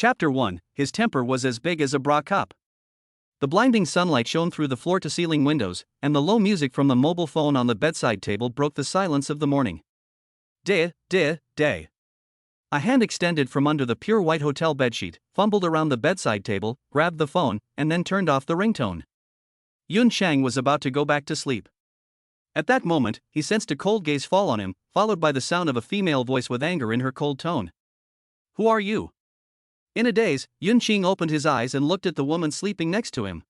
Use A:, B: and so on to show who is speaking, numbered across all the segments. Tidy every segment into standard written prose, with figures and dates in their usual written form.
A: Chapter 1. His temper was as big as a bra cup. The blinding sunlight shone through the floor-to-ceiling windows, and the low music from the mobile phone on the bedside table broke the silence of the morning. Day. A hand extended from under the pure white hotel bedsheet, fumbled around the bedside table, grabbed the phone, and then turned off the ringtone. Yun Chang was about to go back to sleep. At that moment, he sensed a cold gaze fall on him, followed by the sound of a female voice with anger in her cold tone. "Who are you?" In a daze, Yun Chang opened his eyes and looked at the woman sleeping next to him.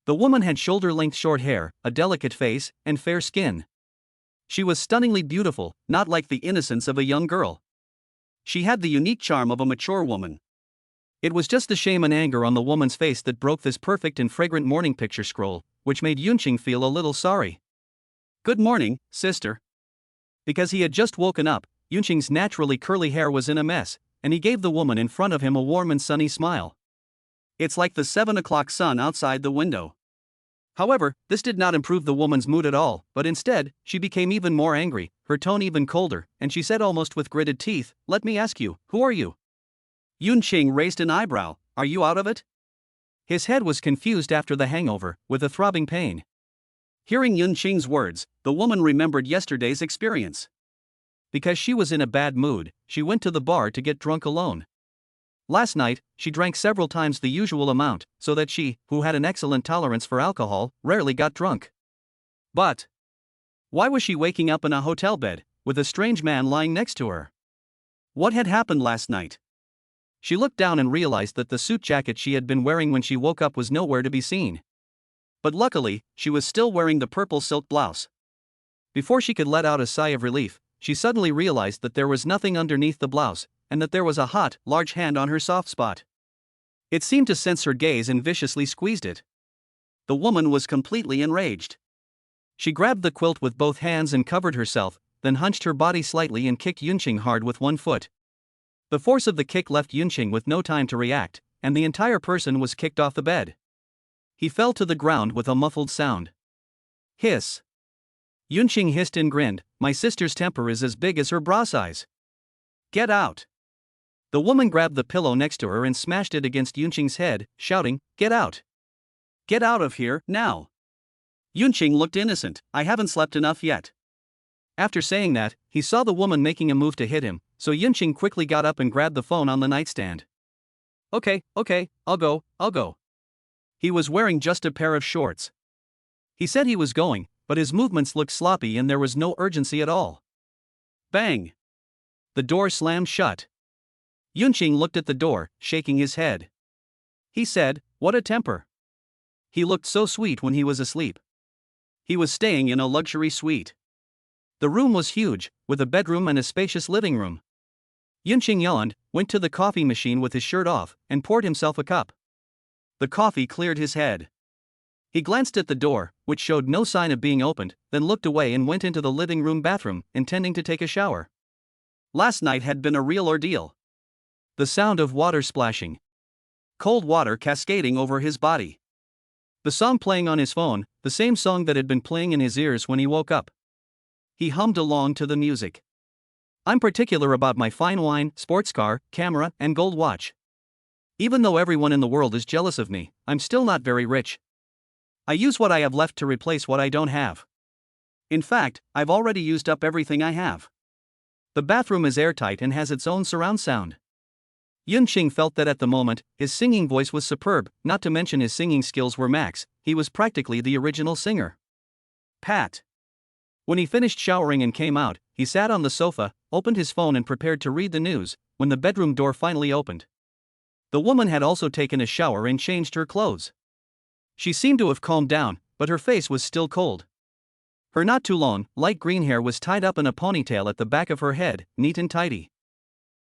A: The woman had shoulder-length short hair, a delicate face, and fair skin. She was stunningly beautiful, not like the innocence of a young girl. She had the unique charm of a mature woman. It was just the shame and anger on the woman's face that broke this perfect and fragrant morning picture scroll, which made Yun Chang feel a little sorry. "Good morning, sister." Because he had just woken up, Yun Chang's naturally curly hair was in a mess, and he gave the woman in front of him a warm and sunny smile. "It's like the 7 o'clock sun outside the window." However, this did not improve the woman's mood at all, but instead, she became even more angry, her tone even colder, and she said almost with gritted teeth, "Let me ask you, who are you?" Yun Chang raised an eyebrow. "Are you out of it?" His head was confused after the hangover, with a throbbing pain. Hearing Yun Chang's words, the woman remembered yesterday's experience. Because she was in a bad mood, she went to the bar to get drunk alone. Last night, she drank several times the usual amount, so that she, who had an excellent tolerance for alcohol, rarely got drunk. But why was she waking up in a hotel bed, with a strange man lying next to her? What had happened last night? She looked down and realized that the suit jacket she had been wearing when she woke up was nowhere to be seen. But luckily, she was still wearing the purple silk blouse. Before she could let out a sigh of relief, she suddenly realized that there was nothing underneath the blouse, and that there was a hot, large hand on her soft spot. It seemed to sense her gaze and viciously squeezed it. The woman was completely enraged. She grabbed the quilt with both hands and covered herself, then hunched her body slightly and kicked Yun Chang hard with one foot. The force of the kick left Yun Chang with no time to react, and the entire person was kicked off the bed. He fell to the ground with a muffled sound. Hiss. Yun Chang hissed and grinned, "My sister's temper is as big as her bra size. Get out." The woman grabbed the pillow next to her and smashed it against Yun Chang's head, shouting, "Get out! Get out of here, now!" Yun Chang looked innocent. "I haven't slept enough yet." After saying that, he saw the woman making a move to hit him, so Yun Chang quickly got up and grabbed the phone on the nightstand. Okay, I'll go. He was wearing just a pair of shorts. He said he was going, but his movements looked sloppy and there was no urgency at all. Bang! The door slammed shut. Yun Chang looked at the door, shaking his head. He said, "What a temper." He looked so sweet when he was asleep. He was staying in a luxury suite. The room was huge, with a bedroom and a spacious living room. Yun Chang yawned, went to the coffee machine with his shirt off, and poured himself a cup. The coffee cleared his head. He glanced at the door, which showed no sign of being opened, then looked away and went into the living room bathroom, intending to take a shower. Last night had been a real ordeal. The sound of water splashing. Cold water cascading over his body. The song playing on his phone, the same song that had been playing in his ears when he woke up. He hummed along to the music. "I'm particular about my fine wine, sports car, camera, and gold watch. Even though everyone in the world is jealous of me, I'm still not very rich. I use what I have left to replace what I don't have. In fact, I've already used up everything I have." The bathroom is airtight and has its own surround sound. Yun Chang felt that at the moment, his singing voice was superb, not to mention his singing skills were max. He was practically the original singer. Pat. When he finished showering and came out, he sat on the sofa, opened his phone and prepared to read the news, when the bedroom door finally opened. The woman had also taken a shower and changed her clothes. She seemed to have calmed down, but her face was still cold. Her not too long, light green hair was tied up in a ponytail at the back of her head, neat and tidy.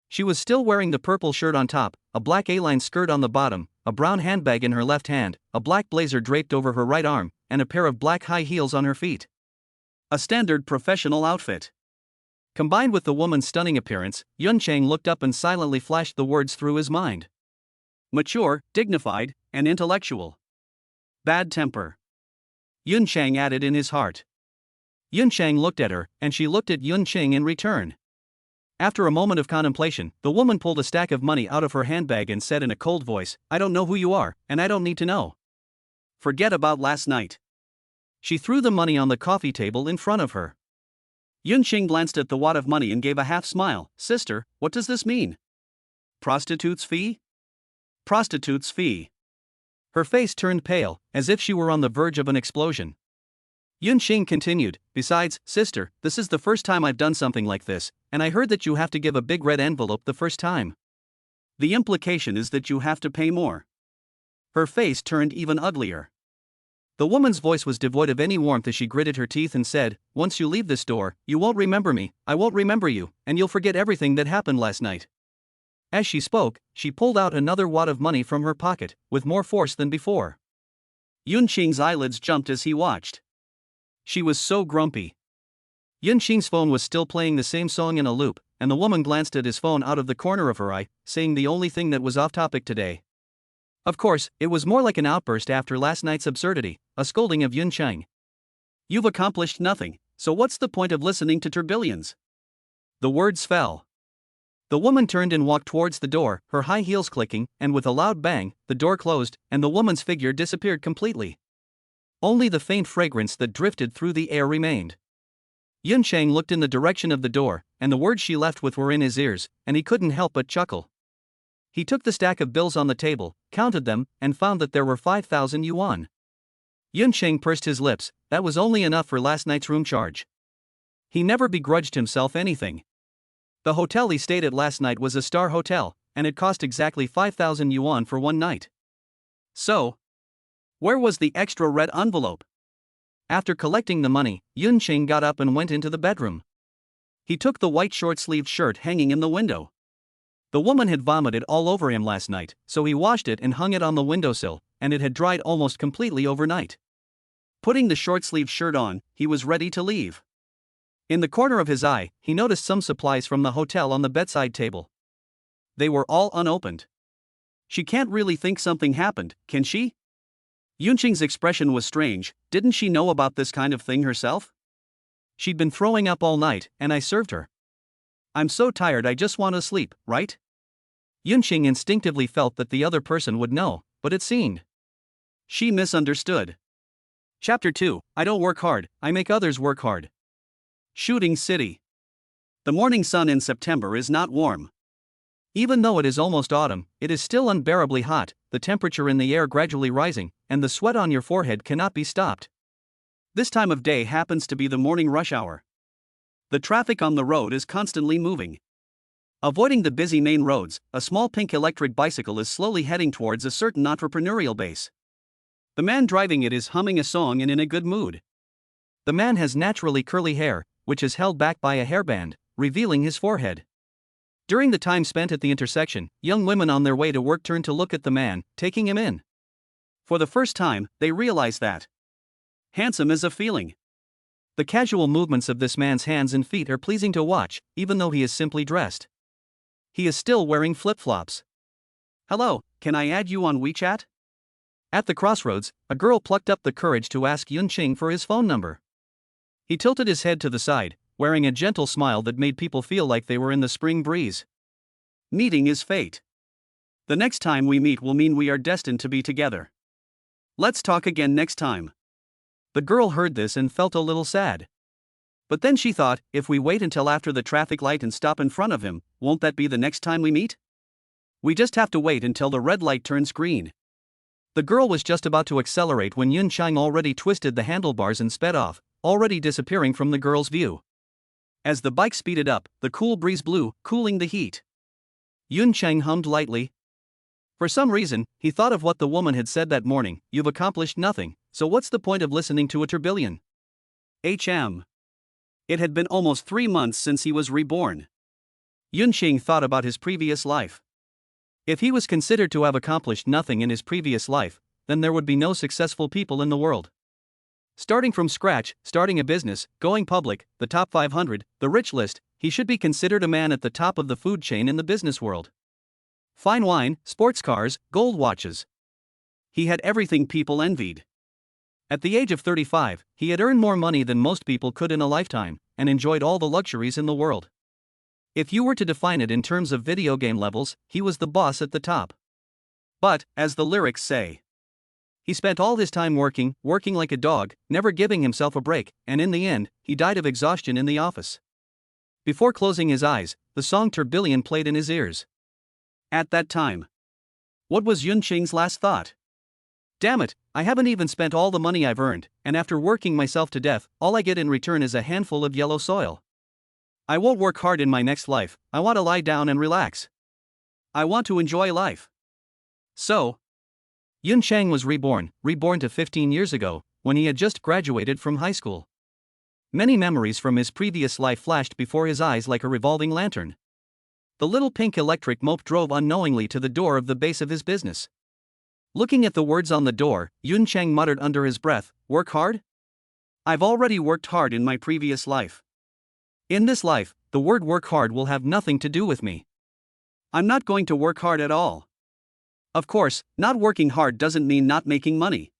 A: She was still wearing the purple shirt on top, a black A-line skirt on the bottom, a brown handbag in her left hand, a black blazer draped over her right arm, and a pair of black high heels on her feet. A standard professional outfit. Combined with the woman's stunning appearance, Yun Chang looked up and silently flashed the words through his mind. Mature, dignified, and intellectual. Bad temper. Yun Chang added in his heart. Yun Chang looked at her, and she looked at Yun Chang in return. After a moment of contemplation, the woman pulled a stack of money out of her handbag and said in a cold voice, "I don't know who you are, and I don't need to know. Forget about last night." She threw the money on the coffee table in front of her. Yunqing glanced at the wad of money and gave a half smile. "Sister, what does this mean? Prostitute's fee?" "Prostitute's fee." Her face turned pale, as if she were on the verge of an explosion. Yunqing continued, "Besides, sister, this is the first time I've done something like this, and I heard that you have to give a big red envelope the first time. The implication is that you have to pay more." Her face turned even uglier. The woman's voice was devoid of any warmth as she gritted her teeth and said, "Once you leave this door, you won't remember me, I won't remember you, and you'll forget everything that happened last night." As she spoke, she pulled out another wad of money from her pocket, with more force than before. Yunqing's eyelids jumped as he watched. She was so grumpy. Yunqing's phone was still playing the same song in a loop, and the woman glanced at his phone out of the corner of her eye, saying the only thing that was off topic today. Of course, it was more like an outburst after last night's absurdity, a scolding of Yunqing. "You've accomplished nothing, so what's the point of listening to turbillions?" The words fell. The woman turned and walked towards the door, her high heels clicking, and with a loud bang, the door closed, and the woman's figure disappeared completely. Only the faint fragrance that drifted through the air remained. Yunqing looked in the direction of the door, and the words she left with were in his ears, and he couldn't help but chuckle. He took the stack of bills on the table, counted them, and found that there were 5,000 yuan. Yunqing pursed his lips. That was only enough for last night's room charge. He never begrudged himself anything. The hotel he stayed at last night was a star hotel, and it cost exactly 5,000 yuan for one night. So, where was the extra red envelope? After collecting the money, Yunqing got up and went into the bedroom. He took the white short-sleeved shirt hanging in the window. The woman had vomited all over him last night, so he washed it and hung it on the windowsill, and it had dried almost completely overnight. Putting the short-sleeved shirt on, he was ready to leave. In the corner of his eye, he noticed some supplies from the hotel on the bedside table. They were all unopened. She can't really think something happened, can she? Yunqing's expression was strange. Didn't she know about this kind of thing herself? She'd been throwing up all night, and I served her. I'm so tired I just want to sleep, right? Yunqing instinctively felt that the other person would know, but it seemed she misunderstood. Chapter 2, I don't work hard, I make others work hard. Shooting City. The morning sun in September is not warm. Even though it is almost autumn, it is still unbearably hot, the temperature in the air gradually rising, and the sweat on your forehead cannot be stopped. This time of day happens to be the morning rush hour. The traffic on the road is constantly moving. Avoiding the busy main roads, a small pink electric bicycle is slowly heading towards a certain entrepreneurial base. The man driving it is humming a song and in a good mood. The man has naturally curly hair, which is held back by a hairband, revealing his forehead. During the time spent at the intersection, young women on their way to work turn to look at the man, taking him in. For the first time, they realize that handsome is a feeling. The casual movements of this man's hands and feet are pleasing to watch, even though he is simply dressed. He is still wearing flip-flops. "Hello, can I add you on WeChat?" At the crossroads, a girl plucked up the courage to ask Yunqing for his phone number. He tilted his head to the side, wearing a gentle smile that made people feel like they were in the spring breeze. Meeting is fate. The next time we meet will mean we are destined to be together. Let's talk again next time. The girl heard this and felt a little sad. But then she thought, if we wait until after the traffic light and stop in front of him, won't that be the next time we meet? We just have to wait until the red light turns green. The girl was just about to accelerate when Yunqing already twisted the handlebars and sped off, already disappearing from the girl's view. As the bike speeded up, the cool breeze blew, cooling the heat. Yunqing hummed lightly. For some reason, he thought of what the woman had said that morning, "You've accomplished nothing, so what's the point of listening to a tourbillon?" It had been almost 3 months since he was reborn. Yunqing thought about his previous life. If he was considered to have accomplished nothing in his previous life, then there would be no successful people in the world. Starting from scratch, starting a business, going public, the top 500, the rich list, he should be considered a man at the top of the food chain in the business world. Fine wine, sports cars, gold watches. He had everything people envied. At the age of 35, he had earned more money than most people could in a lifetime, and enjoyed all the luxuries in the world. If you were to define it in terms of video game levels, he was the boss at the top. But, as the lyrics say, he spent all his time working like a dog, never giving himself a break, and in the end, he died of exhaustion in the office. Before closing his eyes, the song Tourbillon played in his ears. At that time, what was Yun Qing's last thought? Damn it, I haven't even spent all the money I've earned, and after working myself to death, all I get in return is a handful of yellow soil. I won't work hard in my next life, I want to lie down and relax. I want to enjoy life. So, Yun Chang was reborn to 15 years ago, when he had just graduated from high school. Many memories from his previous life flashed before his eyes like a revolving lantern. The little pink electric mope drove unknowingly to the door of the base of his business. Looking at the words on the door, Yun Chang muttered under his breath, "Work hard? I've already worked hard in my previous life. In this life, the word work hard will have nothing to do with me. I'm not going to work hard at all." Of course, not working hard doesn't mean not making money.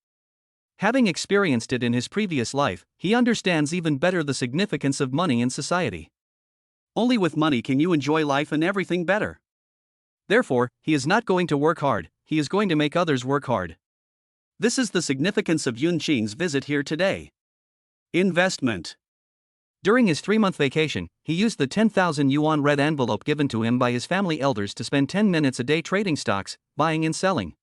A: Having experienced it in his previous life, he understands even better the significance of money in society. Only with money can you enjoy life and everything better. Therefore, he is not going to work hard, he is going to make others work hard. This is the significance of Yun Qing's visit here today. Investment. During his 3-month vacation, he used the 10,000 yuan red envelope given to him by his family elders to spend 10 minutes a day trading stocks, buying and selling.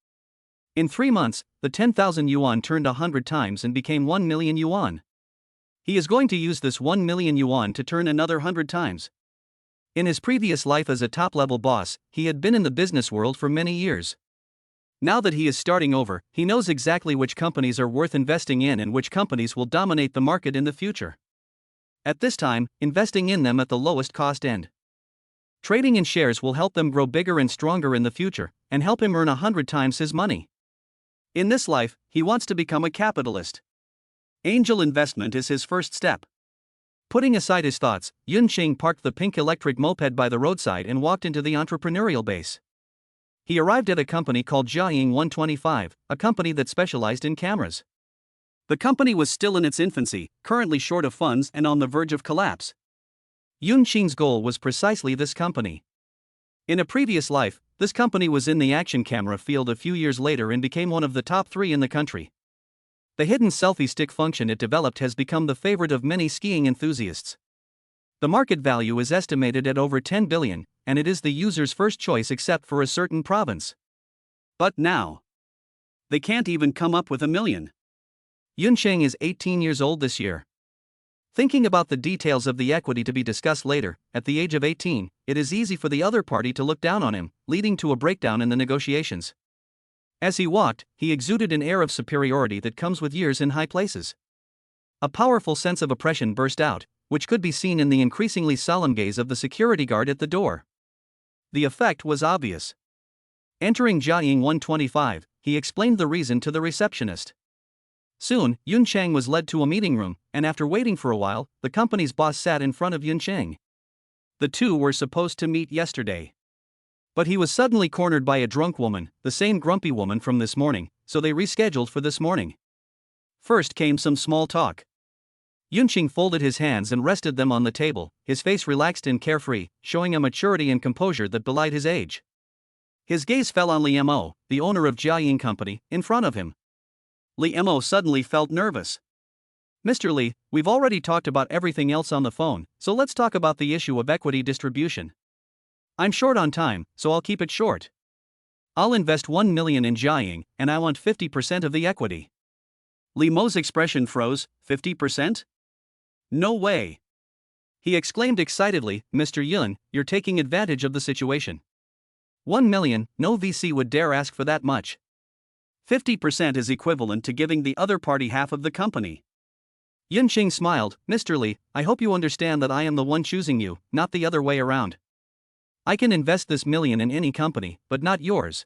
A: In 3 months, the 10,000 yuan turned 100 times and became 1 million yuan. He is going to use this 1 million yuan to turn another 100 times. In his previous life as a top-level boss, he had been in the business world for many years. Now that he is starting over, he knows exactly which companies are worth investing in and which companies will dominate the market in the future. At this time, investing in them at the lowest cost end. Trading in shares will help them grow bigger and stronger in the future, and help him earn 100 times his money. In this life, he wants to become a capitalist. Angel investment is his first step. Putting aside his thoughts, Yun Qing parked the pink electric moped by the roadside and walked into the entrepreneurial base. He arrived at a company called Jiaying 125, a company that specialized in cameras. The company was still in its infancy, currently short of funds and on the verge of collapse. Yun Qing's goal was precisely this company. In a previous life, this company was in the action camera field a few years later and became one of the top 3 in the country. The hidden selfie stick function it developed has become the favorite of many skiing enthusiasts. The market value is estimated at over 10 billion, and it is the user's first choice except for a certain province. But now, they can't even come up with $1 million. Yun Qing is 18 years old this year. Thinking about the details of the equity to be discussed later, at the age of 18, it is easy for the other party to look down on him, leading to a breakdown in the negotiations. As he walked, he exuded an air of superiority that comes with years in high places. A powerful sense of oppression burst out, which could be seen in the increasingly solemn gaze of the security guard at the door. The effect was obvious. Entering Jiaying 125, he explained the reason to the receptionist. Soon, Yun Chang was led to a meeting room, and after waiting for a while, the company's boss sat in front of Yun Chang. The two were supposed to meet yesterday. But he was suddenly cornered by a drunk woman, the same grumpy woman from this morning, so they rescheduled for this morning. First came some small talk. Yun Chang folded his hands and rested them on the table, his face relaxed and carefree, showing a maturity and composure that belied his age. His gaze fell on Li Mo, the owner of Jiaying Company, in front of him. Li Mo suddenly felt nervous. "Mr. Li, we've already talked about everything else on the phone, so let's talk about the issue of equity distribution. I'm short on time, so I'll keep it short. I'll invest 1 million in Jiaying, and I want 50% of the equity." Li Mo's expression froze. 50%? No way. He exclaimed excitedly, "Mr. Yun, you're taking advantage of the situation. 1 million, no VC would dare ask for that much. 50% is equivalent to giving the other party half of the company." Yun Qing smiled. "Mr. Li, I hope you understand that I am the one choosing you, not the other way around. I can invest this million in any company, but not yours."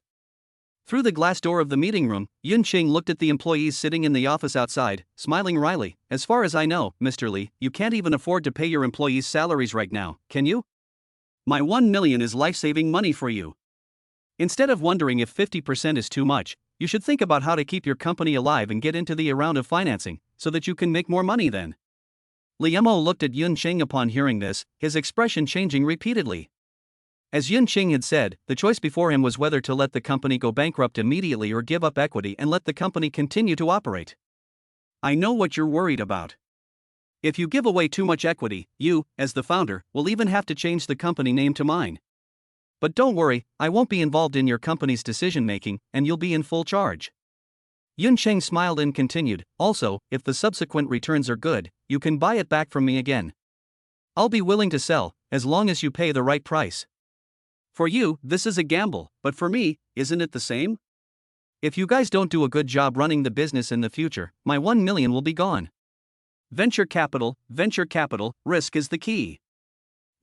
A: Through the glass door of the meeting room, Yun Qing looked at the employees sitting in the office outside, smiling wryly. "As far as I know, Mr. Li, you can't even afford to pay your employees' salaries right now, can you? My 1 million is life-saving money for you. Instead of wondering if 50% is too much, you should think about how to keep your company alive and get into the round of financing, so that you can make more money then." Liemo looked at Yun Qing upon hearing this, his expression changing repeatedly. As Yun Qing had said, the choice before him was whether to let the company go bankrupt immediately or give up equity and let the company continue to operate. I know what you're worried about. If you give away too much equity, you, as the founder, will even have to change the company name to mine. But don't worry, I won't be involved in your company's decision-making, and you'll be in full charge. Yun Cheng smiled and continued, also, if the subsequent returns are good, you can buy it back from me again. I'll be willing to sell, as long as you pay the right price. For you, this is a gamble, but for me, isn't it the same? If you guys don't do a good job running the business in the future, my 1 million will be gone. Venture capital, risk is the key.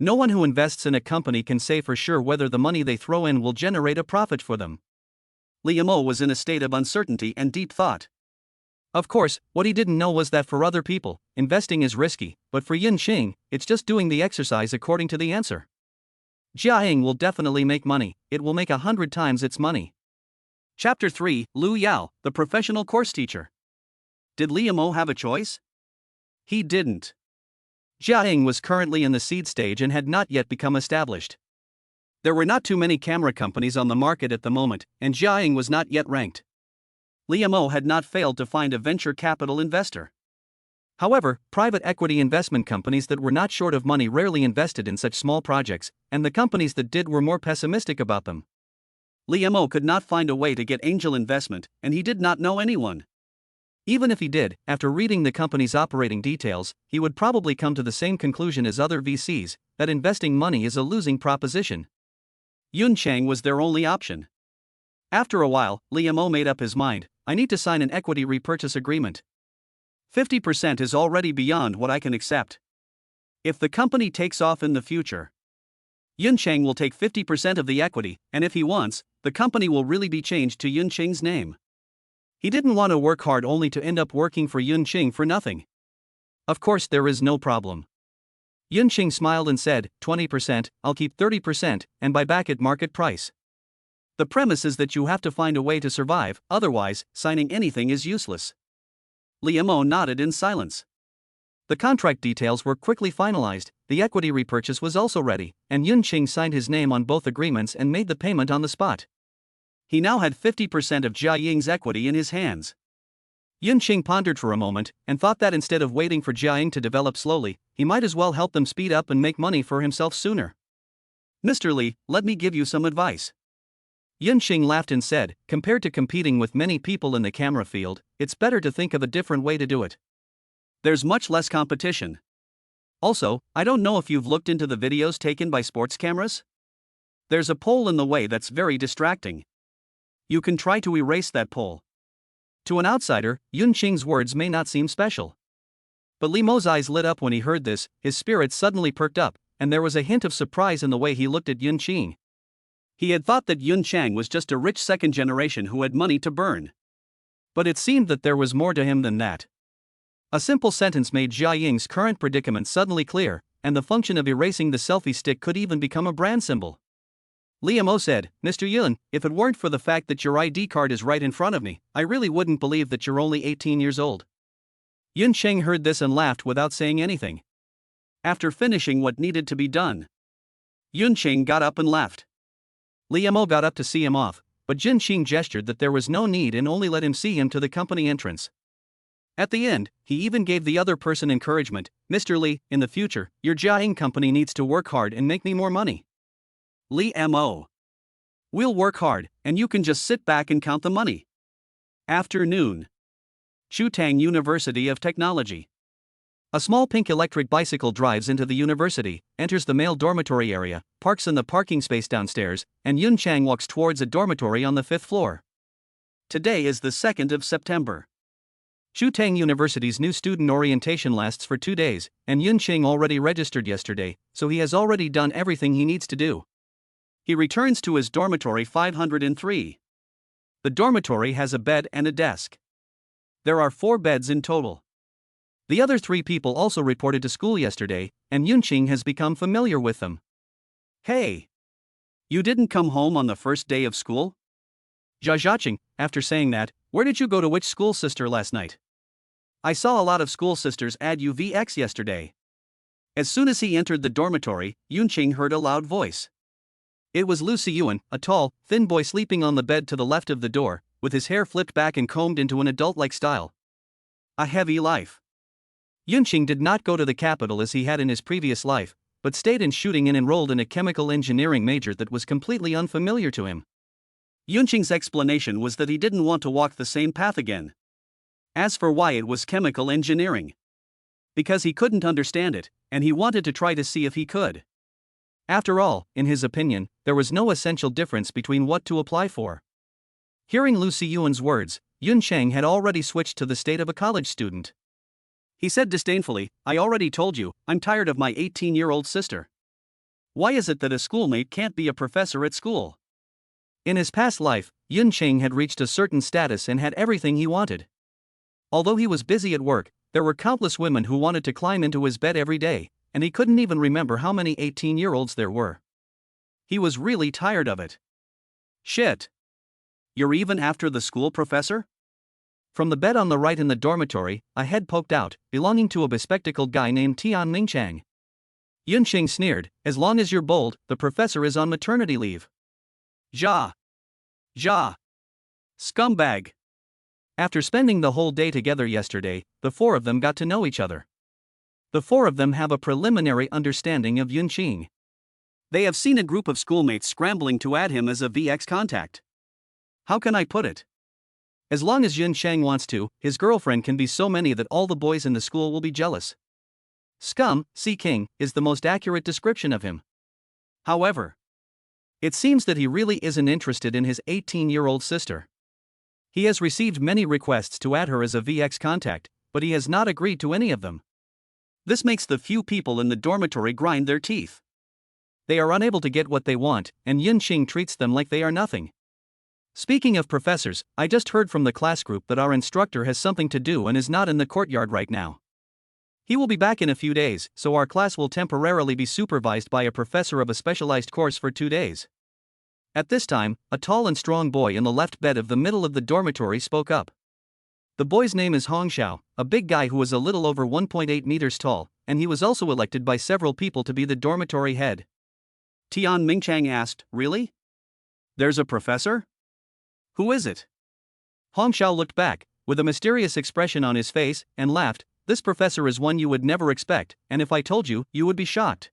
A: No one who invests in a company can say for sure whether the money they throw in will generate a profit for them. Liemo was in a state of uncertainty and deep thought. Of course, what he didn't know was that for other people, investing is risky, but for Yin Xing, it's just doing the exercise according to the answer. Jiaying will definitely make money, it will make 100 times its money. Chapter 3, Lu Yao, the professional course teacher. Did Liemo have a choice? He didn't. Jiaying was currently in the seed stage and had not yet become established. There were not too many camera companies on the market at the moment, and Jiaying was not yet ranked. Liemo had not failed to find a venture capital investor. However, private equity investment companies that were not short of money rarely invested in such small projects, and the companies that did were more pessimistic about them. Liemo could not find a way to get angel investment, and he did not know anyone. Even if he did, after reading the company's operating details, he would probably come to the same conclusion as other VCs, that investing money is a losing proposition. Yun Chang was their only option. After a while, Liemo made up his mind, I need to sign an equity repurchase agreement. 50% is already beyond what I can accept. If the company takes off in the future, Yun Chang will take 50% of the equity, and if he wants, the company will really be changed to Yun Chang's name. He didn't want to work hard only to end up working for Yun Ching for nothing. Of course, there is no problem. Yun Ching smiled and said, 20%, I'll keep 30%, and buy back at market price. The premise is that you have to find a way to survive, otherwise, signing anything is useless. Liemo nodded in silence. The contract details were quickly finalized, the equity repurchase was also ready, and Yun Ching signed his name on both agreements and made the payment on the spot. He now had 50% of Jia Ying's equity in his hands. Yun Ching pondered for a moment, and thought that instead of waiting for Jia Ying to develop slowly, he might as well help them speed up and make money for himself sooner. Mr. Li, let me give you some advice. Yun Ching laughed and said, compared to competing with many people in the camera field, it's better to think of a different way to do it. There's much less competition. Also, I don't know if you've looked into the videos taken by sports cameras? There's a pole in the way that's very distracting. You can try to erase that pole. To an outsider, Yun Ching's words may not seem special. But Liemo's eyes lit up when he heard this, his spirits suddenly perked up, and there was a hint of surprise in the way he looked at Yun Ching. He had thought that Yun Chang was just a rich second generation who had money to burn. But it seemed that there was more to him than that. A simple sentence made Jia Ying's current predicament suddenly clear, and the function of erasing the selfie stick could even become a brand symbol. Liemo said, Mr. Yun, if it weren't for the fact that your ID card is right in front of me, I really wouldn't believe that you're only 18 years old. Yun Cheng heard this and laughed without saying anything. After finishing what needed to be done, Yun Cheng got up and left. Liemo got up to see him off, but Jin Qing gestured that there was no need and only let him see him to the company entrance. At the end, he even gave the other person encouragement, Mr. Li, in the future, your Jiaying company needs to work hard and make me more money. Liemo. We'll work hard, and you can just sit back and count the money. Afternoon. Chutang University of Technology. A small pink electric bicycle drives into the university, enters the male dormitory area, parks in the parking space downstairs, and Yun Chang walks towards a dormitory on the 5th floor. Today is the 2nd of September. Chutang University's new student orientation lasts for 2 days, and Yun Ching already registered yesterday, so he has already done everything he needs to do. He returns to his dormitory 503. The dormitory has a bed and a desk. There are 4 beds in total. The other 3 people also reported to school yesterday, and Yun Ching has become familiar with them. Hey! You didn't come home on the first day of school? Jia Zhaching, after saying that, where did you go to which school, sister, last night? I saw a lot of school sisters add UVX yesterday. As soon as he entered the dormitory, Yunqing heard a loud voice. It was Lu Siyuan, a tall, thin boy sleeping on the bed to the left of the door, with his hair flipped back and combed into an adult-like style. A heavy life. Yunqing did not go to the capital as he had in his previous life, but stayed in shooting and enrolled in a chemical engineering major that was completely unfamiliar to him. Yunqing's explanation was that he didn't want to walk the same path again. As for why it was chemical engineering. Because he couldn't understand it, and he wanted to try to see if he could. After all, in his opinion, there was no essential difference between what to apply for. Hearing Lu Siyuan's words, Yunqing had already switched to the state of a college student. He said disdainfully, I already told you, I'm tired of my 18-year-old sister. Why is it that a schoolmate can't be a professor at school? In his past life, Yunqing had reached a certain status and had everything he wanted. Although he was busy at work, there were countless women who wanted to climb into his bed every day, and he couldn't even remember how many 18-year-olds there were. He was really tired of it. Shit. You're even after the school professor? From the bed on the right in the dormitory, a head poked out, belonging to a bespectacled guy named Tian Mingchang. Yunqing sneered, as long as you're bold, the professor is on maternity leave. Ja. Scumbag. After spending the whole day together yesterday, the four of them got to know each other. The four of them have a preliminary understanding of Yunqing. They have seen a group of schoolmates scrambling to add him as a VX contact. How can I put it? As long as Yunqing wants to, his girlfriend can be so many that all the boys in the school will be jealous. Scum, C. King, is the most accurate description of him. However, it seems that he really isn't interested in his 18-year-old sister. He has received many requests to add her as a VX contact, but he has not agreed to any of them. This makes the few people in the dormitory grind their teeth. They are unable to get what they want, and Yunqing treats them like they are nothing. Speaking of professors, I just heard from the class group that our instructor has something to do and is not in the courtyard right now. He will be back in a few days, so our class will temporarily be supervised by a professor of a specialized course for 2 days. At this time, a tall and strong boy in the left bed of the middle of the dormitory spoke up. The boy's name is Hong Xiao, a big guy who was a little over 1.8 meters tall, and he was also elected by several people to be the dormitory head. Tian Mingchang asked, Really? There's a professor? Who is it? Hong Xiao looked back, with a mysterious expression on his face, and laughed. This professor is one you would never expect, and if I told you, you would be shocked.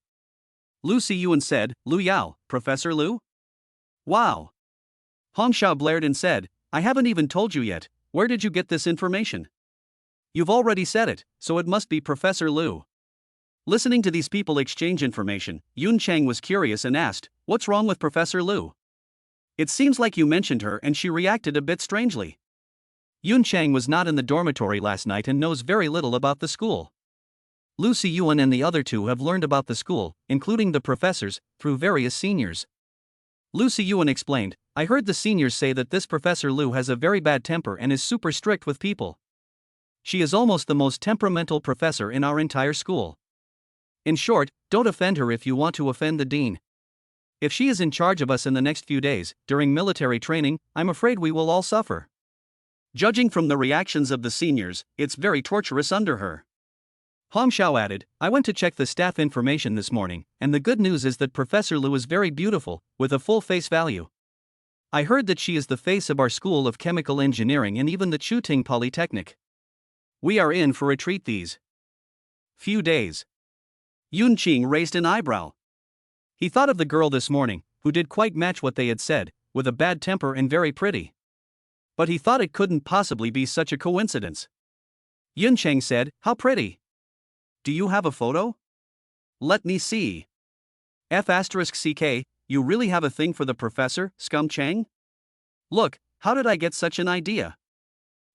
A: Lu Siyuan said, Lu Yao, Professor Lu? Wow. Hong Xiao blared and said, I haven't even told you yet, where did you get this information? You've already said it, so it must be Professor Lu. Listening to these people exchange information, Yunqing was curious and asked, What's wrong with Professor Lu? It seems like you mentioned her and she reacted a bit strangely. Yunqing was not in the dormitory last night and knows very little about the school. Lu Siyuan and the other two have learned about the school, including the professors, through various seniors. Lu Siyuan explained, I heard the seniors say that this Professor Lu has a very bad temper and is super strict with people. She is almost the most temperamental professor in our entire school. In short, don't offend her if you want to offend the dean. If she is in charge of us in the next few days, during military training, I'm afraid we will all suffer. Judging from the reactions of the seniors, it's very torturous under her. Hong Xiao added, I went to check the staff information this morning, and the good news is that Professor Lu is very beautiful, with a full face value. I heard that she is the face of our School of Chemical Engineering and even the Chuting Polytechnic. We are in for a treat these few days. Yunqing raised an eyebrow. He thought of the girl this morning, who did quite match what they had said, with a bad temper and very pretty. But he thought it couldn't possibly be such a coincidence. Yunqing said, How pretty. Do you have a photo? Let me see. F***CK, you really have a thing for the professor, Scum Chang? Look, how did I get such an idea?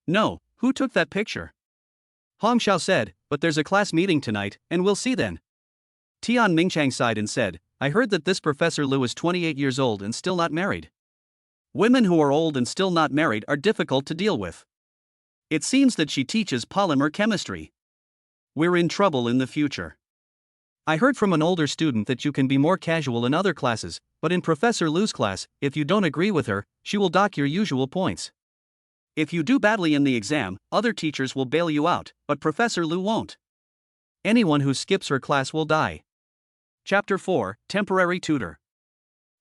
A: No, who took that picture? Hong Xiao said, but there's a class meeting tonight, and we'll see then. Tian Mingchang sighed and said, I heard that this Professor Lu is 28 years old and still not married. Women who are old and still not married are difficult to deal with. It seems that she teaches polymer chemistry. We're in trouble in the future. I heard from an older student that you can be more casual in other classes, but in Professor Lu's class, if you don't agree with her, she will dock your usual points. If you do badly in the exam, other teachers will bail you out, but Professor Lu won't. Anyone who skips her class will die. Chapter 4, Temporary Tutor.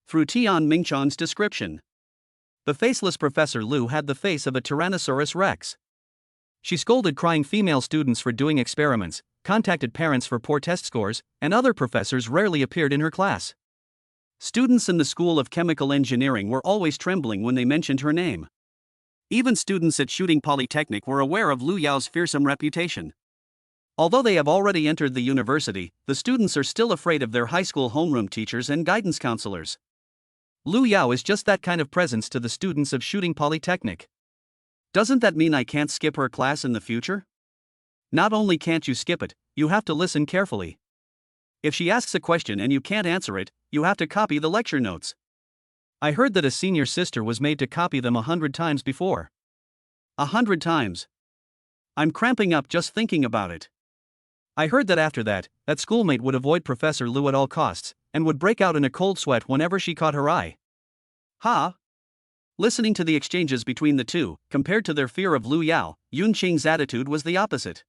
A: Through Tian Mingchang's description. The faceless Professor Lu had the face of a Tyrannosaurus Rex. She scolded crying female students for doing experiments, contacted parents for poor test scores, and other professors rarely appeared in her class. Students in the School of Chemical Engineering were always trembling when they mentioned her name. Even students at Shooting Polytechnic were aware of Lu Yao's fearsome reputation. Although they have already entered the university, the students are still afraid of their high school homeroom teachers and guidance counselors. Lu Yao is just that kind of presence to the students of Shooting Polytechnic. Doesn't that mean I can't skip her class in the future? Not only can't you skip it, you have to listen carefully. If she asks a question and you can't answer it, you have to copy the lecture notes. I heard that a senior sister was made to copy them 100 times before. 100 times. I'm cramping up just thinking about it. I heard that after that schoolmate would avoid Professor Lu at all costs, and would break out in a cold sweat whenever she caught her eye. Ha! Listening to the exchanges between the two, compared to their fear of Lu Yao, Yun Qing's attitude was the opposite.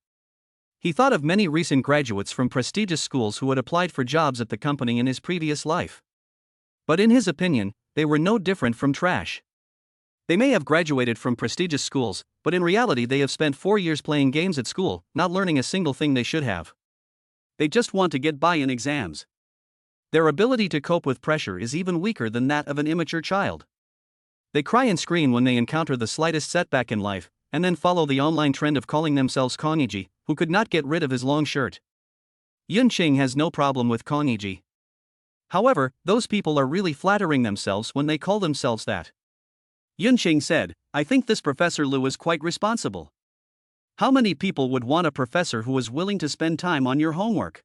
A: He thought of many recent graduates from prestigious schools who had applied for jobs at the company in his previous life. But in his opinion, they were no different from trash. They may have graduated from prestigious schools, but in reality they have spent 4 years playing games at school, not learning a single thing they should have. They just want to get by in exams. Their ability to cope with pressure is even weaker than that of an immature child. They cry and scream when they encounter the slightest setback in life, and then follow the online trend of calling themselves Kongiji, who could not get rid of his long shirt. Yun Qing has no problem with Kongiji. However, those people are really flattering themselves when they call themselves that. Yun Qing said, I think this Professor Lu is quite responsible. How many people would want a professor who is willing to spend time on your homework?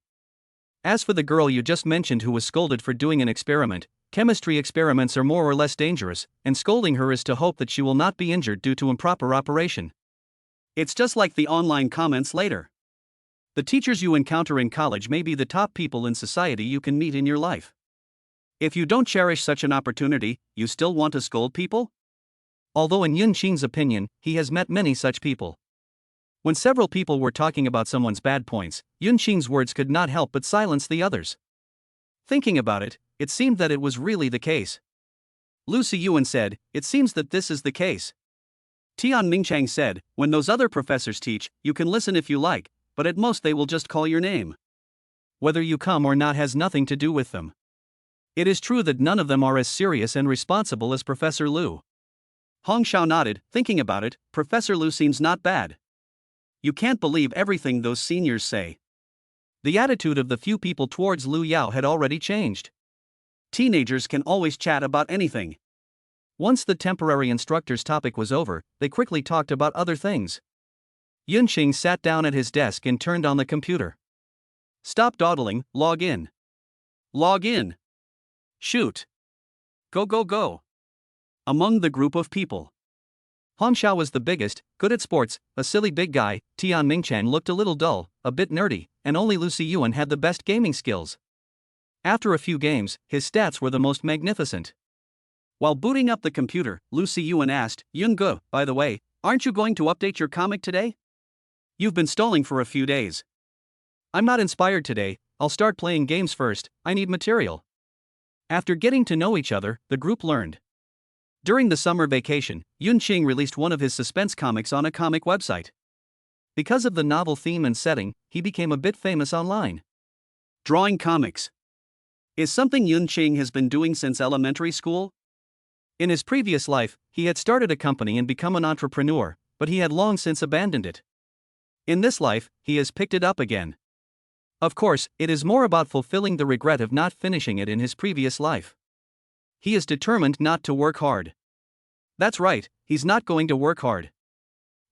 A: As for the girl you just mentioned who was scolded for doing an experiment, chemistry experiments are more or less dangerous, and scolding her is to hope that she will not be injured due to improper operation. It's just like the online comments later. The teachers you encounter in college may be the top people in society you can meet in your life. If you don't cherish such an opportunity, you still want to scold people? Although in Yun Qing's opinion, he has met many such people. When several people were talking about someone's bad points, Yun Qing's words could not help but silence the others. Thinking about it, it seemed that it was really the case. Lu Siyuan said, it seems that this is the case. Tian Mingchang said, when those other professors teach, you can listen if you like, but at most they will just call your name. Whether you come or not has nothing to do with them. It is true that none of them are as serious and responsible as Professor Lu. Hong Xiao nodded, thinking about it, Professor Lu seems not bad. You can't believe everything those seniors say. The attitude of the few people towards Lu Yao had already changed. Teenagers can always chat about anything. Once the temporary instructor's topic was over, they quickly talked about other things. Yun Qing sat down at his desk and turned on the computer. Stop dawdling, log in. Log in. Shoot. Go go go. Among the group of people. Hong Xiao was the biggest, good at sports, a silly big guy. Tian Mingchan looked a little dull, a bit nerdy, and only Lu Siyuan had the best gaming skills. After a few games, his stats were the most magnificent. While booting up the computer, Lu Siyuan asked, Yun Ge, by the way, aren't you going to update your comic today? You've been stalling for a few days. I'm not inspired today, I'll start playing games first, I need material. After getting to know each other, the group learned. During the summer vacation, Yun Qing released one of his suspense comics on a comic website. Because of the novel theme and setting, he became a bit famous online. Drawing comics is something Yun Qing has been doing since elementary school. In his previous life, he had started a company and become an entrepreneur, but he had long since abandoned it. In this life, he has picked it up again. Of course, it is more about fulfilling the regret of not finishing it in his previous life. He is determined not to work hard. That's right, he's not going to work hard.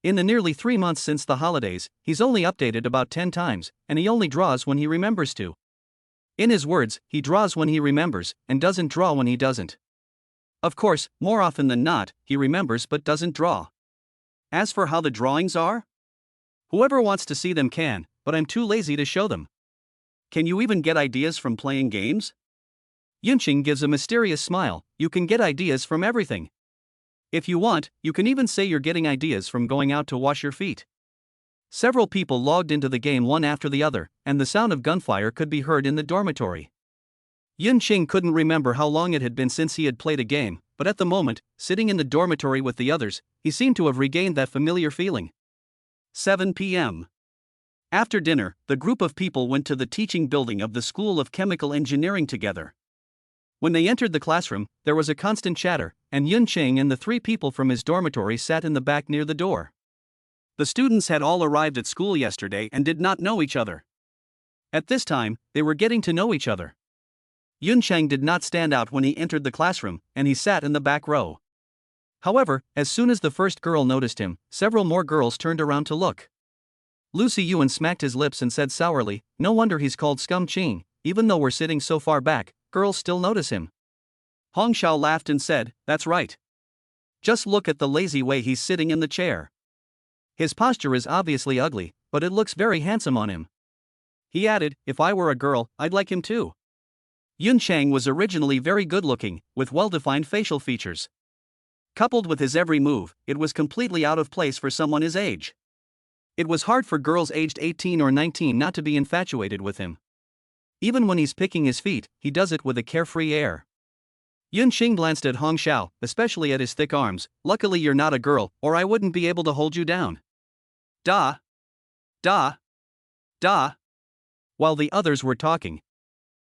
A: In the nearly 3 months since the holidays, he's only updated about 10 times, and he only draws when he remembers to. In his words, he draws when he remembers, and doesn't draw when he doesn't. Of course, more often than not, he remembers but doesn't draw. As for how the drawings are? Whoever wants to see them can, but I'm too lazy to show them. Can you even get ideas from playing games? Yunqing gives a mysterious smile, you can get ideas from everything. If you want, you can even say you're getting ideas from going out to wash your feet. Several people logged into the game one after the other, and the sound of gunfire could be heard in the dormitory. Yunqing couldn't remember how long it had been since he had played a game, but at the moment, sitting in the dormitory with the others, he seemed to have regained that familiar feeling. 7 p.m. After dinner, the group of people went to the teaching building of the School of Chemical Engineering together. When they entered the classroom, there was a constant chatter, and Yunqing and the 3 people from his dormitory sat in the back near the door. The students had all arrived at school yesterday and did not know each other. At this time, they were getting to know each other. Yunqing did not stand out when he entered the classroom, and he sat in the back row. However, as soon as the first girl noticed him, several more girls turned around to look. Lucy Yuan smacked his lips and said sourly, "No wonder he's called Scum Ching, even though we're sitting so far back, girls still notice him." Hong Xiao laughed and said, "That's right. Just look at the lazy way he's sitting in the chair. His posture is obviously ugly, but it looks very handsome on him." He added, "If I were a girl, I'd like him too." Yunqing was originally very good-looking, with well-defined facial features. Coupled with his every move, it was completely out of place for someone his age. It was hard for girls aged 18 or 19 not to be infatuated with him. Even when he's picking his feet, he does it with a carefree air. Yunqing glanced at Hong Xiao, especially at his thick arms. "Luckily you're not a girl, or I wouldn't be able to hold you down." Da. Da. Da. While the others were talking,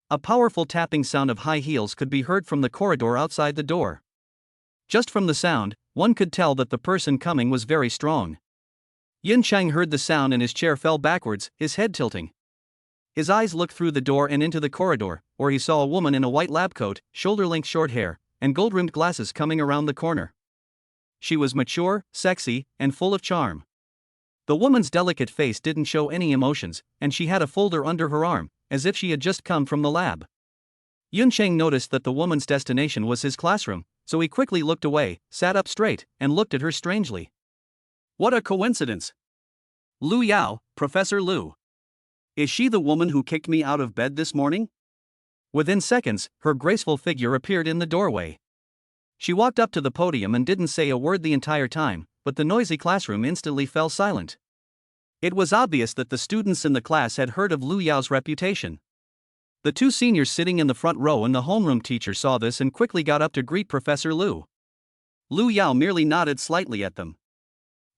A: a powerful tapping sound of high heels could be heard from the corridor outside the door. Just from the sound, one could tell that the person coming was very strong. Yunqing heard the sound and his chair fell backwards, his head tilting. His eyes looked through the door and into the corridor, where he saw a woman in a white lab coat, shoulder-length short hair, and gold-rimmed glasses coming around the corner. She was mature, sexy, and full of charm. The woman's delicate face didn't show any emotions, and she had a folder under her arm, as if she had just come from the lab. Yunqing noticed that the woman's destination was his classroom, so he quickly looked away, sat up straight, and looked at her strangely. What a coincidence! Lu Yao, Professor Lu. Is she the woman who kicked me out of bed this morning? Within seconds, her graceful figure appeared in the doorway. She walked up to the podium and didn't say a word the entire time, but the noisy classroom instantly fell silent. It was obvious that the students in the class had heard of Lu Yao's reputation. The 2 seniors sitting in the front row and the homeroom teacher saw this and quickly got up to greet Professor Lu. Lu Yao merely nodded slightly at them.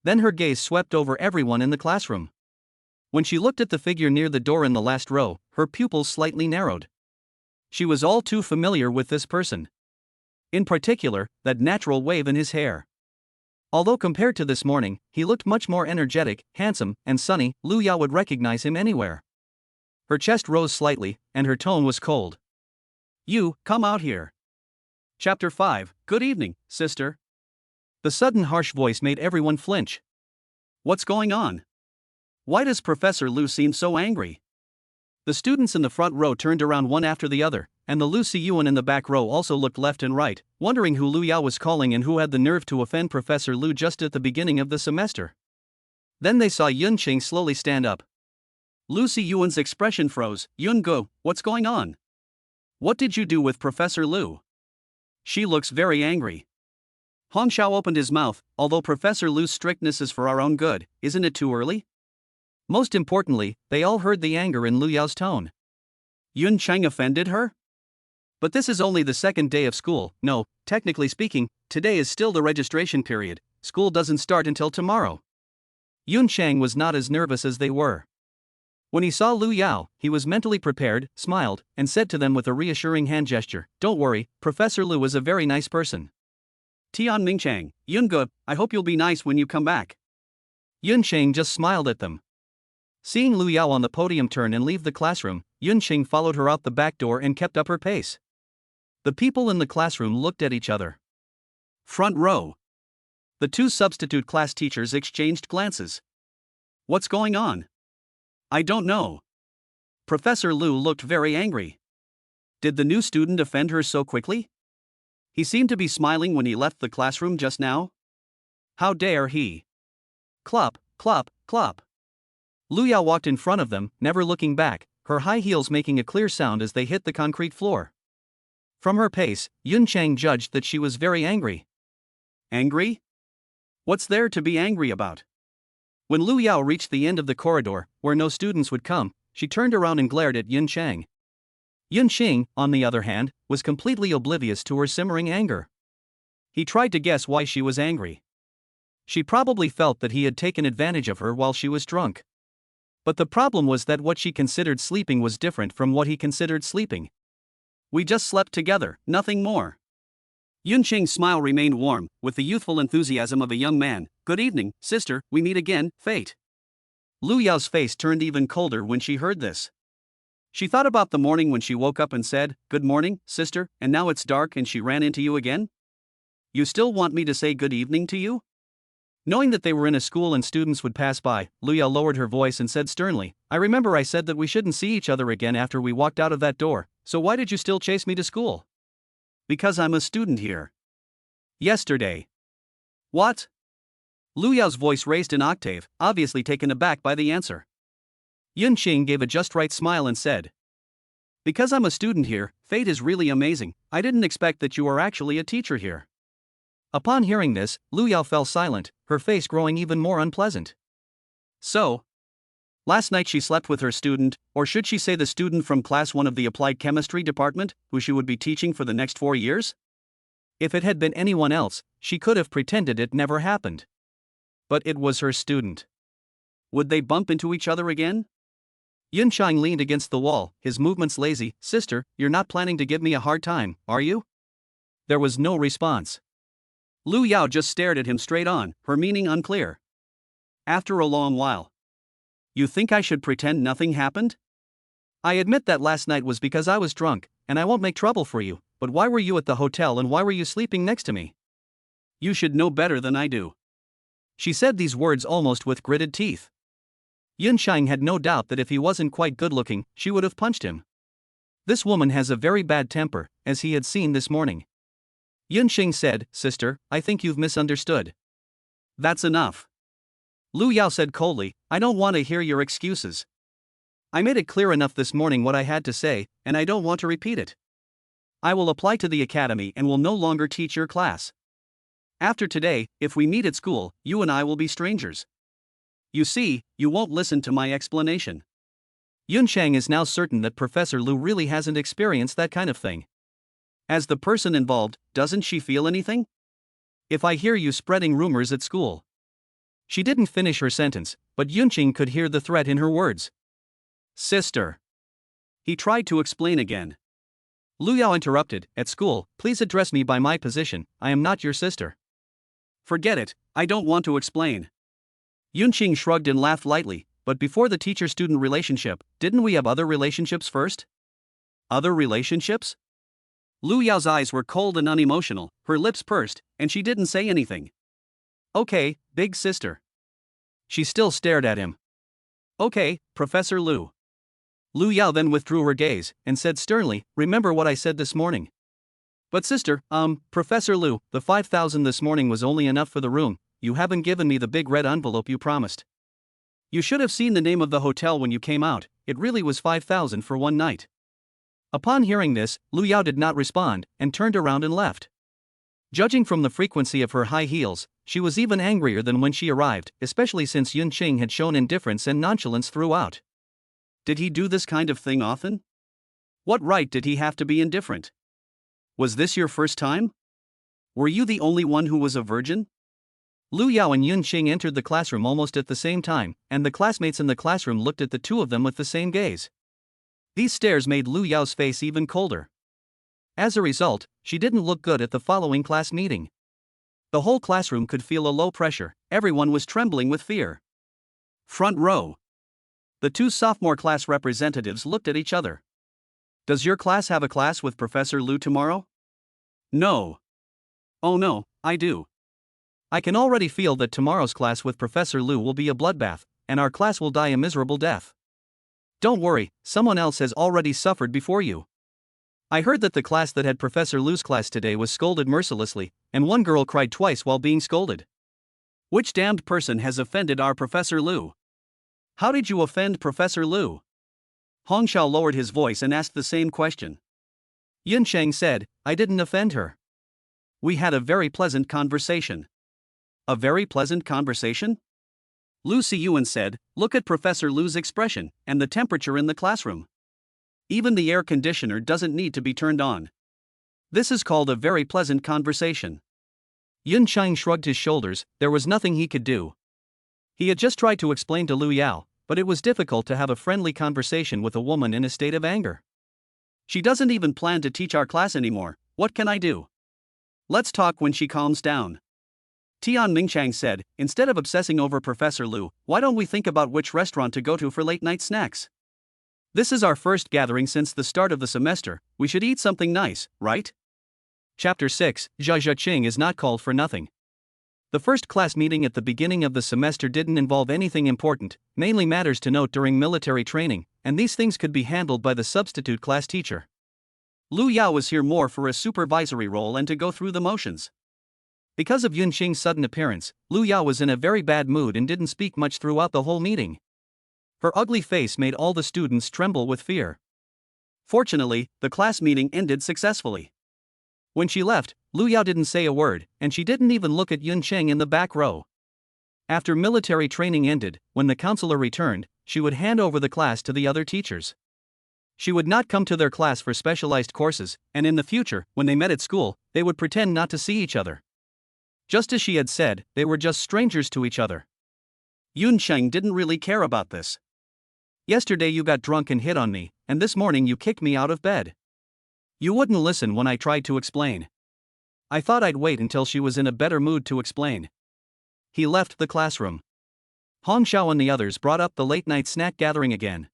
A: Then her gaze swept over everyone in the classroom. When she looked at the figure near the door in the last row, her pupils slightly narrowed. She was all too familiar with this person. In particular, that natural wave in his hair. Although compared to this morning, he looked much more energetic, handsome, and sunny, Lu Yao would recognize him anywhere. Her chest rose slightly, and her tone was cold. "You, come out here." Chapter 5, Good evening, sister. The sudden harsh voice made everyone flinch. What's going on? Why does Professor Lu seem so angry? The students in the front row turned around one after the other, and the Lucy Yuan in the back row also looked left and right, wondering who Lu Yao was calling and who had the nerve to offend Professor Lu just at the beginning of the semester. Then they saw Yunqing slowly stand up. Lucy Yuan's expression froze. "Yungo, what's going on? What did you do with Professor Lu? She looks very angry." Hong Xiao opened his mouth. "Although Professor Lu's strictness is for our own good, isn't it too early?" Most importantly, they all heard the anger in Lu Yao's tone. Yunqing offended her? But this is only the 2nd day of school. No, technically speaking, today is still the registration period. School doesn't start until tomorrow. Yunqing was not as nervous as they were. When he saw Lu Yao, he was mentally prepared, smiled, and said to them with a reassuring hand gesture, "Don't worry, Professor Lu is a very nice person." Tian Mingchang, Yunge, I hope you'll be nice when you come back. Yunqing just smiled at them. Seeing Lu Yao on the podium turn and leave the classroom, Yunqing followed her out the back door and kept up her pace. The people in the classroom looked at each other. Front row. The 2 substitute class teachers exchanged glances. What's going on? I don't know. Professor Lu looked very angry. Did the new student offend her so quickly? He seemed to be smiling when he left the classroom just now. How dare he? Clop, clop, clop. Lu Yao walked in front of them, never looking back, her high heels making a clear sound as they hit the concrete floor. From her pace, Yunqing judged that she was very angry. Angry? What's there to be angry about? When Lu Yao reached the end of the corridor, where no students would come, she turned around and glared at Yun Chang. Yun Xing, on the other hand, was completely oblivious to her simmering anger. He tried to guess why she was angry. She probably felt that he had taken advantage of her while she was drunk. But the problem was that what she considered sleeping was different from what he considered sleeping. We just slept together, nothing more. Yun Qing's smile remained warm, with the youthful enthusiasm of a young man. Good evening, sister, we meet again, fate. Lu Yao's face turned even colder when she heard this. She thought about the morning when she woke up and said, "Good morning, sister," and now it's dark and she ran into you again? You still want me to say good evening to you? Knowing that they were in a school and students would pass by, Lu Yao lowered her voice and said sternly, "I remember I said that we shouldn't see each other again after we walked out of that door, so why did you still chase me to school?" "Because I'm a student here." "Yesterday." "What?" Lu Yao's voice raised an octave, obviously taken aback by the answer. Yun Qing gave a just right smile and said, "Because I'm a student here, fate is really amazing. I didn't expect that you are actually a teacher here." Upon hearing this, Lu Yao fell silent, her face growing even more unpleasant. So, last night she slept with her student, or should she say the student from class 1 of the applied chemistry department, who she would be teaching for the next 4 years? If it had been anyone else, she could have pretended it never happened. But it was her student. Would they bump into each other again? Yun Chang leaned against the wall, his movements lazy. "Sister, you're not planning to give me a hard time, are you?" There was no response. Lu Yao just stared at him straight on, her meaning unclear. After a long while, "You think I should pretend nothing happened? I admit that last night was because I was drunk, and I won't make trouble for you, but why were you at the hotel and why were you sleeping next to me? You should know better than I do." She said these words almost with gritted teeth. Yun Chang had no doubt that if he wasn't quite good-looking, she would have punched him. This woman has a very bad temper, as he had seen this morning. Yun Xing said, "Sister, I think you've misunderstood." "That's enough." Lu Yao said coldly, "I don't want to hear your excuses. I made it clear enough this morning what I had to say, and I don't want to repeat it. I will apply to the academy and will no longer teach your class. After today, if we meet at school, you and I will be strangers. You see, you won't listen to my explanation." Yun Chang is now certain that Professor Lu really hasn't experienced that kind of thing. As the person involved, doesn't she feel anything? "If I hear you spreading rumors at school." She didn't finish her sentence, but Yun Ching could hear the threat in her words. "Sister." He tried to explain again. Lu Yao interrupted, "At school, please address me by my position, I am not your sister." "Forget it, I don't want to explain." Yun Ching shrugged and laughed lightly, "But before the teacher-student relationship, didn't we have other relationships first?" "Other relationships?" Lu Yao's eyes were cold and unemotional, her lips pursed, and she didn't say anything. "Okay, big sister." She still stared at him. "Okay, Professor Lu." Lu Yao then withdrew her gaze, and said sternly, "Remember what I said this morning." "But sister, Professor Lu, the 5,000 this morning was only enough for the room, you haven't given me the big red envelope you promised. You should have seen the name of the hotel when you came out, it really was 5,000 for one night." Upon hearing this, Lu Yao did not respond, and turned around and left. Judging from the frequency of her high heels, she was even angrier than when she arrived, especially since Yun Qing had shown indifference and nonchalance throughout. Did he do this kind of thing often? What right did he have to be indifferent? Was this your first time? Were you the only one who was a virgin? Lu Yao and Yun Qing entered the classroom almost at the same time, and the classmates in the classroom looked at the two of them with the same gaze. These stares made Lu Yao's face even colder. As a result, she didn't look good at the following class meeting. The whole classroom could feel a low pressure, everyone was trembling with fear. Front row. The two sophomore class representatives looked at each other. "Does your class have a class with Professor Lu tomorrow?" "No." "Oh no, I do. I can already feel that tomorrow's class with Professor Lu will be a bloodbath, and our class will die a miserable death. Don't worry, someone else has already suffered before you. I heard that the class that had Professor Lu's class today was scolded mercilessly, and one girl cried twice while being scolded. Which damned person has offended our Professor Lu? How did you offend Professor Lu?" Hong Shao lowered his voice and asked the same question. Yun Chang said, "I didn't offend her. We had a very pleasant conversation. A very pleasant conversation? Lu Siyuan said, look at Professor Lu's expression, and the temperature in the classroom. Even the air conditioner doesn't need to be turned on. This is called a very pleasant conversation. Yun Chang shrugged his shoulders, there was nothing he could do. He had just tried to explain to Lu Yao, but it was difficult to have a friendly conversation with a woman in a state of anger. She doesn't even plan to teach our class anymore, what can I do? Let's talk when she calms down. Tian Mingchang said, instead of obsessing over Professor Lu, why don't we think about which restaurant to go to for late night snacks? This is our first gathering since the start of the semester, we should eat something nice, right? Chapter 6, Jia Zhaqing is not called for nothing. The first class meeting at the beginning of the semester didn't involve anything important, mainly matters to note during military training, and these things could be handled by the substitute class teacher. Lu Yao was here more for a supervisory role and to go through the motions. Because of Yun Xing's sudden appearance, Lu Yao was in a very bad mood and didn't speak much throughout the whole meeting. Her ugly face made all the students tremble with fear. Fortunately, the class meeting ended successfully. When she left, Lu Yao didn't say a word, and she didn't even look at Yun Cheng in the back row. After military training ended, when the counselor returned, she would hand over the class to the other teachers. She would not come to their class for specialized courses, and in the future, when they met at school, they would pretend not to see each other. Just as she had said, they were just strangers to each other. Yun Cheng didn't really care about this. Yesterday you got drunk and hit on me, and this morning you kicked me out of bed. You wouldn't listen when I tried to explain. I thought I'd wait until she was in a better mood to explain. He left the classroom. Hong Xiao and the others brought up the late-night snack gathering again.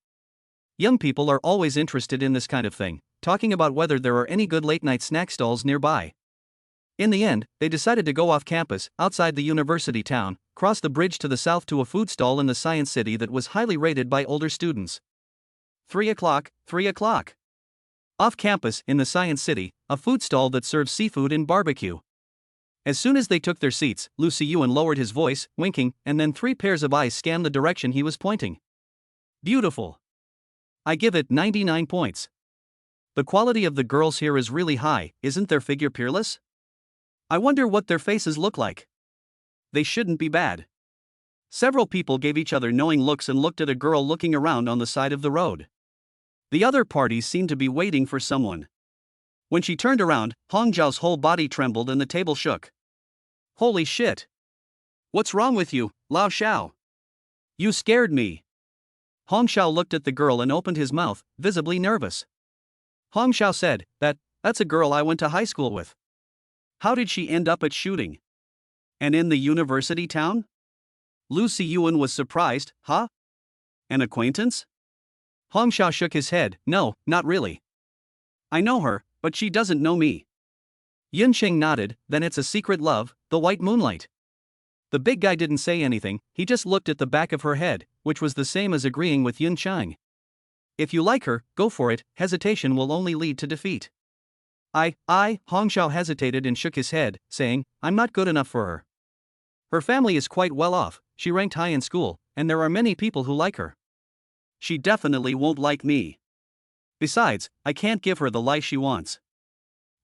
A: Young people are always interested in this kind of thing, talking about whether there are any good late-night snack stalls nearby. In the end, they decided to go off campus, outside the university town, cross the bridge to the south to a food stall in the science city that was highly rated by older students. 3 o'clock. Off campus, in the science city, a food stall that serves seafood and barbecue. As soon as they took their seats, Lu Siyuan lowered his voice, winking, and then 3 pairs of eyes scanned the direction he was pointing. Beautiful. I give it 99 points. The quality of the girls here is really high, isn't their figure peerless? I wonder what their faces look like. They shouldn't be bad. Several people gave each other knowing looks and looked at a girl looking around on the side of the road. The other parties seemed to be waiting for someone. When she turned around, Hong Zhao's whole body trembled and the table shook. Holy shit! What's wrong with you, Lao Xiao? You scared me. Hong Xiao looked at the girl and opened his mouth, visibly nervous. Hong Xiao said, that's a girl I went to high school with. How did she end up at shooting? And in the university town? Lu Siyuan was surprised, huh? An acquaintance? Hong Xiao shook his head, no, not really. I know her, but she doesn't know me. Yun Cheng nodded, then it's a secret love, the white moonlight. The big guy didn't say anything, he just looked at the back of her head, which was the same as agreeing with Yun Cheng. If you like her, go for it, hesitation will only lead to defeat. Hong Xiao hesitated and shook his head, saying, I'm not good enough for her. Her family is quite well off, she ranked high in school, and there are many people who like her. She definitely won't like me. Besides, I can't give her the life she wants.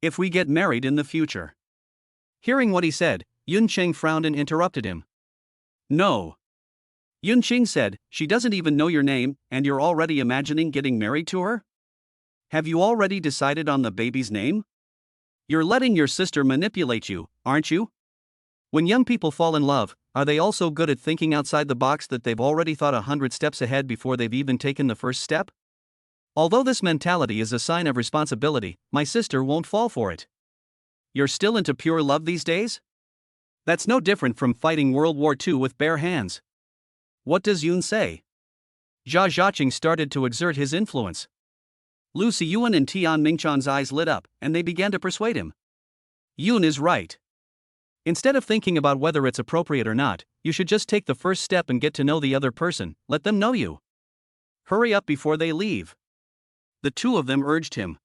A: If we get married in the future. Hearing what he said, Yun Cheng frowned and interrupted him. No. Yun Cheng said, she doesn't even know your name, and you're already imagining getting married to her? Have you already decided on the baby's name? You're letting your sister manipulate you, aren't you? When young people fall in love, are they also good at thinking outside the box that they've already thought 100 steps ahead before they've even taken the first step? Although this mentality is a sign of responsibility, my sister won't fall for it. You're still into pure love these days? That's no different from fighting World War II with bare hands. What does Yun say? Jia Zhaqing started to exert his influence. Lu Siyuan and Tian Mingchan's eyes lit up, and they began to persuade him. Yun is right. Instead of thinking about whether it's appropriate or not, you should just take the first step and get to know the other person, let them know you. Hurry up before they leave. The two of them urged him.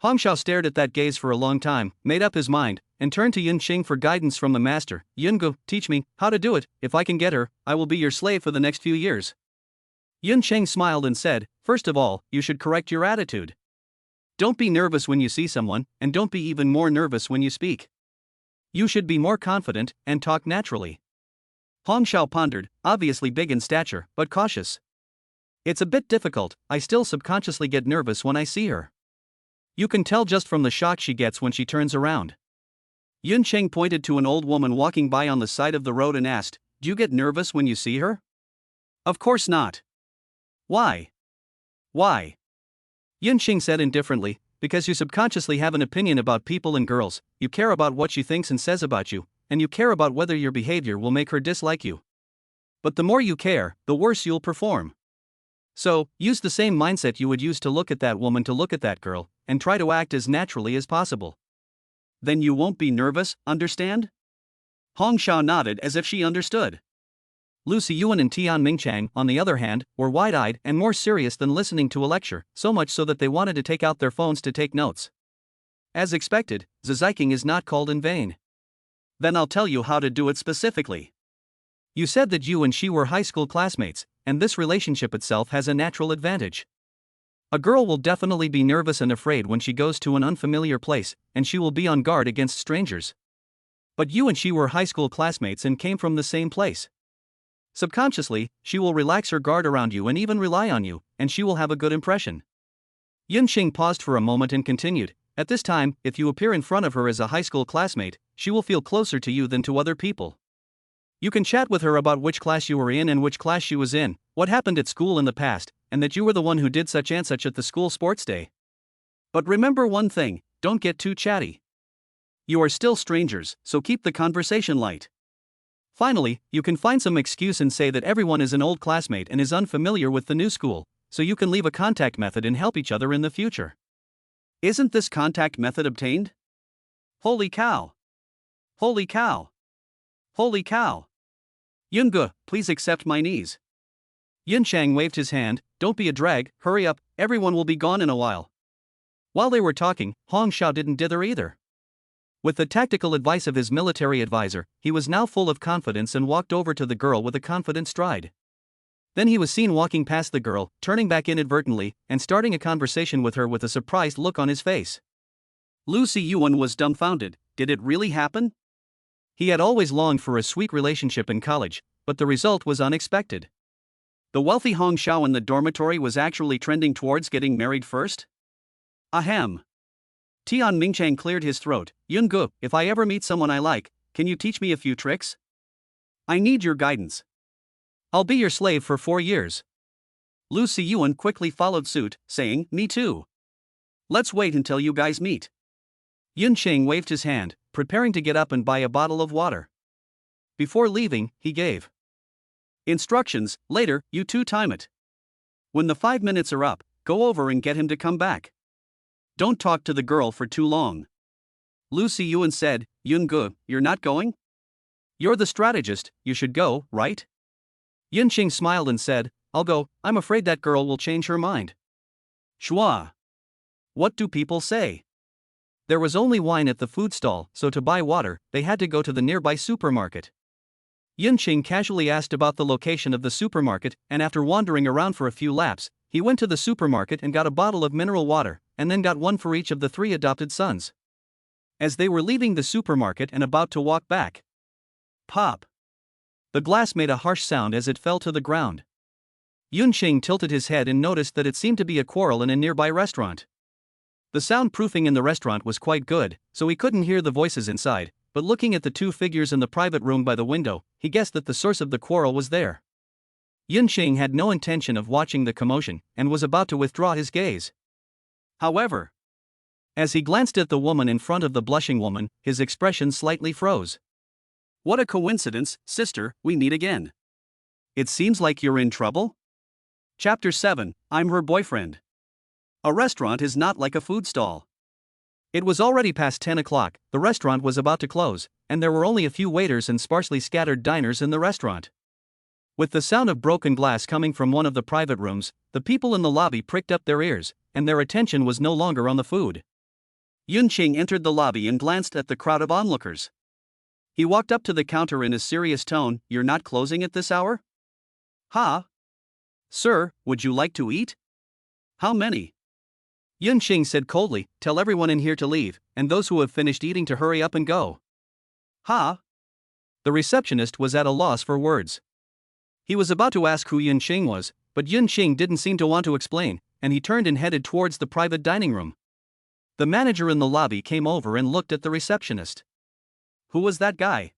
A: Hong Xiao stared at that gaze for a long time, made up his mind, and turned to Yun Cheng for guidance from the master. Yungu, teach me how to do it. If I can get her, I will be your slave for the next few years. Yun Cheng smiled and said, first of all, you should correct your attitude. Don't be nervous when you see someone, and don't be even more nervous when you speak. You should be more confident and talk naturally. Hong Xiao pondered, obviously big in stature, but cautious. It's a bit difficult, I still subconsciously get nervous when I see her. You can tell just from the shock she gets when she turns around. Yun Cheng pointed to an old woman walking by on the side of the road and asked, "Do you get nervous when you see her?" "Of course not." "Why?" "Why?" Yun Cheng said indifferently, "Because you subconsciously have an opinion about people and girls, you care about what she thinks and says about you, and you care about whether your behavior will make her dislike you. But the more you care, the worse you'll perform. So, use the same mindset you would use to look at that woman to look at that girl, and try to act as naturally as possible. Then you won't be nervous, understand?" Hong Xiao nodded as if she understood. Lucy Yuan and Tian Mingchang, on the other hand, were wide-eyed and more serious than listening to a lecture, so much so that they wanted to take out their phones to take notes. As expected, Ziziking is not called in vain. Then I'll tell you how to do it specifically. You said that you and she were high school classmates, and this relationship itself has a natural advantage. A girl will definitely be nervous and afraid when she goes to an unfamiliar place, and she will be on guard against strangers. But you and she were high school classmates and came from the same place. Subconsciously, she will relax her guard around you and even rely on you, and she will have a good impression. Yun Xing paused for a moment and continued, "At this time, if you appear in front of her as a high school classmate, she will feel closer to you than to other people. You can chat with her about which class you were in and which class she was in, what happened at school in the past, and that you were the one who did such and such at the school sports day. But remember one thing, don't get too chatty. You are still strangers, so keep the conversation light. Finally, you can find some excuse and say that everyone is an old classmate and is unfamiliar with the new school, so you can leave a contact method and help each other in the future." "Isn't this contact method obtained? Holy cow! Holy cow! Holy cow! Yunge, please accept my knees." Yun Chang waved his hand, "Don't be a drag, hurry up, everyone will be gone in a while." While they were talking, Hong Xiao didn't dither either. With the tactical advice of his military advisor, he was now full of confidence and walked over to the girl with a confident stride. Then he was seen walking past the girl, turning back inadvertently, and starting a conversation with her with a surprised look on his face. Lucy Yuan was dumbfounded. Did it really happen? He had always longed for a sweet relationship in college, but the result was unexpected. The wealthy Hong Xiao in the dormitory was actually trending towards getting married first? Ahem. Tian Mingchang cleared his throat. "Yunge, if I ever meet someone I like, can you teach me a few tricks? I need your guidance. I'll be your slave for 4 years. Lucy Yuan quickly followed suit, saying, "Me too. Let's wait until you guys meet." Yun Cheng waved his hand, preparing to get up and buy a bottle of water. Before leaving, he gave instructions. "Later, you two time it. When the 5 minutes are up, go over and get him to come back. Don't talk to the girl for too long." Lucy Yuan said, "Yunge, you're not going? You're the strategist, you should go, right?" Yun Qing smiled and said, "I'll go, I'm afraid that girl will change her mind." Shua. What do people say? There was only wine at the food stall, so to buy water, they had to go to the nearby supermarket. Yun Qing casually asked about the location of the supermarket, and after wandering around for a few laps, he went to the supermarket and got a bottle of mineral water, and then got one for each of the 3 adopted sons. As they were leaving the supermarket and about to walk back, pop! The glass made a harsh sound as it fell to the ground. Yun Qing tilted his head and noticed that it seemed to be a quarrel in a nearby restaurant. The soundproofing in the restaurant was quite good, so he couldn't hear the voices inside, but looking at the 2 figures in the private room by the window, he guessed that the source of the quarrel was there. Yun Qing had no intention of watching the commotion, and was about to withdraw his gaze. However, as he glanced at the woman in front of the blushing woman, his expression slightly froze. "What a coincidence, sister, we meet again. It seems like you're in trouble?" Chapter 7, I'm her boyfriend. A restaurant is not like a food stall. It was already past 10 o'clock, the restaurant was about to close, and there were only a few waiters and sparsely scattered diners in the restaurant. With the sound of broken glass coming from one of the private rooms, the people in the lobby pricked up their ears, and their attention was no longer on the food. Yun Qing entered the lobby and glanced at the crowd of onlookers. He walked up to the counter in a serious tone. "You're not closing at this hour?" "Ha? Sir, would you like to eat? How many?" Yun Qing said coldly, "Tell everyone in here to leave, and those who have finished eating to hurry up and go." Ha! The receptionist was at a loss for words. He was about to ask who Yun Qing was, but Yun Qing didn't seem to want to explain, and he turned and headed towards the private dining room. The manager in the lobby came over and looked at the receptionist. Who was that guy?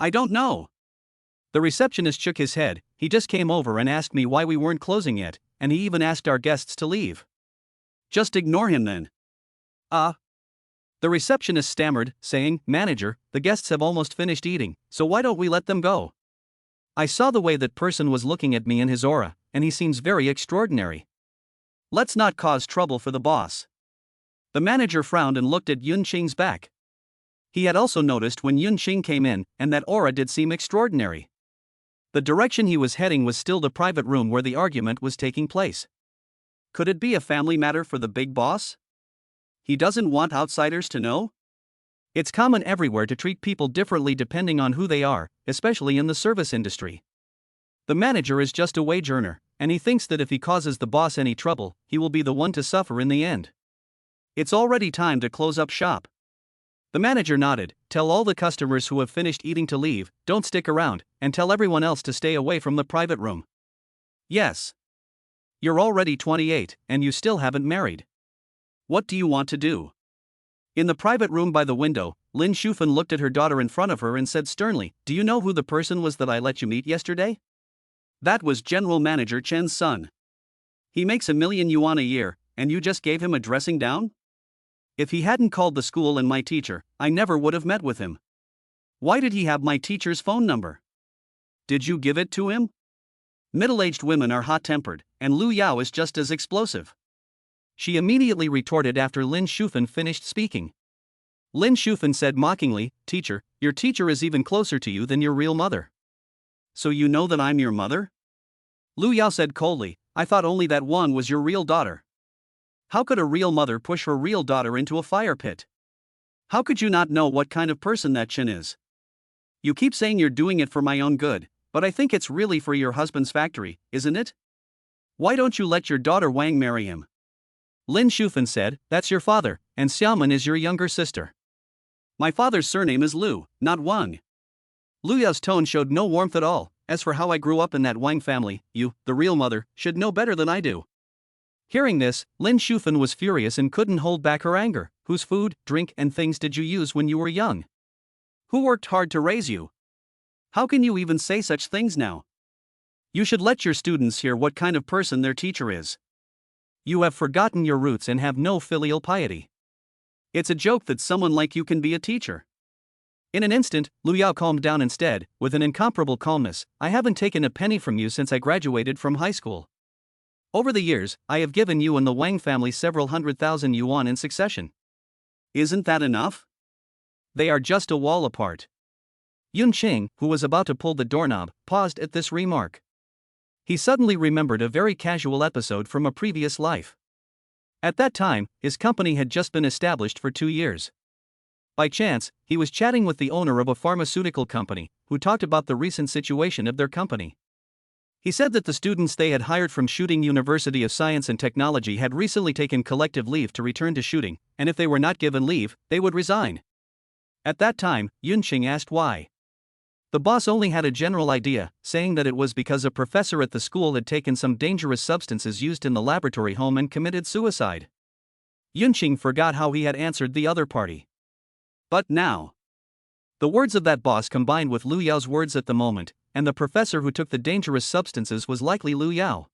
A: I don't know. The receptionist shook his head. He just came over and asked me why we weren't closing yet, and he even asked our guests to leave. Just ignore him then. The receptionist stammered, saying, Manager, the guests have almost finished eating, so why don't we let them go? I saw the way that person was looking at me in his aura, and he seems very extraordinary. Let's not cause trouble for the boss. The manager frowned and looked at Yun Qing's back. He had also noticed when Yun Qing came in, and that aura did seem extraordinary. The direction he was heading was still the private room where the argument was taking place. Could it be a family matter for the big boss? He doesn't want outsiders to know? It's common everywhere to treat people differently depending on who they are, especially in the service industry. The manager is just a wage earner, and he thinks that if he causes the boss any trouble, he will be the one to suffer in the end. It's already time to close up shop. The manager nodded. Tell all the customers who have finished eating to leave, don't stick around, and tell everyone else to stay away from the private room. Yes. You're already 28, and you still haven't married. What do you want to do? In the private room by the window, Lin Shufan looked at her daughter in front of her and said sternly, Do you know who the person was that I let you meet yesterday? That was General Manager Chen's son. He makes $1 million yuan a year, and you just gave him a dressing down? If he hadn't called the school and my teacher, I never would have met with him. Why did he have my teacher's phone number? Did you give it to him? Middle-aged women are hot-tempered, and Lu Yao is just as explosive. She immediately retorted after Lin Shufan finished speaking. Lin Shufan said mockingly, Teacher, your teacher is even closer to you than your real mother. So you know that I'm your mother? Lu Yao said coldly, I thought only that one was your real daughter. How could a real mother push her real daughter into a fire pit? How could you not know what kind of person that Chen is? You keep saying you're doing it for my own good, but I think it's really for your husband's factory, isn't it? Why don't you let your daughter Wang marry him? Lin Shufan said, That's your father, and Xiaoman is your younger sister. My father's surname is Lu, not Wang. Lu Yao's tone showed no warmth at all. As for how I grew up in that Wang family, you, the real mother, should know better than I do. Hearing this, Lin Shufan was furious and couldn't hold back her anger. Whose food, drink, and things did you use when you were young? Who worked hard to raise you? How can you even say such things now? You should let your students hear what kind of person their teacher is. You have forgotten your roots and have no filial piety. It's a joke that someone like you can be a teacher. In an instant, Lu Yao calmed down instead, with an incomparable calmness. I haven't taken a penny from you since I graduated from high school. Over the years, I have given you and the Wang family several 100,000 yuan in succession. Isn't that enough? They are just a wall apart. Yun Qing, who was about to pull the doorknob, paused at this remark. He suddenly remembered a very casual episode from a previous life. At that time, his company had just been established for 2 years. By chance, he was chatting with the owner of a pharmaceutical company, who talked about the recent situation of their company. He said that the students they had hired from Shooting University of Science and Technology had recently taken collective leave to return to shooting, and if they were not given leave, they would resign. At that time, Yun Qing asked why. The boss only had a general idea, saying that it was because a professor at the school had taken some dangerous substances used in the laboratory home and committed suicide. Yun Qing forgot how he had answered the other party. But now, the words of that boss combined with Lu Yao's words at the moment, and the professor who took the dangerous substances was likely Lu Yao.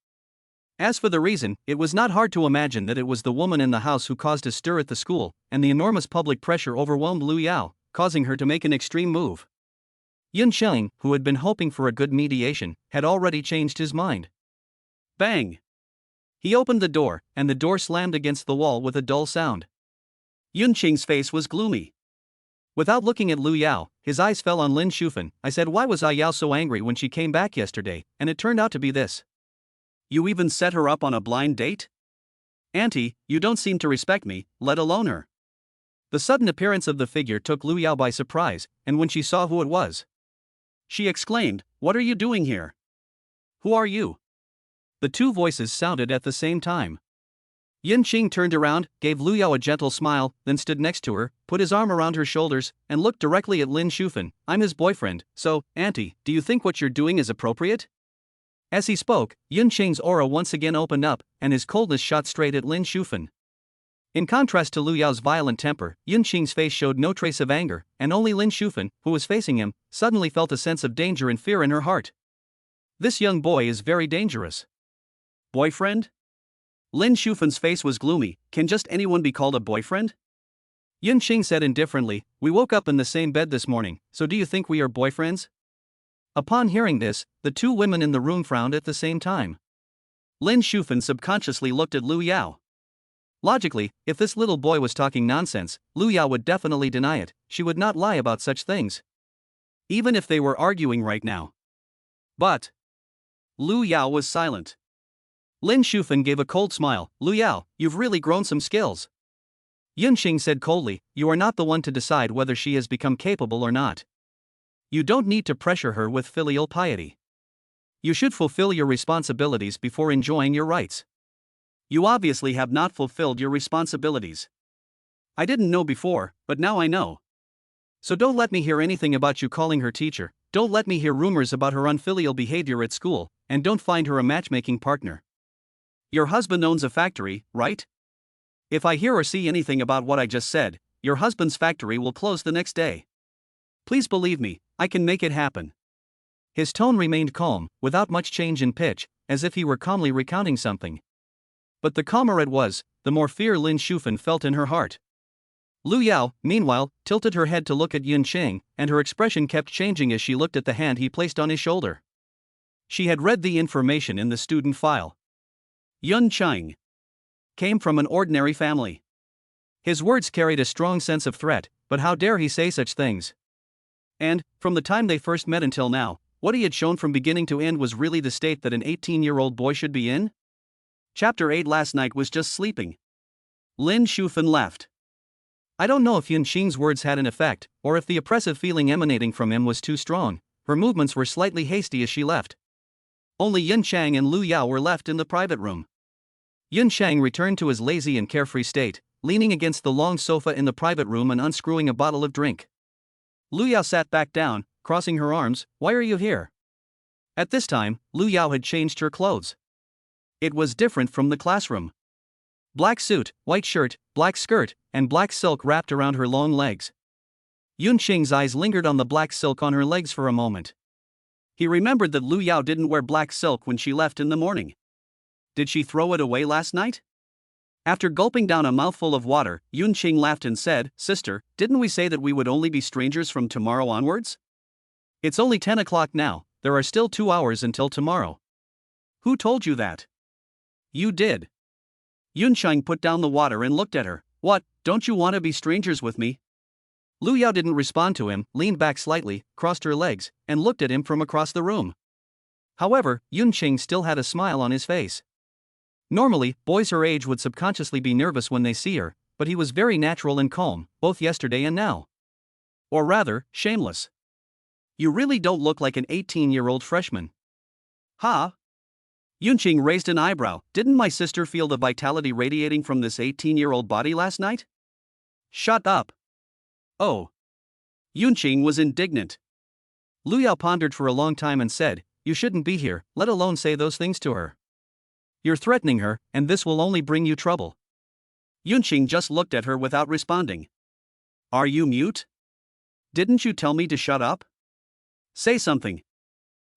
A: As for the reason, it was not hard to imagine that it was the woman in the house who caused a stir at the school, and the enormous public pressure overwhelmed Lu Yao, causing her to make an extreme move. Yun Qing, who had been hoping for a good mediation, had already changed his mind. Bang! He opened the door, and the door slammed against the wall with a dull sound. Yun Qing's face was gloomy. Without looking at Lu Yao, his eyes fell on Lin Shufan. I said, why was Yao so angry when she came back yesterday, and it turned out to be this. You even set her up on a blind date? Auntie, you don't seem to respect me, let alone her. The sudden appearance of the figure took Lu Yao by surprise, and when she saw who it was, she exclaimed, What are you doing here? Who are you? The two voices sounded at the same time. Yun Qing turned around, gave Lu Yao a gentle smile, then stood next to her, put his arm around her shoulders, and looked directly at Lin Shufan. I'm his boyfriend, so, auntie, do you think what you're doing is appropriate? As he spoke, Yun Qing's aura once again opened up, and his coldness shot straight at Lin Shufan. In contrast to Lu Yao's violent temper, Yun Qing's face showed no trace of anger, and only Lin Shufan, who was facing him, suddenly felt a sense of danger and fear in her heart. This young boy is very dangerous. Boyfriend? Lin Shufan's face was gloomy. Can just anyone be called a boyfriend? Yun Qing said indifferently, we woke up in the same bed this morning, so do you think we are boyfriends? Upon hearing this, the two women in the room frowned at the same time. Lin Shufan subconsciously looked at Lu Yao. Logically, if this little boy was talking nonsense, Lu Yao would definitely deny it. She would not lie about such things, even if they were arguing right now. But Lu Yao was silent. Lin Shufan gave a cold smile. Lu Yao, you've really grown some skills. Yun Qing said coldly, you are not the one to decide whether she has become capable or not. You don't need to pressure her with filial piety. You should fulfill your responsibilities before enjoying your rights. You obviously have not fulfilled your responsibilities. I didn't know before, but now I know. So don't let me hear anything about you calling her teacher, don't let me hear rumors about her unfilial behavior at school, and don't find her a matchmaking partner. Your husband owns a factory, right? If I hear or see anything about what I just said, your husband's factory will close the next day. Please believe me, I can make it happen. His tone remained calm, without much change in pitch, as if he were calmly recounting something. But the calmer it was, the more fear Lin Shufan felt in her heart. Lu Yao, meanwhile, tilted her head to look at Yun Qing, and her expression kept changing as she looked at the hand he placed on his shoulder. She had read the information in the student file. Yun Qing came from an ordinary family. His words carried a strong sense of threat, but how dare he say such things? And, from the time they first met until now, what he had shown from beginning to end was really the state that an 18-year-old boy should be in? Chapter 8 Last night was just sleeping. Lin Shufan left. I don't know if Yun Qing's words had an effect, or if the oppressive feeling emanating from him was too strong. Her movements were slightly hasty as she left. Only Yun Chang and Lu Yao were left in the private room. Yun Chang returned to his lazy and carefree state, leaning against the long sofa in the private room and unscrewing a bottle of drink. Lu Yao sat back down, crossing her arms. Why are you here? At this time, Lu Yao had changed her clothes. It was different from the classroom. Black suit, white shirt, black skirt, and black silk wrapped around her long legs. Yun Qing's eyes lingered on the black silk on her legs for a moment. He remembered that Lu Yao didn't wear black silk when she left in the morning. Did she throw it away last night? After gulping down a mouthful of water, Yun Qing laughed and said, Sister, didn't we say that we would only be strangers from tomorrow onwards? It's only 10 o'clock now, there are still 2 hours until tomorrow. Who told you that? You did. Yun Qing put down the water and looked at her. What, don't you want to be strangers with me? Lu Yao didn't respond to him, leaned back slightly, crossed her legs, and looked at him from across the room. However, Yun Qing still had a smile on his face. Normally, boys her age would subconsciously be nervous when they see her, but he was very natural and calm, both yesterday and now. Or rather, shameless. You really don't look like an 18-year-old freshman. Huh? Yun Qing raised an eyebrow. Didn't my sister feel the vitality radiating from this 18-year-old body last night? Shut up. Oh. Yun Qing was indignant. Lu Yao pondered for a long time and said, you shouldn't be here, let alone say those things to her. You're threatening her, and this will only bring you trouble. Yun Qing just looked at her without responding. Are you mute? Didn't you tell me to shut up? Say something.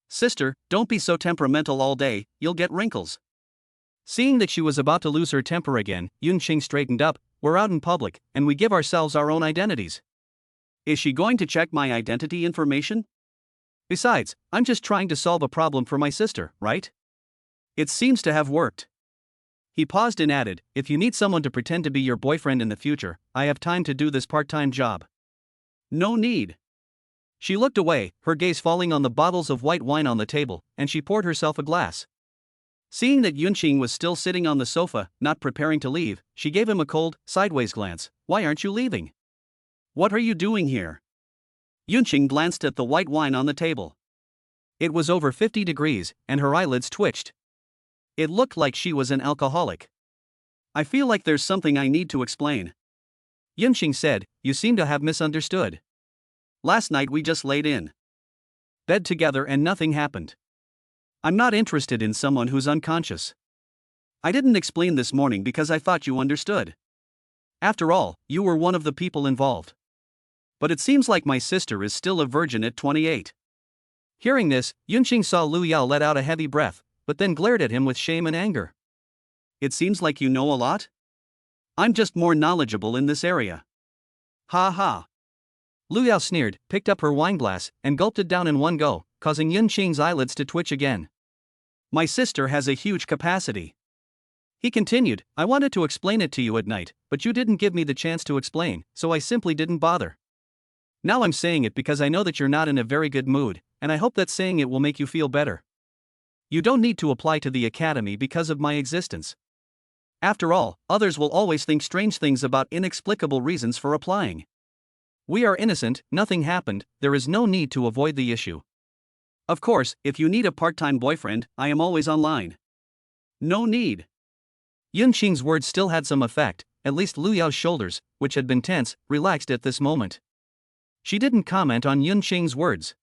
A: Sister, don't be so temperamental all day, you'll get wrinkles. Seeing that she was about to lose her temper again, Yun Qing straightened up. We're out in public, and we give ourselves our own identities. Is she going to check my identity information? Besides, I'm just trying to solve a problem for my sister, right? It seems to have worked. He paused and added, if you need someone to pretend to be your boyfriend in the future, I have time to do this part-time job. No need. She looked away, her gaze falling on the bottles of white wine on the table, and she poured herself a glass. Seeing that Yun Qing was still sitting on the sofa, not preparing to leave, she gave him a cold, sideways glance. Why aren't you leaving? What are you doing here? Yun Qing glanced at the white wine on the table. It was over 50 degrees, and her eyelids twitched. It looked like she was an alcoholic. I feel like there's something I need to explain. Yunxing said, you seem to have misunderstood. Last night we just laid in bed together and nothing happened. I'm not interested in someone who's unconscious. I didn't explain this morning because I thought you understood. After all, you were one of the people involved. But it seems like my sister is still a virgin at 28. Hearing this, Yunxing saw Lu Yao let out a heavy breath, but then glared at him with shame and anger. It seems like you know a lot? I'm just more knowledgeable in this area. Ha ha. Lu Yao sneered, picked up her wine glass, and gulped it down in one go, causing Yunxing's eyelids to twitch again. My sister has a huge capacity. He continued, I wanted to explain it to you at night, but you didn't give me the chance to explain, so I simply didn't bother. Now I'm saying it because I know that you're not in a very good mood, and I hope that saying it will make you feel better. You don't need to apply to the academy because of my existence. After all, others will always think strange things about inexplicable reasons for applying. We are innocent, nothing happened, there is no need to avoid the issue. Of course, if you need a part-time boyfriend, I am always online. No need. Yunxing's words still had some effect, at least Lu Yao's shoulders, which had been tense, relaxed at this moment. She didn't comment on Yunxing's words.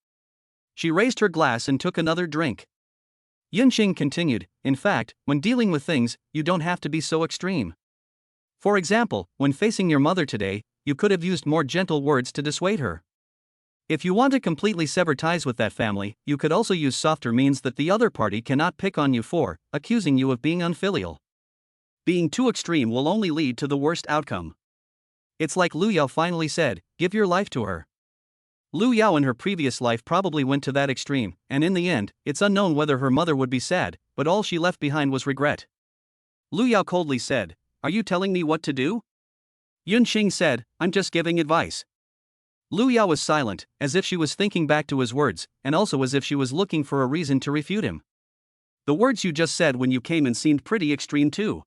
A: She raised her glass and took another drink. Yunxing continued, in fact, when dealing with things, you don't have to be so extreme. For example, when facing your mother today, you could have used more gentle words to dissuade her. If you want to completely sever ties with that family, you could also use softer means that the other party cannot pick on you for, accusing you of being unfilial. Being too extreme will only lead to the worst outcome. It's like Lu Yao finally said, give your life to her. Lu Yao in her previous life probably went to that extreme, and in the end, it's unknown whether her mother would be sad, but all she left behind was regret. Lu Yao coldly said, are you telling me what to do? Yunxing said, I'm just giving advice. Lu Yao was silent, as if she was thinking back to his words, and also as if she was looking for a reason to refute him. The words you just said when you came in seemed pretty extreme too.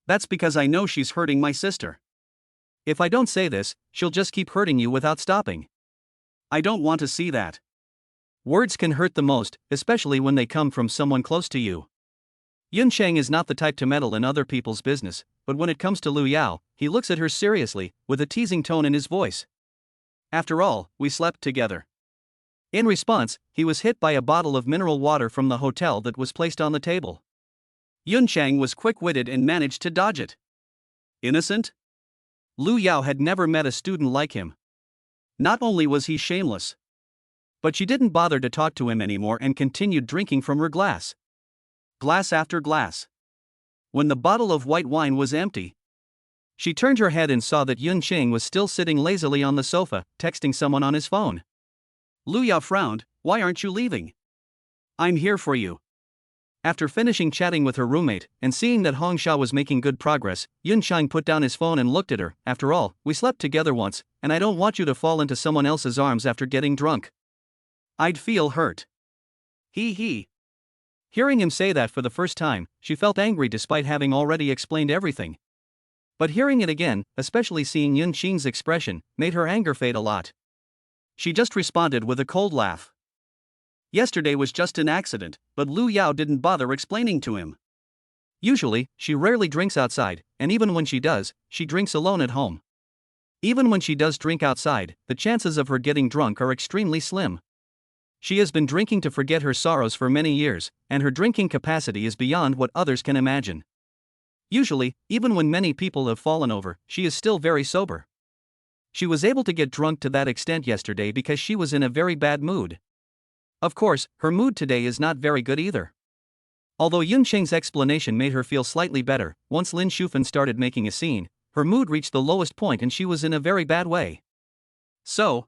A: That's because I know she's hurting my sister. If I don't say this, she'll just keep hurting you without stopping. I don't want to see that. Words can hurt the most, especially when they come from someone close to you. Yunxing is not the type to meddle in other people's business, but when it comes to Lu Yao, he looks at her seriously, with a teasing tone in his voice. After all, we slept together. In response, he was hit by a bottle of mineral water from the hotel that was placed on the table. Yunxing was quick-witted and managed to dodge it. Innocent? Lu Yao had never met a student like him. Not only was he shameless, but she didn't bother to talk to him anymore and continued drinking from her glass. Glass after glass. When the bottle of white wine was empty, she turned her head and saw that Yunxing was still sitting lazily on the sofa, texting someone on his phone. Lu Yao frowned, why aren't you leaving? I'm here for you. After finishing chatting with her roommate, and seeing that Hongsha was making good progress, Yunxing put down his phone and looked at her. After all, we slept together once, and I don't want you to fall into someone else's arms after getting drunk. I'd feel hurt. He. Hearing him say that for the first time, she felt angry despite having already explained everything. But hearing it again, especially seeing Yunxing's expression, made her anger fade a lot. She just responded with a cold laugh. Yesterday was just an accident, but Lu Yao didn't bother explaining to him. Usually, she rarely drinks outside, and even when she does, she drinks alone at home. Even when she does drink outside, the chances of her getting drunk are extremely slim. She has been drinking to forget her sorrows for many years, and her drinking capacity is beyond what others can imagine. Usually, even when many people have fallen over, she is still very sober. She was able to get drunk to that extent yesterday because she was in a very bad mood. Of course, her mood today is not very good either. Although Yunxing's explanation made her feel slightly better, once Lin Shufan started making a scene, her mood reached the lowest point and she was in a very bad way. So,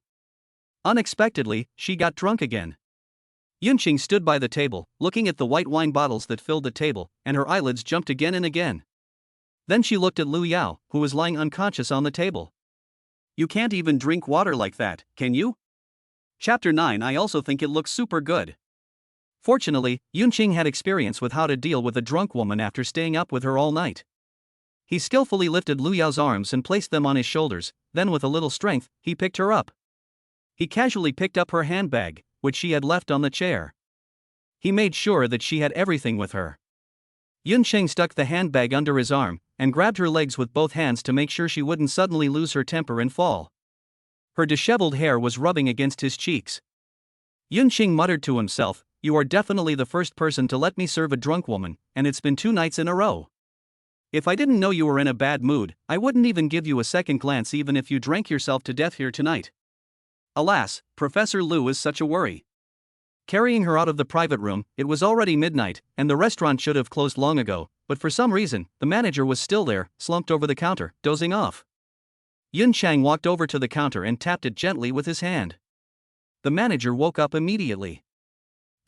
A: unexpectedly, she got drunk again. Yunxing stood by the table, looking at the white wine bottles that filled the table, and her eyelids jumped again and again. Then she looked at Lu Yao, who was lying unconscious on the table. You can't even drink water like that, can you? Chapter 9. I also think it looks super good. Fortunately, Yunxing had experience with how to deal with a drunk woman after staying up with her all night. He skillfully lifted Lu Yao's arms and placed them on his shoulders, then with a little strength, he picked her up. He casually picked up her handbag, which she had left on the chair. He made sure that she had everything with her. Yunxing stuck the handbag under his arm, and grabbed her legs with both hands to make sure she wouldn't suddenly lose her temper and fall. Her disheveled hair was rubbing against his cheeks. Yunqing muttered to himself, "You are definitely the first person to let me serve a drunk woman, and it's been 2 nights in a row. If I didn't know you were in a bad mood, I wouldn't even give you a second glance even if you drank yourself to death here tonight." Alas, Professor Liu is such a worry. Carrying her out of the private room, it was already midnight, and the restaurant should have closed long ago, but for some reason, the manager was still there, slumped over the counter, dozing off. Yun Chang walked over to the counter and tapped it gently with his hand. The manager woke up immediately.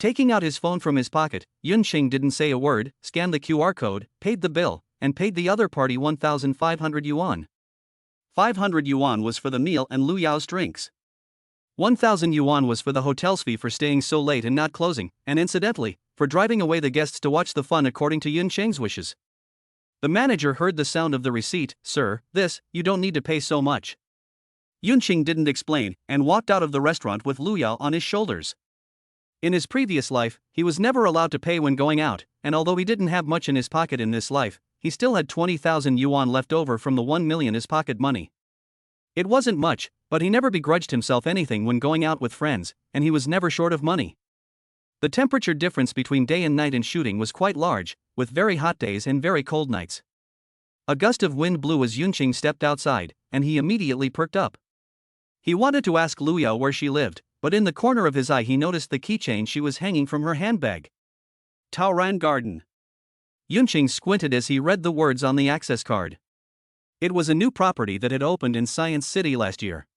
A: Taking out his phone from his pocket, Yun Chang didn't say a word, scanned the QR code, paid the bill, and paid the other party 1,500 yuan. 500 yuan was for the meal and Lu Yao's drinks. 1,000 yuan was for the hotel's fee for staying so late and not closing, and incidentally, for driving away the guests to watch the fun according to Yun Chang's wishes. The manager heard the sound of the receipt. "Sir, you don't need to pay so much." Yun Chang didn't explain, and walked out of the restaurant with Lu Yao on his shoulders. In his previous life, he was never allowed to pay when going out, and although he didn't have much in his pocket in this life, he still had 20,000 yuan left over from the 1 million his pocket money. It wasn't much, but he never begrudged himself anything when going out with friends, and he was never short of money. The temperature difference between day and night in shooting was quite large, with very hot days and very cold nights. A gust of wind blew as Yunqing stepped outside, and he immediately perked up. He wanted to ask Lu Yao where she lived, but in the corner of his eye he noticed the keychain she was hanging from her handbag. Taoran Garden. Yunqing squinted as he read the words on the access card. It was a new property that had opened in Science City last year.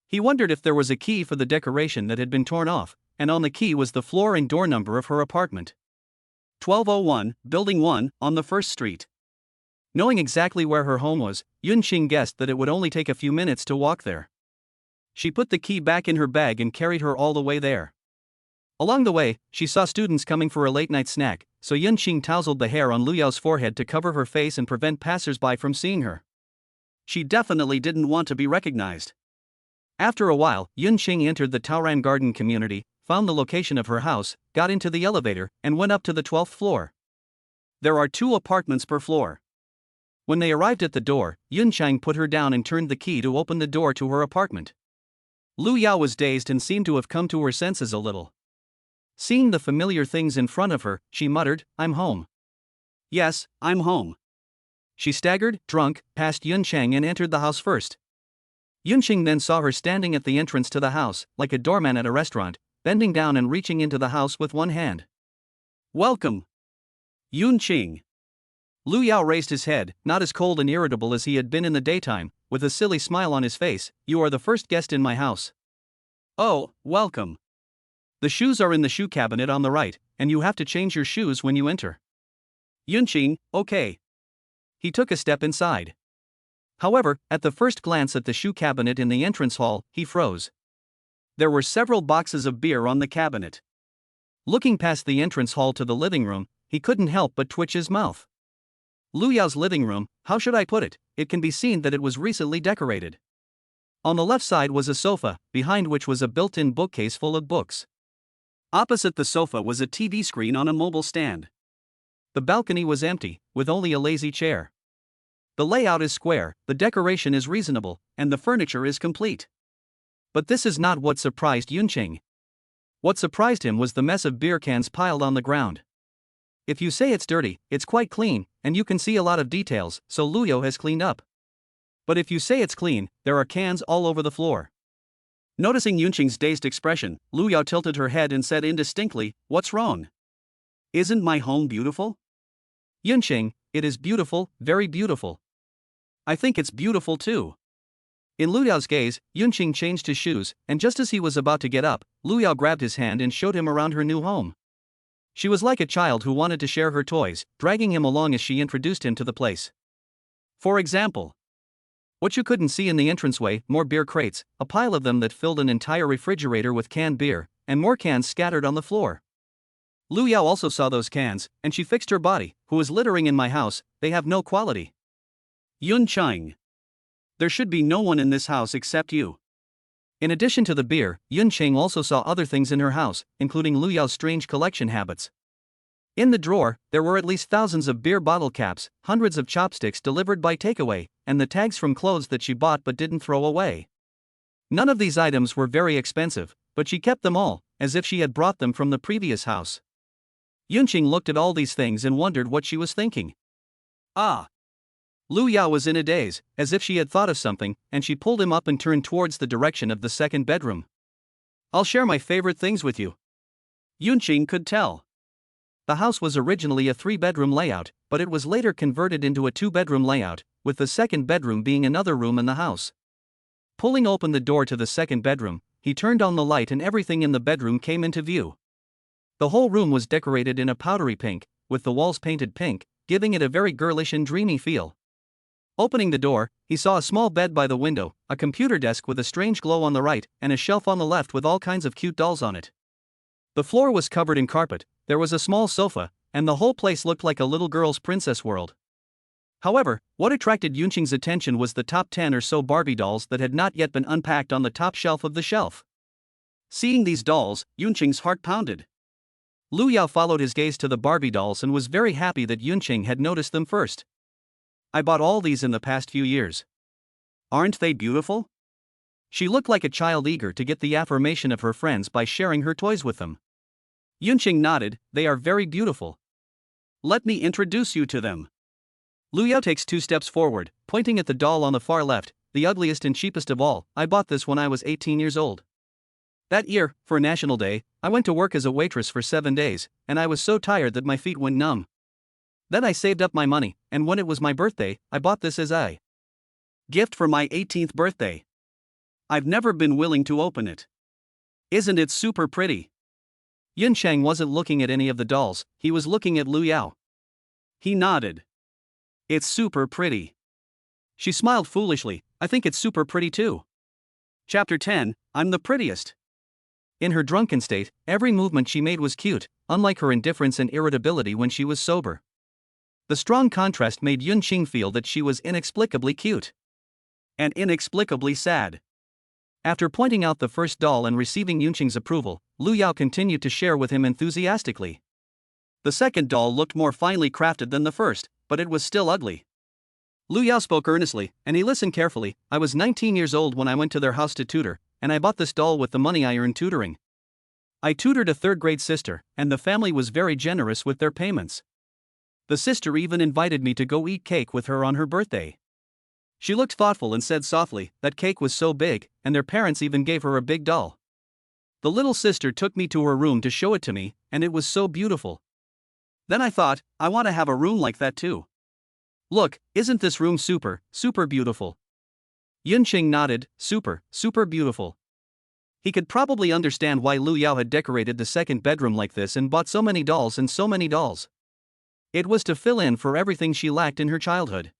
A: He wondered if there was a key for the decoration that had been torn off, and on the key was the floor and door number of her apartment. 1201, Building 1, on the 1st Street. Knowing exactly where her home was, Yunqing guessed that it would only take a few minutes to walk there. She put the key back in her bag and carried her all the way there. Along the way, she saw students coming for a late-night snack, so Yunqing tousled the hair on Lu Yao's forehead to cover her face and prevent passers-by from seeing her. She definitely didn't want to be recognized. After a while, Yunqing entered the Taoran Garden community, found the location of her house, got into the elevator, and went up to the 12th floor. There are 2 apartments per floor. When they arrived at the door, Yunqing put her down and turned the key to open the door to her apartment. Lu Yao was dazed and seemed to have come to her senses a little. Seeing the familiar things in front of her, she muttered, "I'm home." "Yes, I'm home." She staggered, drunk, past Yunqing and entered the house first. Yunqing then saw her standing at the entrance to the house, like a doorman at a restaurant, bending down and reaching into the house with one hand. "Welcome, Yunqing." Lu Yao raised his head, not as cold and irritable as he had been in the daytime, with a silly smile on his face. "You are the first guest in my house." "Oh, welcome. The shoes are in the shoe cabinet on the right, and you have to change your shoes when you enter." Yunqing, "Okay." He took a step inside. However, at the first glance at the shoe cabinet in the entrance hall, he froze. There were several boxes of beer on the cabinet. Looking past the entrance hall to the living room, he couldn't help but twitch his mouth. Lu Yao's living room, how should I put it? It can be seen that it was recently decorated. On the left side was a sofa, behind which was a built-in bookcase full of books. Opposite the sofa was a TV screen on a mobile stand. The balcony was empty, with only a lazy chair. The layout is square, the decoration is reasonable, and the furniture is complete. But this is not what surprised Yunqing. What surprised him was the mess of beer cans piled on the ground. If you say it's dirty, it's quite clean, and you can see a lot of details, so Lu Yao has cleaned up. But if you say it's clean, there are cans all over the floor. Noticing Yunqing's dazed expression, Lu Yao tilted her head and said indistinctly, "What's wrong? Isn't my home beautiful?" "Yunqing, it is beautiful, very beautiful." "I think it's beautiful too." In Lu Yao's gaze, Yunqing changed his shoes, and just as he was about to get up, Lu Yao grabbed his hand and showed him around her new home. She was like a child who wanted to share her toys, dragging him along as she introduced him to the place. For example, what you couldn't see in the entranceway: more beer crates, a pile of them that filled an entire refrigerator with canned beer, and more cans scattered on the floor. Lu Yao also saw those cans, and she fixed her body. "Who is littering in my house? They have no quality." "Yunqing, there should be no one in this house except you." In addition to the beer, Yunqing also saw other things in her house, including Lu Yao's strange collection habits. In the drawer, there were at least thousands of beer bottle caps, hundreds of chopsticks delivered by takeaway, and the tags from clothes that she bought but didn't throw away. None of these items were very expensive, but she kept them all, as if she had brought them from the previous house. Yunqing looked at all these things and wondered what she was thinking. Ah! Lu Yao was in a daze, as if she had thought of something, and she pulled him up and turned towards the direction of the second bedroom. I'll share my favorite things with you. Yunqing could tell. The house was originally a 3-bedroom layout, but it was later converted into a 2-bedroom layout, with the second bedroom being another room in the house. Pulling open the door to the second bedroom, he turned on the light and everything in the bedroom came into view. The whole room was decorated in a powdery pink, with the walls painted pink, giving it a very girlish and dreamy feel. Opening the door, he saw a small bed by the window, a computer desk with a strange glow on the right, and a shelf on the left with all kinds of cute dolls on it. The floor was covered in carpet, there was a small sofa, and the whole place looked like a little girl's princess world. However, what attracted Yunqing's attention was the top 10 or so Barbie dolls that had not yet been unpacked on the top shelf of the shelf. Seeing these dolls, Yunqing's heart pounded. Lu Yao followed his gaze to the Barbie dolls and was very happy that Yunqing had noticed them first. I bought all these in the past few years. Aren't they beautiful? She looked like a child eager to get the affirmation of her friends by sharing her toys with them. Yunqing nodded, they are very beautiful. Let me introduce you to them. Lu Yao takes 2 steps forward, pointing at the doll on the far left, the ugliest and cheapest of all. I bought this when I was 18 years old. That year, for National Day, I went to work as a waitress for 7 days, and I was so tired that my feet went numb. Then I saved up my money, and when it was my birthday, I bought this as a gift for my 18th birthday. I've never been willing to open it. Isn't it super pretty? Yunqing wasn't looking at any of the dolls, he was looking at Lu Yao. He nodded. It's super pretty. She smiled foolishly, I think it's super pretty too. Chapter 10, I'm the prettiest. In her drunken state, every movement she made was cute, unlike her indifference and irritability when she was sober. The strong contrast made Yunqing feel that she was inexplicably cute. And inexplicably sad. After pointing out the first doll and receiving Yunqing's approval, Lu Yao continued to share with him enthusiastically. The second doll looked more finely crafted than the first, but it was still ugly. Lu Yao spoke earnestly, and he listened carefully. I was 19 years old when I went to their house to tutor, and I bought this doll with the money I earned tutoring. I tutored a 3rd-grade sister, and the family was very generous with their payments. The sister even invited me to go eat cake with her on her birthday. She looked thoughtful and said softly, that cake was so big, and their parents even gave her a big doll. The little sister took me to her room to show it to me, and it was so beautiful. Then I thought, I want to have a room like that too. Look, isn't this room super beautiful? Yunqing nodded, super beautiful. He could probably understand why Lu Yao had decorated the second bedroom like this and bought so many dolls and so many dolls. It was to fill in for everything she lacked in her childhood.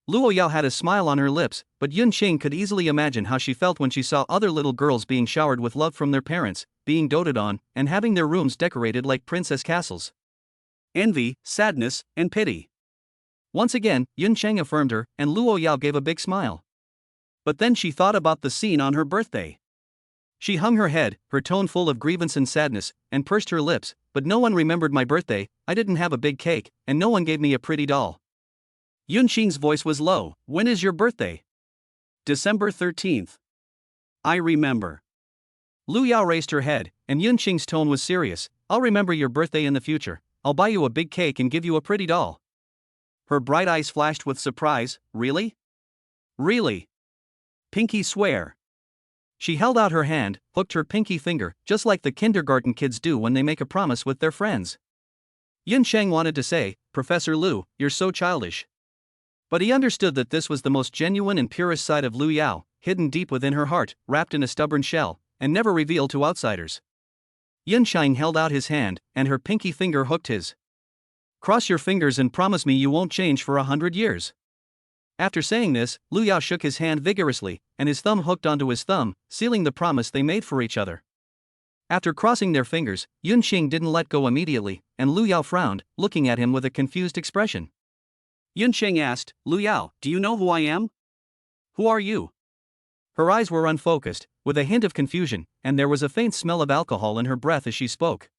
A: Lu Yao had a smile on her lips, but Yunqing could easily imagine how she felt when she saw other little girls being showered with love from their parents, being doted on, and having their rooms decorated like princess castles. Envy, sadness, and pity. Once again, Yunqing affirmed her, and Lu Yao gave a big smile. But then she thought about the scene on her birthday. She hung her head, her tone full of grievance and sadness, and pursed her lips, but no one remembered my birthday, I didn't have a big cake, and no one gave me a pretty doll. Yunqing's voice was low. When is your birthday? December 13th. I remember. Lu Yao raised her head, and Yunqing's tone was serious. I'll remember your birthday in the future. I'll buy you a big cake and give you a pretty doll. Her bright eyes flashed with surprise. Really? Really? Pinky swear. She held out her hand, hooked her pinky finger, just like the kindergarten kids do when they make a promise with their friends. Yunqing wanted to say, Professor Lu, you're so childish. But he understood that this was the most genuine and purest side of Lu Yao, hidden deep within her heart, wrapped in a stubborn shell, and never revealed to outsiders. Yunqing held out his hand, and her pinky finger hooked his. Cross your fingers and promise me you won't change for 100 years. After saying this, Lu Yao shook his hand vigorously, and his thumb hooked onto his thumb, sealing the promise they made for each other. After crossing their fingers, Yunqing didn't let go immediately, and Lu Yao frowned, looking at him with a confused expression. Yunqing asked, Lu Yao, do you know who I am? Who are you? Her eyes were unfocused, with a hint of confusion, and there was a faint smell of alcohol in her breath as she spoke.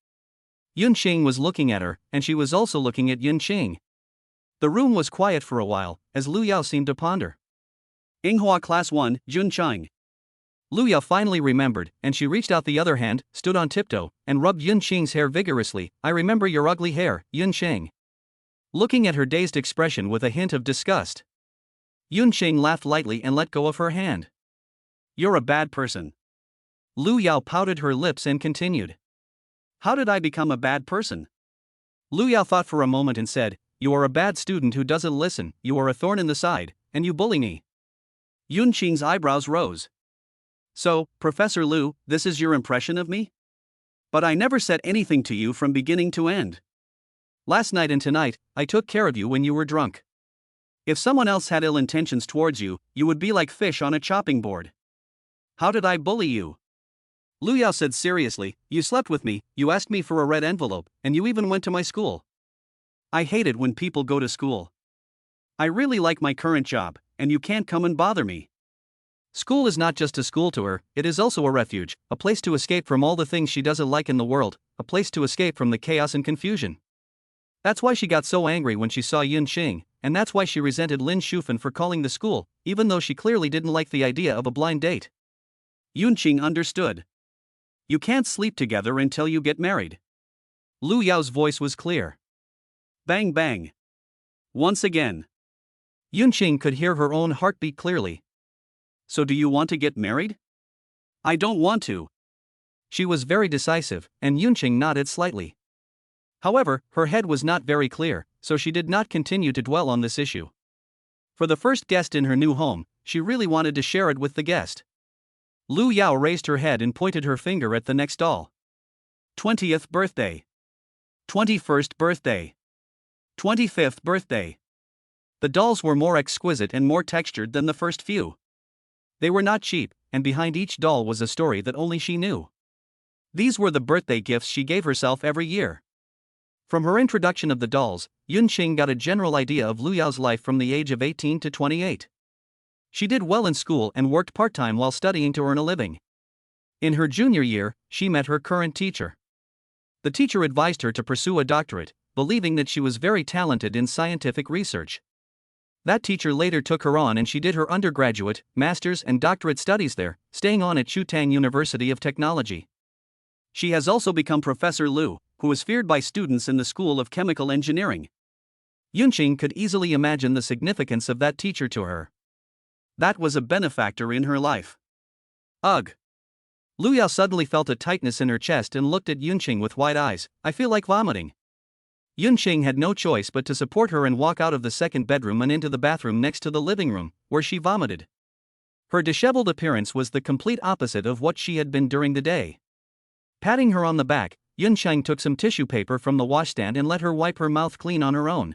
A: Yun Qing was looking at her, and she was also looking at Yun Qing. The room was quiet for a while, as Lu Yao seemed to ponder. Inghua Class 1, Jun Chang. Lu Yao finally remembered, and she reached out the other hand, stood on tiptoe, and rubbed Yun Qing's hair vigorously. I remember your ugly hair, Yun Qing. Looking at her dazed expression with a hint of disgust. Yun Qing laughed lightly and let go of her hand. You're a bad person. Lu Yao pouted her lips and continued. How did I become a bad person? Lu Yao thought for a moment and said, you are a bad student who doesn't listen, you are a thorn in the side, and you bully me. Yun Qing's eyebrows rose. So, Professor Lu, this is your impression of me? But I never said anything to you from beginning to end. Last night and tonight, I took care of you when you were drunk. If someone else had ill intentions towards you, you would be like fish on a chopping board. How did I bully you? Lu Yao said seriously, you slept with me, you asked me for a red envelope, and you even went to my school. I hate it when people go to school. I really like my current job, and you can't come and bother me. School is not just a school to her, it is also a refuge, a place to escape from all the things she doesn't like in the world, a place to escape from the chaos and confusion. That's why she got so angry when she saw Yun Qing, and that's why she resented Lin Shufen for calling the school, even though she clearly didn't like the idea of a blind date. Yun Qing understood. You can't sleep together until you get married. Lu Yao's voice was clear. Bang bang. Once again. Yun Qing could hear her own heartbeat clearly. So do you want to get married? I don't want to. She was very decisive, and Yun Qing nodded slightly. However, her head was not very clear, so she did not continue to dwell on this issue. For the first guest in her new home, she really wanted to share it with the guest. Lu Yao raised her head and pointed her finger at the next doll. 20th birthday. 21st birthday. 25th birthday. The dolls were more exquisite and more textured than the first few. They were not cheap, and behind each doll was a story that only she knew. These were the birthday gifts she gave herself every year. From her introduction of the dolls, Yun Qing got a general idea of Lu Yao's life from the age of 18 to 28. She did well in school and worked part-time while studying to earn a living. In her junior year, she met her current teacher. The teacher advised her to pursue a doctorate, believing that she was very talented in scientific research. That teacher later took her on and she did her undergraduate, master's and doctorate studies there, staying on at Chutang University of Technology. She has also become Professor Lu, who is feared by students in the School of Chemical Engineering. Yun Qing could easily imagine the significance of that teacher to her. That was a benefactor in her life. Ugh. Lu Yao suddenly felt a tightness in her chest and looked at Yun Qing with wide eyes. I feel like vomiting. Yun Qing had no choice but to support her and walk out of the second bedroom and into the bathroom next to the living room, where she vomited. Her disheveled appearance was the complete opposite of what she had been during the day. Patting her on the back, Yun Qing took some tissue paper from the washstand and let her wipe her mouth clean on her own.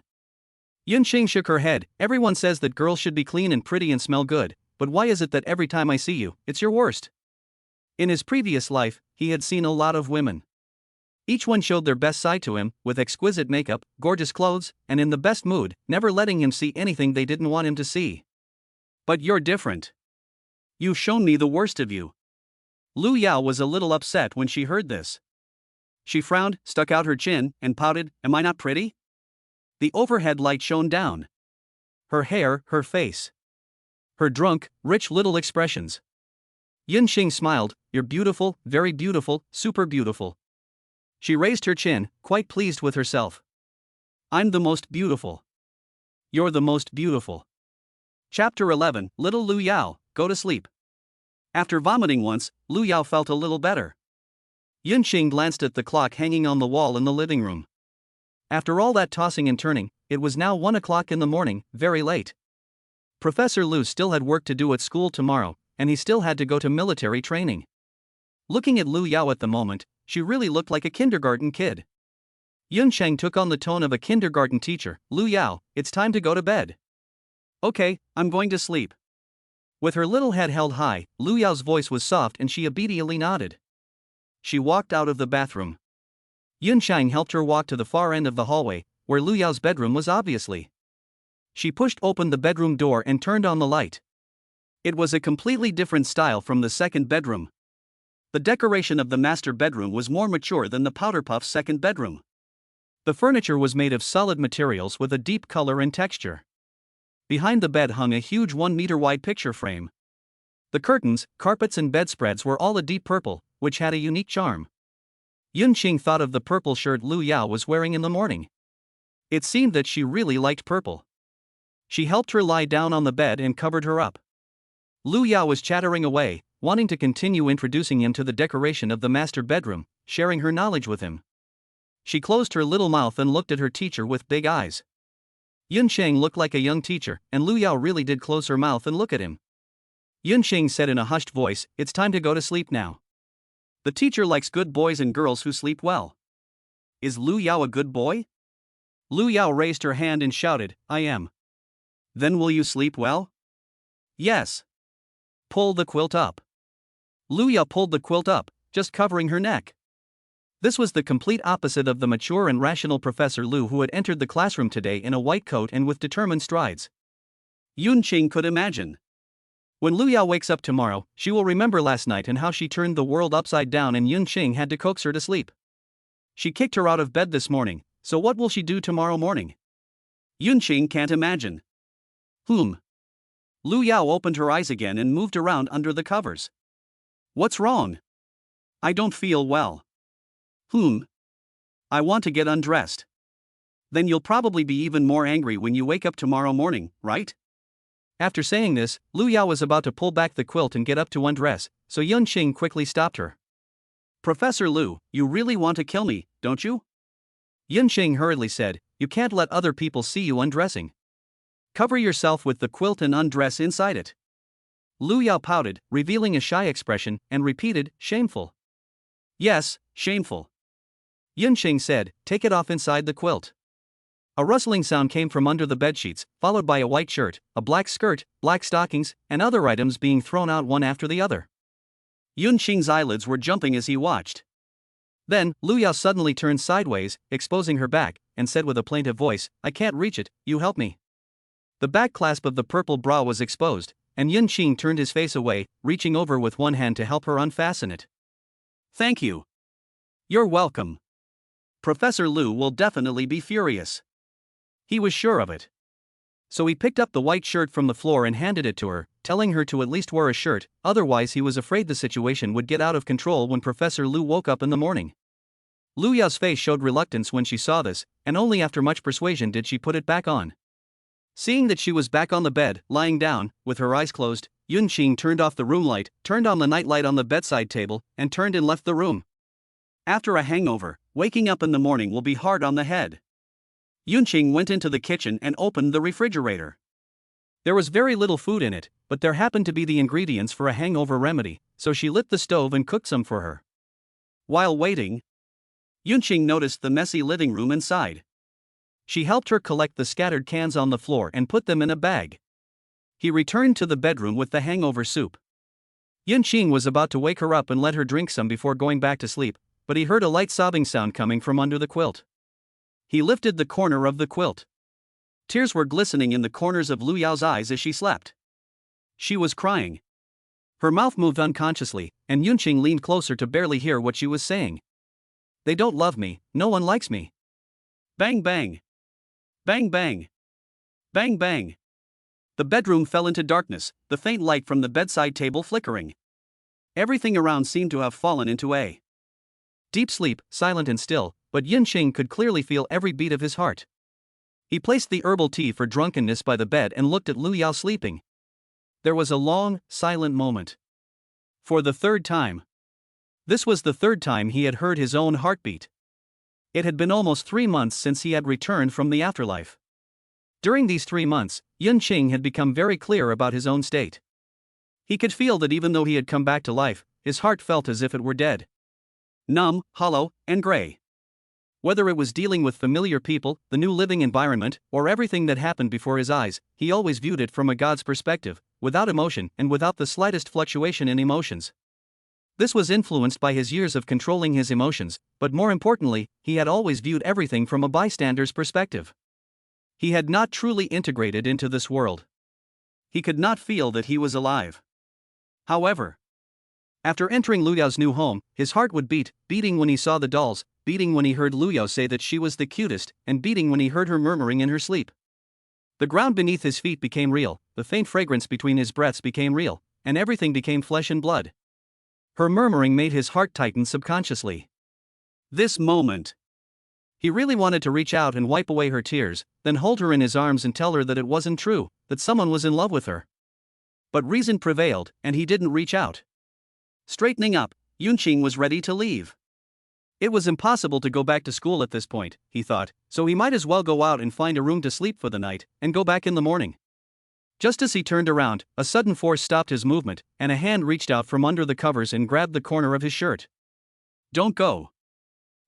A: Yun Qing shook her head. Everyone says that girls should be clean and pretty and smell good, but why is it that every time I see you, it's your worst? In his previous life, he had seen a lot of women. Each one showed their best side to him, with exquisite makeup, gorgeous clothes, and in the best mood, never letting him see anything they didn't want him to see. But you're different. You've shown me the worst of you. Lu Yao was a little upset when she heard this. She frowned, stuck out her chin, and pouted, Am I not pretty? The overhead light shone down. Her hair, her face. Her drunk, rich little expressions. Yun Qing smiled, You're beautiful, very beautiful, super beautiful. She raised her chin, quite pleased with herself. I'm the most beautiful. You're the most beautiful. Chapter 11, Little Lu Yao, Go to Sleep. After vomiting once, Lu Yao felt a little better. Yun Qing glanced at the clock hanging on the wall in the living room. After all that tossing and turning, it was now 1 o'clock in the morning, very late. Professor Lu still had work to do at school tomorrow, and he still had to go to military training. Looking at Lu Yao at the moment, she really looked like a kindergarten kid. Yun Qing took on the tone of a kindergarten teacher. Lu Yao, it's time to go to bed. Okay, I'm going to sleep. With her little head held high, Lu Yao's voice was soft and she obediently nodded. She walked out of the bathroom. Yun Qing helped her walk to the far end of the hallway, where Lu Yao's bedroom was obviously. She pushed open the bedroom door and turned on the light. It was a completely different style from the second bedroom. The decoration of the master bedroom was more mature than the Powderpuff's second bedroom. The furniture was made of solid materials with a deep color and texture. Behind the bed hung a huge 1-meter-wide picture frame. The curtains, carpets and bedspreads were all a deep purple, which had a unique charm. Yunqing thought of the purple shirt Lu Yao was wearing in the morning. It seemed that she really liked purple. She helped her lie down on the bed and covered her up. Lu Yao was chattering away, wanting to continue introducing him to the decoration of the master bedroom, sharing her knowledge with him. She closed her little mouth and looked at her teacher with big eyes. Yunqing looked like a young teacher, and Lu Yao really did close her mouth and look at him. Yunqing said in a hushed voice, "It's time to go to sleep now. The teacher likes good boys and girls who sleep well." "Is Lu Yao a good boy?" Lu Yao raised her hand and shouted, "I am." "Then will you sleep well?" "Yes." "Pull the quilt up." Lu Yao pulled the quilt up, just covering her neck. This was the complete opposite of the mature and rational Professor Lu who had entered the classroom today in a white coat and with determined strides. Yunqing could imagine. When Lu Yao wakes up tomorrow, she will remember last night and how she turned the world upside down and Yunqing had to coax her to sleep. She kicked her out of bed this morning, so what will she do tomorrow morning? Yunqing can't imagine. Lu Yao opened her eyes again and moved around under the covers. "What's wrong?" "I don't feel well." "I want to get undressed." "Then you'll probably be even more angry when you wake up tomorrow morning, right?" After saying this, Lu Yao was about to pull back the quilt and get up to undress, so Yunqing quickly stopped her. "Professor Lu, you really want to kill me, don't you?" Yunqing hurriedly said, "You can't let other people see you undressing. Cover yourself with the quilt and undress inside it." Lu Yao pouted, revealing a shy expression, and repeated, "Shameful." "Yes, shameful." Yunqing said, "Take it off inside the quilt." A rustling sound came from under the bedsheets, followed by a white shirt, a black skirt, black stockings, and other items being thrown out one after the other. Yunqing's eyelids were jumping as he watched. Then, Lu Yao suddenly turned sideways, exposing her back, and said with a plaintive voice, "I can't reach it, you help me." The back clasp of the purple bra was exposed, and Yunqing turned his face away, reaching over with one hand to help her unfasten it. "Thank you." "You're welcome. Professor Lu will definitely be furious." He was sure of it. So he picked up the white shirt from the floor and handed it to her, telling her to at least wear a shirt, otherwise he was afraid the situation would get out of control when Professor Lu woke up in the morning. Lu Yao's face showed reluctance when she saw this, and only after much persuasion did she put it back on. Seeing that she was back on the bed, lying down, with her eyes closed, Yunqing turned off the room light, turned on the night light on the bedside table, and turned and left the room. After a hangover, waking up in the morning will be hard on the head. Yunqing went into the kitchen and opened the refrigerator. There was very little food in it, but there happened to be the ingredients for a hangover remedy, so she lit the stove and cooked some for her. While waiting, Yunqing noticed the messy living room inside. She helped her collect the scattered cans on the floor and put them in a bag. He returned to the bedroom with the hangover soup. Yunqing was about to wake her up and let her drink some before going back to sleep, but he heard a light sobbing sound coming from under the quilt. He lifted the corner of the quilt. Tears were glistening in the corners of Lu Yao's eyes as she slept. She was crying. Her mouth moved unconsciously, and Yunqing leaned closer to barely hear what she was saying. "They don't love me, no one likes me." Bang bang. Bang bang. Bang bang. The bedroom fell into darkness, the faint light from the bedside table flickering. Everything around seemed to have fallen into a deep sleep, silent and still, but Yunqing could clearly feel every beat of his heart. He placed the herbal tea for drunkenness by the bed and looked at Lu Yao sleeping. There was a long, silent moment. For the third time. This was the third time he had heard his own heartbeat. It had been almost 3 months since he had returned from the afterlife. During these 3 months, Yunqing had become very clear about his own state. He could feel that even though he had come back to life, his heart felt as if it were dead. Numb, hollow, and gray. Whether it was dealing with familiar people, the new living environment, or everything that happened before his eyes, he always viewed it from a God's perspective, without emotion and without the slightest fluctuation in emotions. This was influenced by his years of controlling his emotions, but more importantly, he had always viewed everything from a bystander's perspective. He had not truly integrated into this world. He could not feel that he was alive. However, After entering Lu Yao's new home, his heart would beat, beating when he saw the dolls, beating when he heard Lu Yao say that she was the cutest, and beating when he heard her murmuring in her sleep. The ground beneath his feet became real, the faint fragrance between his breaths became real, and everything became flesh and blood. Her murmuring made his heart tighten subconsciously. This moment. He really wanted to reach out and wipe away her tears, then hold her in his arms and tell her that it wasn't true, that someone was in love with her. But reason prevailed, and he didn't reach out. Straightening up, Yunqing was ready to leave. It was impossible to go back to school at this point, he thought, so he might as well go out and find a room to sleep for the night, and go back in the morning. Just as he turned around, a sudden force stopped his movement, and a hand reached out from under the covers and grabbed the corner of his shirt. Don't go.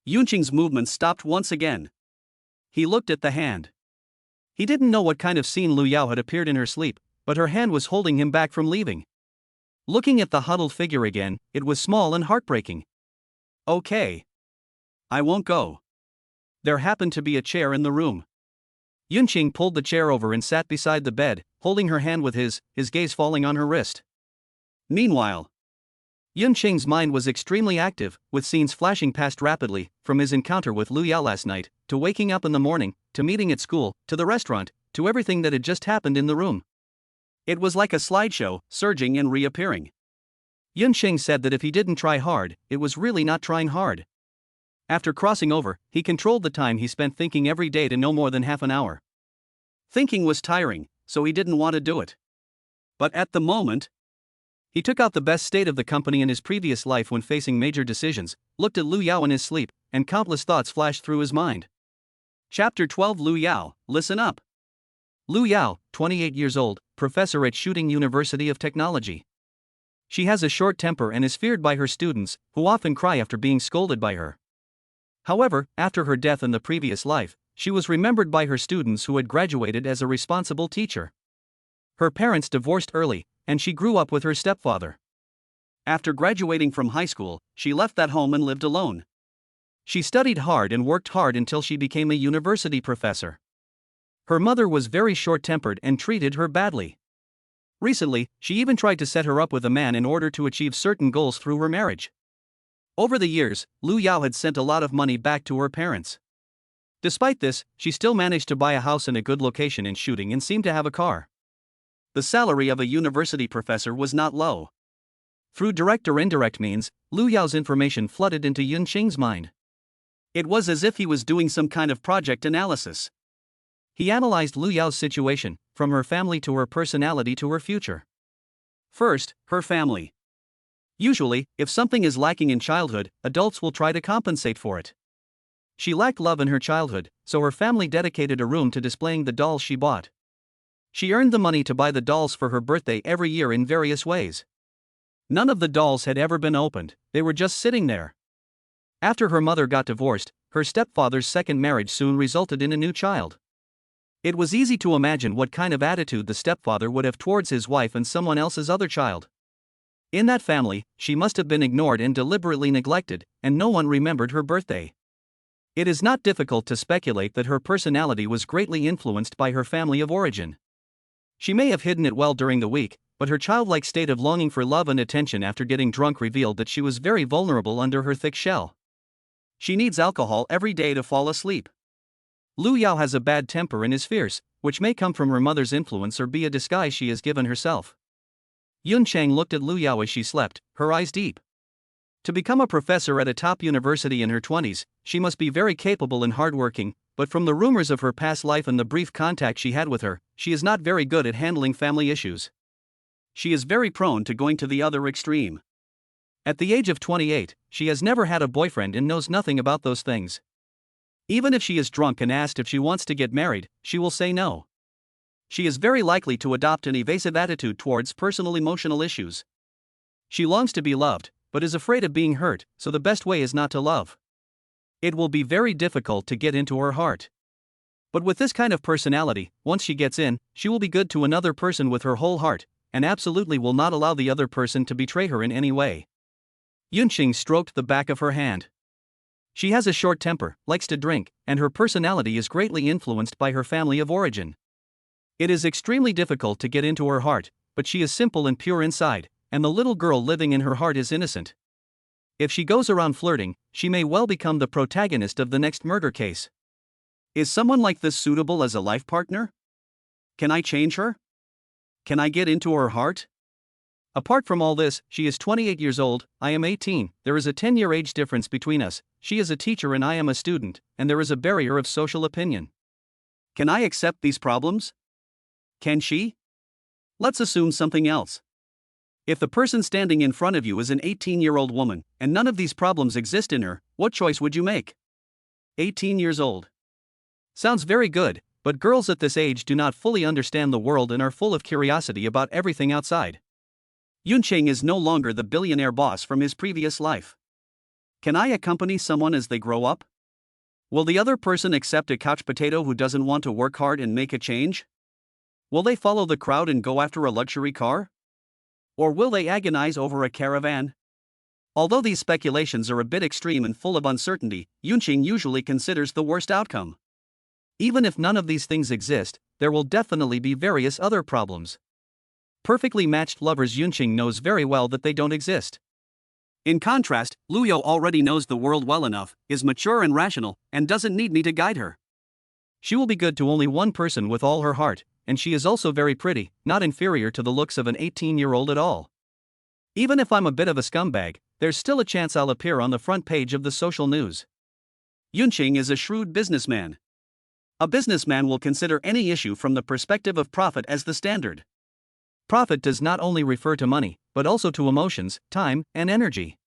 A: Yunqing's movement stopped once again. He looked at the hand. He didn't know what kind of scene Lu Yao had appeared in her sleep, but her hand was holding him back from leaving. Looking at the huddled figure again, it was small and heartbreaking. Okay. I won't go. There happened to be a chair in the room. Yunqing pulled the chair over and sat beside the bed, holding her hand with his gaze falling on her wrist. Meanwhile, Yunqing's mind was extremely active, with scenes flashing past rapidly, from his encounter with Lu Yao last night, to waking up in the morning, to meeting at school, to the restaurant, to everything that had just happened in the room. It was like a slideshow, surging and reappearing. Yunqing said that if he didn't try hard, it was really not trying hard. After crossing over, he controlled the time he spent thinking every day to no more than half an hour. Thinking was tiring, so he didn't want to do it. But at the moment, he took out the best state of the company in his previous life when facing major decisions, looked at Lu Yao in his sleep, and countless thoughts flashed through his mind. Chapter 12. Lu Yao, listen up. Lu Yao, 28 years old, professor at Shooting University of Technology. She has a short temper and is feared by her students, who often cry after being scolded by her. However, after her death in the previous life, she was remembered by her students who had graduated as a responsible teacher. Her parents divorced early, and she grew up with her stepfather. After graduating from high school, she left that home and lived alone. She studied hard and worked hard until she became a university professor. Her mother was very short-tempered and treated her badly. Recently, she even tried to set her up with a man in order to achieve certain goals through her marriage. Over the years, Lu Yao had sent a lot of money back to her parents. Despite this, she still managed to buy a house in a good location in Shooting and seemed to have a car. The salary of a university professor was not low. Through direct or indirect means, Lu Yao's information flooded into Yunqing's mind. It was as if he was doing some kind of project analysis. He analyzed Lu Yao's situation, from her family to her personality to her future. First, her family. Usually, if something is lacking in childhood, adults will try to compensate for it. She lacked love in her childhood, so her family dedicated a room to displaying the dolls she bought. She earned the money to buy the dolls for her birthday every year in various ways. None of the dolls had ever been opened, they were just sitting there. After her mother got divorced, her stepfather's second marriage soon resulted in a new child. It was easy to imagine what kind of attitude the stepfather would have towards his wife and someone else's other child. In that family, she must have been ignored and deliberately neglected, and no one remembered her birthday. It is not difficult to speculate that her personality was greatly influenced by her family of origin. She may have hidden it well during the week, but her childlike state of longing for love and attention after getting drunk revealed that she was very vulnerable under her thick shell. She needs alcohol every day to fall asleep. Lu Yao has a bad temper and is fierce, which may come from her mother's influence or be a disguise she has given herself. Yunqing looked at Lu Yao as she slept, her eyes deep. To become a professor at a top university in her 20s, she must be very capable and hardworking, but from the rumors of her past life and the brief contact she had with her, she is not very good at handling family issues. She is very prone to going to the other extreme. At the age of 28, she has never had a boyfriend and knows nothing about those things. Even if she is drunk and asked if she wants to get married, she will say no. She is very likely to adopt an evasive attitude towards personal emotional issues. She longs to be loved, but is afraid of being hurt, so the best way is not to love. It will be very difficult to get into her heart. But with this kind of personality, once she gets in, she will be good to another person with her whole heart, and absolutely will not allow the other person to betray her in any way. Yunqing stroked the back of her hand. She has a short temper, likes to drink, and her personality is greatly influenced by her family of origin. It is extremely difficult to get into her heart, but she is simple and pure inside, and the little girl living in her heart is innocent. If she goes around flirting, she may well become the protagonist of the next murder case. Is someone like this suitable as a life partner? Can I change her? Can I get into her heart? Apart from all this, she is 28 years old, I am 18, there is a 10-year age difference between us, she is a teacher and I am a student, and there is a barrier of social opinion. Can I accept these problems? Can she? Let's assume something else. If the person standing in front of you is an 18-year-old woman, and none of these problems exist in her, what choice would you make? 18 years old. Sounds very good, but girls at this age do not fully understand the world and are full of curiosity about everything outside. Yunqing is no longer the billionaire boss from his previous life. Can I accompany someone as they grow up? Will the other person accept a couch potato who doesn't want to work hard and make a change? Will they follow the crowd and go after a luxury car? Or will they agonize over a caravan? Although these speculations are a bit extreme and full of uncertainty, Yunqing usually considers the worst outcome. Even if none of these things exist, there will definitely be various other problems. Perfectly matched lovers Yunqing knows very well that they don't exist. In contrast, Luyo already knows the world well enough, is mature and rational, and doesn't need me to guide her. She will be good to only one person with all her heart, and she is also very pretty, not inferior to the looks of an 18-year-old at all. Even if I'm a bit of a scumbag, there's still a chance I'll appear on the front page of the social news. Yunqing is a shrewd businessman. A businessman will consider any issue from the perspective of profit as the standard. Profit does not only refer to money, but also to emotions, time, and energy.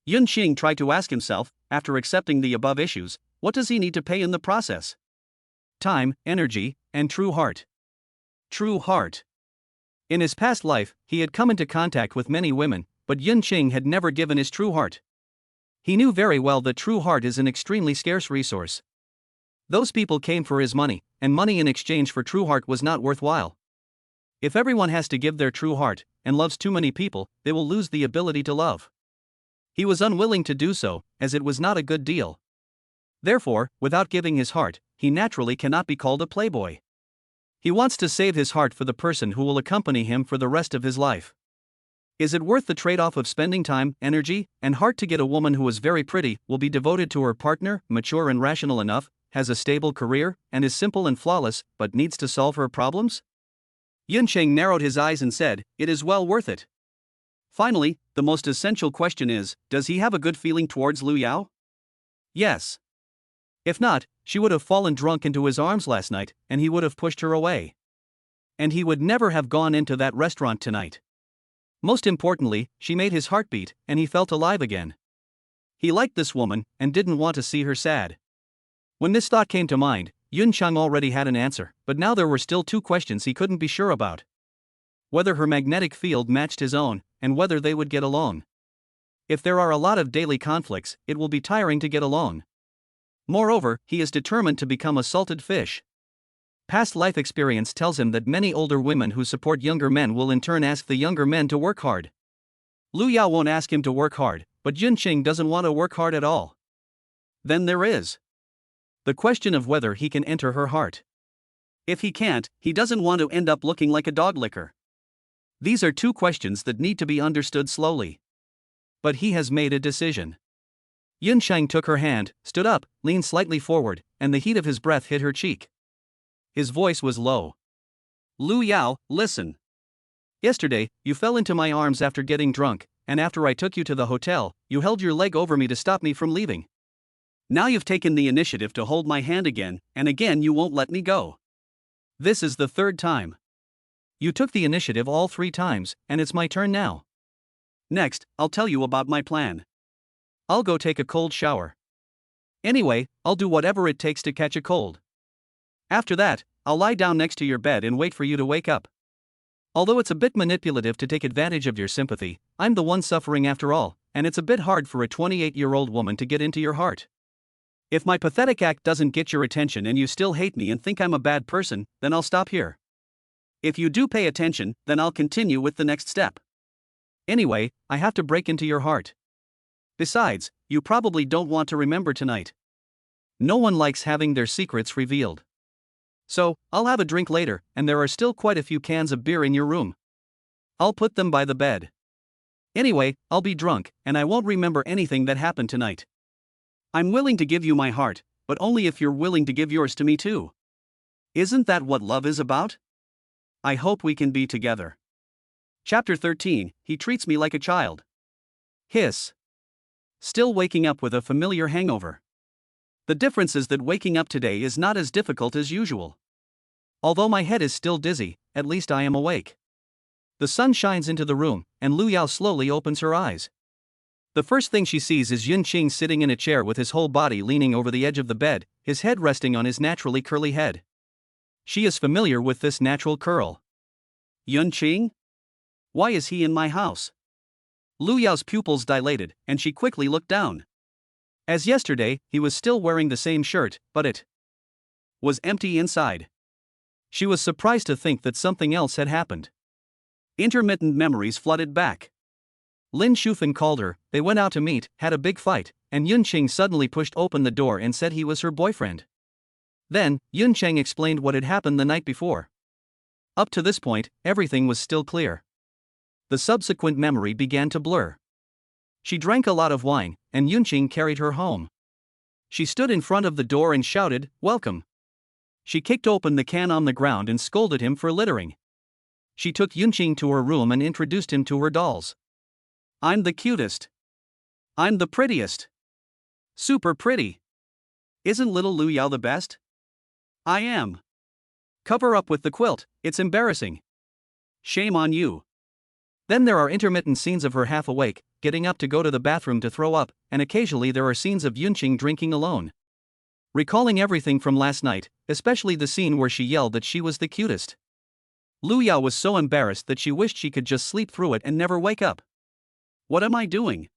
A: Yunqing tried to ask himself, after accepting the above issues, what does he need to pay in the process? Time, energy, and true heart. True heart. In his past life, he had come into contact with many women, but Yunqing had never given his true heart. He knew very well that true heart is an extremely scarce resource. Those people came for his money, and money in exchange for true heart was not worthwhile. If everyone has to give their true heart, and loves too many people, they will lose the ability to love. He was unwilling to do so, as it was not a good deal. Therefore, without giving his heart, he naturally cannot be called a playboy. He wants to save his heart for the person who will accompany him for the rest of his life. Is it worth the trade-off of spending time, energy, and heart to get a woman who is very pretty, will be devoted to her partner, mature and rational enough, has a stable career, and is simple and flawless, but needs to solve her problems? Yunqing narrowed his eyes and said, it is well worth it. Finally, the most essential question is, does he have a good feeling towards Lu Yao? Yes. If not, she would have fallen drunk into his arms last night, and he would have pushed her away. And he would never have gone into that restaurant tonight. Most importantly, she made his heart beat, and he felt alive again. He liked this woman, and didn't want to see her sad. When this thought came to mind, Yunqing already had an answer, but now there were still two questions he couldn't be sure about. Whether her magnetic field matched his own, and whether they would get along. If there are a lot of daily conflicts, it will be tiring to get along. Moreover, he is determined to become a salted fish. Past life experience tells him that many older women who support younger men will in turn ask the younger men to work hard. Lu Yao won't ask him to work hard, but Yunqing doesn't want to work hard at all. Then there is the question of whether he can enter her heart. If he can't, he doesn't want to end up looking like a dog licker. These are two questions that need to be understood slowly. But he has made a decision. Yunqing took her hand, stood up, leaned slightly forward, and the heat of his breath hit her cheek. His voice was low. Lu Yao, listen. Yesterday, you fell into my arms after getting drunk, and after I took you to the hotel, you held your leg over me to stop me from leaving. Now you've taken the initiative to hold my hand again, and again you won't let me go. This is the third time. You took the initiative all 3 times, and it's my turn now. Next, I'll tell you about my plan. I'll go take a cold shower. Anyway, I'll do whatever it takes to catch a cold. After that, I'll lie down next to your bed and wait for you to wake up. Although it's a bit manipulative to take advantage of your sympathy, I'm the one suffering after all, and it's a bit hard for a 28-year-old woman to get into your heart. If my pathetic act doesn't get your attention and you still hate me and think I'm a bad person, then I'll stop here. If you do pay attention, then I'll continue with the next step. Anyway, I have to break into your heart. Besides, you probably don't want to remember tonight. No one likes having their secrets revealed. So, I'll have a drink later, and there are still quite a few cans of beer in your room. I'll put them by the bed. Anyway, I'll be drunk, and I won't remember anything that happened tonight. I'm willing to give you my heart, but only if you're willing to give yours to me too. Isn't that what love is about? I hope we can be together. Chapter 13, He treats me like a child. Hiss. Still waking up with a familiar hangover. The difference is that waking up today is not as difficult as usual. Although my head is still dizzy, at least I am awake. The sun shines into the room, and Lu Yao slowly opens her eyes. The first thing she sees is Yun Qing sitting in a chair with his whole body leaning over the edge of the bed, his head resting on his naturally curly head. She is familiar with this natural curl. Yun Qing? Why is he in my house? Lu Yao's pupils dilated, and she quickly looked down. As yesterday, he was still wearing the same shirt, but it was empty inside. She was surprised to think that something else had happened. Intermittent memories flooded back. Lin Shufan called her, they went out to meet, had a big fight, and Yun Qing suddenly pushed open the door and said he was her boyfriend. Then, Yun Qing explained what had happened the night before. Up to this point, everything was still clear. The subsequent memory began to blur. She drank a lot of wine, and Yun Qing carried her home. She stood in front of the door and shouted, "Welcome." She kicked open the can on the ground and scolded him for littering. She took Yun Qing to her room and introduced him to her dolls. "I'm the cutest. I'm the prettiest. Super pretty. Isn't little Lu Yao the best? I am. Cover up with the quilt, it's embarrassing. Shame on you." Then there are intermittent scenes of her half awake, getting up to go to the bathroom to throw up, and occasionally there are scenes of Yun Qing drinking alone. Recalling everything from last night, especially the scene where she yelled that she was the cutest. Lu Yao was so embarrassed that she wished she could just sleep through it and never wake up. What am I doing?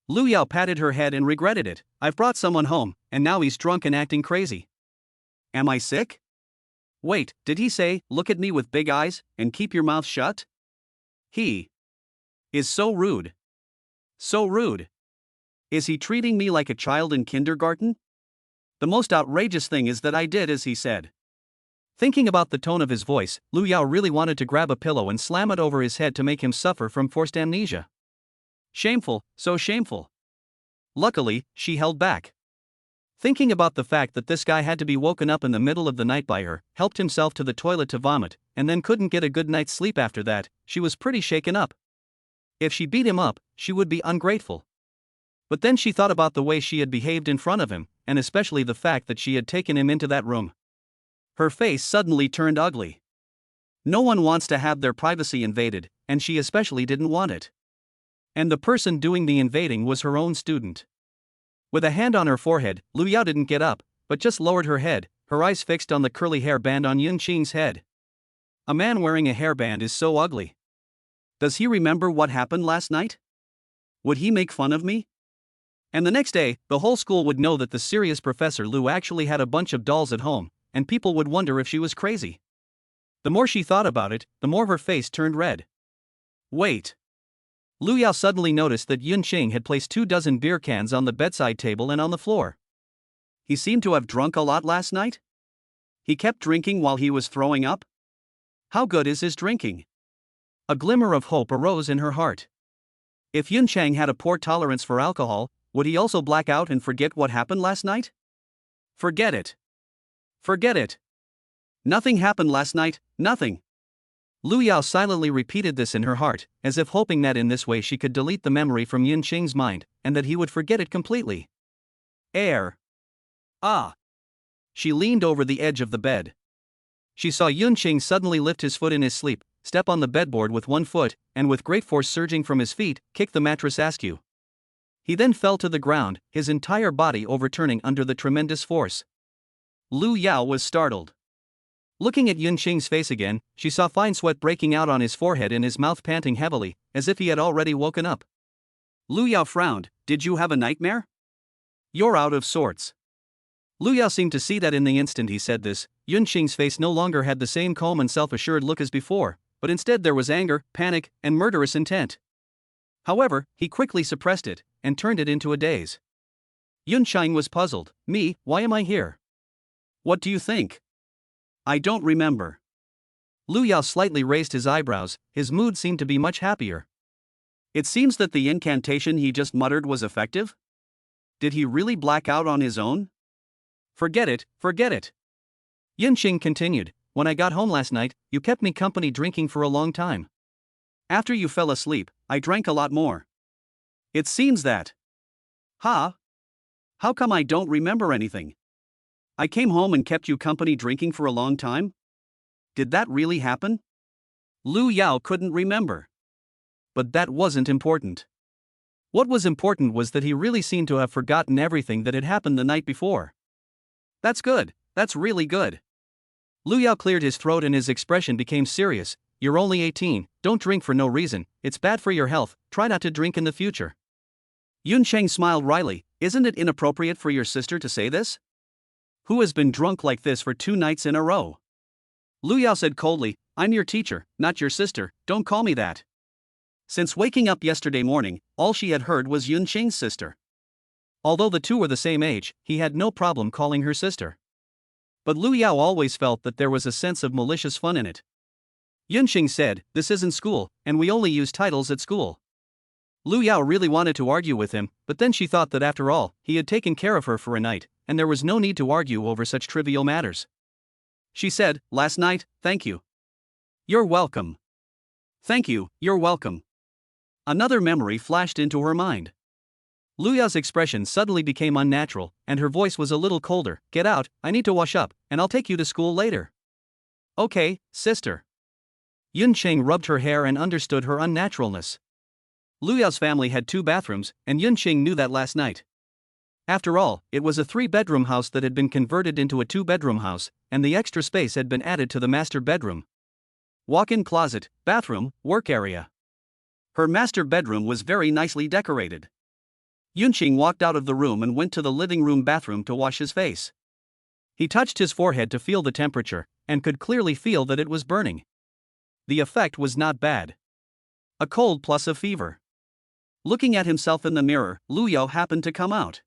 A: Lu Yao patted her head and regretted it. I've brought someone home, and now he's drunk and acting crazy. Am I sick? Wait, did he say, look at me with big eyes, and keep your mouth shut? He is so rude. So rude. Is he treating me like a child in kindergarten? The most outrageous thing is that I did as he said. Thinking about the tone of his voice, Lu Yao really wanted to grab a pillow and slam it over his head to make him suffer from forced amnesia. Shameful, so shameful. Luckily, she held back. Thinking about the fact that this guy had to be woken up in the middle of the night by her, helped himself to the toilet to vomit, and then couldn't get a good night's sleep after that, she was pretty shaken up. If she beat him up, she would be ungrateful. But then she thought about the way she had behaved in front of him, and especially the fact that she had taken him into that room. Her face suddenly turned ugly. No one wants to have their privacy invaded, and she especially didn't want it. And the person doing the invading was her own student. With a hand on her forehead, Lu Yao didn't get up, but just lowered her head, her eyes fixed on the curly hairband on Yun Qing's head. A man wearing a hairband is so ugly. Does he remember what happened last night? Would he make fun of me? And the next day, the whole school would know that the serious Professor Lu actually had a bunch of dolls at home, and people would wonder if she was crazy. The more she thought about it, the more her face turned red. Wait. Lu Yao suddenly noticed that Yun Qing had placed 24 beer cans on the bedside table and on the floor. He seemed to have drunk a lot last night? He kept drinking while he was throwing up? How good is his drinking? A glimmer of hope arose in her heart. If Yun Qing had a poor tolerance for alcohol, would he also black out and forget what happened last night? Forget it. Forget it. Nothing happened last night, nothing. Lu Yao silently repeated this in her heart, as if hoping that in this way she could delete the memory from Yun Qing's mind, and that he would forget it completely. Air. Ah. She leaned over the edge of the bed. She saw Yun Qing suddenly lift his foot in his sleep, step on the bedboard with one foot, and with great force surging from his feet, kick the mattress askew. He then fell to the ground, his entire body overturning under the tremendous force. Lu Yao was startled. Looking at Yun Qing's face again, she saw fine sweat breaking out on his forehead and his mouth panting heavily, as if he had already woken up. Lu Yao frowned. Did you have a nightmare? You're out of sorts. Lu Yao seemed to see that in the instant he said this, Yun Qing's face no longer had the same calm and self-assured look as before, but instead there was anger, panic, and murderous intent. However, he quickly suppressed it, and turned it into a daze. Yun Qing was puzzled. Me, why am I here? What do you think? I don't remember. Lu Yao slightly raised his eyebrows, his mood seemed to be much happier. It seems that the incantation he just muttered was effective? Did he really black out on his own? Forget it, forget it. Yunqing continued, when I got home last night, you kept me company drinking for a long time. After you fell asleep, I drank a lot more. It seems that. Huh? How come I don't remember anything? I came home and kept you company drinking for a long time? Did that really happen? Lu Yao couldn't remember. But that wasn't important. What was important was that he really seemed to have forgotten everything that had happened the night before. That's good, that's really good. Lu Yao cleared his throat and his expression became serious. You're only 18, don't drink for no reason, it's bad for your health, try not to drink in the future. Yunsheng smiled wryly, isn't it inappropriate for your sister to say this? Who has been drunk like this for 2 nights in a row? Lu Yao said coldly, I'm your teacher, not your sister, don't call me that. Since waking up yesterday morning, all she had heard was Yunsheng's sister. Although the two were the same age, he had no problem calling her sister. But Lu Yao always felt that there was a sense of malicious fun in it. Yunsheng said, this isn't school, and we only use titles at school. Lu Yao really wanted to argue with him, but then she thought that after all, he had taken care of her for a night, and there was no need to argue over such trivial matters. She said, last night, thank you. You're welcome. Thank you, you're welcome. Another memory flashed into her mind. Lu Yao's expression suddenly became unnatural, and her voice was a little colder. Get out, I need to wash up, and I'll take you to school later. Okay, sister. Yunsheng rubbed her hair and understood her unnaturalness. Lu Yao's family had 2 bathrooms, and Yunsheng knew that last night. After all, it was a 3-bedroom house that had been converted into a 2-bedroom house, and the extra space had been added to the master bedroom. Walk-in closet, bathroom, work area. Her master bedroom was very nicely decorated. Yunqing walked out of the room and went to the living room bathroom to wash his face. He touched his forehead to feel the temperature, and could clearly feel that it was burning. The effect was not bad. A cold plus a fever. Looking at himself in the mirror, Lu Yao happened to come out.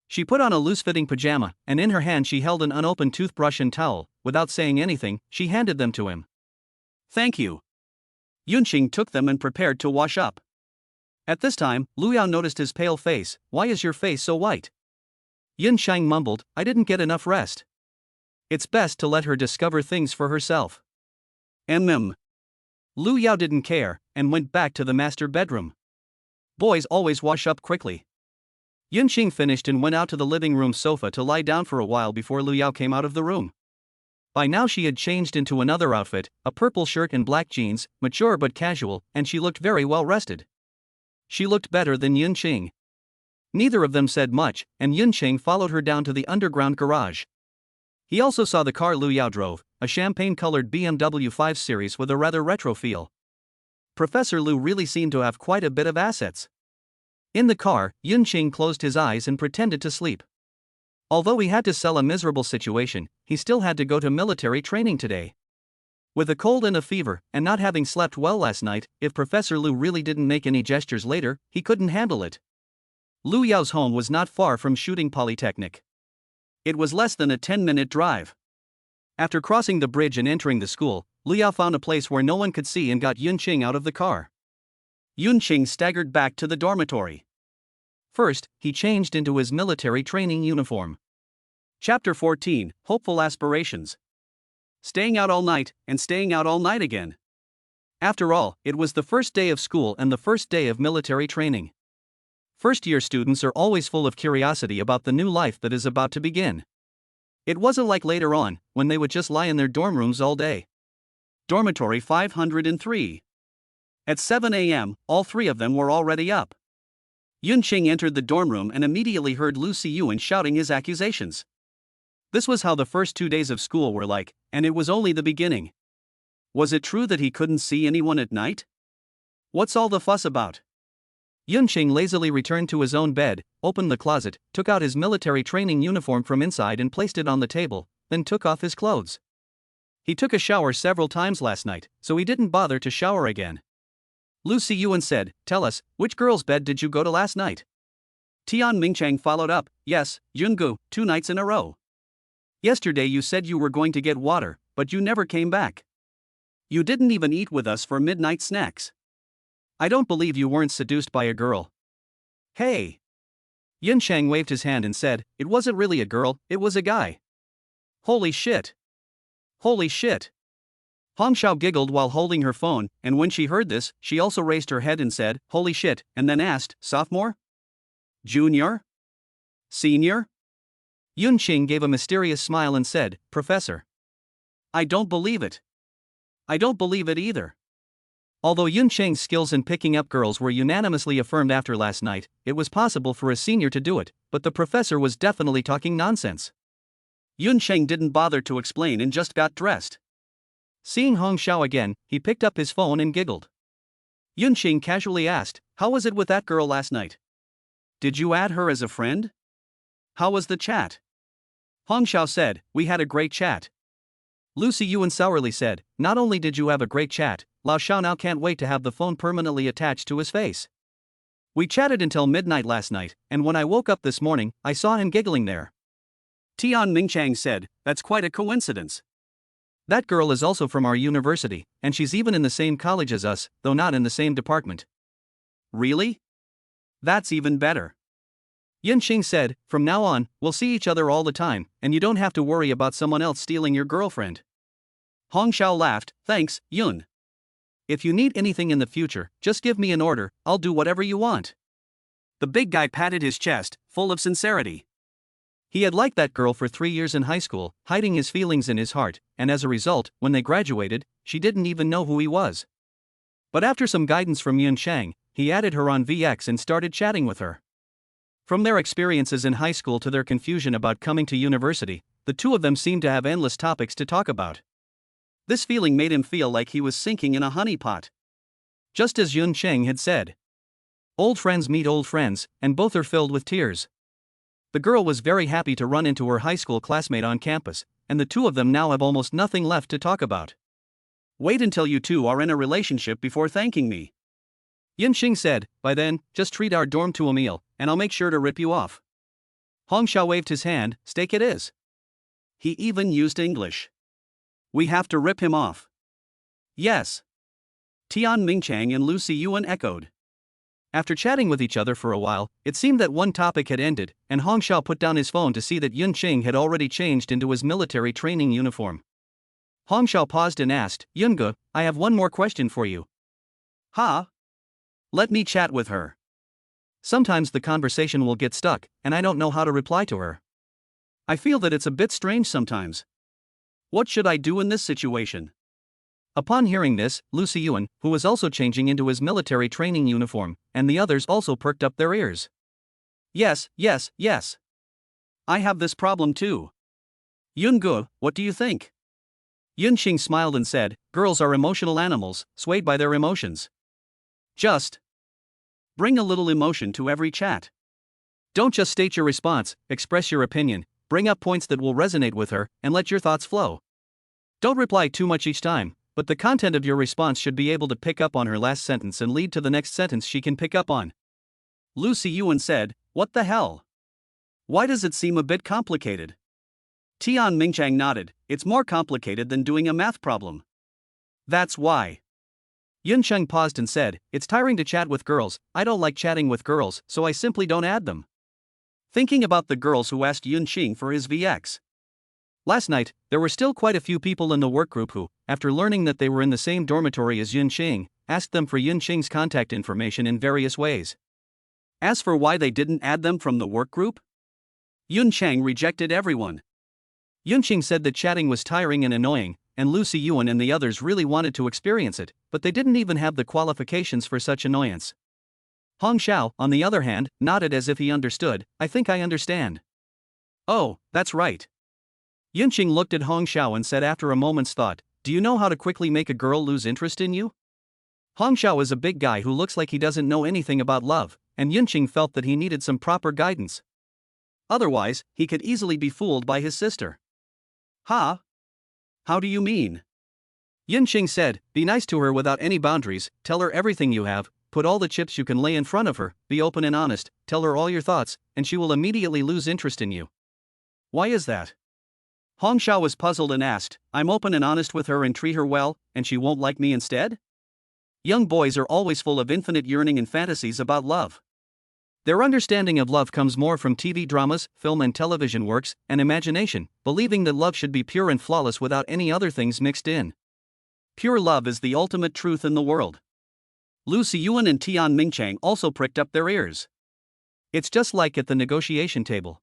A: She put on a loose-fitting pajama, and in her hand she held an unopened toothbrush and towel. Without saying anything, she handed them to him. Thank you. Yunqing took them and prepared to wash up. At this time, Lu Yao noticed his pale face. Why is your face so white? Yunsheng mumbled, I didn't get enough rest. It's best to let her discover things for herself. Lu Yao didn't care, and went back to the master bedroom. Boys always wash up quickly. Yunqing finished and went out to the living room sofa to lie down for a while before Lu Yao came out of the room. By now she had changed into another outfit, a purple shirt and black jeans, mature but casual, and she looked very well rested. She looked better than Yunqing. Neither of them said much, and Yunqing followed her down to the underground garage. He also saw the car Lu Yao drove, a champagne-colored BMW 5 Series with a rather retro feel. Professor Lu really seemed to have quite a bit of assets. In the car, Yunqing closed his eyes and pretended to sleep. Although he had to sell a miserable situation, he still had to go to military training today. With a cold and a fever, and not having slept well last night, if Professor Lu really didn't make any gestures later, he couldn't handle it. Lu Yao's home was not far from Shooting Polytechnic. It was less than a 10-minute drive. After crossing the bridge and entering the school, Lu Yao found a place where no one could see and got Yunqing out of the car. Yunqing staggered back to the dormitory. First, he changed into his military training uniform. Chapter 14, Hopeful Aspirations. Staying out all night, and staying out all night again. After all, it was the first day of school and the first day of military training. First-year students are always full of curiosity about the new life that is about to begin. It wasn't like later on, when they would just lie in their dorm rooms all day. Dormitory 503. At 7 a.m., all 3 of them were already up. Yunqing entered the dorm room and immediately heard Lu Siyuan shouting his accusations. This was how the first 2 days of school were like, and it was only the beginning. Was it true that he couldn't see anyone at night? What's all the fuss about? Yunqing lazily returned to his own bed, opened the closet, took out his military training uniform from inside and placed it on the table, then took off his clothes. He took a shower several times last night, so he didn't bother to shower again. Lu Siyuan said, tell us, which girl's bed did you go to last night? Tian Mingchang followed up, yes, Yungu, 2 nights in a row. Yesterday you said you were going to get water, but you never came back. You didn't even eat with us for midnight snacks. I don't believe you weren't seduced by a girl. Hey! Yun Chang waved his hand and said, it wasn't really a girl, it was a guy. Holy shit! Holy shit! Hong Xiao giggled while holding her phone, and when she heard this, she also raised her head and said, holy shit, and then asked, sophomore? Junior? Senior? Yun Qing gave a mysterious smile and said, Professor. I don't believe it. I don't believe it either. Although Yun Qing's skills in picking up girls were unanimously affirmed after last night, it was possible for a senior to do it, but the professor was definitely talking nonsense. Yun Qing didn't bother to explain and just got dressed. Seeing Hong Xiao again, he picked up his phone and giggled. Yun Qing casually asked, how was it with that girl last night? Did you add her as a friend? How was the chat? Hong Xiao said, we had a great chat. Lucy Yuan sourly said, not only did you have a great chat, Lao Xiao now can't wait to have the phone permanently attached to his face. We chatted until midnight last night, and when I woke up this morning, I saw him giggling there. Tian Mingchang said, that's quite a coincidence. That girl is also from our university, and she's even in the same college as us, though not in the same department. Really? That's even better. Yun Qing said, from now on, we'll see each other all the time, and you don't have to worry about someone else stealing your girlfriend. Hong Xiao laughed, thanks, Yun. If you need anything in the future, just give me an order, I'll do whatever you want. The big guy patted his chest, full of sincerity. He had liked that girl for 3 years in high school, hiding his feelings in his heart, and as a result, when they graduated, she didn't even know who he was. But after some guidance from Yun Chang, he added her on VX and started chatting with her. From their experiences in high school to their confusion about coming to university, the two of them seemed to have endless topics to talk about. This feeling made him feel like he was sinking in a honeypot. Just as Yun Cheng had said. Old friends meet old friends, and both are filled with tears. The girl was very happy to run into her high school classmate on campus, and the two of them now have almost nothing left to talk about. Wait until you two are in a relationship before thanking me. Yun Xing said, by then, just treat our dorm to a meal, and I'll make sure to rip you off. Hong Xiao waved his hand, steak it is. He even used English. We have to rip him off. Yes. Tian Mingchang and Lucy Yuan echoed. After chatting with each other for a while, it seemed that one topic had ended, and Hong Xiao put down his phone to see that Yun Qing had already changed into his military training uniform. Hong Xiao paused and asked, Yunge, I have one more question for you. Huh? Let me chat with her. Sometimes the conversation will get stuck, and I don't know how to reply to her. I feel that it's a bit strange sometimes. What should I do in this situation? Upon hearing this, Lucy Yuan, who was also changing into his military training uniform, and the others also perked up their ears. Yes. I have this problem too. Yunge, what do you think? Yun Xing smiled and said, girls are emotional animals, swayed by their emotions. Just bring a little emotion to every chat. Don't just state your response, express your opinion, bring up points that will resonate with her, and let your thoughts flow. Don't reply too much each time, but the content of your response should be able to pick up on her last sentence and lead to the next sentence she can pick up on. Lucy Yuan said, what the hell? Why does it seem a bit complicated? Tian Mingchang nodded, it's more complicated than doing a math problem. That's why. Yun Cheng paused and said, it's tiring to chat with girls, I don't like chatting with girls, so I simply don't add them. Thinking about the girls who asked Yun Xing for his VX. Last night, there were still quite a few people in the work group who, after learning that they were in the same dormitory as Yun Xing, asked them for Yun Xing's contact information in various ways. As for why they didn't add them from the work group, Yun Cheng rejected everyone. Yun Xing said that chatting was tiring and annoying, and Lucy Yuan and the others really wanted to experience it, but they didn't even have the qualifications for such annoyance. Hong Xiao, on the other hand, nodded as if he understood, I think I understand. Oh, that's right. Yun Xing looked at Hong Xiao and said after a moment's thought, do you know how to quickly make a girl lose interest in you? Hong Xiao is a big guy who looks like he doesn't know anything about love, and Yun Xing felt that he needed some proper guidance. Otherwise, he could easily be fooled by his sister. Huh? How do you mean? Yun Xing said, be nice to her without any boundaries, tell her everything you have, put all the chips you can lay in front of her, be open and honest, tell her all your thoughts, and she will immediately lose interest in you. Why is that? Hong Xiao was puzzled and asked, I'm open and honest with her and treat her well, and she won't like me instead? Young boys are always full of infinite yearning and fantasies about love. Their understanding of love comes more from TV dramas, film and television works, and imagination, believing that love should be pure and flawless without any other things mixed in. Pure love is the ultimate truth in the world. Lu Siyuan and Tian Mingchang also pricked up their ears. It's just like at the negotiation table.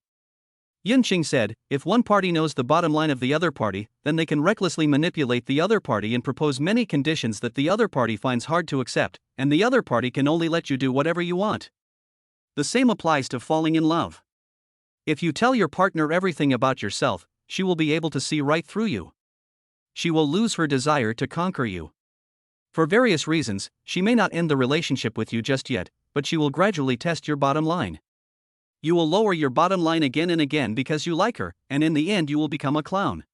A: Yun Qing said, if one party knows the bottom line of the other party, then they can recklessly manipulate the other party and propose many conditions that the other party finds hard to accept, and the other party can only let you do whatever you want. The same applies to falling in love. If you tell your partner everything about yourself, she will be able to see right through you. She will lose her desire to conquer you. For various reasons, she may not end the relationship with you just yet, but she will gradually test your bottom line. You will lower your bottom line again and again because you like her, and in the end you will become a clown.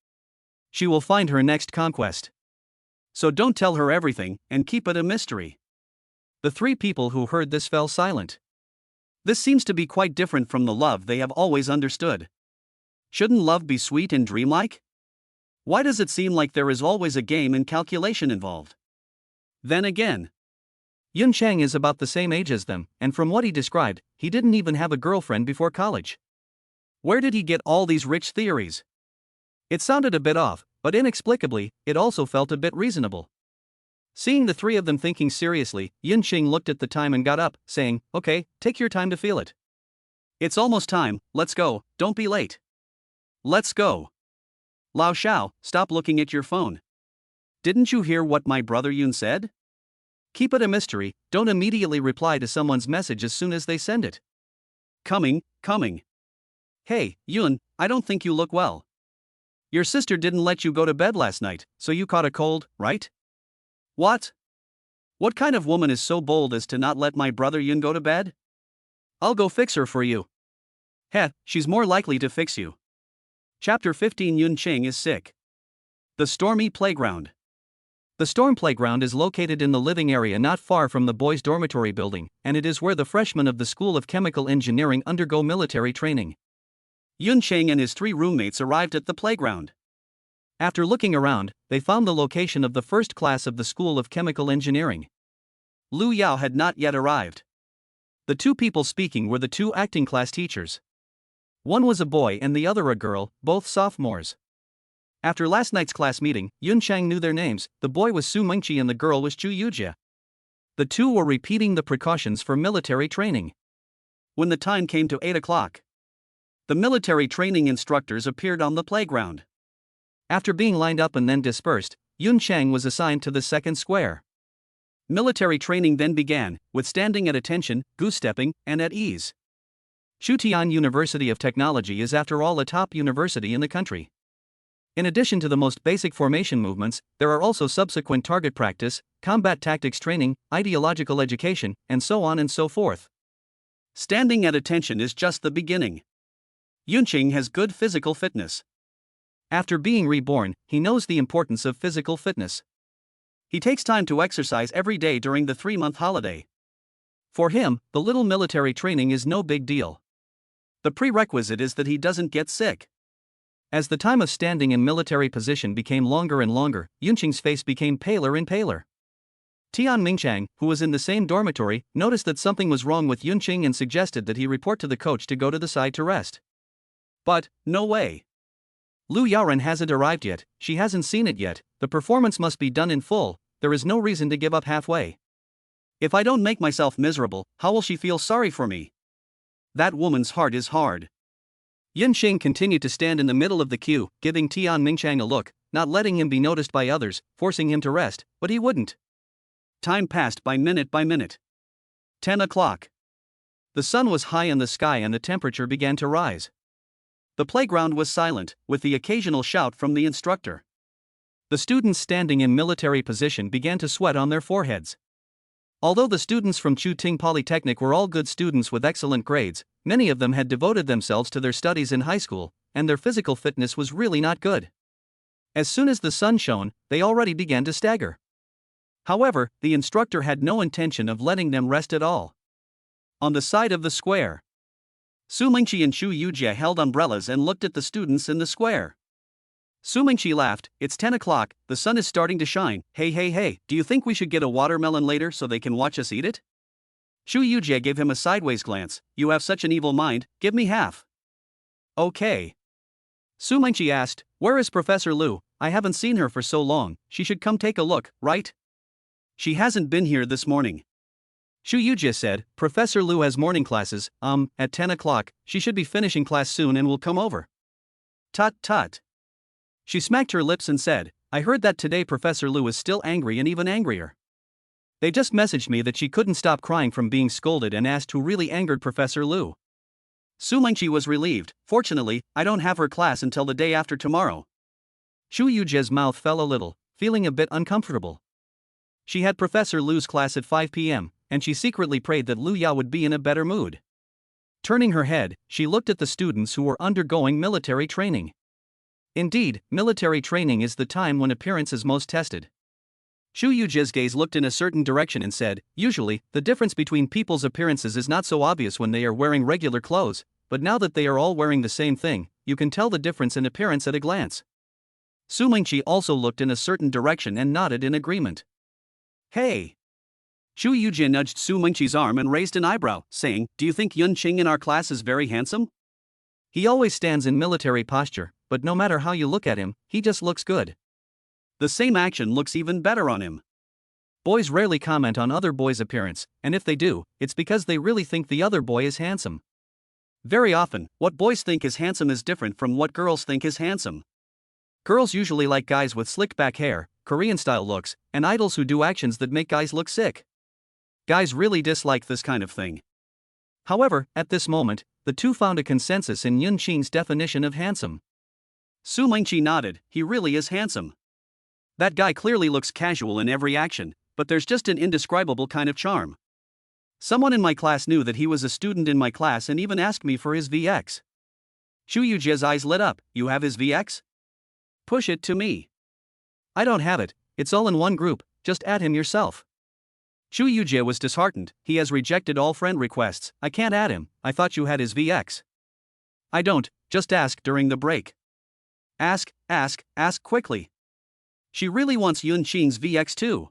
A: She will find her next conquest. So don't tell her everything, and keep it a mystery. The three people who heard this fell silent. This seems to be quite different from the love they have always understood. Shouldn't love be sweet and dreamlike? Why does it seem like there is always a game and calculation involved? Then again, Yun Chang is about the same age as them, and from what he described, he didn't even have a girlfriend before college. Where did he get all these rich theories? It sounded a bit off, but inexplicably, it also felt a bit reasonable. Seeing the three of them thinking seriously, Yun Qing looked at the time and got up, saying, okay, take your time to feel it. It's almost time, let's go, don't be late. Let's go. Lao Shao, stop looking at your phone. Didn't you hear what my brother Yun said? Keep it a mystery, don't immediately reply to someone's message as soon as they send it. Coming. Hey, Yun, I don't think you look well. Your sister didn't let you go to bed last night, so you caught a cold, right? What? What kind of woman is so bold as to not let my brother Yun go to bed? I'll go fix her for you. Heh, she's more likely to fix you. Chapter 15. Yun Qing is sick. The stormy playground. The storm playground is located in the living area not far from the boys' dormitory building, and it is where the freshmen of the School of Chemical Engineering undergo military training. Yun Cheng and his three roommates arrived at the playground. After looking around, they found the location of the first class of the School of Chemical Engineering. Lu Yao had not yet arrived. The two people speaking were the two acting class teachers. One was a boy and the other a girl, both sophomores. After last night's class meeting, Yun Chang knew their names. The boy was Su Mengqi and the girl was Chu Yujia. The two were repeating the precautions for military training. When the time came to 8 o'clock, the military training instructors appeared on the playground. After being lined up and then dispersed, Yun Chang was assigned to the second square. Military training then began, with standing at attention, goose-stepping, and at ease. Shutian University of Technology is after all a top university in the country. In addition to the most basic formation movements, there are also subsequent target practice, combat tactics training, ideological education, and so on and so forth. Standing at attention is just the beginning. Yunqing has good physical fitness. After being reborn, he knows the importance of physical fitness. He takes time to exercise every day during the 3-month holiday. For him, the little military training is no big deal. The prerequisite is that he doesn't get sick. As the time of standing in military position became longer and longer, Yunqing's face became paler and paler. Tian Mingchang, who was in the same dormitory, noticed that something was wrong with Yunqing and suggested that he report to the coach to go to the side to rest. But, no way. Lu Yaoren hasn't arrived yet, she hasn't seen it yet, the performance must be done in full, there is no reason to give up halfway. If I don't make myself miserable, how will she feel sorry for me? That woman's heart is hard. Yun Qing continued to stand in the middle of the queue, giving Tian Mingchang a look, not letting him be noticed by others, forcing him to rest, but he wouldn't. Time passed by minute. 10 o'clock. The sun was high in the sky and the temperature began to rise. The playground was silent, with the occasional shout from the instructor. The students standing in military position began to sweat on their foreheads. Although the students from Chuting Polytechnic were all good students with excellent grades, many of them had devoted themselves to their studies in high school, and their physical fitness was really not good. As soon as the sun shone, they already began to stagger. However, the instructor had no intention of letting them rest at all. On the side of the square, Su Mingqi and Chu Yujia held umbrellas and looked at the students in the square. Su Mingqi laughed. It's 10 o'clock, the sun is starting to shine. Hey, do you think we should get a watermelon later so they can watch us eat it? Shu Yujie gave him a sideways glance. You have such an evil mind, give me half. Okay. Su Mingqi asked, where is Professor Lu? I haven't seen her for so long, she should come take a look, right? She hasn't been here this morning. Shu Yujie said, Professor Lu has morning classes, at 10 o'clock, she should be finishing class soon and will come over. Tut. She smacked her lips and said, I heard that today Professor Lu is still angry and even angrier. They just messaged me that she couldn't stop crying from being scolded and asked who really angered Professor Lu. Su Mingqi was relieved. Fortunately, I don't have her class until the day after tomorrow. Shu Yujie's mouth fell a little, feeling a bit uncomfortable. She had Professor Lu's class at 5 p.m., and she secretly prayed that Lu Yao would be in a better mood. Turning her head, she looked at the students who were undergoing military training. Indeed, military training is the time when appearance is most tested. Shu Yujie's gaze looked in a certain direction and said, usually, the difference between people's appearances is not so obvious when they are wearing regular clothes, but now that they are all wearing the same thing, you can tell the difference in appearance at a glance. Su Mingqi also looked in a certain direction and nodded in agreement. Hey! Shu Yujie nudged Su Mingqi's arm and raised an eyebrow, saying, do you think Yun Qing in our class is very handsome? He always stands in military posture, but no matter how you look at him, he just looks good. The same action looks even better on him. Boys rarely comment on other boys' appearance, and if they do, it's because they really think the other boy is handsome. Very often, what boys think is handsome is different from what girls think is handsome. Girls usually like guys with slick back hair, Korean-style looks, and idols who do actions that make guys look sick. Guys really dislike this kind of thing. However, at this moment, the two found a consensus in Yun Qing's definition of handsome. Su Mingqi nodded, he really is handsome. That guy clearly looks casual in every action, but there's just an indescribable kind of charm. Someone in my class knew that he was a student in my class and even asked me for his VX. Shu Yujie's eyes lit up, you have his VX? Push it to me. I don't have it, it's all in one group, just add him yourself. Shu Yujie was disheartened, he has rejected all friend requests, I can't add him, I thought you had his VX. I don't, just ask during the break. Ask quickly. She really wants Yun Qing's VX too.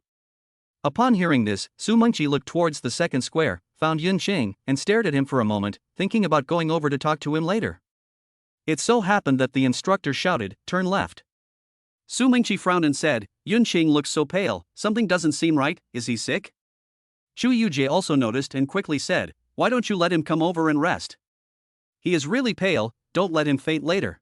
A: Upon hearing this, Su Mingqi looked towards the second square, found Yun Qing, and stared at him for a moment, thinking about going over to talk to him later. It so happened that the instructor shouted, turn left. Su Mingqi frowned and said, Yun Qing looks so pale, something doesn't seem right, is he sick? Shu Yujie also noticed and quickly said, why don't you let him come over and rest? He is really pale, don't let him faint later.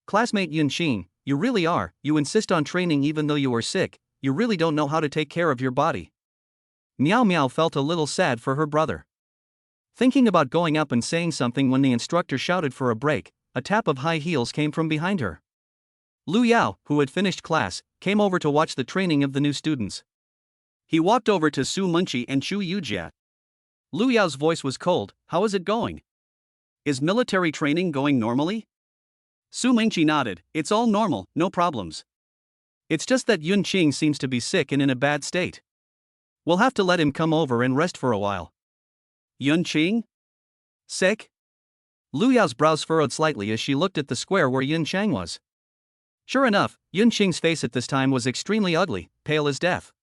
A: Classmate Yun Qing, you really are, you insist on training even though you are sick, you really don't know how to take care of your body. Miao Miao felt a little sad for her brother. Thinking about going up and saying something when the instructor shouted for a break, a tap of high heels came from behind her. Lu Yao, who had finished class, came over to watch the training of the new students. He walked over to Su Mingqi and Shu Yujie. Lu Yao's voice was cold, how is it going? Is military training going normally? Su Mingqi nodded, it's all normal, no problems. It's just that Yun Qing seems to be sick and in a bad state. We'll have to let him come over and rest for a while. Yun Qing? Sick? Lu Yao's brows furrowed slightly as she looked at the square where Yun Chang was. Sure enough, Yun Qing's face at this time was extremely ugly, pale as death.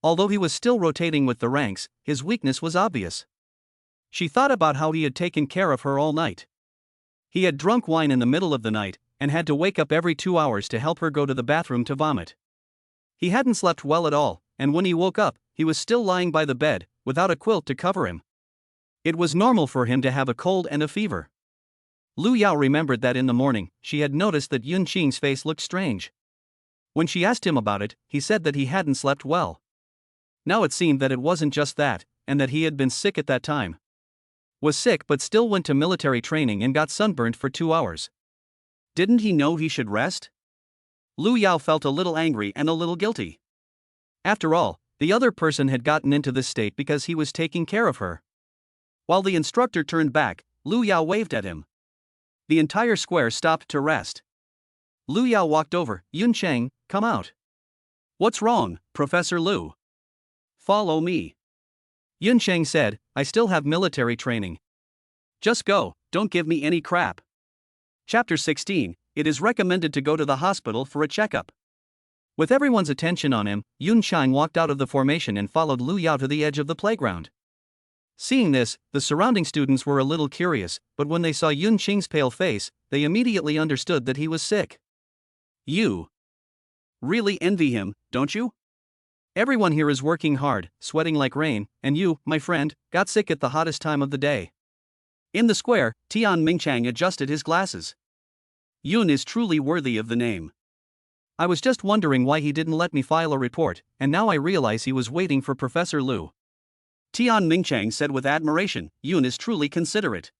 A: Although he was still rotating with the ranks, his weakness was obvious. She thought about how he had taken care of her all night. He had drunk wine in the middle of the night, and had to wake up every 2 hours to help her go to the bathroom to vomit. He hadn't slept well at all, and when he woke up, he was still lying by the bed, without a quilt to cover him. It was normal for him to have a cold and a fever. Lu Yao remembered that in the morning, she had noticed that Yun Qing's face looked strange. When she asked him about it, he said that he hadn't slept well. Now it seemed that it wasn't just that, and that he had been sick at that time. Was sick but still went to military training and got sunburned for 2 hours. Didn't he know he should rest? Lu Yao felt a little angry and a little guilty. After all, the other person had gotten into this state because he was taking care of her. While the instructor turned back, Lu Yao waved at him. The entire square stopped to rest. Lu Yao walked over, Yun Chang, come out. What's wrong, Professor Lu? Follow me. Yun Chang said, I still have military training. Just go, don't give me any crap. Chapter 16, it is recommended to go to the hospital for a checkup. With everyone's attention on him, Yun Chang walked out of the formation and followed Lu Yao to the edge of the playground. Seeing this, the surrounding students were a little curious, but when they saw Yun Qing's pale face, they immediately understood that he was sick. You really envy him, don't you? Everyone here is working hard, sweating like rain, and you, my friend, got sick at the hottest time of the day. In the square, Tian Mingchang adjusted his glasses. Yun is truly worthy of the name. I was just wondering why he didn't let me file a report, and now I realize he was waiting for Professor Lu. Tian Mingchang said with admiration, Yun is truly considerate.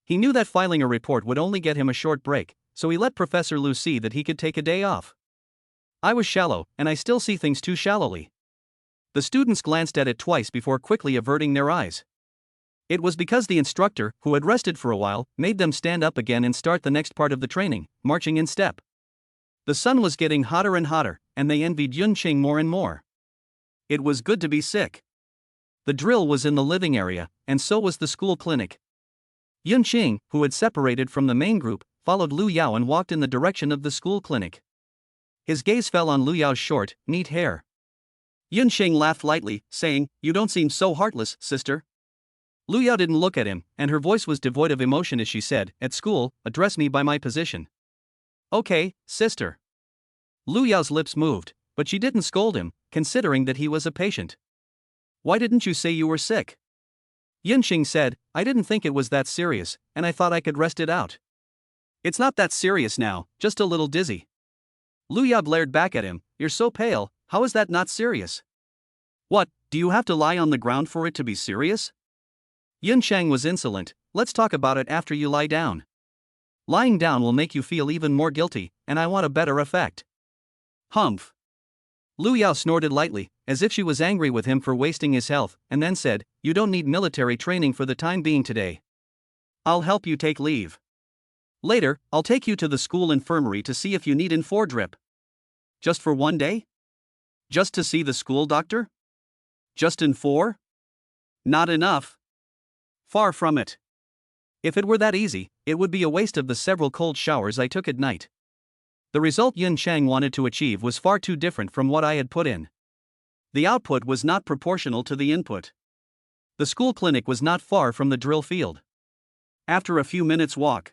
A: He knew that filing a report would only get him a short break, so he let Professor Lu see that he could take a day off. I was shallow, and I still see things too shallowly. The students glanced at it twice before quickly averting their eyes. It was because the instructor, who had rested for a while, made them stand up again and start the next part of the training, marching in step. The sun was getting hotter and hotter, and they envied Yun Qing more and more. It was good to be sick. The drill was in the living area, and so was the school clinic. Yun Qing, who had separated from the main group, followed Lu Yao and walked in the direction of the school clinic. His gaze fell on Lu Yao's short, neat hair. Yun Qing laughed lightly, saying, "You don't seem so heartless, sister." Lu Yao didn't look at him, and her voice was devoid of emotion as she said, "At school, address me by my position." "Okay, sister." Lu Yao's lips moved, but she didn't scold him, considering that he was a patient. "Why didn't you say you were sick?" Yun Qing said, "I didn't think it was that serious, and I thought I could rest it out." "It's not that serious now, just a little dizzy." Lu Yao glared back at him, "You're so pale, how is that not serious?" "What, do you have to lie on the ground for it to be serious?" Yun Chang was insolent, "Let's talk about it after you lie down. Lying down will make you feel even more guilty, and I want a better effect." "Humph." Lu Yao snorted lightly, as if she was angry with him for wasting his health, and then said, "You don't need military training for the time being today. I'll help you take leave. Later, I'll take you to the school infirmary to see if you need N4 drip." "Just for one day? Just to see the school doctor? Just N4? Not enough." "Far from it. If it were that easy, it would be a waste of the several cold showers I took at night." The result Yun Chang wanted to achieve was far too different from what I had put in. The output was not proportional to the input. The school clinic was not far from the drill field. After a few minutes' walk,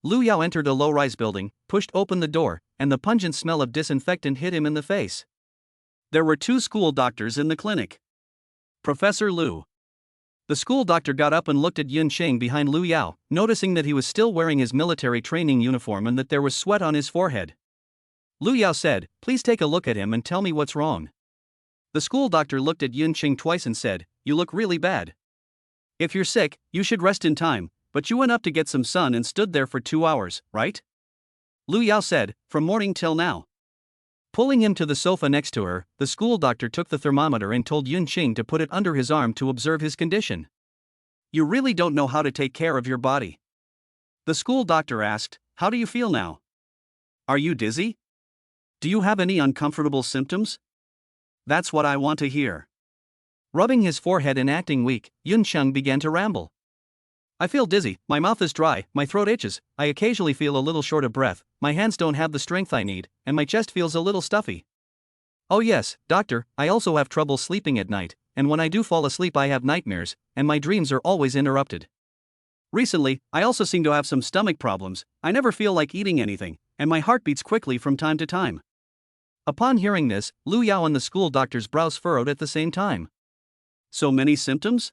A: Lu Yao entered a low-rise building, pushed open the door, and the pungent smell of disinfectant hit him in the face. There were 2 school doctors in the clinic. Professor Lu. The school doctor got up and looked at Yun Qing behind Lu Yao, noticing that he was still wearing his military training uniform and that there was sweat on his forehead. Lu Yao said, "Please take a look at him and tell me what's wrong." The school doctor looked at Yun Qing twice and said, "You look really bad. If you're sick, you should rest in time, but you went up to get some sun and stood there for 2 hours, right?" Lu Yao said, "From morning till now." Pulling him to the sofa next to her, the school doctor took the thermometer and told Yun Qing to put it under his arm to observe his condition. "You really don't know how to take care of your body." The school doctor asked, "How do you feel now? Are you dizzy? Do you have any uncomfortable symptoms?" "That's what I want to hear." Rubbing his forehead and acting weak, Yun Qing began to ramble. "I feel dizzy, my mouth is dry, my throat itches, I occasionally feel a little short of breath, my hands don't have the strength I need, and my chest feels a little stuffy. Oh yes, doctor, I also have trouble sleeping at night, and when I do fall asleep I have nightmares, and my dreams are always interrupted. Recently, I also seem to have some stomach problems, I never feel like eating anything, and my heart beats quickly from time to time." Upon hearing this, Lu Yao and the school doctor's brows furrowed at the same time. "So many symptoms?"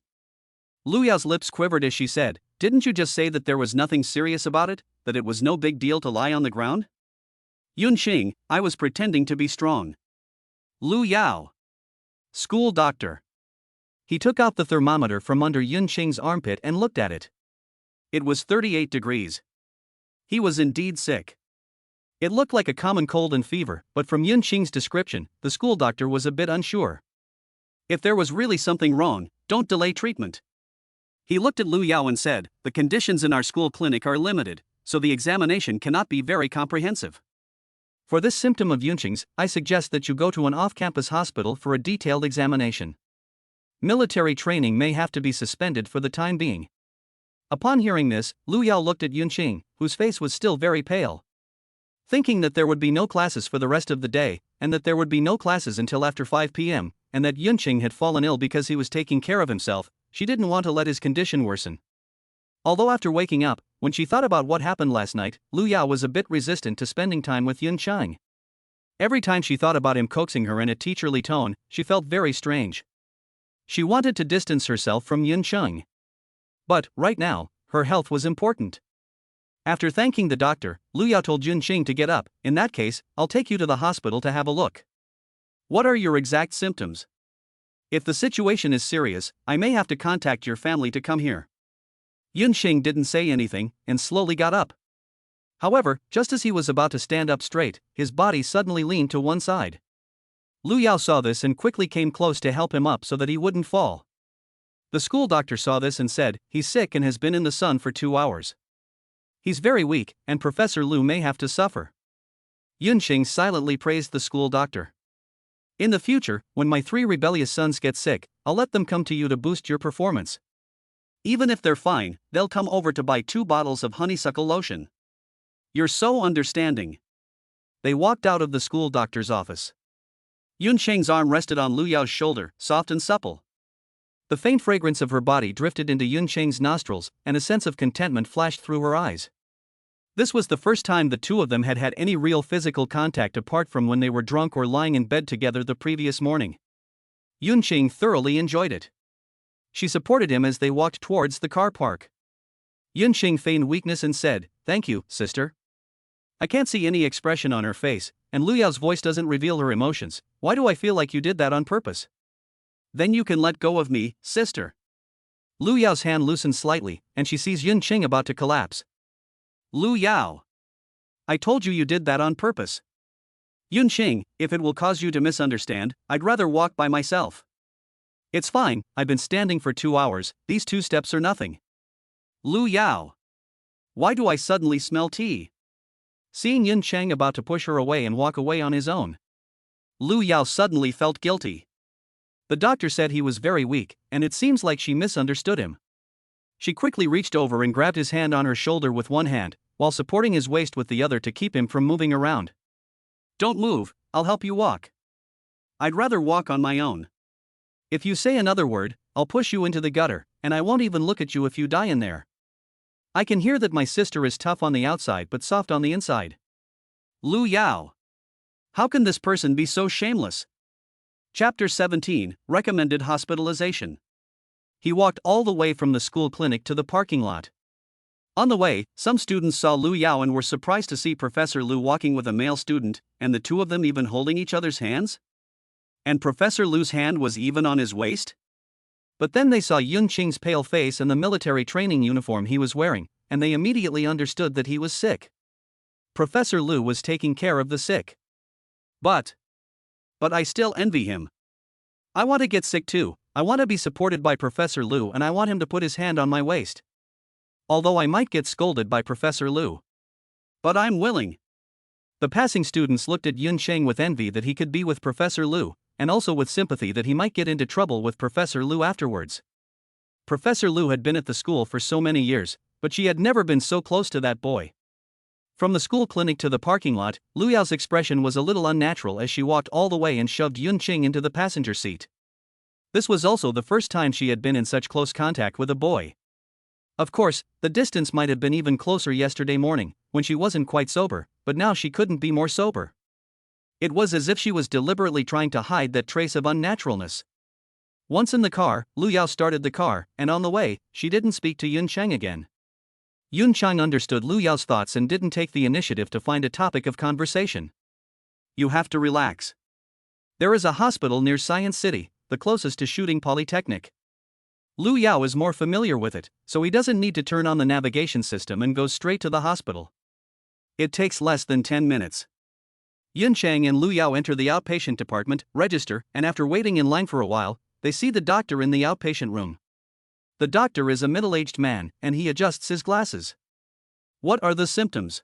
A: Lu Yao's lips quivered as she said, "Didn't you just say that there was nothing serious about it, that it was no big deal to lie on the ground?" "Yun Qing, I was pretending to be strong." Lu Yao. School doctor. He took out the thermometer from under Yun Qing's armpit and looked at it. It was 38 degrees. He was indeed sick. It looked like a common cold and fever, but from Yun Qing's description, the school doctor was a bit unsure. If there was really something wrong, don't delay treatment. He looked at Lu Yao and said, "The conditions in our school clinic are limited, so the examination cannot be very comprehensive. For this symptom of Yun Qing's, I suggest that you go to an off-campus hospital for a detailed examination. Military training may have to be suspended for the time being." Upon hearing this, Lu Yao looked at Yun Qing, whose face was still very pale. Thinking that there would be no classes for the rest of the day, and that there would be no classes until after 5 p.m., and that Yunqing had fallen ill because he was taking care of himself, she didn't want to let his condition worsen. Although after waking up, when she thought about what happened last night, Lu Yao was a bit resistant to spending time with Yunqing. Every time she thought about him coaxing her in a teacherly tone, she felt very strange. She wanted to distance herself from Yunqing. But, right now, her health was important. After thanking the doctor, Lu Yao told Yunqing to get up. In that case, I'll take you to the hospital to have a look. What are your exact symptoms? If the situation is serious, I may have to contact your family to come here. Yunqing didn't say anything, and slowly got up. However, just as he was about to stand up straight, his body suddenly leaned to one side. Lu Yao saw this and quickly came close to help him up so that he wouldn't fall. The school doctor saw this and said, he's sick and has been in the sun for 2 hours. He's very weak, and Professor Lu may have to suffer. Yunqing silently praised the school doctor. In the future, when my 3 rebellious sons get sick, I'll let them come to you to boost your performance. Even if they're fine, they'll come over to buy 2 bottles of honeysuckle lotion. You're so understanding. They walked out of the school doctor's office. Yunqing's arm rested on Lu Yao's shoulder, soft and supple. The faint fragrance of her body drifted into Yunqing's nostrils, and a sense of contentment flashed through her eyes. This was the first time the two of them had had any real physical contact apart from when they were drunk or lying in bed together the previous morning. Yunqing thoroughly enjoyed it. She supported him as they walked towards the car park. Yunqing feigned weakness and said, "Thank you, sister." I can't see any expression on her face, and Lu Yao's voice doesn't reveal her emotions. Why do I feel like you did that on purpose? Then you can let go of me, sister. Lu Yao's hand loosened slightly, and she sees Yunqing about to collapse. Lu Yao. I told you you did that on purpose. Yunqing, if it will cause you to misunderstand, I'd rather walk by myself. It's fine, I've been standing for 2 hours, these 2 steps are nothing. Lu Yao. Why do I suddenly smell tea? Seeing Yunqing about to push her away and walk away on his own, Lu Yao suddenly felt guilty. The doctor said he was very weak, and it seems like she misunderstood him. She quickly reached over and grabbed his hand on her shoulder with one hand, while supporting his waist with the other to keep him from moving around. Don't move, I'll help you walk. I'd rather walk on my own. If you say another word, I'll push you into the gutter, and I won't even look at you if you die in there. I can hear that my sister is tough on the outside but soft on the inside. Lu Yao. How can this person be so shameless? Chapter 17, Recommended Hospitalization. He walked all the way from the school clinic to the parking lot. On the way, some students saw Lu Yao and were surprised to see Professor Lu walking with a male student, and the two of them even holding each other's hands? And Professor Lu's hand was even on his waist? But then they saw Yunqing's pale face and the military training uniform he was wearing, and they immediately understood that he was sick. Professor Lu was taking care of the sick. But I still envy him. I want to get sick too. I want to be supported by Professor Lu and I want him to put his hand on my waist. Although I might get scolded by Professor Lu. But I'm willing. The passing students looked at Yunqing with envy that he could be with Professor Lu, and also with sympathy that he might get into trouble with Professor Lu afterwards. Professor Lu had been at the school for so many years, but she had never been so close to that boy. From the school clinic to the parking lot, Lu Yao's expression was a little unnatural as she walked all the way and shoved Yunqing into the passenger seat. This was also the first time she had been in such close contact with a boy. Of course, the distance might have been even closer yesterday morning, when she wasn't quite sober, but now she couldn't be more sober. It was as if she was deliberately trying to hide that trace of unnaturalness. Once in the car, Lu Yao started the car, and on the way, she didn't speak to Yunqing again. Yunqing understood Lu Yao's thoughts and didn't take the initiative to find a topic of conversation. You have to relax. There is a hospital near Science City, the closest to Shooting Polytechnic. Lu Yao is more familiar with it, so he doesn't need to turn on the navigation system and goes straight to the hospital. It takes less than 10 minutes. Yunqing and Lu Yao enter the outpatient department, register, and after waiting in line for a while, they see the doctor in the outpatient room. The doctor is a middle-aged man, and he adjusts his glasses. What are the symptoms?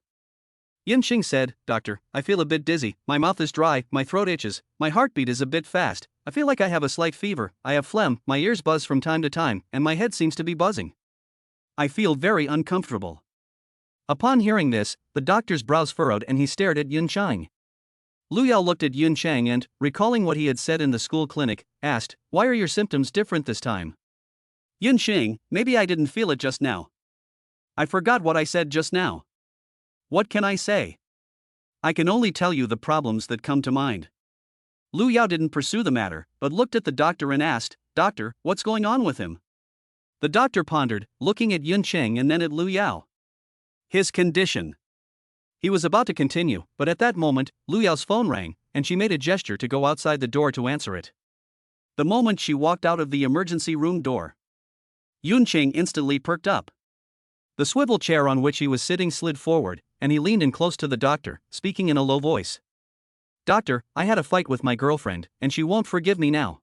A: Yunqing said, Doctor, I feel a bit dizzy, my mouth is dry, my throat itches, my heartbeat is a bit fast, I feel like I have a slight fever, I have phlegm, my ears buzz from time to time, and my head seems to be buzzing. I feel very uncomfortable. Upon hearing this, the doctor's brows furrowed and he stared at Yun Chang. Lu Yao looked at Yun Chang and, recalling what he had said in the school clinic, asked, "Why are your symptoms different this time?" "Yun Chang, maybe I didn't feel it just now. I forgot what I said just now. What can I say? I can only tell you the problems that come to mind." Lu Yao didn't pursue the matter, but looked at the doctor and asked, "Doctor, what's going on with him?" The doctor pondered, looking at Yun Chang and then at Lu Yao. "His condition." He was about to continue, but at that moment, Lu Yao's phone rang, and she made a gesture to go outside the door to answer it. The moment she walked out of the emergency room door, Yun Chang instantly perked up. The swivel chair on which he was sitting slid forward, and he leaned in close to the doctor, speaking in a low voice. "Doctor, I had a fight with my girlfriend, and she won't forgive me now.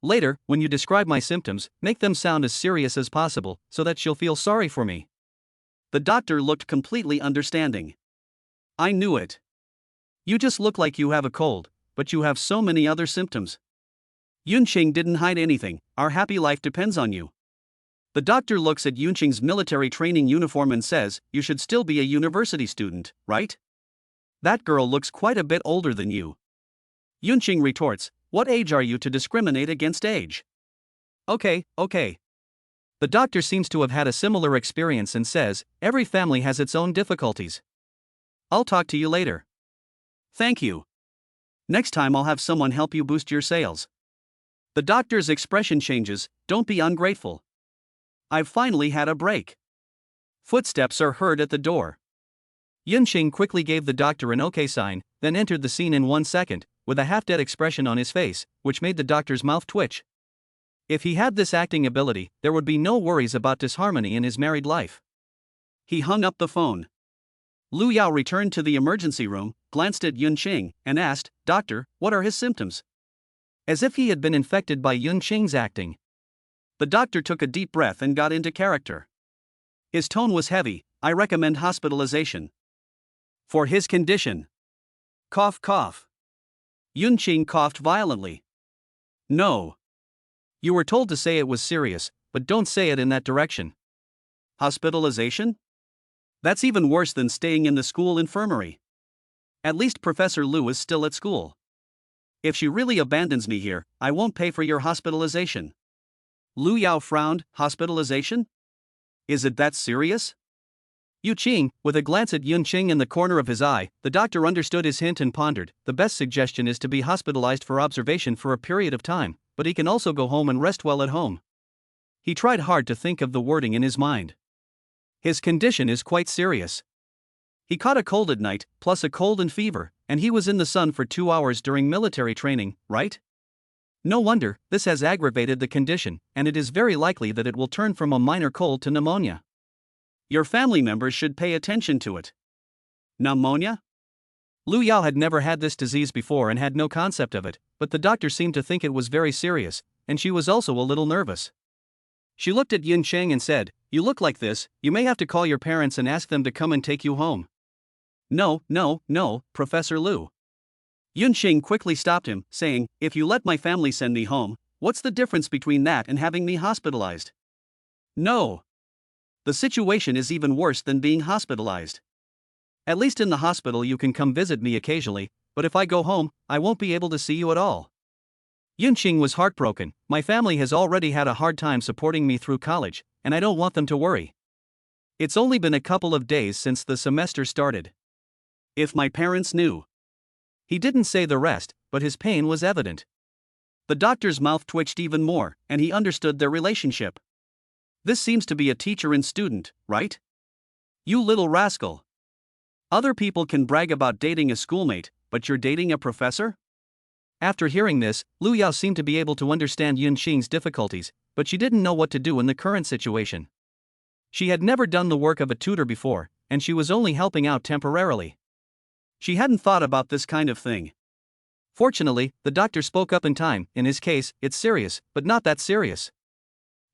A: Later, when you describe my symptoms, make them sound as serious as possible, so that she'll feel sorry for me." The doctor looked completely understanding. "I knew it. You just look like you have a cold, but you have so many other symptoms. Yun Chang didn't hide anything, our happy life depends on you." The doctor looks at Yun Chang's military training uniform and says, "You should still be a university student, right? That girl looks quite a bit older than you." Yun Chang retorts, "What age are you to discriminate against age?" Okay. The doctor seems to have had a similar experience and says, "Every family has its own difficulties. I'll talk to you later." "Thank you. Next time I'll have someone help you boost your sales." The doctor's expression changes, "Don't be ungrateful. I've finally had a break." Footsteps are heard at the door. Yun Chang quickly gave the doctor an okay sign, then entered the scene in 1 second, with a half-dead expression on his face, which made the doctor's mouth twitch. If he had this acting ability, there would be no worries about disharmony in his married life. He hung up the phone. Lu Yao returned to the emergency room, glanced at Yun Chang, and asked, "Doctor, what are his symptoms?" As if he had been infected by Yun Chang's acting. The doctor took a deep breath and got into character. His tone was heavy. "I recommend hospitalization. For his condition." Cough, cough. Yun Chang coughed violently. "No. You were told to say it was serious, but don't say it in that direction." "Hospitalization? That's even worse than staying in the school infirmary. At least Professor Lu is still at school. If she really abandons me here, I won't pay for your hospitalization." Lu Yao frowned. "Hospitalization? Is it that serious?" Yu Qing, with a glance at Yun Chang in the corner of his eye, the doctor understood his hint and pondered. The best suggestion is to be hospitalized for observation for a period of time, but he can also go home and rest well at home. He tried hard to think of the wording in his mind. His condition is quite serious. He caught a cold at night, plus a cold and fever, and he was in the sun for 2 hours during military training, right? No wonder, this has aggravated the condition, and it is very likely that it will turn from a minor cold to pneumonia. Your family members should pay attention to it. Pneumonia? Lu Yao had never had this disease before and had no concept of it, but the doctor seemed to think it was very serious, and she was also a little nervous. She looked at Yun Chang and said, "You look like this, you may have to call your parents and ask them to come and take you home." No, Professor Lu." Yun Chang quickly stopped him, saying, "If you let my family send me home, what's the difference between that and having me hospitalized?" "No. The situation is even worse than being hospitalized. At least in the hospital you can come visit me occasionally, but if I go home, I won't be able to see you at all." Yun Ching was heartbroken. "My family has already had a hard time supporting me through college, and I don't want them to worry. It's only been a couple of days since the semester started. If my parents knew." He didn't say the rest, but his pain was evident. The doctor's mouth twitched even more, and he understood their relationship. This seems to be a teacher and student, right? You little rascal. Other people can brag about dating a schoolmate, but you're dating a professor? After hearing this, Lu Yao seemed to be able to understand Yun Xing's difficulties, but she didn't know what to do in the current situation. She had never done the work of a tutor before, and she was only helping out temporarily. She hadn't thought about this kind of thing. Fortunately, the doctor spoke up in time. "In his case, it's serious, but not that serious.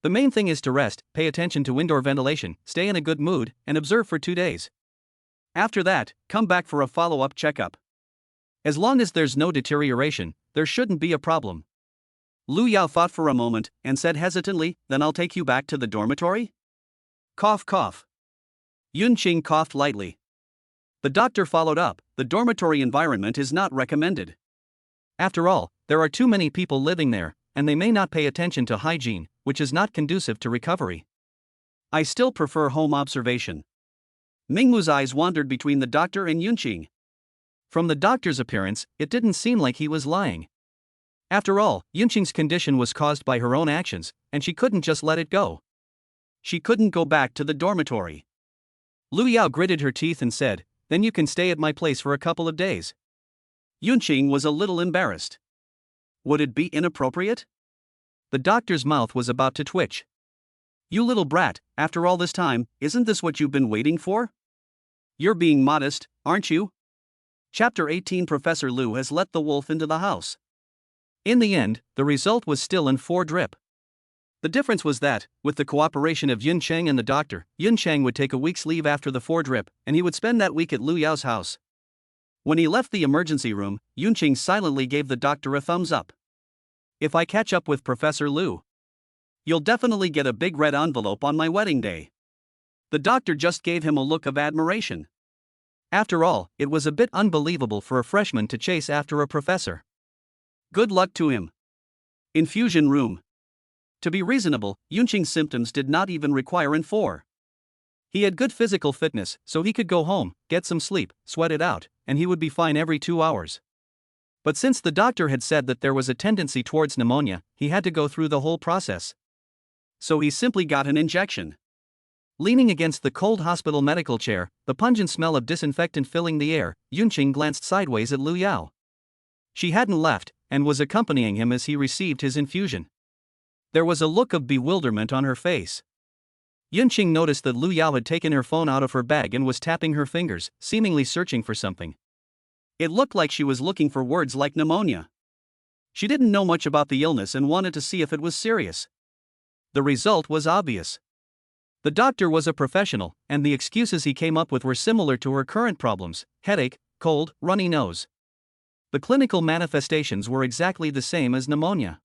A: The main thing is to rest, pay attention to indoor ventilation, stay in a good mood, and observe for 2 days. After that, come back for a follow-up checkup. As long as there's no deterioration, there shouldn't be a problem." Lu Yao thought for a moment, and said hesitantly, "Then I'll take you back to the dormitory?" Cough, cough. Yunqing coughed lightly. The doctor followed up, the dormitory environment is not recommended. After all, there are too many people living there, and they may not pay attention to hygiene, which is not conducive to recovery. I still prefer home observation. Mingmu's eyes wandered between the doctor and Yunqing. From the doctor's appearance, it didn't seem like he was lying. After all, Yunqing's condition was caused by her own actions, and she couldn't just let it go. She couldn't go back to the dormitory. Lu Yao gritted her teeth and said, "Then you can stay at my place for a couple of days." Yunqing was a little embarrassed. Would it be inappropriate? The doctor's mouth was about to twitch. "You little brat, after all this time, isn't this what you've been waiting for? You're being modest, aren't you?" Chapter 18. Professor Lu has let the wolf into the house. In the end, the result was still in 4 drip. The difference was that, with the cooperation of Yunqing and the doctor, Yunqing would take a week's leave after the 4 drip, and he would spend that week at Lu Yao's house. When he left the emergency room, Yunqing silently gave the doctor a thumbs up. "If I catch up with Professor Lu, you'll definitely get a big red envelope on my wedding day." The doctor just gave him a look of admiration. After all, it was a bit unbelievable for a freshman to chase after a professor. Good luck to him. Infusion room. To be reasonable, Yunqing's symptoms did not even require infusion. He had good physical fitness, so he could go home, get some sleep, sweat it out, and he would be fine every 2 hours. But since the doctor had said that there was a tendency towards pneumonia, he had to go through the whole process. So he simply got an injection. Leaning against the cold hospital medical chair, the pungent smell of disinfectant filling the air, Yunqing glanced sideways at Lu Yao. She hadn't left, and was accompanying him as he received his infusion. There was a look of bewilderment on her face. Yunqing noticed that Lu Yao had taken her phone out of her bag and was tapping her fingers, seemingly searching for something. It looked like she was looking for words like pneumonia. She didn't know much about the illness and wanted to see if it was serious. The result was obvious. The doctor was a professional, and the excuses he came up with were similar to her current problems: headache, cold, runny nose. The clinical manifestations were exactly the same as pneumonia.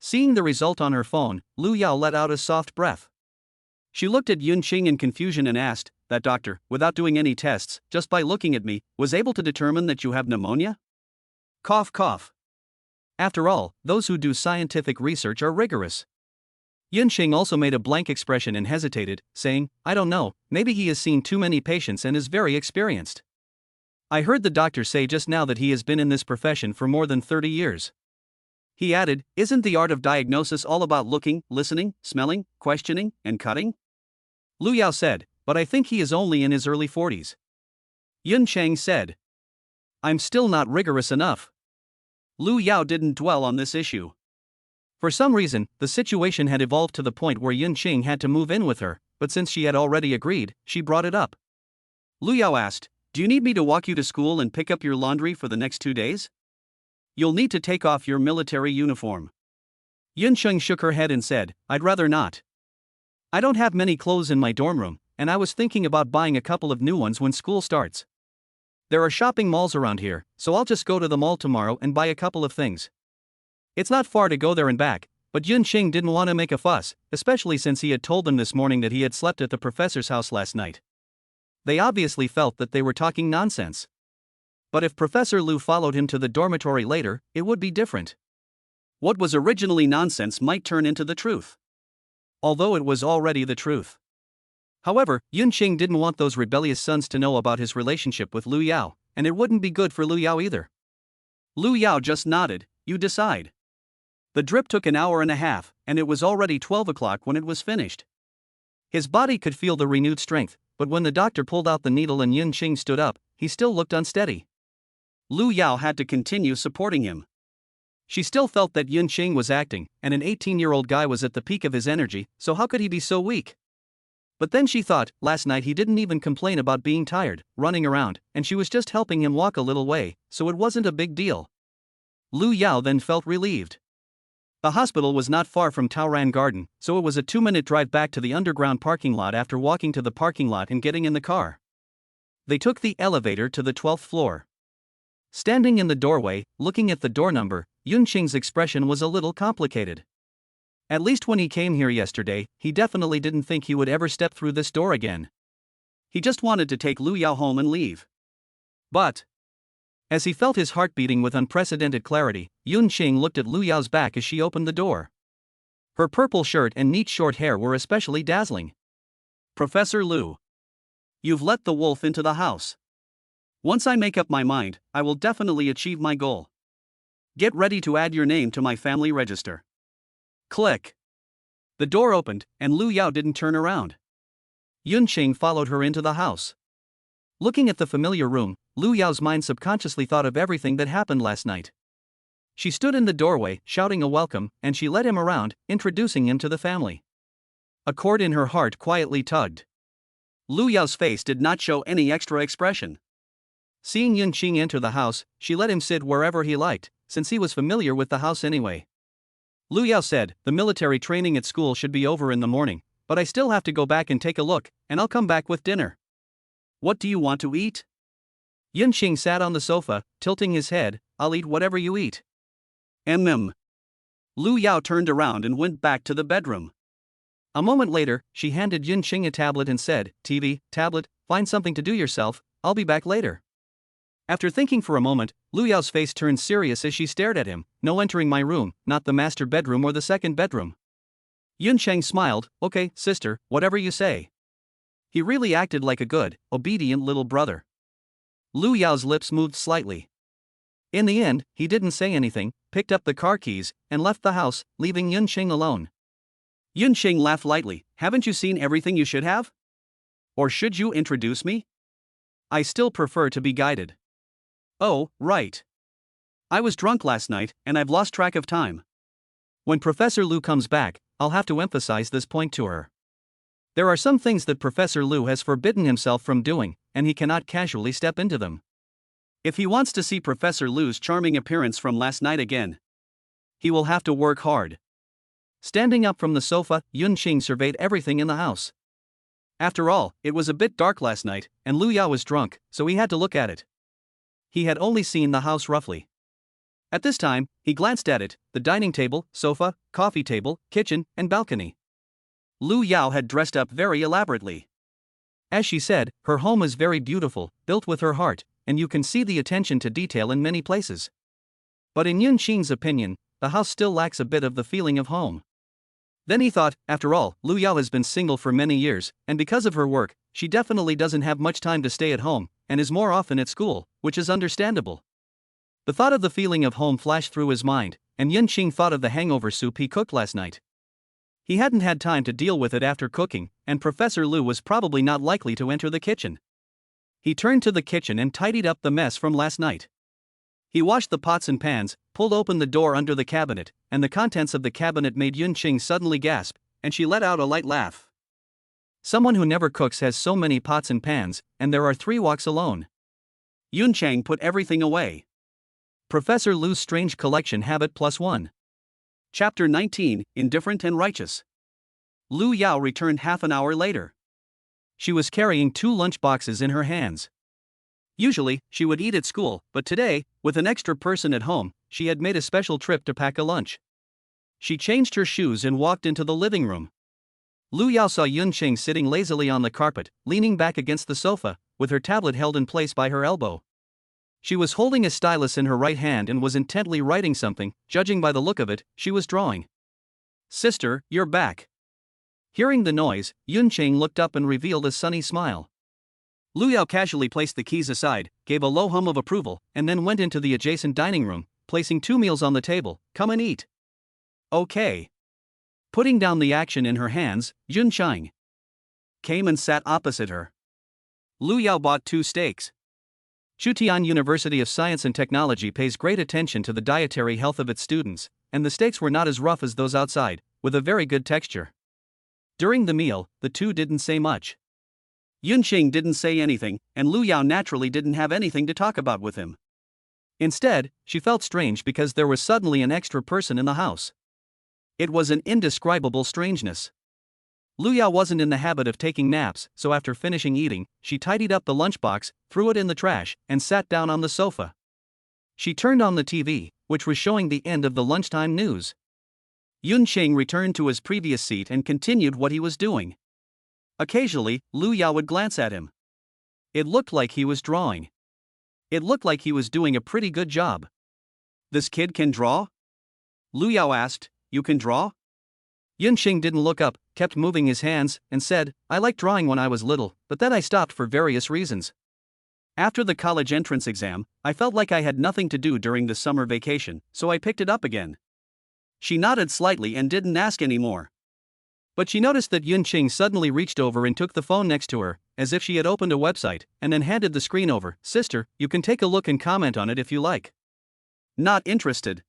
A: Seeing the result on her phone, Lu Yao let out a soft breath. She looked at Yunqing in confusion and asked, "That doctor, without doing any tests, just by looking at me, was able to determine that you have pneumonia?" Cough cough. After all, those who do scientific research are rigorous. Yunqing also made a blank expression and hesitated, saying, "I don't know, maybe he has seen too many patients and is very experienced. I heard the doctor say just now that he has been in this profession for more than 30 years. He added, "Isn't the art of diagnosis all about looking, listening, smelling, questioning, and cutting?" Lu Yao said, "But I think he is only in his early 40s. Yunqing said, "I'm still not rigorous enough." Lu Yao didn't dwell on this issue. For some reason, the situation had evolved to the point where Yunqing had to move in with her, but since she had already agreed, she brought it up. Lu Yao asked, "Do you need me to walk you to school and pick up your laundry for the next 2 days? You'll need to take off your military uniform." Yunqing shook her head and said, "I'd rather not. I don't have many clothes in my dorm room, and I was thinking about buying a couple of new ones when school starts. There are shopping malls around here, so I'll just go to the mall tomorrow and buy a couple of things." It's not far to go there and back, but Yunqing didn't want to make a fuss, especially since he had told them this morning that he had slept at the professor's house last night. They obviously felt that they were talking nonsense. But if Professor Lu followed him to the dormitory later, it would be different. What was originally nonsense might turn into the truth. Although it was already the truth. However, Yunqing didn't want those rebellious sons to know about his relationship with Lu Yao, and it wouldn't be good for Lu Yao either. Lu Yao just nodded, "You decide." The drip took an hour and a half, and it was already 12 o'clock when it was finished. His body could feel the renewed strength, but when the doctor pulled out the needle and Yunqing stood up, he still looked unsteady. Lu Yao had to continue supporting him. She still felt that Yunqing was acting, and an 18-year-old guy was at the peak of his energy, so how could he be so weak? But then she thought, last night he didn't even complain about being tired, running around, and she was just helping him walk a little way, so it wasn't a big deal. Lu Yao then felt relieved. The hospital was not far from Taoran Garden, so it was a 2-minute drive back to the underground parking lot after walking to the parking lot and getting in the car. They took the elevator to the 12th floor. Standing in the doorway, looking at the door number, Yunqing's expression was a little complicated. At least when he came here yesterday, he definitely didn't think he would ever step through this door again. He just wanted to take Lu Yao home and leave. But, as he felt his heart beating with unprecedented clarity, Yun Qing looked at Lu Yao's back as she opened the door. Her purple shirt and neat short hair were especially dazzling. Professor Lu. You've let the wolf into the house. Once I make up my mind, I will definitely achieve my goal. Get ready to add your name to my family register. Click. The door opened, and Lu Yao didn't turn around. Yun Qing followed her into the house. Looking at the familiar room, Lu Yao's mind subconsciously thought of everything that happened last night. She stood in the doorway, shouting a welcome, and she led him around, introducing him to the family. A chord in her heart quietly tugged. Lu Yao's face did not show any extra expression. Seeing Yun Qing enter the house, she let him sit wherever he liked, since he was familiar with the house anyway. Lu Yao said, "The military training at school should be over in the morning, but I still have to go back and take a look, and I'll come back with dinner. What do you want to eat?" Yun Qing sat on the sofa, tilting his head. "I'll eat whatever you eat." Lu Yao turned around and went back to the bedroom. A moment later, she handed Yun Qing a tablet and said, "TV, tablet, find something to do yourself, I'll be back later." After thinking for a moment, Lu Yao's face turned serious as she stared at him. "No entering my room, not the master bedroom or the second bedroom." Yun Qing smiled, "Okay, sister, whatever you say." He really acted like a good, obedient little brother. Lu Yao's lips moved slightly. In the end, he didn't say anything, picked up the car keys, and left the house, leaving Yun Qing alone. Yun Qing laughed lightly. "Haven't you seen everything you should have? Or should you introduce me? I still prefer to be guided." "Oh, right. I was drunk last night, and I've lost track of time. When Professor Lu comes back, I'll have to emphasize this point to her. There are some things that Professor Lu has forbidden himself from doing, and he cannot casually step into them. If he wants to see Professor Lu's charming appearance from last night again, he will have to work hard." Standing up from the sofa, Yun Qing surveyed everything in the house. After all, it was a bit dark last night, and Lu Yao was drunk, so he had to look at it. He had only seen the house roughly. At this time, he glanced at it: the dining table, sofa, coffee table, kitchen, and balcony. Lu Yao had dressed up very elaborately. As she said, her home is very beautiful, built with her heart, and you can see the attention to detail in many places. But in Yun Qing's opinion, the house still lacks a bit of the feeling of home. Then he thought, after all, Lu Yao has been single for many years, and because of her work, she definitely doesn't have much time to stay at home, and is more often at school, which is understandable. The thought of the feeling of home flashed through his mind, and Yun Qing thought of the hangover soup he cooked last night. He hadn't had time to deal with it after cooking, and Professor Lu was probably not likely to enter the kitchen. He turned to the kitchen and tidied up the mess from last night. He washed the pots and pans, pulled open the door under the cabinet, and the contents of the cabinet made Yun Qing suddenly gasp, and she let out a light laugh. Someone who never cooks has so many pots and pans, and there are 3 woks alone. Yun Qing put everything away. Professor Lu's Strange Collection Habit +1. Chapter 19, Indifferent and Righteous. Lu Yao returned half an hour later. She was carrying 2 lunch boxes in her hands. Usually, she would eat at school, but today, with an extra person at home, she had made a special trip to pack a lunch. She changed her shoes and walked into the living room. Lu Yao saw Yun Qing sitting lazily on the carpet, leaning back against the sofa, with her tablet held in place by her elbow. She was holding a stylus in her right hand and was intently writing something. Judging by the look of it, she was drawing. "Sister, you're back." Hearing the noise, Yun Qing looked up and revealed a sunny smile. Lu Yao casually placed the keys aside, gave a low hum of approval, and then went into the adjacent dining room, placing 2 meals on the table. "Come and eat." "Okay." Putting down the action in her hands, Yun Qing came and sat opposite her. Lu Yao bought 2 steaks. Chutian University of Science and Technology pays great attention to the dietary health of its students, and the steaks were not as rough as those outside, with a very good texture. During the meal, the two didn't say much. Yun Qing didn't say anything, and Lu Yao naturally didn't have anything to talk about with him. Instead, she felt strange because there was suddenly an extra person in the house. It was an indescribable strangeness. Lu Yao wasn't in the habit of taking naps, so after finishing eating, she tidied up the lunchbox, threw it in the trash, and sat down on the sofa. She turned on the TV, which was showing the end of the lunchtime news. Yun Qing returned to his previous seat and continued what he was doing. Occasionally, Lu Yao would glance at him. It looked like he was drawing. It looked like he was doing a pretty good job. This kid can draw? Lu Yao asked, you can draw? Yunqing didn't look up, kept moving his hands, and said, I liked drawing when I was little, but then I stopped for various reasons. After the college entrance exam, I felt like I had nothing to do during the summer vacation, so I picked it up again. She nodded slightly and didn't ask any more. But she noticed that Yunqing suddenly reached over and took the phone next to her, as if she had opened a website, and then handed the screen over. Sister, you can take a look and comment on it if you like. Not interested.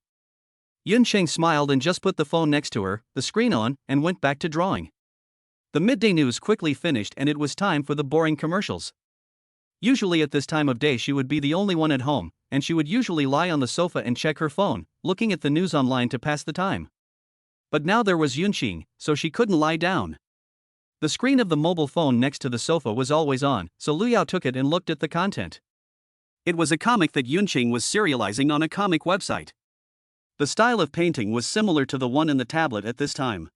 A: Yunqing smiled and just put the phone next to her, the screen on, and went back to drawing. The midday news quickly finished and it was time for the boring commercials. Usually at this time of day she would be the only one at home, and she would usually lie on the sofa and check her phone, looking at the news online to pass the time. But now there was Yunqing, so she couldn't lie down. The screen of the mobile phone next to the sofa was always on, so Lu Yao took it and looked at the content. It was a comic that Yunqing was serializing on a comic website. The style of painting was similar to the one in the tablet at this time.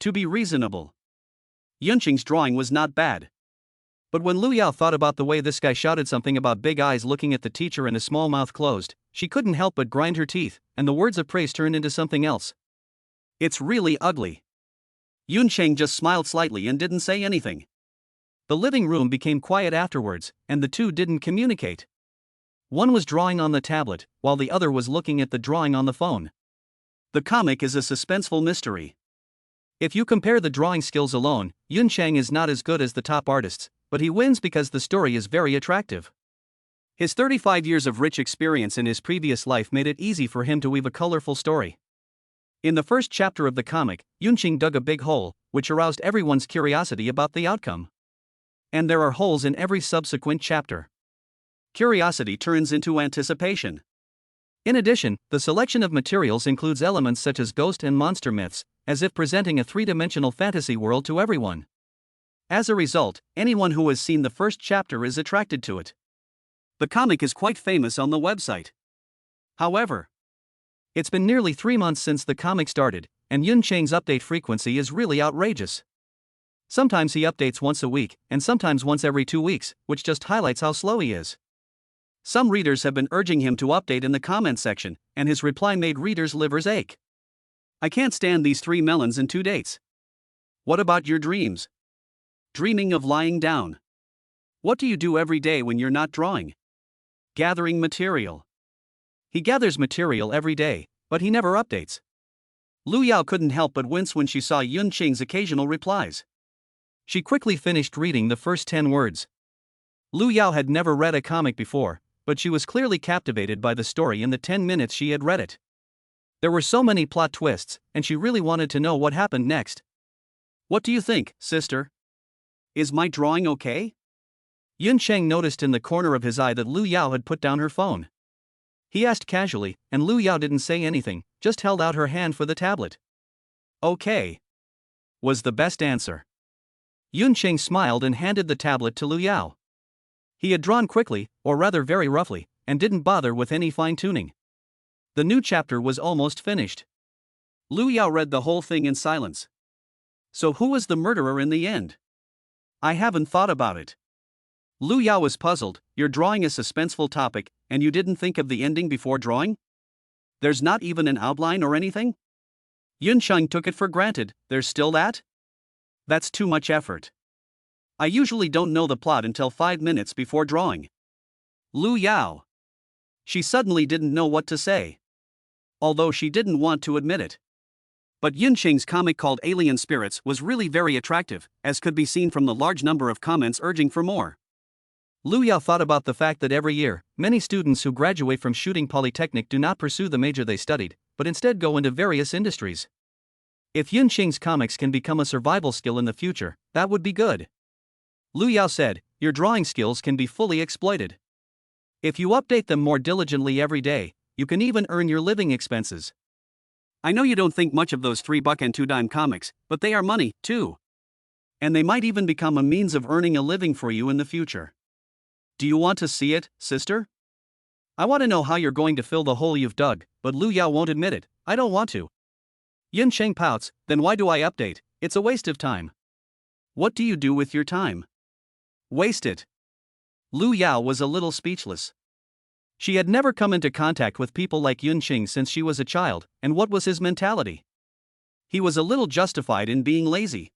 A: To be reasonable, Yunqing's drawing was not bad. But when Lu Yao thought about the way this guy shouted something about big eyes looking at the teacher and a small mouth closed, she couldn't help but grind her teeth, and the words of praise turned into something else. It's really ugly. Yunqing just smiled slightly and didn't say anything. The living room became quiet afterwards, and the two didn't communicate. One was drawing on the tablet, while the other was looking at the drawing on the phone. The comic is a suspenseful mystery. If you compare the drawing skills alone, Yunqing is not as good as the top artists, but he wins because the story is very attractive. His 35 years of rich experience in his previous life made it easy for him to weave a colorful story. In the first chapter of the comic, Yunqing dug a big hole, which aroused everyone's curiosity about the outcome. And there are holes in every subsequent chapter. Curiosity turns into anticipation. In addition, the selection of materials includes elements such as ghost and monster myths, as if presenting a three-dimensional fantasy world to everyone. As a result, anyone who has seen the first chapter is attracted to it. The comic is quite famous on the website. However, it's been nearly 3 months since the comic started, and Yunqing's update frequency is really outrageous. Sometimes he updates once a week, and sometimes once every 2 weeks, which just highlights how slow he is. Some readers have been urging him to update in the comment section, and his reply made readers' livers ache. I can't stand these 3 melons and 2 dates. What about your dreams? Dreaming of lying down. What do you do every day when you're not drawing? Gathering material. He gathers material every day, but he never updates. Lu Yao couldn't help but wince when she saw Yunqing's occasional replies. She quickly finished reading the first 10 words. Lu Yao had never read a comic before, but she was clearly captivated by the story in the 10 minutes she had read it. There were so many plot twists, and she really wanted to know what happened next. What do you think, sister? Is my drawing okay? Yunqing noticed in the corner of his eye that Lu Yao had put down her phone. He asked casually, and Lu Yao didn't say anything, just held out her hand for the tablet. Okay, was the best answer. Yunqing smiled and handed the tablet to Lu Yao. He had drawn quickly, or rather very roughly, and didn't bother with any fine-tuning. The new chapter was almost finished. Lu Yao read the whole thing in silence. So who was the murderer in the end? I haven't thought about it. Lu Yao was puzzled. You're drawing a suspenseful topic, and you didn't think of the ending before drawing? There's not even an outline or anything? Yunqing took it for granted. There's still that? That's too much effort. I usually don't know the plot until 5 minutes before drawing. Lu Yao. She suddenly didn't know what to say. Although she didn't want to admit it. But Yunqing's comic called Alien Spirits was really very attractive, as could be seen from the large number of comments urging for more. Lu Yao thought about the fact that every year, many students who graduate from shooting polytechnic do not pursue the major they studied, but instead go into various industries. If Yunqing's comics can become a survival skill in the future, that would be good. Lu Yao said, your drawing skills can be fully exploited. If you update them more diligently every day, you can even earn your living expenses. I know you don't think much of those $3 and 2 dime comics, but they are money, too. And they might even become a means of earning a living for you in the future. Do you want to see it, sister? I want to know how you're going to fill the hole you've dug, but Lu Yao won't admit it. I don't want to. Yunqing pouts, then why do I update? It's a waste of time. What do you do with your time? Waste it. Lu Yao was a little speechless. She had never come into contact with people like Yunqing since she was a child, and what was his mentality? He was a little justified in being lazy.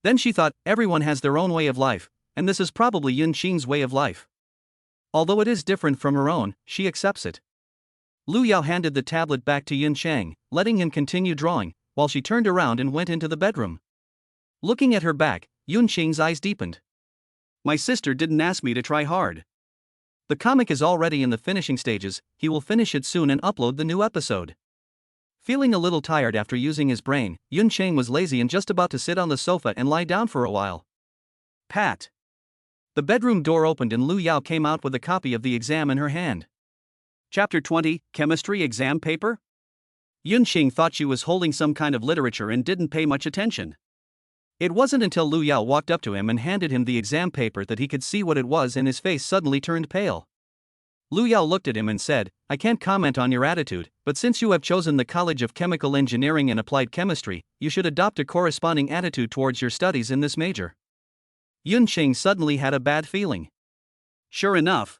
A: Then she thought, everyone has their own way of life, and this is probably Yunqing's way of life. Although it is different from her own, she accepts it. Lu Yao handed the tablet back to Yunqing, letting him continue drawing, while she turned around and went into the bedroom. Looking at her back, Yunqing's eyes deepened. My sister didn't ask me to try hard. The comic is already in the finishing stages, he will finish it soon and upload the new episode. Feeling a little tired after using his brain, Yunqing was lazy and just about to sit on the sofa and lie down for a while. Pat. The bedroom door opened and Lu Yao came out with a copy of the exam in her hand. Chapter 20, Chemistry Exam Paper? Yunqing thought she was holding some kind of literature and didn't pay much attention. It wasn't until Lu Yao walked up to him and handed him the exam paper that he could see what it was, and his face suddenly turned pale. Lu Yao looked at him and said, I can't comment on your attitude, but since you have chosen the College of Chemical Engineering and Applied Chemistry, you should adopt a corresponding attitude towards your studies in this major. Yunqing suddenly had a bad feeling. Sure enough.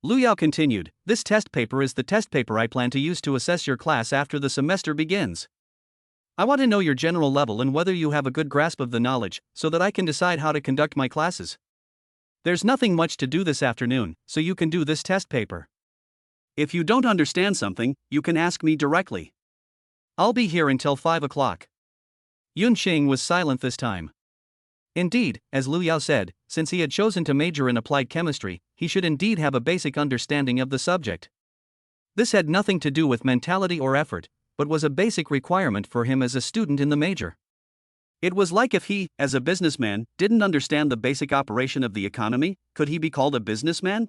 A: Lu Yao continued, this test paper is the test paper I plan to use to assess your class after the semester begins. I want to know your general level and whether you have a good grasp of the knowledge, so that I can decide how to conduct my classes. There's nothing much to do this afternoon, so you can do this test paper. If you don't understand something, you can ask me directly. I'll be here until 5 o'clock. Yunqing was silent this time. Indeed, as Lu Yao said, since he had chosen to major in applied chemistry, he should indeed have a basic understanding of the subject. This had nothing to do with mentality or effort, but was a basic requirement for him as a student in the major. It was like if he, as a businessman, didn't understand the basic operation of the economy, could he be called a businessman?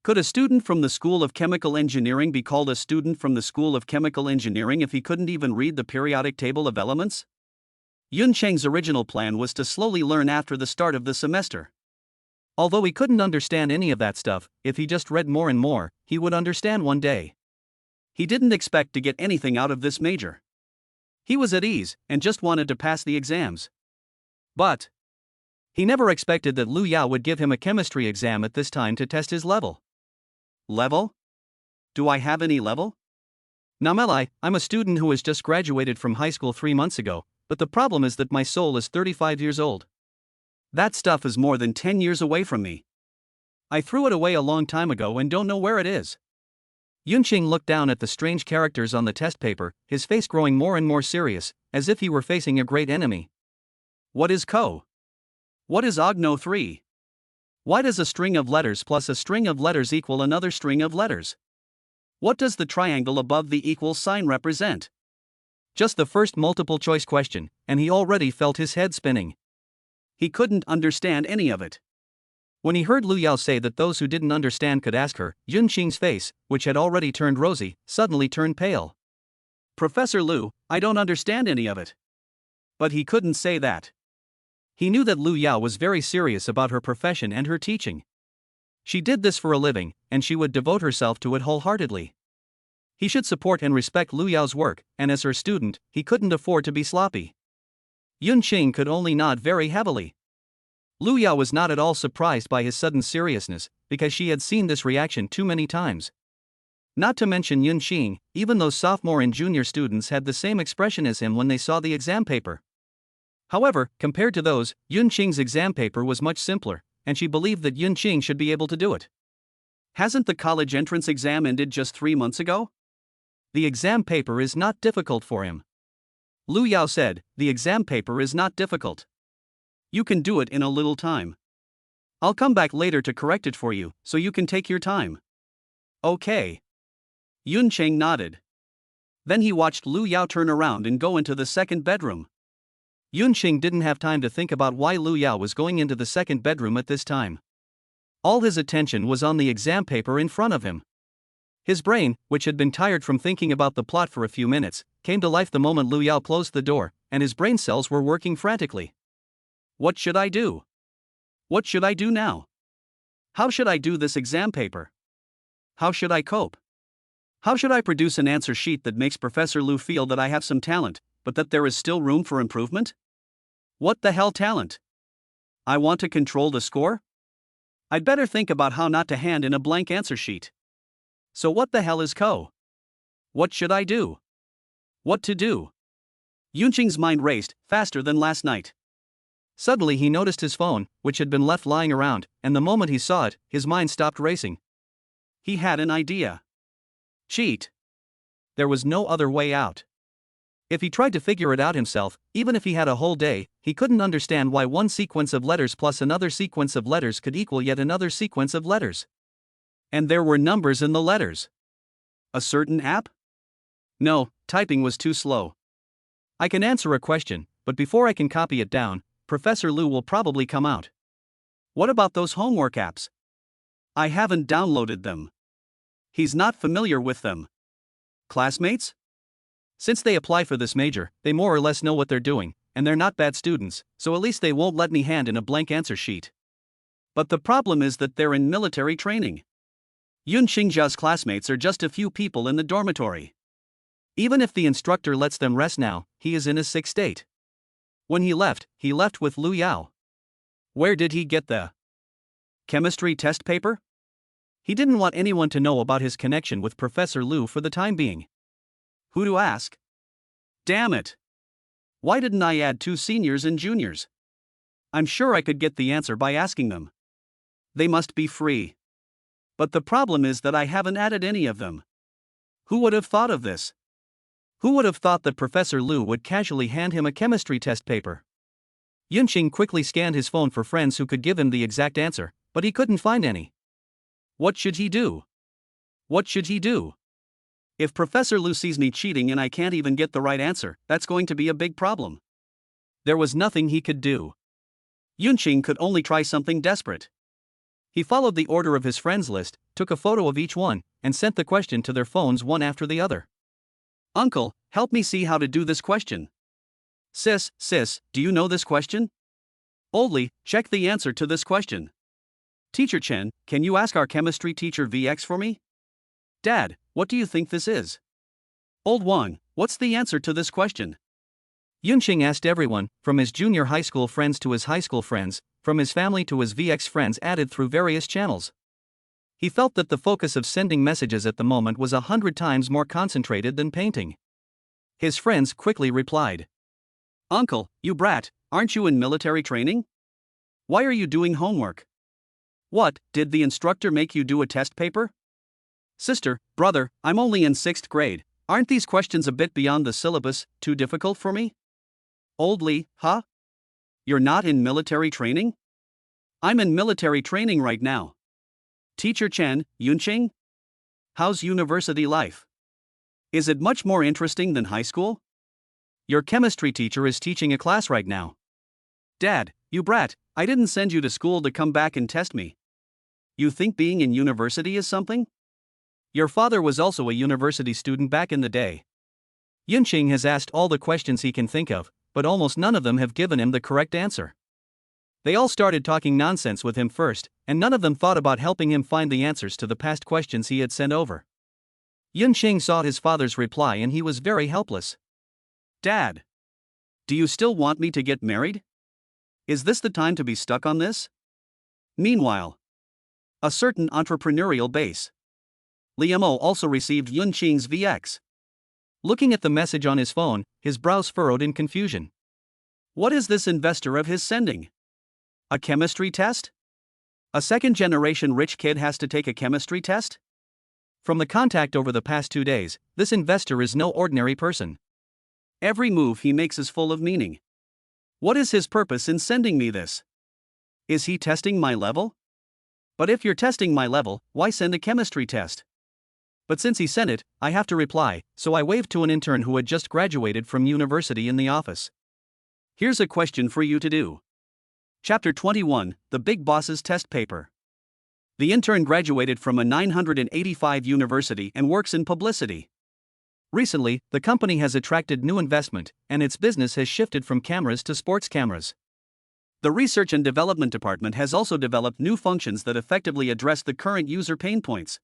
A: Could a student from the School of Chemical Engineering be called a student from the School of Chemical Engineering if he couldn't even read the periodic table of elements? Yunqing's original plan was to slowly learn after the start of the semester. Although he couldn't understand any of that stuff, if he just read more and more, he would understand one day. He didn't expect to get anything out of this major. He was at ease, and just wanted to pass the exams. But he never expected that Lu Yao would give him a chemistry exam at this time to test his level. Level? Do I have any level? Nameli, I'm a student who has just graduated from high school 3 months ago, but the problem is that my soul is 35 years old. That stuff is more than 10 years away from me. I threw it away a long time ago and don't know where it is. Yunqing looked down at the strange characters on the test paper, his face growing more and more serious, as if he were facing a great enemy. What is Ko? What is Ogno 3? Why does a string of letters plus a string of letters equal another string of letters? What does the triangle above the equal sign represent? Just the first multiple choice question, and he already felt his head spinning. He couldn't understand any of it. When he heard Lu Yao say that those who didn't understand could ask her, Yunqing's face, which had already turned rosy, suddenly turned pale. Professor Lu, I don't understand any of it. But he couldn't say that. He knew that Lu Yao was very serious about her profession and her teaching. She did this for a living, and she would devote herself to it wholeheartedly. He should support and respect Lu Yao's work, and as her student, he couldn't afford to be sloppy. Yunqing could only nod very heavily. Lu Yao was not at all surprised by his sudden seriousness, because she had seen this reaction too many times. Not to mention Yunqing, even those sophomore and junior students had the same expression as him when they saw the exam paper. However, compared to those, Yunqing's exam paper was much simpler, and she believed that Yunqing should be able to do it. Hasn't the college entrance exam ended just 3 months ago? The exam paper is not difficult for him. Lu Yao said, the exam paper is not difficult. You can do it in a little time. I'll come back later to correct it for you, so you can take your time. Okay. Yunqing nodded. Then he watched Lu Yao turn around and go into the second bedroom. Yunqing didn't have time to think about why Lu Yao was going into the second bedroom at this time. All his attention was on the exam paper in front of him. His brain, which had been tired from thinking about the plot for a few minutes, came to life the moment Lu Yao closed the door, and his brain cells were working frantically. What should I do? What should I do now? How should I do this exam paper? How should I cope? How should I produce an answer sheet that makes Professor Lu feel that I have some talent, but that there is still room for improvement? What the hell talent? I want to control the score? I'd better think about how not to hand in a blank answer sheet. So what the hell is co? What should I do? What to do? Yunqing's mind raced, faster than last night. Suddenly he noticed his phone, which had been left lying around, and the moment he saw it, his mind stopped racing. He had an idea. Cheat. There was no other way out. If he tried to figure it out himself, even if he had a whole day, he couldn't understand why one sequence of letters plus another sequence of letters could equal yet another sequence of letters. And there were numbers in the letters. A certain app? No, typing was too slow. I can answer a question, but before I can copy it down, Professor Lu will probably come out. What about those homework apps? I haven't downloaded them. He's not familiar with them. Classmates? Since they apply for this major, they more or less know what they're doing, and they're not bad students, so at least they won't let me hand in a blank answer sheet. But the problem is that they're in military training. Yun Xingjia's classmates are just a few people in the dormitory. Even if the instructor lets them rest now, he is in a sick state. When he left with Lu Yao. Where did he get the chemistry test paper? He didn't want anyone to know about his connection with Professor Lu for the time being. Who to ask? Damn it! Why didn't I add 2 seniors and juniors? I'm sure I could get the answer by asking them. They must be free. But the problem is that I haven't added any of them. Who would have thought of this? Who would have thought that Professor Lu would casually hand him a chemistry test paper? Yunqing quickly scanned his phone for friends who could give him the exact answer, but he couldn't find any. What should he do? What should he do? If Professor Lu sees me cheating and I can't even get the right answer, that's going to be a big problem. There was nothing he could do. Yunqing could only try something desperate. He followed the order of his friends list, took a photo of each one, and sent the question to their phones one after the other. Uncle, help me see how to do this question. Sis, do you know this question? Oldly, check the answer to this question. Teacher Chen, can you ask our chemistry teacher VX for me? Dad, what do you think this is? Old Wang, what's the answer to this question? Yunqing asked everyone, from his junior high school friends to his high school friends, from his family to his VX friends added through various channels. He felt that the focus of sending messages at the moment was 100 times more concentrated than painting. His friends quickly replied. Uncle, you brat, aren't you in military training? Why are you doing homework? What, did the instructor make you do a test paper? Sister, brother, I'm only in 6th grade, aren't these questions a bit beyond the syllabus, too difficult for me? Old Lee, huh? You're not in military training? I'm in military training right now. Teacher Chen, Yunqing? How's university life? Is it much more interesting than high school? Your chemistry teacher is teaching a class right now. Dad, you brat, I didn't send you to school to come back and test me. You think being in university is something? Your father was also a university student back in the day. Yunqing has asked all the questions he can think of, but almost none of them have given him the correct answer. They all started talking nonsense with him first, and none of them thought about helping him find the answers to the past questions he had sent over. Yunqing saw his father's reply and he was very helpless. Dad, do you still want me to get married? Is this the time to be stuck on this? Meanwhile, a certain entrepreneurial base. Liamo also received Yunqing's VX. Looking at the message on his phone, his brows furrowed in confusion. What is this investor of his sending? A chemistry test? A second-generation rich kid has to take a chemistry test? From the contact over the past 2 days, this investor is no ordinary person. Every move he makes is full of meaning. What is his purpose in sending me this? Is he testing my level? But if you're testing my level, why send a chemistry test? But since he sent it, I have to reply, so I waved to an intern who had just graduated from university in the office. Here's a question for you to do. Chapter 21, The Big Boss's Test Paper. The intern graduated from a 985 university and works in publicity. Recently, the company has attracted new investment, and its business has shifted from cameras to sports cameras. The research and development department has also developed new functions that effectively address the current user pain points.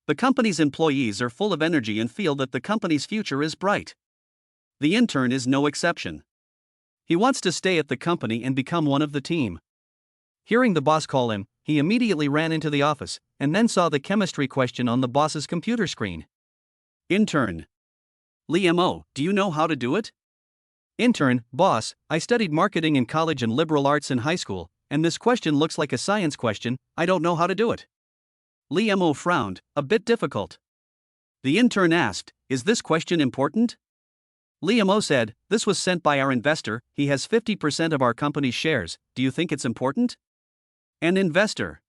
A: The company's employees are full of energy and feel that the company's future is bright. The intern is no exception. He wants to stay at the company and become one of the team. Hearing the boss call him, he immediately ran into the office, and then saw the chemistry question on the boss's computer screen.
B: Intern. Lee Mo, do you know how to do it?
A: Intern, boss, I studied marketing in college and liberal arts in high school, and this question looks like a science question, I don't know how to do it.
B: Lee Mo frowned, a bit difficult. The intern asked, is this question important?
A: Lee Mo said, this was sent by our investor, he has 50% of our company's shares, do you think it's important?
B: An investor.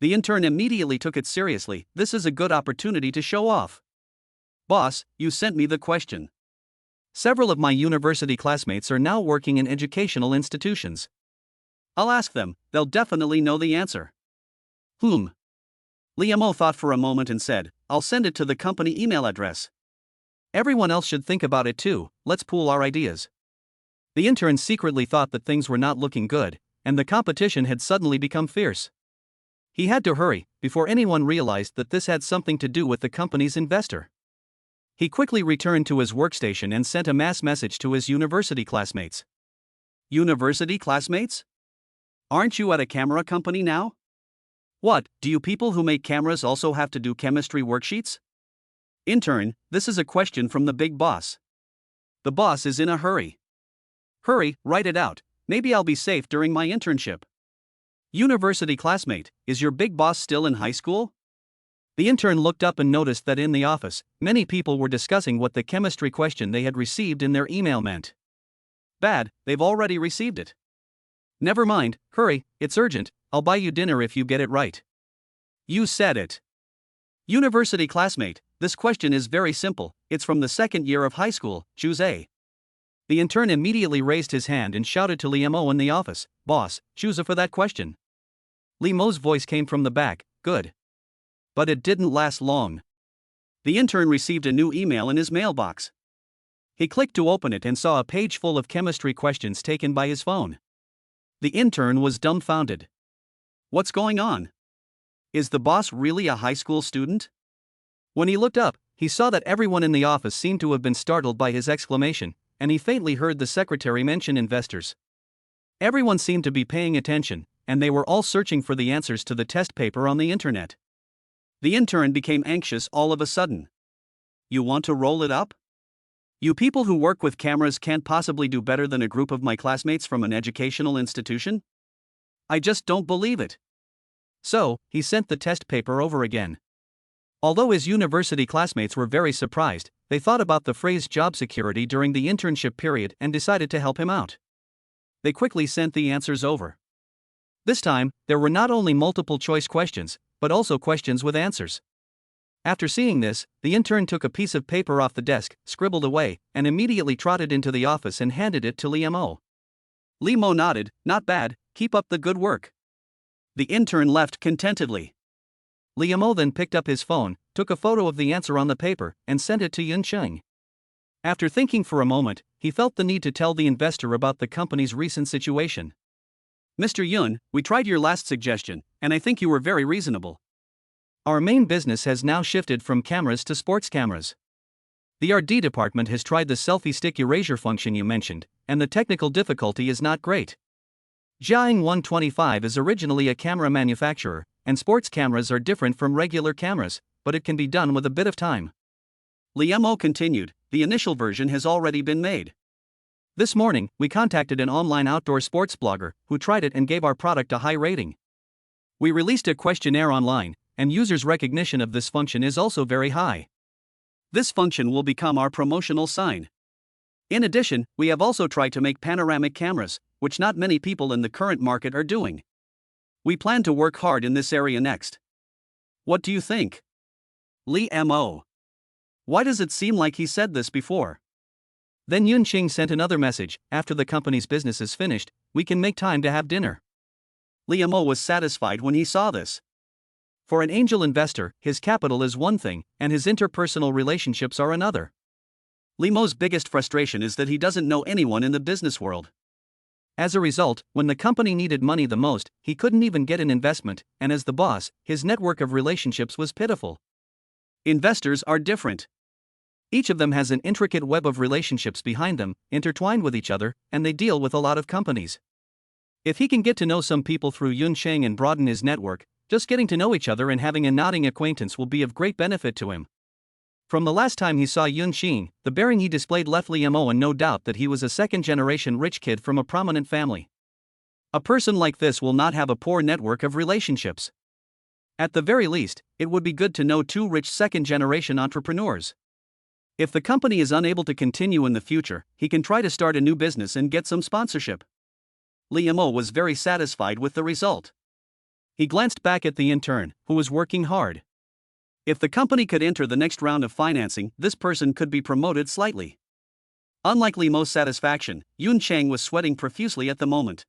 A: The intern immediately took it seriously, this is a good opportunity to show off.
B: Boss, you sent me the question.
A: Several of my university classmates are now working in educational institutions.
B: I'll ask them, they'll definitely know the answer.
A: Lee Mo thought for a moment and said, I'll send it to the company email address. Everyone else should think about it too, let's pool our ideas. The intern secretly thought that things were not looking good, and the competition had suddenly become fierce. He had to hurry, before anyone realized that this had something to do with the company's investor. He quickly returned to his workstation and sent a mass message to his university classmates.
B: University classmates? Aren't you at a camera company now?
A: What, do you people who make cameras also have to do chemistry worksheets?
B: Intern, this is a question from the big boss.
A: The boss is in a hurry.
B: Hurry, write it out, maybe I'll be safe during my internship.
A: University classmate, is your big boss still in high school? The intern looked up and noticed that in the office, many people were discussing what the chemistry question they had received in their email meant.
B: Bad, they've already received it.
A: Never mind, hurry, it's urgent, I'll buy you dinner if you get it right.
B: You said it.
A: University classmate, this question is very simple, it's from the second year of high school, choose A. The intern immediately raised his hand and shouted to Lee Mo in the office, boss, choose A for that question. Lee Mo's voice came from the back, good. But it didn't last long.
B: The intern received a new email in his mailbox.
A: He clicked to open it and saw a page full of chemistry questions taken by his phone. The intern was dumbfounded.
B: What's going on? Is the boss really a high school student?
A: When he looked up, he saw that everyone in the office seemed to have been startled by his exclamation, and he faintly heard the secretary mention investors. Everyone seemed to be paying attention, and they were all searching for the answers to the test paper on the internet.
B: The intern became anxious all of a sudden. You want to roll it up?
A: You people who work with cameras can't possibly do better than a group of my classmates from an educational institution?
B: I just don't believe it.
A: So, he sent the test paper over again. Although his university classmates were very surprised, they thought about the phrase job security during the internship period and decided to help him out. They quickly sent the answers over. This time, there were not only multiple choice questions, but also questions with answers. After seeing this, the intern took a piece of paper off the desk, scribbled away, and immediately trotted into the office and handed it to Lee Mo.
B: Lee Mo nodded, not bad, keep up the good work. The intern left contentedly.
A: Lee Mo then picked up his phone, took a photo of the answer on the paper, and sent it to Yun Cheng. After thinking for a moment, he felt the need to tell the investor about the company's recent situation.
B: Mr. Yun, we tried your last suggestion, and I think you were very reasonable.
A: Our main business has now shifted from cameras to sports cameras. The R&D department has tried the selfie stick erasure function you mentioned, and the technical difficulty is not great. Jiang 125 is originally a camera manufacturer, and sports cameras are different from regular cameras, but it can be done with a bit of time.
B: Lee Mo continued, the initial version has already been made.
A: This morning, we contacted an online outdoor sports blogger who tried it and gave our product a high rating. We released a questionnaire online, and users' recognition of this function is also very high.
B: This function will become our promotional sign. In addition, we have also tried to make panoramic cameras, which not many people in the current market are doing. We plan to work hard in this area next. What do you think?
A: Lee Mo.
B: Why does it seem like he said this before?
A: Then Yun Cheng sent another message, after the company's business is finished, we can make time to have dinner.
B: Lee Mo was satisfied when he saw this.
A: For an angel investor, his capital is one thing, and his interpersonal relationships are another.
B: Lee Mo's biggest frustration is that he doesn't know anyone in the business world.
A: As a result, when the company needed money the most, he couldn't even get an investment, and as the boss, his network of relationships was pitiful.
B: Investors are different.
A: Each of them has an intricate web of relationships behind them, intertwined with each other, and they deal with a lot of companies. If he can get to know some people through Yun Sheng and broaden his network, just getting to know each other and having a nodding acquaintance will be of great benefit to him. From the last time he saw Yun Sheng, the bearing he displayed left Li Mo in no doubt that he was a second-generation rich kid from a prominent family. A person like this will not have a poor network of relationships. At the very least, it would be good to know two rich second-generation entrepreneurs. If the company is unable to continue in the future, he can try to start a new business and get some sponsorship. Li Mo was very satisfied with the result. He glanced back at the intern, who was working hard. If the company could enter the next round of financing, this person could be promoted slightly. Unlike Li Mo's satisfaction, Yun Sheng was sweating profusely at the moment.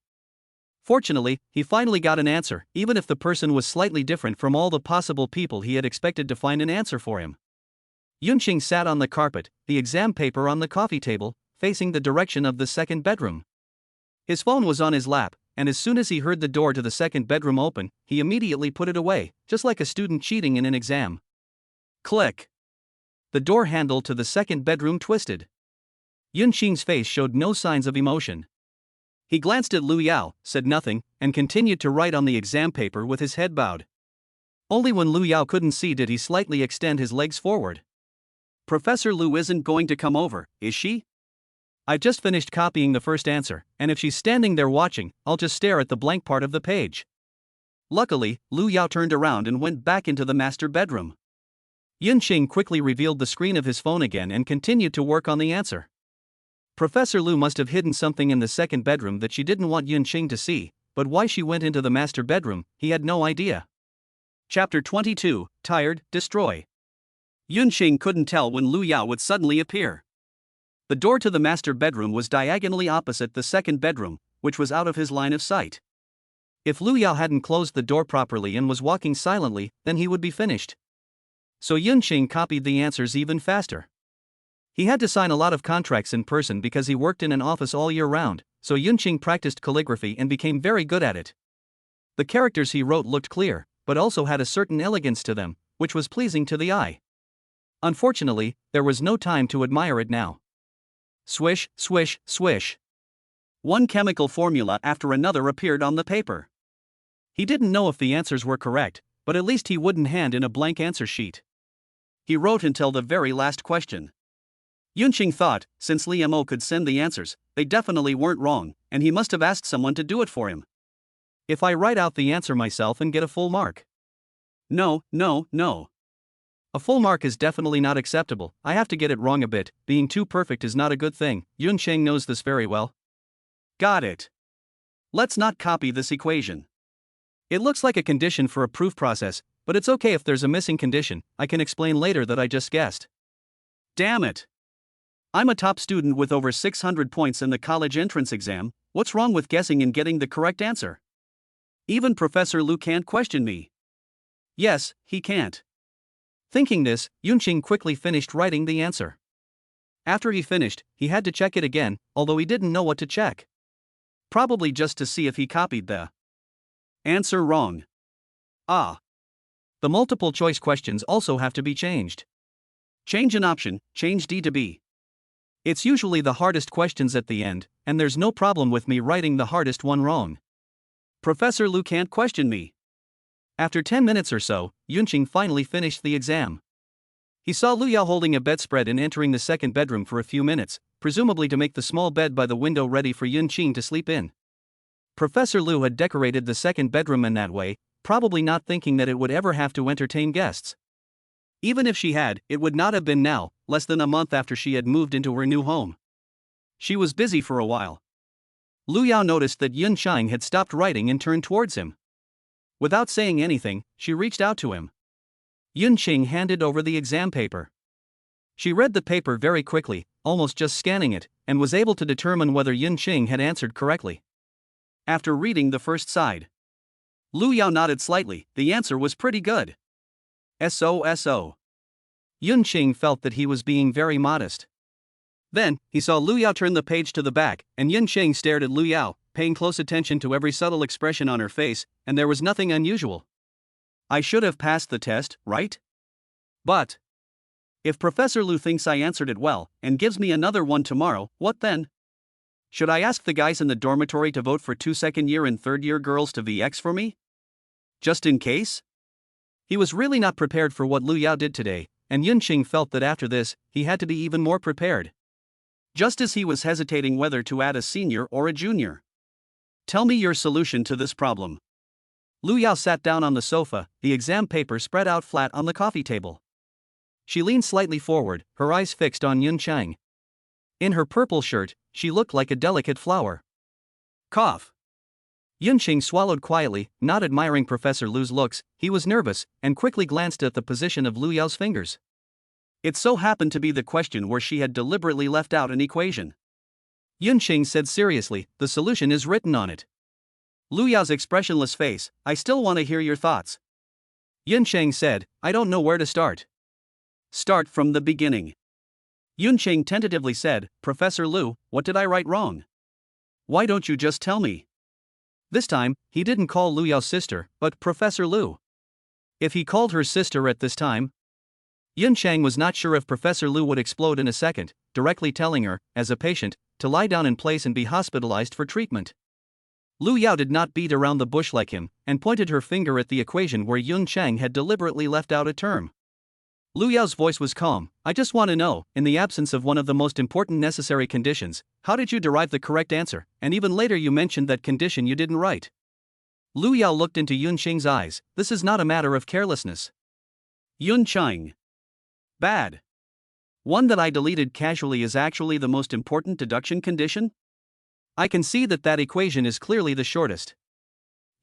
A: Fortunately, he finally got an answer, even if the person was slightly different from all the possible people he had expected to find an answer for him. Yun Sheng sat on the carpet, the exam paper on the coffee table, facing the direction of the second bedroom. His phone was on his lap, and as soon as he heard the door to the second bedroom open, he immediately put it away, just like a student cheating in an exam. Click. The door handle to the second bedroom twisted. Yun Sheng's face showed no signs of emotion. He glanced at Lu Yao, said nothing, and continued to write on the exam paper with his head bowed. Only when Lu Yao couldn't see did he slightly extend his legs forward. Professor Lu isn't going to come over, is she? I just finished copying the first answer, and if she's standing there watching, I'll just stare at the blank part of the page. Luckily, Lu Yao turned around and went back into the master bedroom. Yun Sheng quickly revealed the screen of his phone again and continued to work on the answer. Professor Lu must have hidden something in the second bedroom that she didn't want Yun Sheng to see, but why she went into the master bedroom, he had no idea. Chapter 22, Tired, Destroy. Yun Sheng couldn't tell when Lu Yao would suddenly appear. The door to the master bedroom was diagonally opposite the second bedroom, which was out of his line of sight. If Lu Yao hadn't closed the door properly and was walking silently, then he would be finished. So Yun Sheng copied the answers even faster. He had to sign a lot of contracts in person because he worked in an office all year round, so Yun Sheng practiced calligraphy and became very good at it. The characters he wrote looked clear, but also had a certain elegance to them, which was pleasing to the eye. Unfortunately, there was no time to admire it now. Swish, swish, swish. One chemical formula after another appeared on the paper. He didn't know if the answers were correct, but at least he wouldn't hand in a blank answer sheet. He wrote until the very last question. Yun Sheng thought, since Li Mo could send the answers, they definitely weren't wrong, and he must have asked someone to do it for him. If I write out the answer myself and get a full mark? No. A full mark is definitely not acceptable. I have to get it wrong a bit. Being too perfect is not a good thing. Yun Sheng knows this very well. Got it. Let's not copy this equation. It looks like a condition for a proof process, but it's okay if there's a missing condition. I can explain later that I just guessed. Damn it. I'm a top student with over 600 points in the college entrance exam. What's wrong with guessing and getting the correct answer? Even Professor Lu can't question me. Yes, he can't. Thinking this, Yun Sheng quickly finished writing the answer. After he finished, he had to check it again, although he didn't know what to check. Probably just to see if he copied the answer wrong. Ah. The multiple choice questions also have to be changed. Change an option, change D to B. It's usually the hardest questions at the end, and there's no problem with me writing the hardest one wrong. Professor Lu can't question me. After 10 minutes or so, Yun Sheng finally finished the exam. He saw Lu Yao holding a bedspread and entering the second bedroom for a few minutes, presumably to make the small bed by the window ready for Yun Sheng to sleep in. Professor Lu had decorated the second bedroom in that way, probably not thinking that it would ever have to entertain guests. Even if she had, it would not have been now, less than a month after she had moved into her new home. She was busy for a while. Lu Yao noticed that Yun Sheng had stopped writing and turned towards him. Without saying anything, she reached out to him. Yun Sheng handed over the exam paper. She read the paper very quickly, almost just scanning it, and was able to determine whether Yun Sheng had answered correctly. After reading the first side, Lu Yao nodded slightly. The answer was pretty good. SOSO. Yun Sheng felt that he was being very modest. Then, he saw Lu Yao turn the page to the back, and Yun Sheng stared at Lu Yao, paying close attention to every subtle expression on her face, and there was nothing unusual. I should have passed the test, right? But if Professor Lu thinks I answered it well, and gives me another one tomorrow, what then?
B: Should I ask the guys in the dormitory to vote for 2 second-year and third-year girls to VX for me? Just in case? He was really not prepared for what Lu Yao did today, and Yunqing felt that after this, he had to be even more prepared. Just as he was hesitating whether to add a senior or a junior. Tell me your solution to this problem. Lu Yao sat down on the sofa, the exam paper spread out flat on the coffee table. She leaned slightly forward, her eyes fixed on Yunqing. In her purple shirt, she looked like a delicate flower. Cough. Yunqing swallowed quietly, not admiring Professor Lu's looks. He was nervous, and quickly glanced at the position of Lu Yao's fingers. It so happened to be the question where she had deliberately left out an equation. Yunqing said seriously, the solution is written on it. Lu Yao's expressionless face, I still want to hear your thoughts. Yunqing said, I don't know where to start. Start from the beginning. Yunqing tentatively said, Professor Lu, what did I write wrong? Why don't you just tell me? This time, he didn't call Lu Yao's sister, but Professor Lu. If he called her sister at this time, Yunqing was not sure if Professor Lu would explode in a second, directly telling her, as a patient, to lie down in place and be hospitalized for treatment. Lu Yao did not beat around the bush like him, and pointed her finger at the equation where Yunqing had deliberately left out a term. Lu Yao's voice was calm, I just want to know, in the absence of one of the most important necessary conditions, how did you derive the correct answer, and even later you mentioned that condition you didn't write. Lu Yao looked into Yunqing's eyes, this is not a matter of carelessness. Yunqing. Bad. One that I deleted casually is actually the most important deduction condition? I can see that equation is clearly the shortest.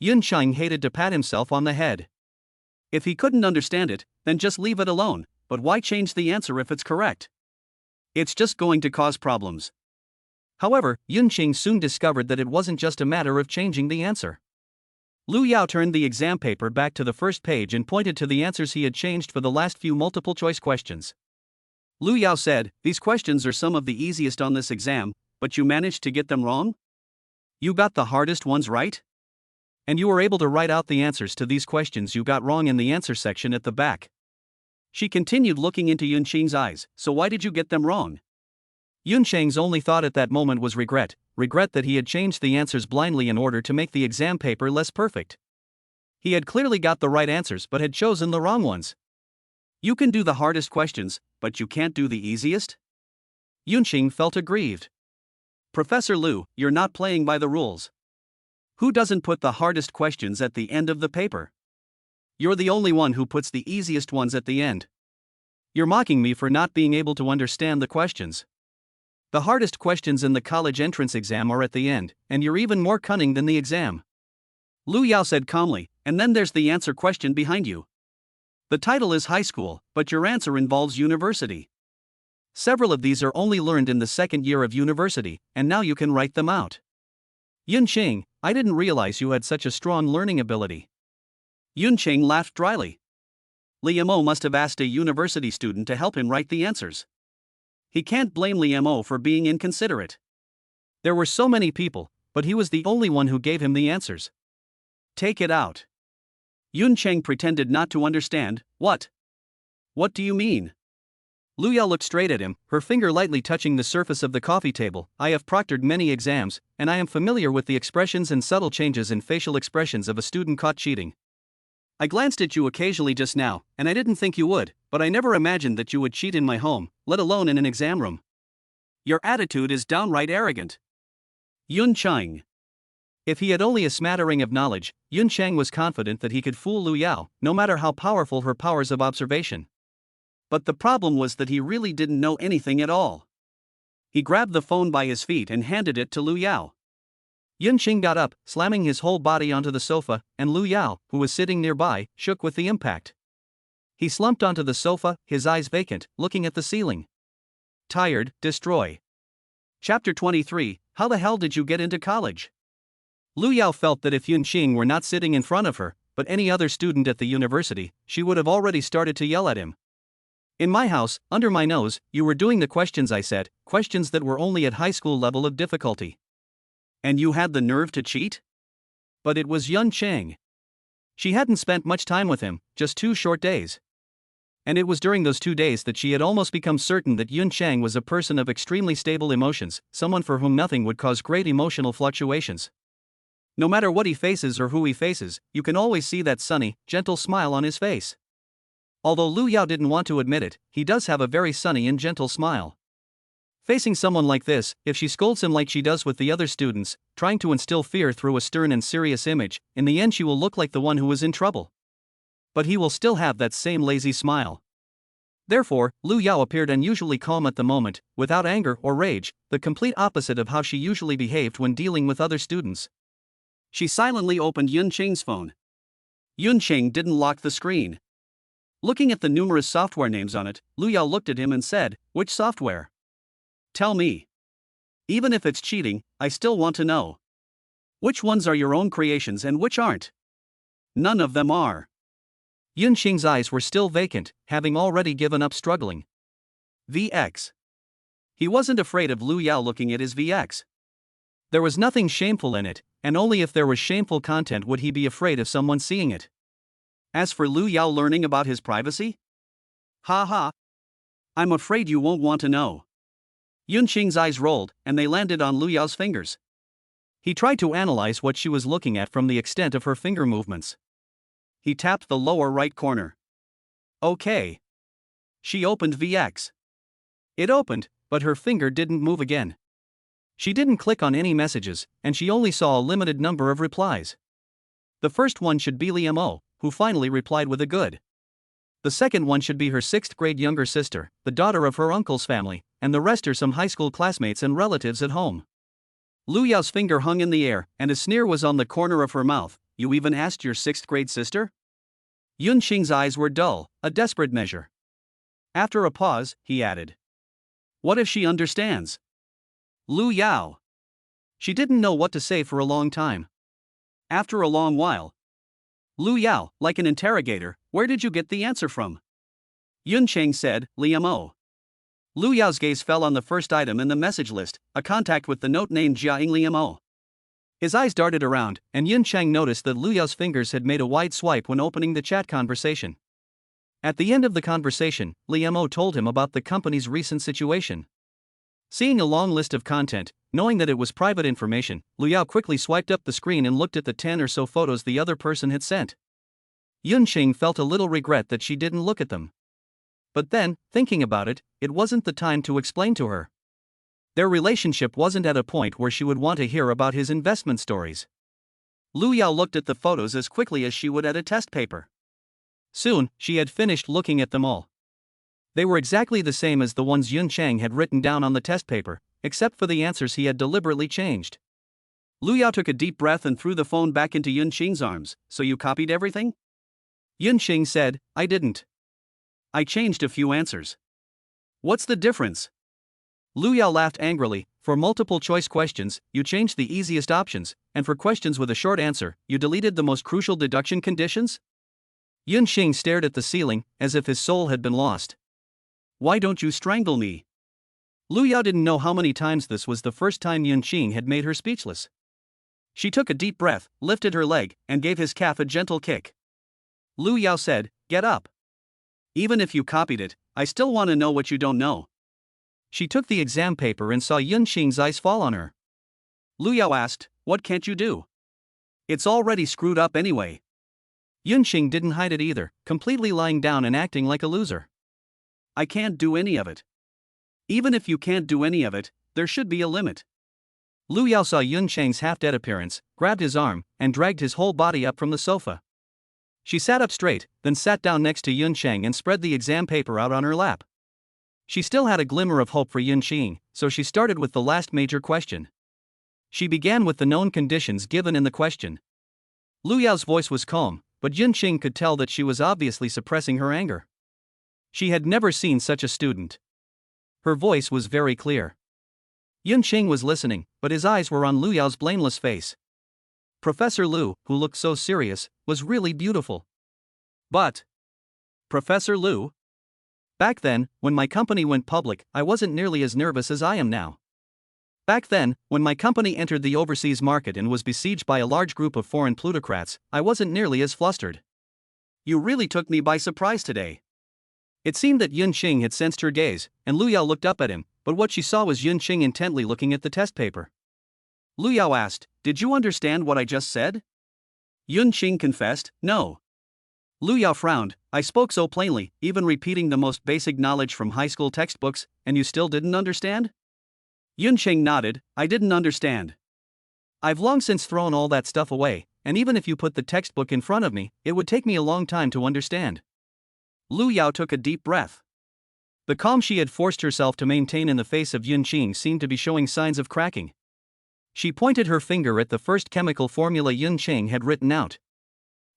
B: Yunqing hated to pat himself on the head. If he couldn't understand it, then just leave it alone, but why change the answer if it's correct? It's just going to cause problems. However, Yunqing soon discovered that it wasn't just a matter of changing the answer. Lu Yao turned the exam paper back to the first page and pointed to the answers he had changed for the last few multiple-choice questions. Lu Yao said, these questions are some of the easiest on this exam, but you managed to get them wrong? You got the hardest ones right? And you were able to write out the answers to these questions you got wrong in the answer section at the back. She continued looking into Yunqing's eyes, so why did you get them wrong? Yunqing's only thought at that moment was regret that he had changed the answers blindly in order to make the exam paper less perfect. He had clearly got the right answers but had chosen the wrong ones. You can do the hardest questions, but you can't do the easiest? Yunqing felt aggrieved. Professor Lu, you're not playing by the rules. Who doesn't put the hardest questions at the end of the paper? You're the only one who puts the easiest ones at the end. You're mocking me for not being able to understand the questions. The hardest questions in the college entrance exam are at the end, and you're even more cunning than the exam. Lu Yao said calmly, and then there's the answer question behind you. The title is high school, but your answer involves university. Several of these are only learned in the second year of university, and now you can write them out. Yunqing, I didn't realize you had such a strong learning ability. Yunqing laughed dryly. Li Mo must have asked a university student to help him write the answers. He can't blame Li Mo for being inconsiderate. There were so many people, but he was the only one who gave him the answers. Take it out. Yunqing pretended not to understand. What? What do you mean? Lu Yao looked straight at him, her finger lightly touching the surface of the coffee table. I have proctored many exams, and I am familiar with the expressions and subtle changes in facial expressions of a student caught cheating. I glanced at you occasionally just now, and I didn't think you would, but I never imagined that you would cheat in my home, let alone in an exam room. Your attitude is downright arrogant. Yunqing. If he had only a smattering of knowledge, Yunqing was confident that he could fool Lu Yao, no matter how powerful her powers of observation. But the problem was that he really didn't know anything at all. He grabbed the phone by his feet and handed it to Lu Yao. Yunqing got up, slamming his whole body onto the sofa, and Lu Yao, who was sitting nearby, shook with the impact. He slumped onto the sofa, his eyes vacant, looking at the ceiling. Tired, destroy. Chapter 23, How the hell did you get into college? Lu Yao felt that if Yunqing were not sitting in front of her, but any other student at the university, she would have already started to yell at him. In my house, under my nose, you were doing the questions I said, questions that were only at high school level of difficulty. And you had the nerve to cheat? But it was Yunqing. She hadn't spent much time with him, just 2 short days.
A: And it was during those 2 days that she had almost become certain that Yun Chang was a person of extremely stable emotions, someone for whom nothing would cause great emotional fluctuations. No matter what he faces or who he faces, you can always see that sunny, gentle smile on his face. Although Lu Yao didn't want to admit it, he does have a very sunny and gentle smile. Facing someone like this, if she scolds him like she does with the other students, trying to instill fear through a stern and serious image, in the end she will look like the one who was in trouble. But he will still have that same lazy smile. Therefore, Lu Yao appeared unusually calm at the moment, without anger or rage, the complete opposite of how she usually behaved when dealing with other students.
B: She silently opened Yun Cheng's phone. Yun Cheng didn't lock the screen. Looking at the numerous software names on it, Lu Yao looked at him and said, "Which software? Tell me. Even if it's cheating, I still want to know. Which ones are your own creations and which aren't?" "None of them are."
A: Yun Xing's eyes were still vacant, having already given up struggling.
B: VX. He wasn't afraid of Lu Yao looking at his VX.
A: There was nothing shameful in it, and only if there was shameful content would he be afraid of someone seeing it.
B: As for Lu Yao learning about his privacy? Ha ha. I'm afraid you won't want to know. Yun Xing's eyes rolled, and they landed on Lu Yao's fingers.
A: He tried to analyze what she was looking at from the extent of her finger movements.
B: He tapped the lower right corner. Okay. She opened VX.
A: It opened, but her finger didn't move again. She didn't click on any messages, and she only saw a limited number of replies. The first one should be Liam O, who finally replied with a good. The second one should be her 6th grade younger sister, the daughter of her uncle's family, and the rest are some high school classmates and relatives at home.
B: Lu Yao's finger hung in the air, and a sneer was on the corner of her mouth. "You even asked your 6th grade sister?"
A: Yun Xing's eyes were dull, a desperate measure.
B: After a pause, he added, "What if she understands?" Lu Yao.
A: She didn't know what to say for a long time.
B: After a long while, "Lu Yao, like an interrogator, where did you get the answer from?" Yun Cheng said, "Liam O." Lu Yao's gaze fell on the first item in the message list, a contact with the note named Jiaing Liam O.
A: His eyes darted around, and Yun Cheng noticed that Lu Yao's fingers had made a wide swipe when opening the chat conversation. At the end of the conversation, Liam O told him about the company's recent situation. Seeing a long list of content, knowing that it was private information, Lu Yao quickly swiped up the screen and looked at the 10 or so photos the other person had sent. Yun Cheng felt a little regret that she didn't look at them. But then, thinking about it, it wasn't the time to explain to her. Their relationship wasn't at a point where she would want to hear about his investment stories.
B: Lu Yao looked at the photos as quickly as she would at a test paper.
A: Soon, she had finished looking at them all. They were exactly the same as the ones Yun Cheng had written down on the test paper, except for the answers he had deliberately changed.
B: Lu Yao took a deep breath and threw the phone back into Yun Cheng's arms. "So you copied everything?"
A: Yun Cheng said, "I didn't.
B: I changed a few answers." "What's the difference?"
A: Lu Yao laughed angrily. "For multiple choice questions, you changed the easiest options, and for questions with a short answer, you deleted the most crucial deduction conditions?" Yun Cheng stared at the ceiling, as if his soul had been lost.
B: "Why don't you strangle me?"
A: Lu Yao didn't know how many times this was the first time Yun Cheng had made her speechless.
B: She took a deep breath, lifted her leg, and gave his calf a gentle kick. Lu Yao said, "Get up. Even if you copied it, I still want to know what you don't know."
A: She took the exam paper and saw Yun Cheng's eyes fall on her.
B: Lu Yao asked, "What can't you do? It's already screwed up anyway."
A: Yun Cheng didn't hide it either, completely lying down and acting like a loser.
B: "I can't do any of it." "Even if you can't do any of it, there should be a limit."
A: Lu Yao saw Yun Cheng's half-dead appearance, grabbed his arm, and dragged his whole body up from the sofa. She sat up straight, then sat down next to Yun Cheng and spread the exam paper out on her lap. She still had a glimmer of hope for Yun Cheng, so she started with the last major question. She began with the known conditions given in the question. Lu Yao's voice was calm, but Yun Cheng could tell that she was obviously suppressing her anger. She had never seen such a student. Her voice was very clear. Yun Cheng was listening, but his eyes were on Lu Yao's blameless face. Professor Lu, who looked so serious, was really beautiful.
B: But Professor Lu?
A: Back then, when my company went public, I wasn't nearly as nervous as I am now. Back then, when my company entered the overseas market and was besieged by a large group of foreign plutocrats, I wasn't nearly as flustered.
B: You really took me by surprise today.
A: It seemed that Yun Qing had sensed her gaze, and Lu Yao looked up at him, but what she saw was Yun Qing intently looking at the test paper.
B: Lu Yao asked, "Did you understand what I just said?" Yun Qing confessed, "No." Lu Yao frowned, "I spoke so plainly, even repeating the most basic knowledge from high school textbooks, and you still didn't understand?" Yun Qing nodded, "I didn't understand.
A: I've long since thrown all that stuff away, and even if you put the textbook in front of me, it would take me a long time to understand."
B: Lu Yao took a deep breath.
A: The calm she had forced herself to maintain in the face of Yun Qing seemed to be showing signs of cracking. She pointed her finger at the first chemical formula Yun Qing had written out.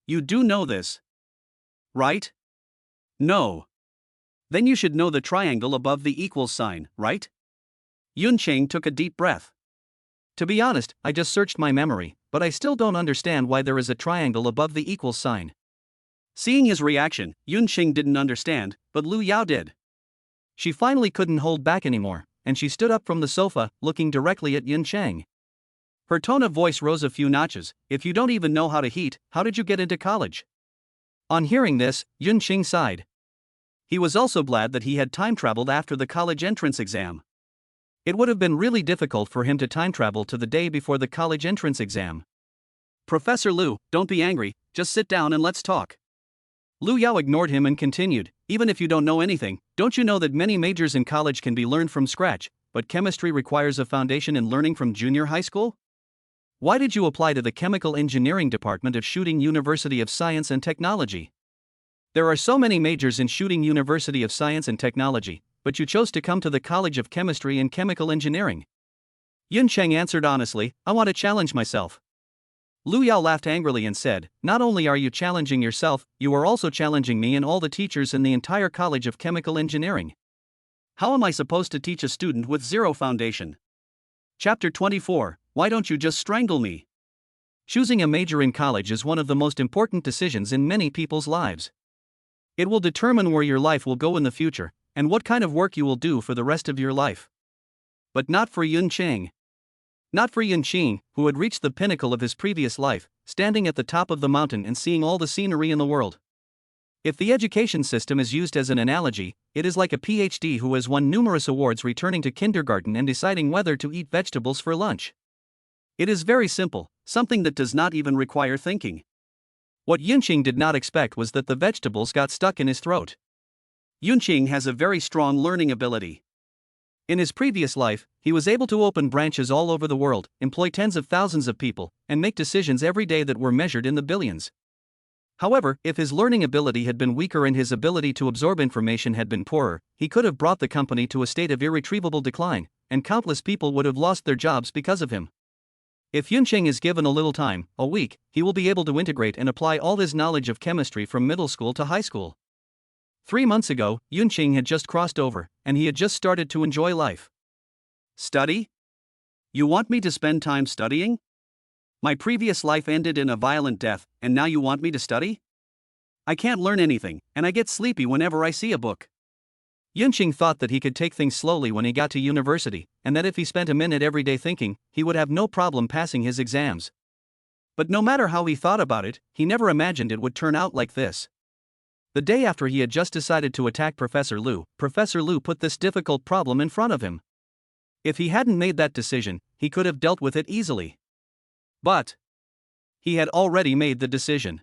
B: "You do know this, right?" "No." "Then you should know the triangle above the equals sign, right?" Yun Qing took a deep breath.
A: To be honest, I just searched my memory, but I still don't understand why there is a triangle above the equals sign.
B: Seeing his reaction, Yun Qing didn't understand, but Lu Yao did.
A: She finally couldn't hold back anymore, and she stood up from the sofa, looking directly at Yun Qing. Her tone of voice rose a few notches. "If you don't even know how to heat, how did you get into college?" On hearing this, Yun Qing sighed. He was also glad that he had time traveled after the college entrance exam. It would have been really difficult for him to time travel to the day before the college entrance exam.
B: "Professor Lu, don't be angry, just sit down and let's talk."
A: Lu Yao ignored him and continued, "Even if you don't know anything, don't you know that many majors in college can be learned from scratch, but chemistry requires a foundation in learning from junior high school? Why did you apply to the Chemical Engineering Department of Shooting University of Science and Technology? There are so many majors in Shooting University of Science and Technology, but you chose to come to the College of Chemistry and Chemical Engineering." Yun Qing answered honestly, "I want to challenge myself." Lu Yao laughed angrily and said, "Not only are you challenging yourself, you are also challenging me and all the teachers in the entire College of Chemical Engineering.
B: How am I supposed to teach a student with zero foundation?" Chapter 24, Why don't you just strangle me?
A: Choosing a major in college is one of the most important decisions in many people's lives. It will determine where your life will go in the future, and what kind of work you will do for the rest of your life. But not for Yun Qing. Not for Yun Qing, who had reached the pinnacle of his previous life, standing at the top of the mountain and seeing all the scenery in the world. If the education system is used as an analogy, it is like a PhD who has won numerous awards returning to kindergarten and deciding whether to eat vegetables for lunch. It is very simple, something that does not even require thinking. What Yun Qing did not expect was that the vegetables got stuck in his throat.
B: Yun Qing has a very strong learning ability.
A: In his previous life, he was able to open branches all over the world, employ tens of thousands of people, and make decisions every day that were measured in the billions. However, if his learning ability had been weaker and his ability to absorb information had been poorer, he could have brought the company to a state of irretrievable decline, and countless people would have lost their jobs because of him. If Yun Qing is given a little time, a week, he will be able to integrate and apply all his knowledge of chemistry from middle school to high school. 3 months ago, Yun Qing had just crossed over, and he had just started to enjoy life.
B: Study? You want me to spend time studying? My previous life ended in a violent death, and now you want me to study? I can't learn anything, and I get sleepy whenever I see a book.
A: Yun Qing thought that he could take things slowly when he got to university, and that if he spent a minute every day thinking, he would have no problem passing his exams. But no matter how he thought about it, he never imagined it would turn out like this. The day after he had just decided to attack Professor Lu put this difficult problem in front of him. If he hadn't made that decision, he could have dealt with it easily. But he had already made the decision.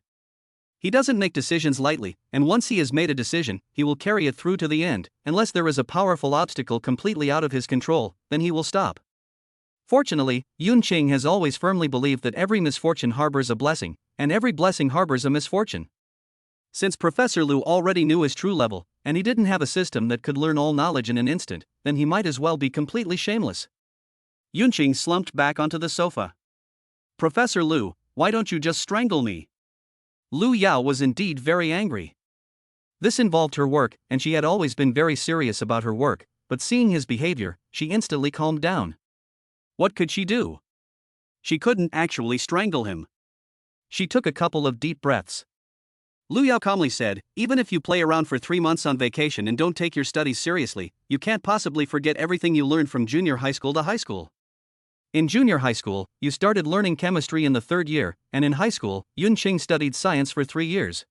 A: He doesn't make decisions lightly, and once he has made a decision, he will carry it through to the end. Unless there is a powerful obstacle completely out of his control, then he will stop. Fortunately, Yun Qing has always firmly believed that every misfortune harbors a blessing, and every blessing harbors a misfortune. Since Professor Lu already knew his true level, and he didn't have a system that could learn all knowledge in an instant, then he might as well be completely shameless.
B: Yun Qing slumped back onto the sofa. "Professor Lu, why don't you just strangle me?"
A: Lu Yao was indeed very angry. This involved her work, and she had always been very serious about her work, but seeing his behavior, she instantly calmed down. What could she do?
B: She couldn't actually strangle him.
A: She took a couple of deep breaths.
B: Lu Yao calmly said, "Even if you play around for 3 months on vacation and don't take your studies seriously, you can't possibly forget everything you learned from junior high school to high school.
A: In junior high school, you started learning chemistry in the 3rd year, and in high school, Yun Qing studied science for 3 years.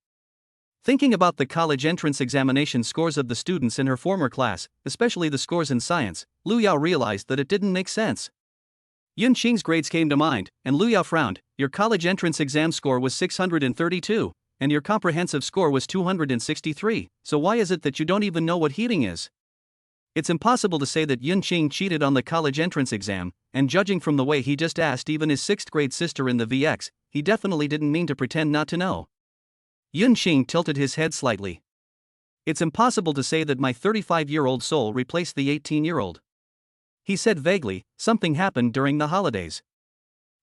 A: Thinking about the college entrance examination scores of the students in her former class, especially the scores in science, Lu Yao realized that it didn't make sense. Yun Qing's grades came to mind, and Lu Yao frowned. Your college entrance exam score was 632, and your comprehensive score was 263, so why is it that you don't even know what heating is? It's impossible to say that Yun Qing cheated on the college entrance exam, and judging from the way he just asked even his 6th grade sister in the VX, he definitely didn't mean to pretend not to know. Yun Qing tilted his head slightly. It's impossible to say that my 35-year-old soul replaced the 18-year-old. He said vaguely, something happened during the holidays.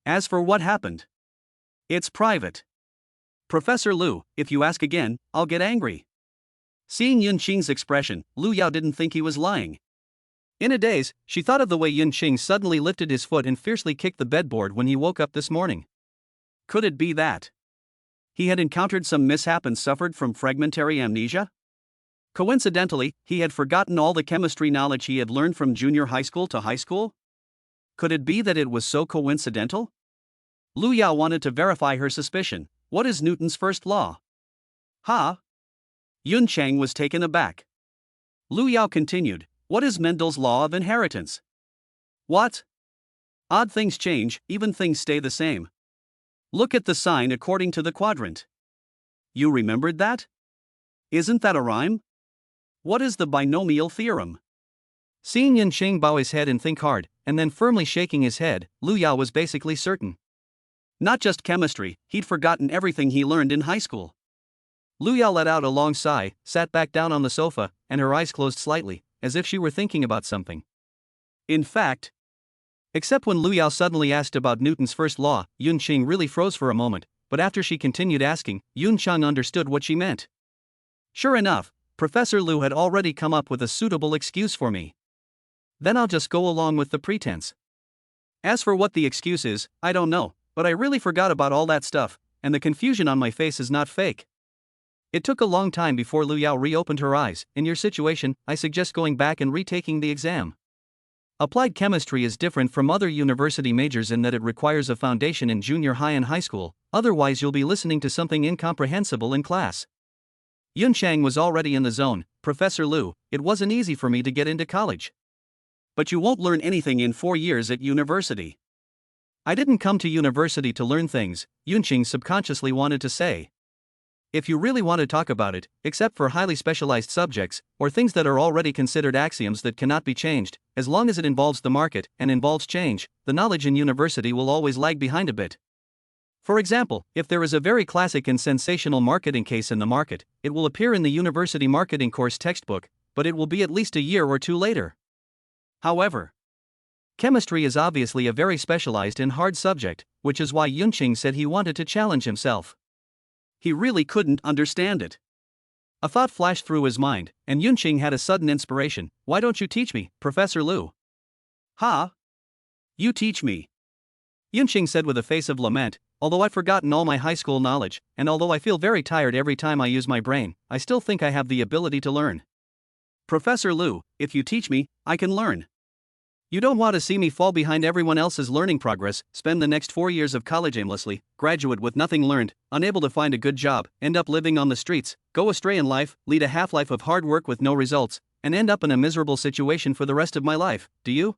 A: As for what happened, it's private. Professor Lu, if you ask again, I'll get angry. Seeing Yun Qing's expression, Lu Yao didn't think he was lying. In a daze, she thought of the way Yun Qing suddenly lifted his foot and fiercely kicked the bedboard when he woke up this morning. Could it be that he had encountered some mishap and suffered from fragmentary amnesia? Coincidentally, he had forgotten all the chemistry knowledge he had learned from junior high school to high school? Could it be that it was so coincidental? Lu Yao wanted to verify her suspicion. What is Newton's first law? Ha? Yun Chang was taken aback. Lu Yao continued, what is Mendel's law of inheritance? What? Odd things change, even things stay the same. Look at the sign according to the quadrant. You remembered that? Isn't that a rhyme? What is the binomial theorem? Seeing Yun Qing bow his head and think hard, and then firmly shaking his head, Lu Yao was basically certain. Not just chemistry, he'd forgotten everything he learned in high school. Lu Yao let out a long sigh, sat back down on the sofa, and her eyes closed slightly, as if she were thinking about something. In fact, except when Lu Yao suddenly asked about Newton's first law, Yun Qing really froze for a moment, but after she continued asking, Yun Chang understood what she meant. Sure enough, Professor Lu had already come up with a suitable excuse for me. Then I'll just go along with the pretense. As for what the excuse is, I don't know, but I really forgot about all that stuff, and the confusion on my face is not fake. It took a long time before Lu Yao reopened her eyes. In your situation, I suggest going back and retaking the exam. Applied chemistry is different from other university majors in that it requires a foundation in junior high and high school, otherwise you'll be listening to something incomprehensible in class. Yun Chang was already in the zone. Professor Lu, it wasn't easy for me to get into college. But you won't learn anything in 4 years at university. I didn't come to university to learn things, Yun Qing subconsciously wanted to say. If you really want to talk about it, except for highly specialized subjects, or things that are already considered axioms that cannot be changed, as long as it involves the market and involves change, the knowledge in university will always lag behind a bit. For example, if there is a very classic and sensational marketing case in the market, it will appear in the university marketing course textbook, but it will be at least a year or two later. However, chemistry is obviously a very specialized and hard subject, which is why Yun Qing said he wanted to challenge himself. He really couldn't understand it. A thought flashed through his mind, and Yun Qing had a sudden inspiration. Why don't you teach me, Professor Lu? Ha? You teach me. Yun Qing said with a face of lament, although I've forgotten all my high school knowledge, and although I feel very tired every time I use my brain, I still think I have the ability to learn. Professor Lu, if you teach me, I can learn. You don't want to see me fall behind everyone else's learning progress, spend the next 4 years of college aimlessly, graduate with nothing learned, unable to find a good job, end up living on the streets, go astray in life, lead a half-life of hard work with no results, and end up in a miserable situation for the rest of my life, do you?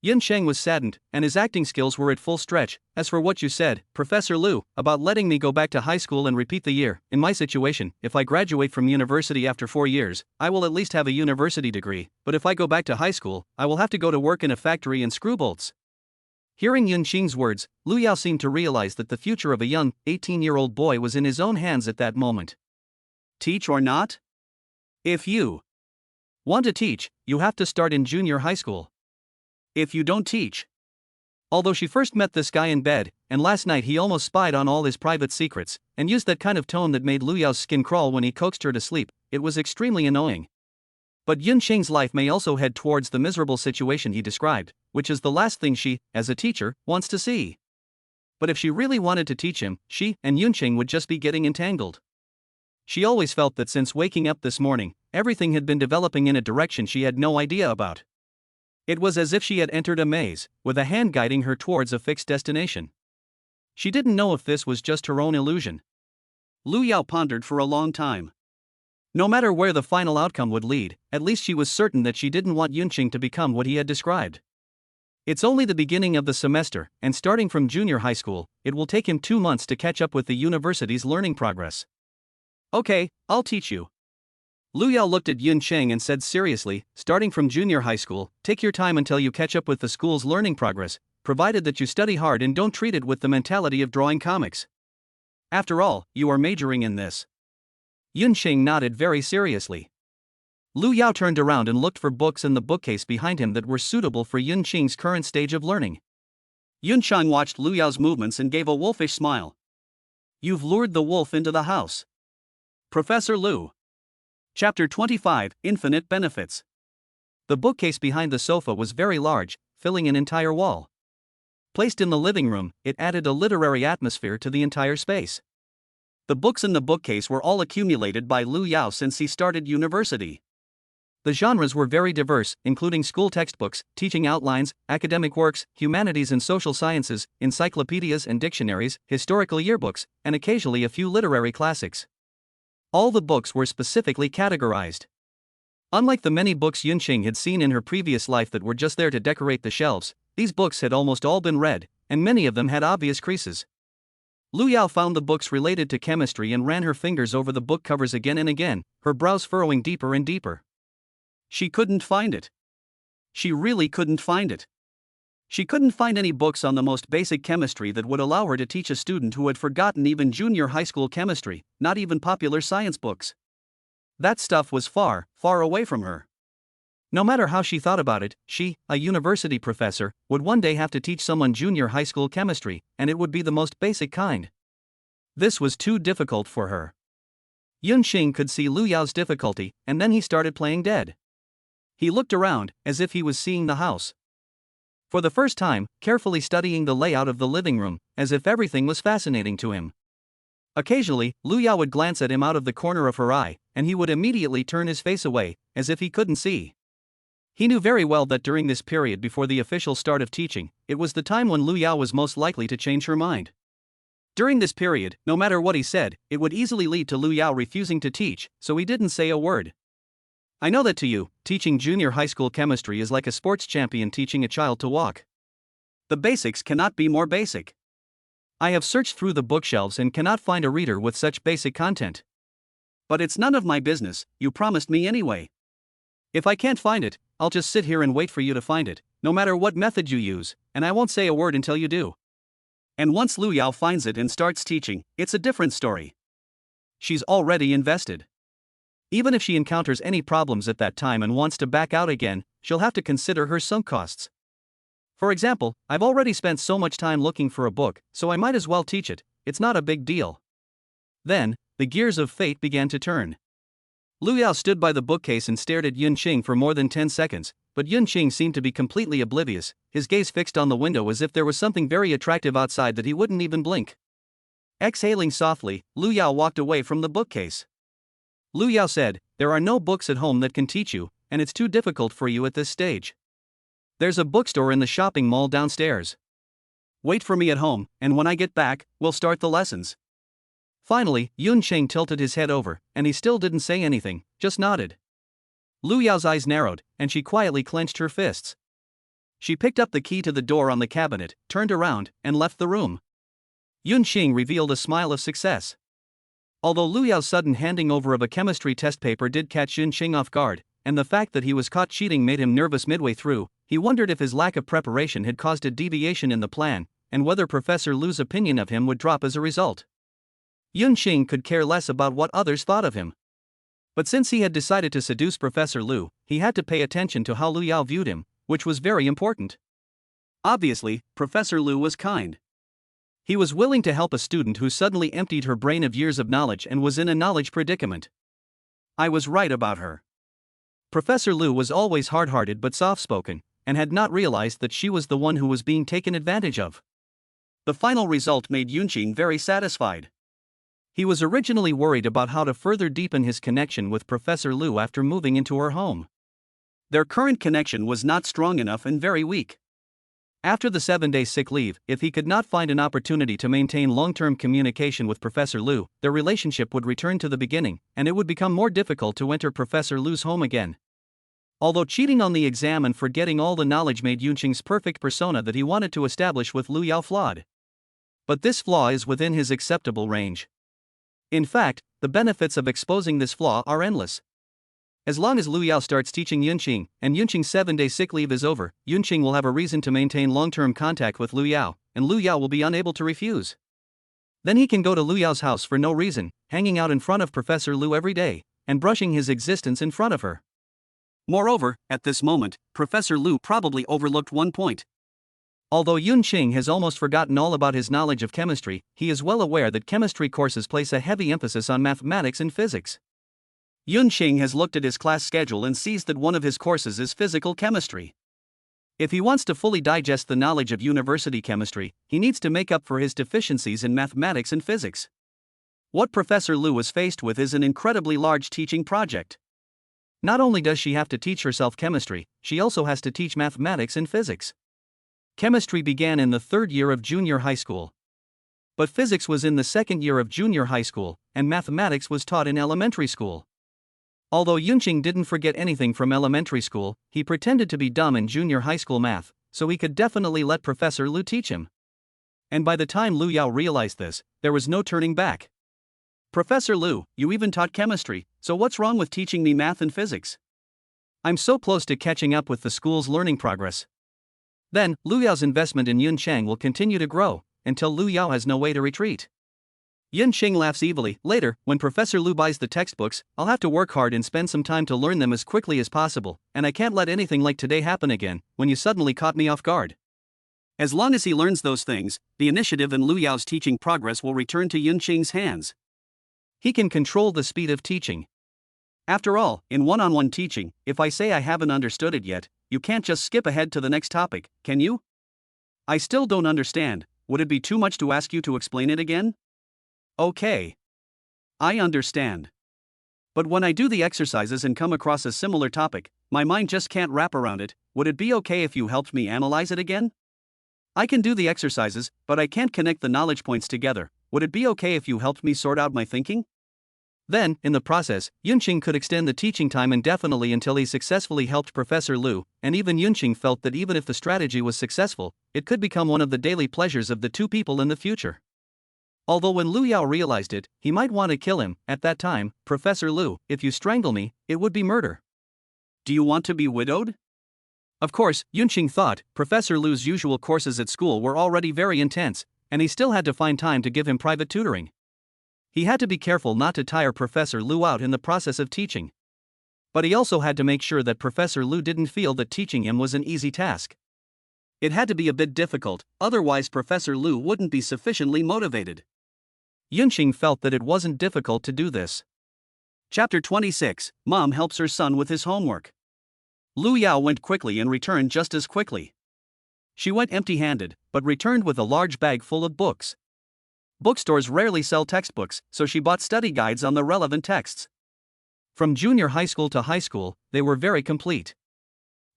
A: Yun Chang was saddened, and his acting skills were at full stretch. As for what you said, Professor Lu, about letting me go back to high school and repeat the year, in my situation, if I graduate from university after 4 years, I will at least have a university degree, but if I go back to high school, I will have to go to work in a factory and screw bolts. Hearing Yun Qing's words, Lu Yao seemed to realize that the future of a young, 18-year-old boy was in his own hands at that moment. Teach or not? If you want to teach, you have to start in junior high school. If you don't teach. Although she first met this guy in bed, and last night he almost spied on all his private secrets, and used that kind of tone that made Lu Yao's skin crawl when he coaxed her to sleep, it was extremely annoying. But Yun Qing's life may also head towards the miserable situation he described, which is the last thing she, as a teacher, wants to see. But if she really wanted to teach him, she and Yun Qing would just be getting entangled. She always felt that since waking up this morning, everything had been developing in a direction she had no idea about. It was as if she had entered a maze, with a hand guiding her towards a fixed destination. She didn't know if this was just her own illusion.
B: Lu Yao pondered for a long time. No matter where the final outcome would lead, at least she was certain that she didn't want Yunqing to become what he had described. It's only the beginning of the semester, and starting from junior high school, it will take him 2 months to catch up with the university's learning progress. Okay, I'll teach you. Lu Yao looked at Yunqing and said seriously, starting from junior high school, take your time until you catch up with the school's learning progress, provided that you study hard and don't treat it with the mentality of drawing comics. After all, you are majoring in this. Yunqing nodded very seriously. Lu Yao turned around and looked for books in the bookcase behind him that were suitable for Yunqing's current stage of learning. Yunqing watched Lu Yao's movements and gave a wolfish smile. You've lured the wolf into the house. Professor Lu. Chapter 25, Infinite Benefits. The bookcase behind the sofa was very large, filling an entire wall. Placed in the living room, it added a literary atmosphere to the entire space. The books in the bookcase were all accumulated by Lu Yao since he started university. The genres were very diverse, including school textbooks, teaching outlines, academic works, humanities and social sciences, encyclopedias and dictionaries, historical yearbooks, and occasionally a few literary classics. All the books were specifically categorized. Unlike the many books Yunqing had seen in her previous life that were just there to decorate the shelves, these books had almost all been read, and many of them had obvious creases. Lu Yao found the books related to chemistry and ran her fingers over the book covers again and again, her brows furrowing deeper and deeper. She couldn't find it. She really couldn't find it. She couldn't find any books on the most basic chemistry that would allow her to teach a student who had forgotten even junior high school chemistry, not even popular science books. That stuff was far, far away from her. No matter how she thought about it, she, a university professor, would one day have to teach someone junior high school chemistry, and it would be the most basic kind. This was too difficult for her. Yunqing could see Lu Yao's difficulty, and then he started playing dead. He looked around, as if he was seeing the house. For the first time, carefully studying the layout of the living room, as if everything was fascinating to him. Occasionally, Lu Yao would glance at him out of the corner of her eye, and he would immediately turn his face away, as if he couldn't see. He knew very well that during this period before the official start of teaching, it was the time when Lu Yao was most likely to change her mind. During this period, no matter what he said, it would easily lead to Lu Yao refusing to teach, so he didn't say a word. I know that to you, teaching junior high school chemistry is like a sports champion teaching a child to walk. The basics cannot be more basic. I have searched through the bookshelves and cannot find a reader with such basic content. But it's none of my business, you promised me anyway. If I can't find it, I'll just sit here and wait for you to find it, no matter what method you use, and I won't say a word until you do. And once Lu Yao finds it and starts teaching, it's a different story. She's already invested. Even if she encounters any problems at that time and wants to back out again, she'll have to consider her sunk costs. For example, I've already spent so much time looking for a book, so I might as well teach it, it's not a big deal. Then, the gears of fate began to turn. Lu Yao stood by the bookcase and stared at Yunqing for more than 10 seconds, but Yunqing seemed to be completely oblivious, his gaze fixed on the window as if there was something very attractive outside that he wouldn't even blink. Exhaling softly, Lu Yao walked away from the bookcase. Lu Yao said, "There are no books at home that can teach you, and it's too difficult for you at this stage. There's a bookstore in the shopping mall downstairs. Wait for me at home, and when I get back, we'll start the lessons." Finally, Yunqing tilted his head over, and he still didn't say anything, just nodded. Lu Yao's eyes narrowed, and she quietly clenched her fists. She picked up the key to the door on the cabinet, turned around, and left the room. Yunqing revealed a smile of success. Although Lu Yao's sudden handing over of a chemistry test paper did catch Yunqing off guard, and the fact that he was caught cheating made him nervous midway through, he wondered if his lack of preparation had caused a deviation in the plan, and whether Professor Lu's opinion of him would drop as a result. Yunqing could care less about what others thought of him. But since he had decided to seduce Professor Lu, he had to pay attention to how Lu Yao viewed him, which was very important. Obviously, Professor Lu was kind. He was willing to help a student who suddenly emptied her brain of years of knowledge and was in a knowledge predicament. I was right about her. Professor Lu was always hard-hearted but soft-spoken, and had not realized that she was the one who was being taken advantage of. The final result made Yunqing very satisfied. He was originally worried about how to further deepen his connection with Professor Lu after moving into her home. Their current connection was not strong enough and very weak.
A: After the 7-day sick leave, if he could not find an opportunity to maintain long-term communication with Professor Lu, their relationship would return to the beginning, and it would become more difficult to enter Professor Lu's home again. Although cheating on the exam and forgetting all the knowledge made Yunqing's perfect persona that he wanted to establish with Lu Yao flawed. But this flaw is within his acceptable range. In fact, the benefits of exposing this flaw are endless. As long as Lu Yao starts teaching Yunqing, and Yunqing's 7-day sick leave is over, Yunqing will have a reason to maintain long-term contact with Lu Yao, and Lu Yao will be unable to refuse. Then he can go to Lu Yao's house for no reason, hanging out in front of Professor Lu every day, and brushing his existence in front of her.
B: Moreover, at this moment, Professor Lu probably overlooked one point.
A: Although Yunqing has almost forgotten all about his knowledge of chemistry, he is well aware that chemistry courses place a heavy emphasis on mathematics and physics.
B: Yunqing has looked at his class schedule and sees that one of his courses is physical chemistry. If he wants to fully digest the knowledge of university chemistry, he needs to make up for his deficiencies in mathematics and physics. What Professor Lu is faced with is an incredibly large teaching project. Not only does she have to teach herself chemistry, she also has to teach mathematics and physics. Chemistry began in the 3rd year of junior high school. But physics was in the 2nd year of junior high school, and mathematics was taught in elementary school. Although Yunqing didn't forget anything from elementary school, he pretended to be dumb in junior high school math, so he could definitely let Professor Lu teach him. And by the time Lu Yao realized this, there was no turning back. "Professor Lu, you even taught chemistry, so what's wrong with teaching me math and physics? I'm so close to catching up with the school's learning progress." Then, Lu Yao's investment in Yunqing will continue to grow, until Lu Yao has no way to retreat. Yunqing laughs evilly. "Later, when Professor Lu buys the textbooks, I'll have to work hard and spend some time to learn them as quickly as possible, and I can't let anything like today happen again, when you suddenly caught me off guard." As long as he learns those things, the initiative in Lu Yao's teaching progress will return to Yunqing's hands. He can control the speed of teaching. After all, in one-on-one teaching, if I say I haven't understood it yet, you can't just skip ahead to the next topic, can you? "I still don't understand, would it be too much to ask you to explain it again?" "Okay. I understand. But when I do the exercises and come across a similar topic, my mind just can't wrap around it, would it be okay if you helped me analyze it again? I can do the exercises, but I can't connect the knowledge points together, would it be okay if you helped me sort out my thinking?" Then, in the process, Yunqing could extend the teaching time indefinitely until he successfully helped Professor Lu, and even Yunqing felt that even if the strategy was successful, it could become one of the daily pleasures of the two people in the future. Although when Lu Yao realized it, he might want to kill him. At that time, "Professor Lu, if you strangle me, it would be murder. Do you want to be widowed?" Of course, Yunqing thought, Professor Lu's usual courses at school were already very intense, and he still had to find time to give him private tutoring. He had to be careful not to tire Professor Lu out in the process of teaching. But he also had to make sure that Professor Lu didn't feel that teaching him was an easy task. It had to be a bit difficult, otherwise Professor Lu wouldn't be sufficiently motivated. Yunqing felt that it wasn't difficult to do this. Chapter 26, Mom helps her son with his homework. Lu Yao went quickly and returned just as quickly. She went empty-handed, but returned with a large bag full of books. Bookstores rarely sell textbooks, so she bought study guides on the relevant texts. From junior high school to high school, they were very complete.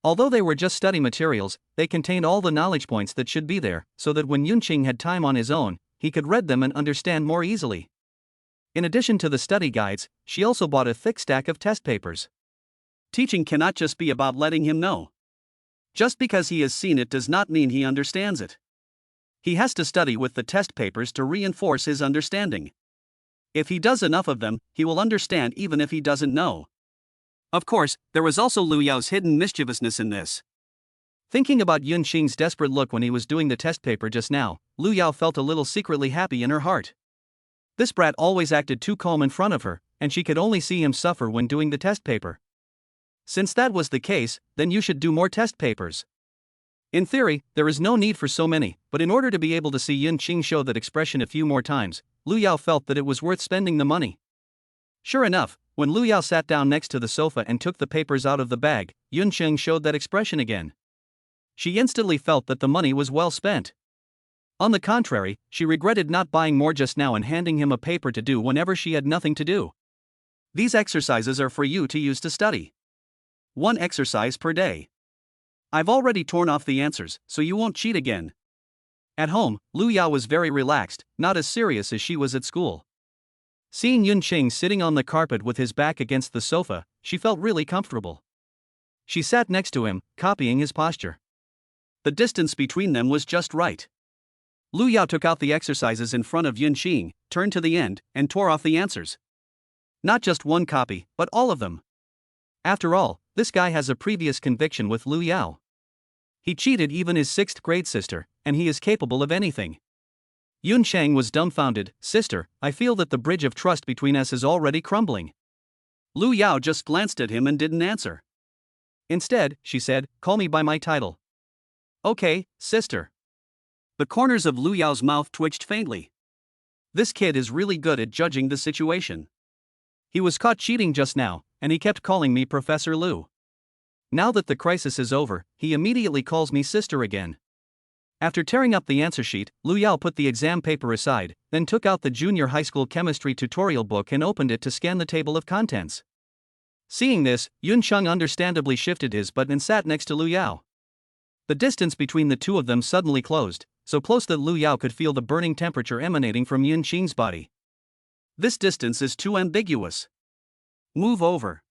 B: Although they were just study materials, they contained all the knowledge points that should be there, so that when Yunqing had time on his own, he could read them and understand more easily. In addition to the study guides, she also bought a thick stack of test papers. Teaching cannot just be about letting him know. Just because he has seen it does not mean he understands it. He has to study with the test papers to reinforce his understanding. If he does enough of them, he will understand even if he doesn't know. Of course, there was also Lu Yao's hidden mischievousness in this. Thinking about Yunqing's desperate look when he was doing the test paper just now, Lu Yao felt a little secretly happy in her heart. This brat always acted too calm in front of her, and she could only see him suffer when doing the test paper. Since that was the case, then you should do more test papers. In theory, there is no need for so many, but in order to be able to see Yunqing show that expression a few more times, Lu Yao felt that it was worth spending the money. Sure enough, when Lu Yao sat down next to the sofa and took the papers out of the bag, Yunqing showed that expression again. She instantly felt that the money was well spent. On the contrary, she regretted not buying more just now and handing him a paper to do whenever she had nothing to do. These exercises are for you to use to study. One exercise per day. I've already torn off the answers, so you won't cheat again. At home, Lu Yao was very relaxed, not as serious as she was at school. Seeing Yun Qing sitting on the carpet with his back against the sofa, she felt really comfortable. She sat next to him, copying his posture. The distance between them was just right. Lu Yao took out the exercises in front of Yun Qing, turned to the end, and tore off the answers. Not just one copy, but all of them. After all, this guy has a previous conviction with Lu Yao. He cheated even his 6th grade sister, and he is capable of anything. Yun Shang was dumbfounded. Sister, I feel that the bridge of trust between us is already crumbling. Lu Yao just glanced at him and didn't answer. Instead, she said, call me by my title. Okay, sister. The corners of Lu Yao's mouth twitched faintly. This kid is really good at judging the situation. He was caught cheating just now, and he kept calling me Professor Lu. Now that the crisis is over, he immediately calls me sister again. After tearing up the answer sheet, Lu Yao put the exam paper aside, then took out the junior high school chemistry tutorial book and opened it to scan the table of contents. Seeing this, Yun Sheng understandably shifted his butt and sat next to Lu Yao. The distance between the two of them suddenly closed, so close that Lu Yao could feel the burning temperature emanating from Yun Qing's body. This distance is too ambiguous. Move over.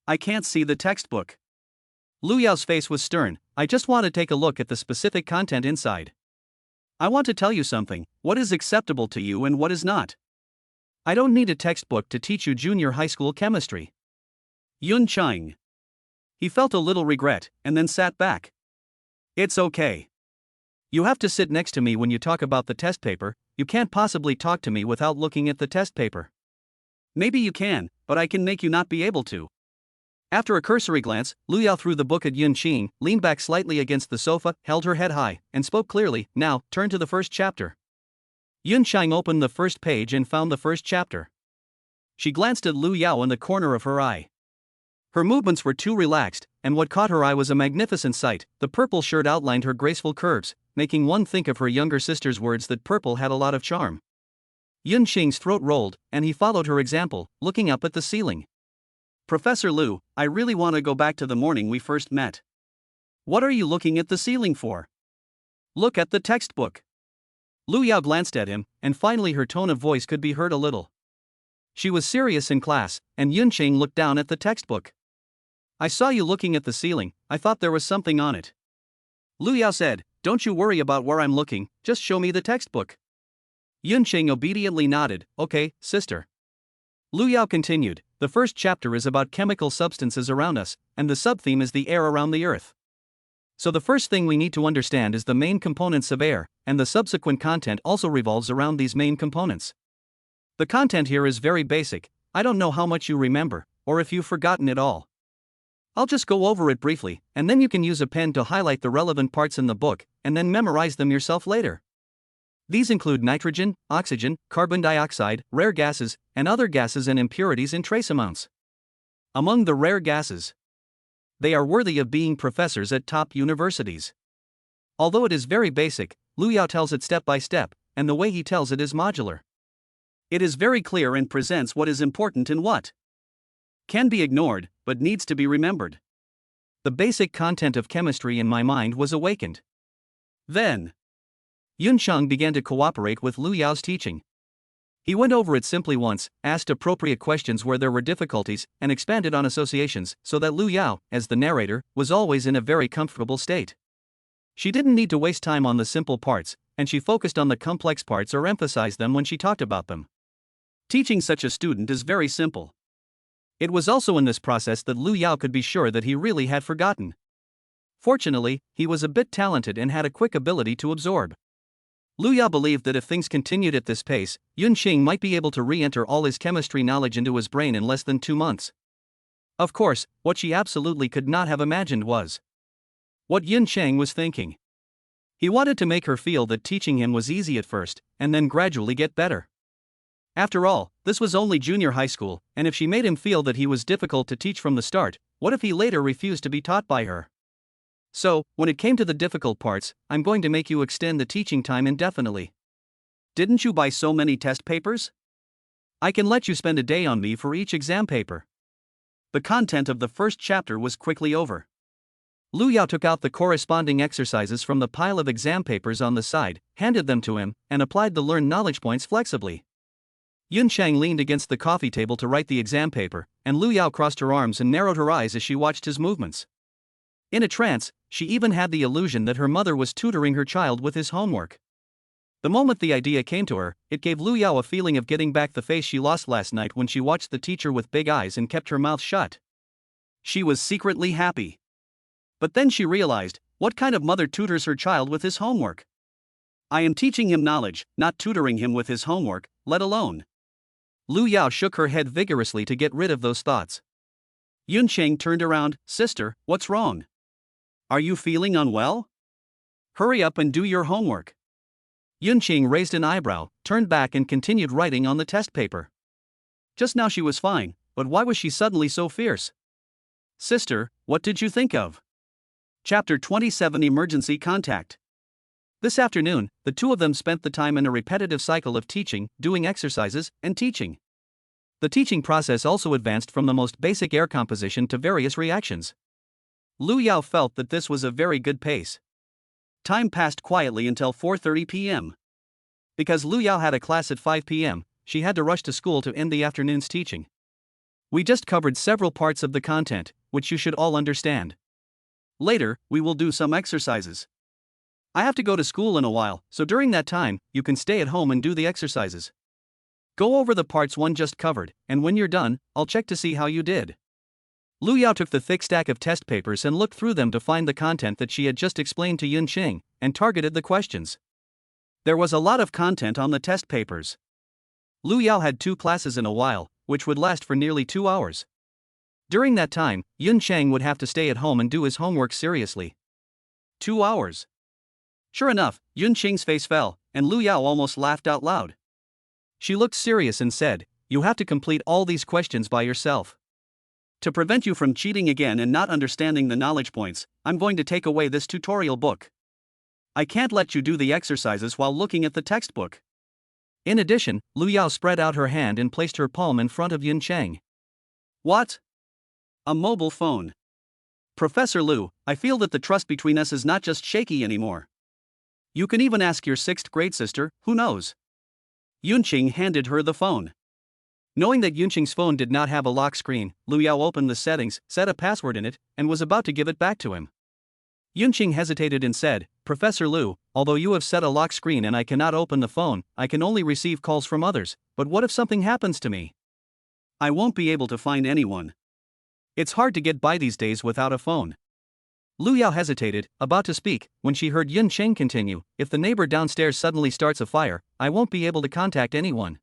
B: I can't see the textbook. Lu Yao's face was stern. I just want to take a look at the specific content inside. I want to tell you something, what is acceptable to you and what is not. I don't need a textbook to teach you junior high school chemistry. Yun Qing. He felt a little regret, and then sat back. It's okay. You have to sit next to me when you talk about the test paper, you can't possibly talk to me without looking at the test paper. Maybe you can, but I can make you not be able to. After a cursory glance, Lu Yao threw the book at Yun Qing, leaned back slightly against the sofa, held her head high, and spoke clearly. Now, turn to the first chapter. Yun Qing opened the first page and found the first chapter. She glanced at Lu Yao in the corner of her eye. Her movements were too relaxed, and what caught her eye was a magnificent sight. The purple shirt outlined her graceful curves, making one think of her younger sister's words that purple had a lot of charm. Yun Qing's throat rolled, and he followed her example, looking up at the ceiling. Professor Lu, I really want to go back to the morning we first met. What are you looking at the ceiling for? Look at the textbook. Lu Yao glanced at him, and finally her tone of voice could be heard a little. She was serious in class, and Yun Qing looked down at the textbook. I saw you looking at the ceiling, I thought there was something on it. Lu Yao said, don't you worry about where I'm looking, just show me the textbook. Yun Qing obediently nodded, okay, sister. Lu Yao continued, the first chapter is about chemical substances around us, and the subtheme is the air around the earth. So the first thing we need to understand is the main components of air, and the subsequent content also revolves around these main components. The content here is very basic, I don't know how much you remember, or if you've forgotten it all. I'll just go over it briefly, and then you can use a pen to highlight the relevant parts in the book, and then memorize them yourself later. These include nitrogen, oxygen, carbon dioxide, rare gases, and other gases and impurities in trace amounts. Among the rare gases, they are worthy of being professors at top universities. Although it is very basic, Lu Yao tells it step by step, and the way he tells it is modular. It is very clear and presents what is important and what can be ignored, but needs to be remembered. The basic content of chemistry in my mind was awakened. Then, Yun Sheng began to cooperate with Lu Yao's teaching. He went over it simply once, asked appropriate questions where there were difficulties, and expanded on associations, so that Lu Yao, as the narrator, was always in a very comfortable state. She didn't need to waste time on the simple parts, and she focused on the complex parts or emphasized them when she talked about them. Teaching such a student is very simple. It was also in this process that Lu Yao could be sure that he really had forgotten. Fortunately, he was a bit talented and had a quick ability to absorb. Lu Yao believed that if things continued at this pace, Yun Qing might be able to re-enter all his chemistry knowledge into his brain in less than 2 months. Of course, what she absolutely could not have imagined was what Yun Qing was thinking. He wanted to make her feel that teaching him was easy at first, and then gradually get better. After all, this was only junior high school, and if she made him feel that he was difficult to teach from the start, what if he later refused to be taught by her? So, when it came to the difficult parts, I'm going to make you extend the teaching time indefinitely. Didn't you buy so many test papers? I can let you spend a day on me for each exam paper. The content of the first chapter was quickly over.
A: Lu Yao took out the corresponding exercises from the pile of exam papers on the side, handed them to him, and applied the learned knowledge points flexibly. Yun Chang leaned against the coffee table to write the exam paper, and Lu Yao crossed her arms and narrowed her eyes as she watched his movements. In a trance, she even had the illusion that her mother was tutoring her child with his homework. The moment the idea came to her, it gave Lu Yao a feeling of getting back the face she lost last night when she watched the teacher with big eyes and kept her mouth shut. She was secretly happy. But then she realized, what kind of mother tutors her child with his homework? I am teaching him knowledge, not tutoring him with his homework, let alone. Lu Yao shook her head vigorously to get rid of those thoughts. Yun Cheng turned around. Sister, what's wrong? Are you feeling unwell? Hurry up and do your homework. Yun Cheng raised an eyebrow, turned back and continued writing on the test paper. Just now she was fine, but why was she suddenly so fierce? Sister, what did you think of? Chapter 27 Emergency Contact. This afternoon, the two of them spent the time in a repetitive cycle of teaching, doing exercises, and teaching. The teaching process also advanced from the most basic air composition to various reactions. Lu Yao felt that this was a very good pace. Time passed quietly until 4:30 p.m. Because Lu Yao had a class at 5 p.m., she had to rush to school to end the afternoon's teaching. We just covered several parts of the content, which you should all understand. Later, we will do some exercises. I have to go to school in a while, so during that time, you can stay at home and do the exercises. Go over the parts one just covered, and when you're done, I'll check to see how you did. Lu Yao took the thick stack of test papers and looked through them to find the content that she had just explained to Yun Cheng, and targeted the questions. There was a lot of content on the test papers. Lu Yao had 2 classes in a while, which would last for nearly 2 hours. During that time, Yun Cheng would have to stay at home and do his homework seriously. 2 hours. Sure enough, Yun Cheng's face fell, and Lu Yao almost laughed out loud. She looked serious and said, "You have to complete all these questions by yourself. To prevent you from cheating again and not understanding the knowledge points, I'm going to take away this tutorial book. I can't let you do the exercises while looking at the textbook." In addition, Lu Yao spread out her hand and placed her palm in front of Yun Cheng. What? A mobile phone. Professor Lu, I feel that the trust between us is not just shaky anymore. You can even ask your 6th grade sister, who knows? Yun Cheng handed her the phone. Knowing that Yun Cheng's phone did not have a lock screen, Lu Yao opened the settings, set a password in it, and was about to give it back to him. Yun Cheng hesitated and said, "Professor Lu, although you have set a lock screen and I cannot open the phone, I can only receive calls from others, but what if something happens to me? I won't be able to find anyone. It's hard to get by these days without a phone." Lu Yao hesitated, about to speak, when she heard Yun Cheng continue, "If the neighbor downstairs suddenly starts a fire, I won't be able to contact anyone.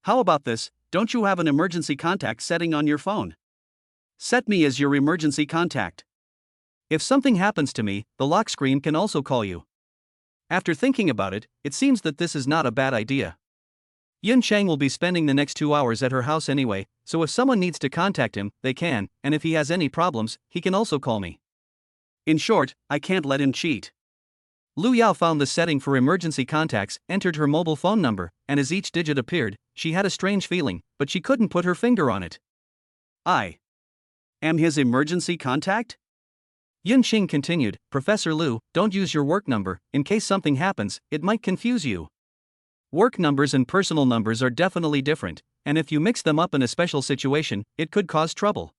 A: How about this, don't you have an emergency contact setting on your phone? Set me as your emergency contact. If something happens to me, the lock screen can also call you." After thinking about it, it seems that this is not a bad idea. Yun Cheng will be spending the next 2 hours at her house anyway, so if someone needs to contact him, they can, and if he has any problems, he can also call me. In short, I can't let him cheat. Lu Yao found the setting for emergency contacts, entered her mobile phone number, and as each digit appeared, she had a strange feeling, but she couldn't put her finger on it. I am his emergency contact? Yun Cheng continued, "Professor Lu, don't use your work number, in case something happens, it might confuse you. Work numbers and personal numbers are definitely different, and if you mix them up in a special situation, it could cause trouble."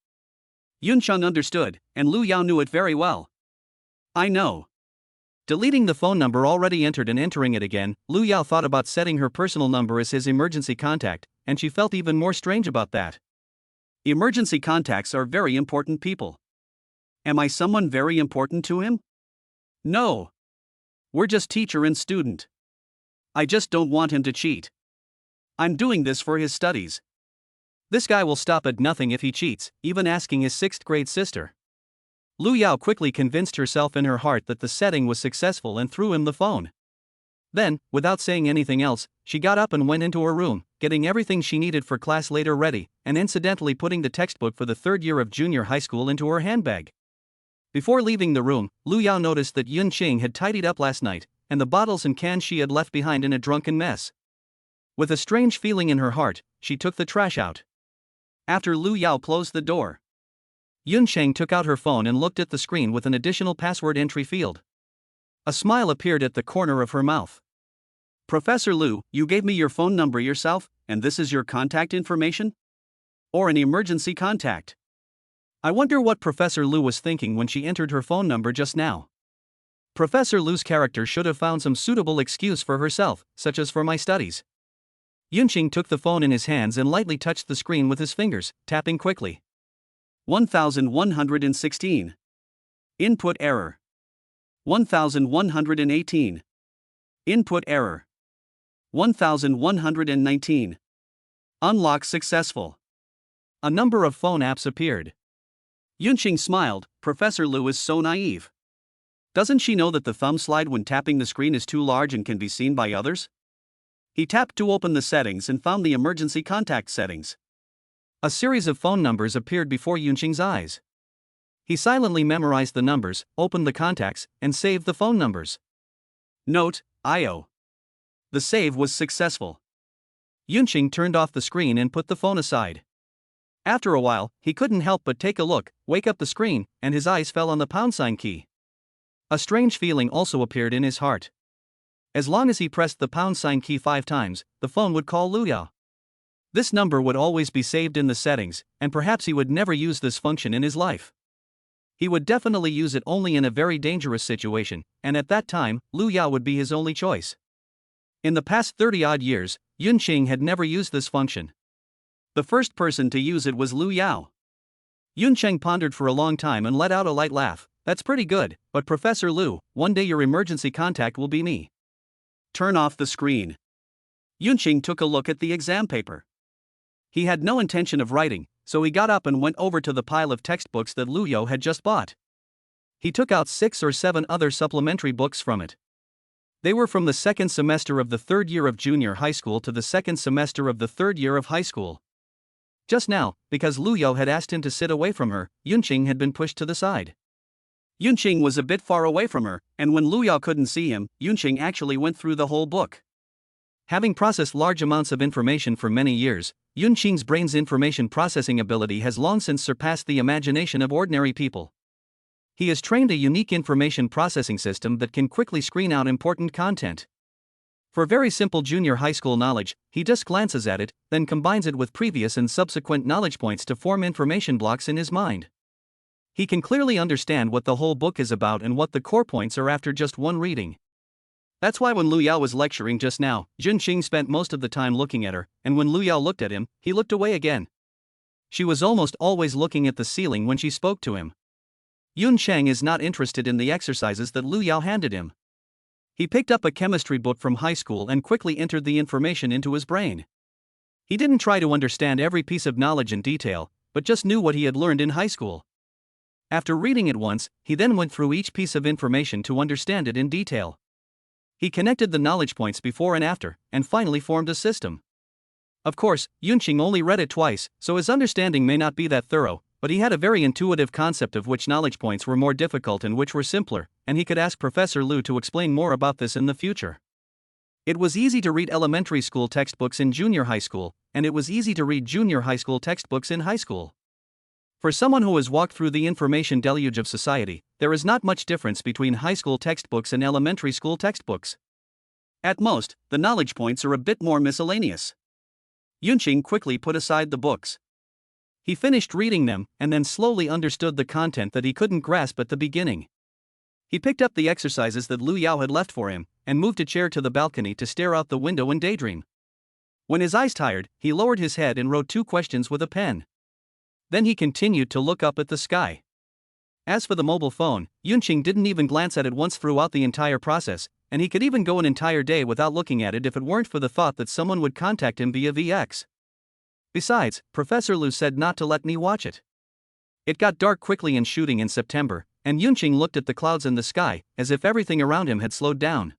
A: Yun Cheng understood, and Lu Yao knew it very well. I know. Deleting the phone number already entered and entering it again, Lu Yao thought about setting her personal number as his emergency contact, and she felt even more strange about that. Emergency contacts are very important people. Am I someone very important to him? No. We're just teacher and student. I just don't want him to cheat. I'm doing this for his studies. This guy will stop at nothing if he cheats, even asking his 6th grade sister. Lu Yao quickly convinced herself in her heart that the setting was successful and threw him the phone. Then, without saying anything else, she got up and went into her room, getting everything she needed for class later ready, and incidentally putting the textbook for the 3rd year of junior high school into her handbag. Before leaving the room, Lu Yao noticed that Yun Cheng had tidied up last night, and the bottles and cans she had left behind in a drunken mess. With a strange feeling in her heart, she took the trash out. After Lu Yao closed the door, Yun Cheng took out her phone and looked at the screen with an additional password entry field. A smile appeared at the corner of her mouth.
B: Professor Lu, you gave me your phone number yourself, and this is your contact information? Or an emergency contact?
A: I wonder what Professor Lu was thinking when she entered her phone number just now. Professor Lu's character should have found some suitable excuse for herself, such as for my studies. Yunqing took the phone in his hands and lightly touched the screen with his fingers, tapping quickly.
B: 1116. Input error. 1118. Input error. 1119. Unlock successful.
A: A number of phone apps appeared.
B: Yunqing smiled. Professor Lu is so naive. Doesn't she know that the thumb slide when tapping the screen is too large and can be seen by others? He tapped to open the settings and found the emergency contact settings.
A: A series of phone numbers appeared before Yunqing's eyes. He silently memorized the numbers, opened the contacts, and saved the phone numbers.
B: Note, IO. The save was successful.
A: Yunqing turned off the screen and put the phone aside. After a while, he couldn't help but take a look, wake up the screen, and his eyes fell on the # key. A strange feeling also appeared in his heart. As long as he pressed the # key 5 times, the phone would call Lu Yao. This number would always be saved in the settings, and perhaps he would never use this function in his life. He would definitely use it only in a very dangerous situation, and at that time, Lu Yao would be his only choice. In the past 30-odd years, Yunqing had never used this function. The first person to use it was Lu Yao. Yunqing pondered for a long time and let out a light laugh. That's pretty good, but Professor Lu, one day your emergency contact will be me.
B: Turn off the screen. Yunqing took a look at the exam paper. He had no intention of writing, so he got up and went over to the pile of textbooks that Lu Yao had just bought. He took out 6 or 7 other supplementary books from it. They were from the second semester of the third year of junior high school to the second semester of the third year of high school. Just now, because Lu Yao had asked him to sit away from her, Yunqing had been pushed to the side. Yunqing was a bit far away from her, and when Lu Yao couldn't see him, Yunqing actually went through the whole book.
A: Having processed large amounts of information for many years, Yunqing's brain's information processing ability has long since surpassed the imagination of ordinary people. He has trained a unique information processing system that can quickly screen out important content. For very simple junior high school knowledge, he just glances at it, then combines it with previous and subsequent knowledge points to form information blocks in his mind. He can clearly understand what the whole book is about and what the core points are after just one reading. That's why when Lu Yao was lecturing just now, Yunqing spent most of the time looking at her, and when Lu Yao looked at him, he looked away again. She was almost always looking at the ceiling when she spoke to him. Yunqing is not interested in the exercises that Lu Yao handed him. He picked up a chemistry book from high school and quickly entered the information into his brain. He didn't try to understand every piece of knowledge in detail, but just knew what he had learned in high school. After reading it once, he then went through each piece of information to understand it in detail. He connected the knowledge points before and after, and finally formed a system. Of course, Yunqing only read it twice, so his understanding may not be that thorough, but he had a very intuitive concept of which knowledge points were more difficult and which were simpler, and he could ask Professor Lu to explain more about this in the future. It was easy to read elementary school textbooks in junior high school, and it was easy to read junior high school textbooks in high school. For someone who has walked through the information deluge of society, there is not much difference between high school textbooks and elementary school textbooks. At most, the knowledge points are a bit more miscellaneous. Yunqing quickly put aside the books. He finished reading them and then slowly understood the content that he couldn't grasp at the beginning. He picked up the exercises that Lu Yao had left for him and moved a chair to the balcony to stare out the window and daydream. When his eyes tired, he lowered his head and wrote 2 questions with a pen. Then he continued to look up at the sky. As for the mobile phone, Yunqing didn't even glance at it once throughout the entire process, and he could even go an entire day without looking at it if it weren't for the thought that someone would contact him via VX. Besides, Professor Lu said not to let me watch it. It got dark quickly in shooting in September, and Yunqing looked at the clouds in the sky, as if everything around him had slowed down.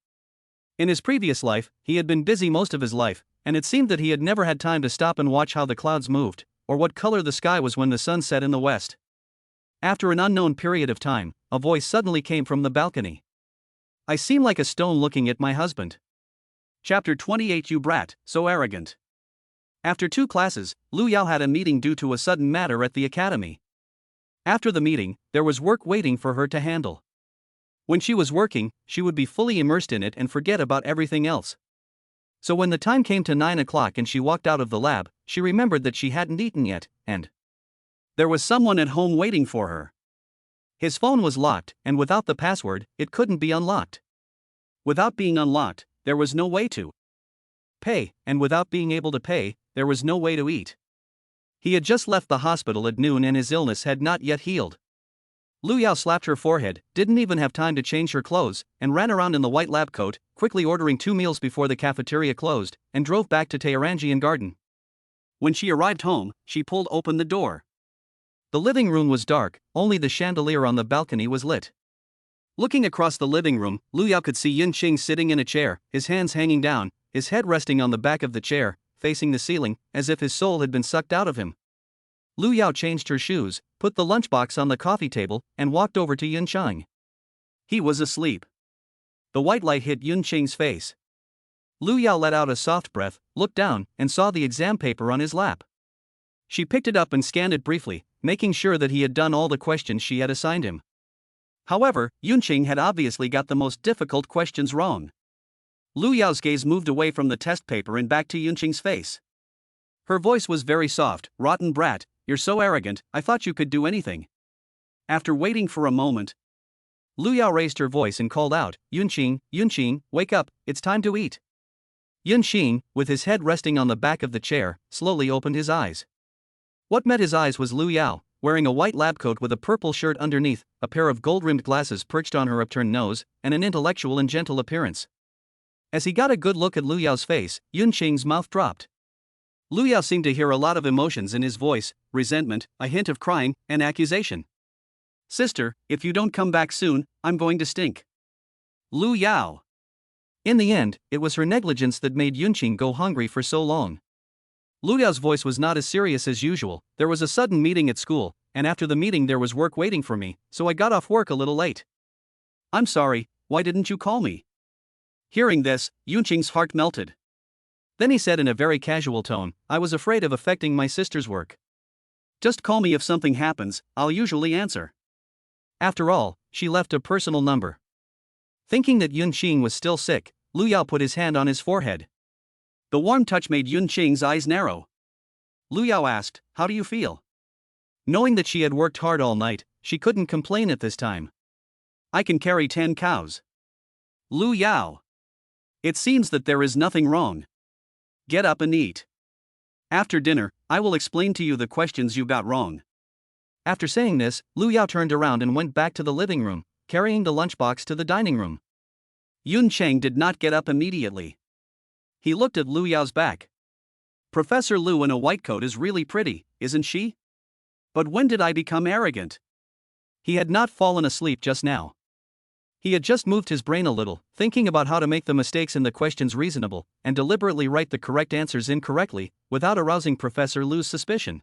A: In his previous life, he had been busy most of his life, and it seemed that he had never had time to stop and watch how the clouds moved, or what color the sky was when the sun set in the west. After an unknown period of time, a voice suddenly came from the balcony. I seem like a stone looking at my husband. Chapter 28. You brat, so arrogant. After 2 classes, Lu Yao had a meeting due to a sudden matter at the academy.
B: After the meeting, there was work waiting for her to handle. When she was working, she would be fully immersed in it and forget about everything else. So when the time came to 9 o'clock and she walked out of the lab, she remembered that she hadn't eaten yet, and there was someone at home waiting for her. His phone was locked, and without the password, it couldn't be unlocked. Without being unlocked, there was no way to pay, and without being able to pay, there was no way to eat. He had just left the hospital at noon and his illness had not yet healed. Lu Yao slapped her forehead, didn't even have time to change her clothes, and ran around in the white lab coat, quickly ordering 2 meals before the cafeteria closed, and drove back to Tehrangian Garden. When she arrived home, she pulled open the door. The living room was dark, only the chandelier on the balcony was lit. Looking across the living room, Lu Yao could see Yunqing sitting in a chair, his hands hanging down, his head resting on the back of the chair, facing the ceiling, as if his soul had been sucked out of him. Lu Yao changed her shoes, put the lunchbox on the coffee table, and walked over to Yunqing. He was asleep. The white light hit Yunqing's face. Lu Yao let out a soft breath, looked down, and saw the exam paper on his lap. She picked it up and scanned it briefly, making sure that he had done all the questions she had assigned him. However, Yunqing had obviously got the most difficult questions wrong. Lu Yao's gaze moved away from the test paper and back to Yunqing's face. Her voice was very soft. "Rotten brat, you're so arrogant, I thought you could do anything." After waiting for a moment, Lu Yao raised her voice and called out, "Yunqing, Yunqing, wake up, it's time to eat." Yunqing, with his head resting on the back of the chair, slowly opened his eyes. What met his eyes was Lu Yao, wearing a white lab coat with a purple shirt underneath, a pair of gold-rimmed glasses perched on her upturned nose, and an intellectual and gentle appearance. As he got a good look at Lu Yao's face, Yunqing's mouth dropped. Lu Yao seemed to hear a lot of emotions in his voice: resentment, a hint of crying, and accusation. "Sister, if you don't come back soon, I'm going to stink." Lu Yao. In the end, it was her negligence that made Yunqing go hungry for so long. Lu Yao's voice was not as serious as usual. "There was a sudden meeting at school, and after the meeting there was work waiting for me, so I got off work a little late." "I'm sorry, why didn't you call me?" Hearing this, Yunqing's heart melted. Then he said in a very casual tone, "I was afraid of affecting my sister's work. Just call me if something happens, I'll usually answer." After all, she left a personal number. Thinking that Yunqing was still sick, Lu Yao put his hand on his forehead. The warm touch made Yunqing's eyes narrow. Lu Yao asked, "How do you feel?" Knowing that she had worked hard all night, she couldn't complain at this time. "I can carry 10 cows." Lu Yao. "It seems that there is nothing wrong. Get up and eat. After dinner, I will explain to you the questions you got wrong." After saying this, Lu Yao turned around and went back to the living room, carrying the lunchbox to the dining room. Yunqing did not get up immediately. He looked at Lu Yao's back. "Professor Lu in a white coat is really pretty, isn't she? But when did I become arrogant?" He had not fallen asleep just now. He had just moved his brain a little, thinking about how to make the mistakes in the questions reasonable, and deliberately write the correct answers incorrectly, without arousing Professor Lu's suspicion.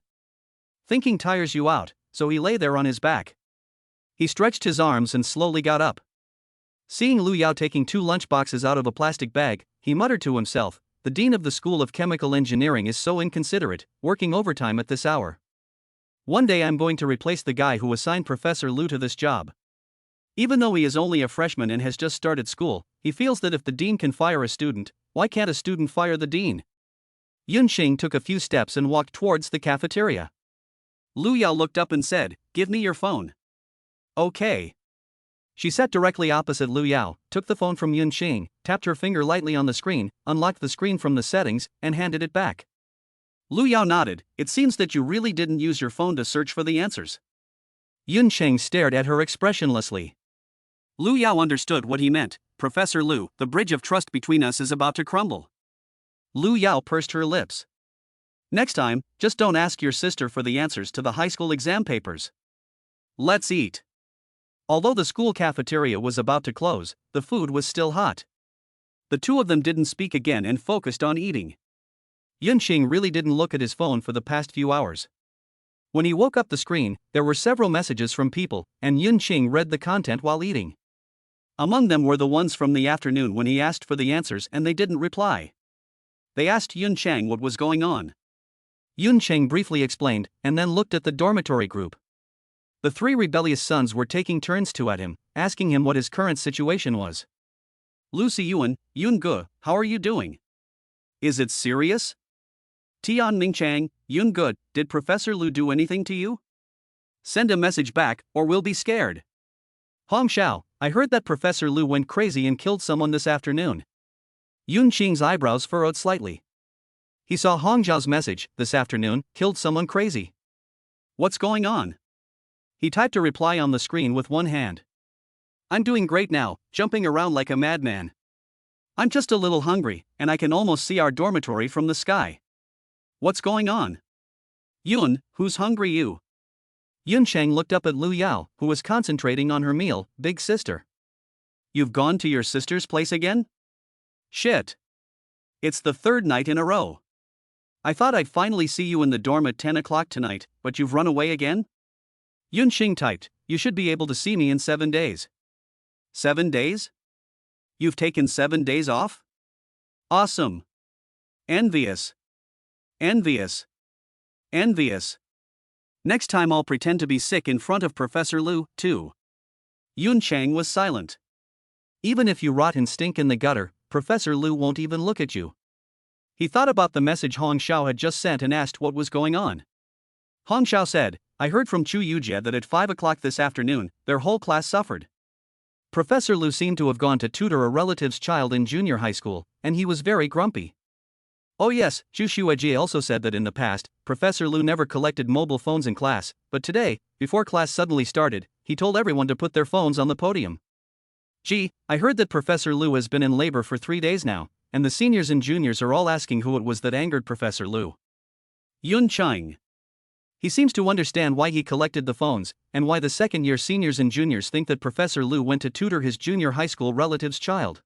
B: Thinking tires you out, so he lay there on his back. He stretched his arms and slowly got up. Seeing Lu Yao taking 2 lunchboxes out of a plastic bag, he muttered to himself, "The dean of the School of Chemical Engineering is so inconsiderate, working overtime at this hour. One day I'm going to replace the guy who assigned Professor Lu to this job." Even though he is only a freshman and has just started school, he feels that if the dean can fire a student, why can't a student fire the dean? Yunqing took a few steps and walked towards the cafeteria. Lu Yao looked up and said, "Give me your phone." "Okay." She sat directly opposite Lu Yao, took the phone from Yunqing, tapped her finger lightly on the screen, unlocked the screen from the settings, and handed it back. Lu Yao nodded. "It seems that you really didn't use your phone to search for the answers." Yunqing stared at her expressionlessly. Lu Yao understood what he meant. "Professor Lu, the bridge of trust between us is about to crumble." Lu Yao pursed her lips. "Next time, just don't ask your sister for the answers to the high school exam papers. Let's eat." Although the school cafeteria was about to close, the food was still hot. The two of them didn't speak again and focused on eating. Yunqing really didn't look at his phone for the past few hours. When he woke up the screen, there were several messages from people, and Yunqing read the content while eating. Among them were the ones from the afternoon when he asked for the answers and they didn't reply. They asked Yunqing what was going on. Yunqing briefly explained, and then looked at the dormitory group.
A: The three rebellious sons were taking turns to at him, asking him what his current situation was.
B: Lucy Yuan, Yun Ge, how are you doing? Is it serious? Tian Mingchang, Yun Ge, did Professor Lu do anything to you? Send a message back, or we'll be scared.
A: Hong Xiao, I heard that Professor Lu went crazy and killed someone this afternoon. Yun Qing's eyebrows furrowed slightly. He saw Hong Xiao's message, this afternoon, killed someone crazy.
B: What's going on?
A: He typed a reply on the screen with one hand.
B: I'm doing great now, jumping around like a madman. I'm just a little hungry, and I can almost see our dormitory from the sky. What's going on? Yun, who's hungry you?
A: Yun Cheng looked up at Lu Yao, who was concentrating on her meal, big sister.
B: You've gone to your sister's place again? Shit. It's the third night in a row. I thought I'd finally see you in the dorm at 10 o'clock tonight, but you've run away again?
A: Yun Xing typed, you should be able to see me in 7 days.
B: 7 days? You've taken 7 days off? Awesome. Envious. Envious. Envious. Next time I'll pretend to be sick in front of Professor Lu, too. Yun Chang was silent.
A: Even if you rot and stink in the gutter, Professor Lu won't even look at you. He thought about the message Hong Xiao had just sent and asked what was going on. Hong Xiao said, I heard from Chu Yujie that at 5 o'clock this afternoon, their whole class suffered. Professor Lu seemed to have gone to tutor a relative's child in junior high school, and he was very grumpy. Oh yes, Chu Xuejie also said that in the past, Professor Lu never collected mobile phones in class, but today, before class suddenly started, he told everyone to put their phones on the podium. Gee, I heard that Professor Lu has been in labor for 3 days now, and the seniors and juniors are all asking who it was that angered Professor Lu.
B: Yun Chang.
A: He seems to understand why he collected the phones, and why the second-year seniors and juniors think that Professor Lu went to tutor his junior high school relative's child.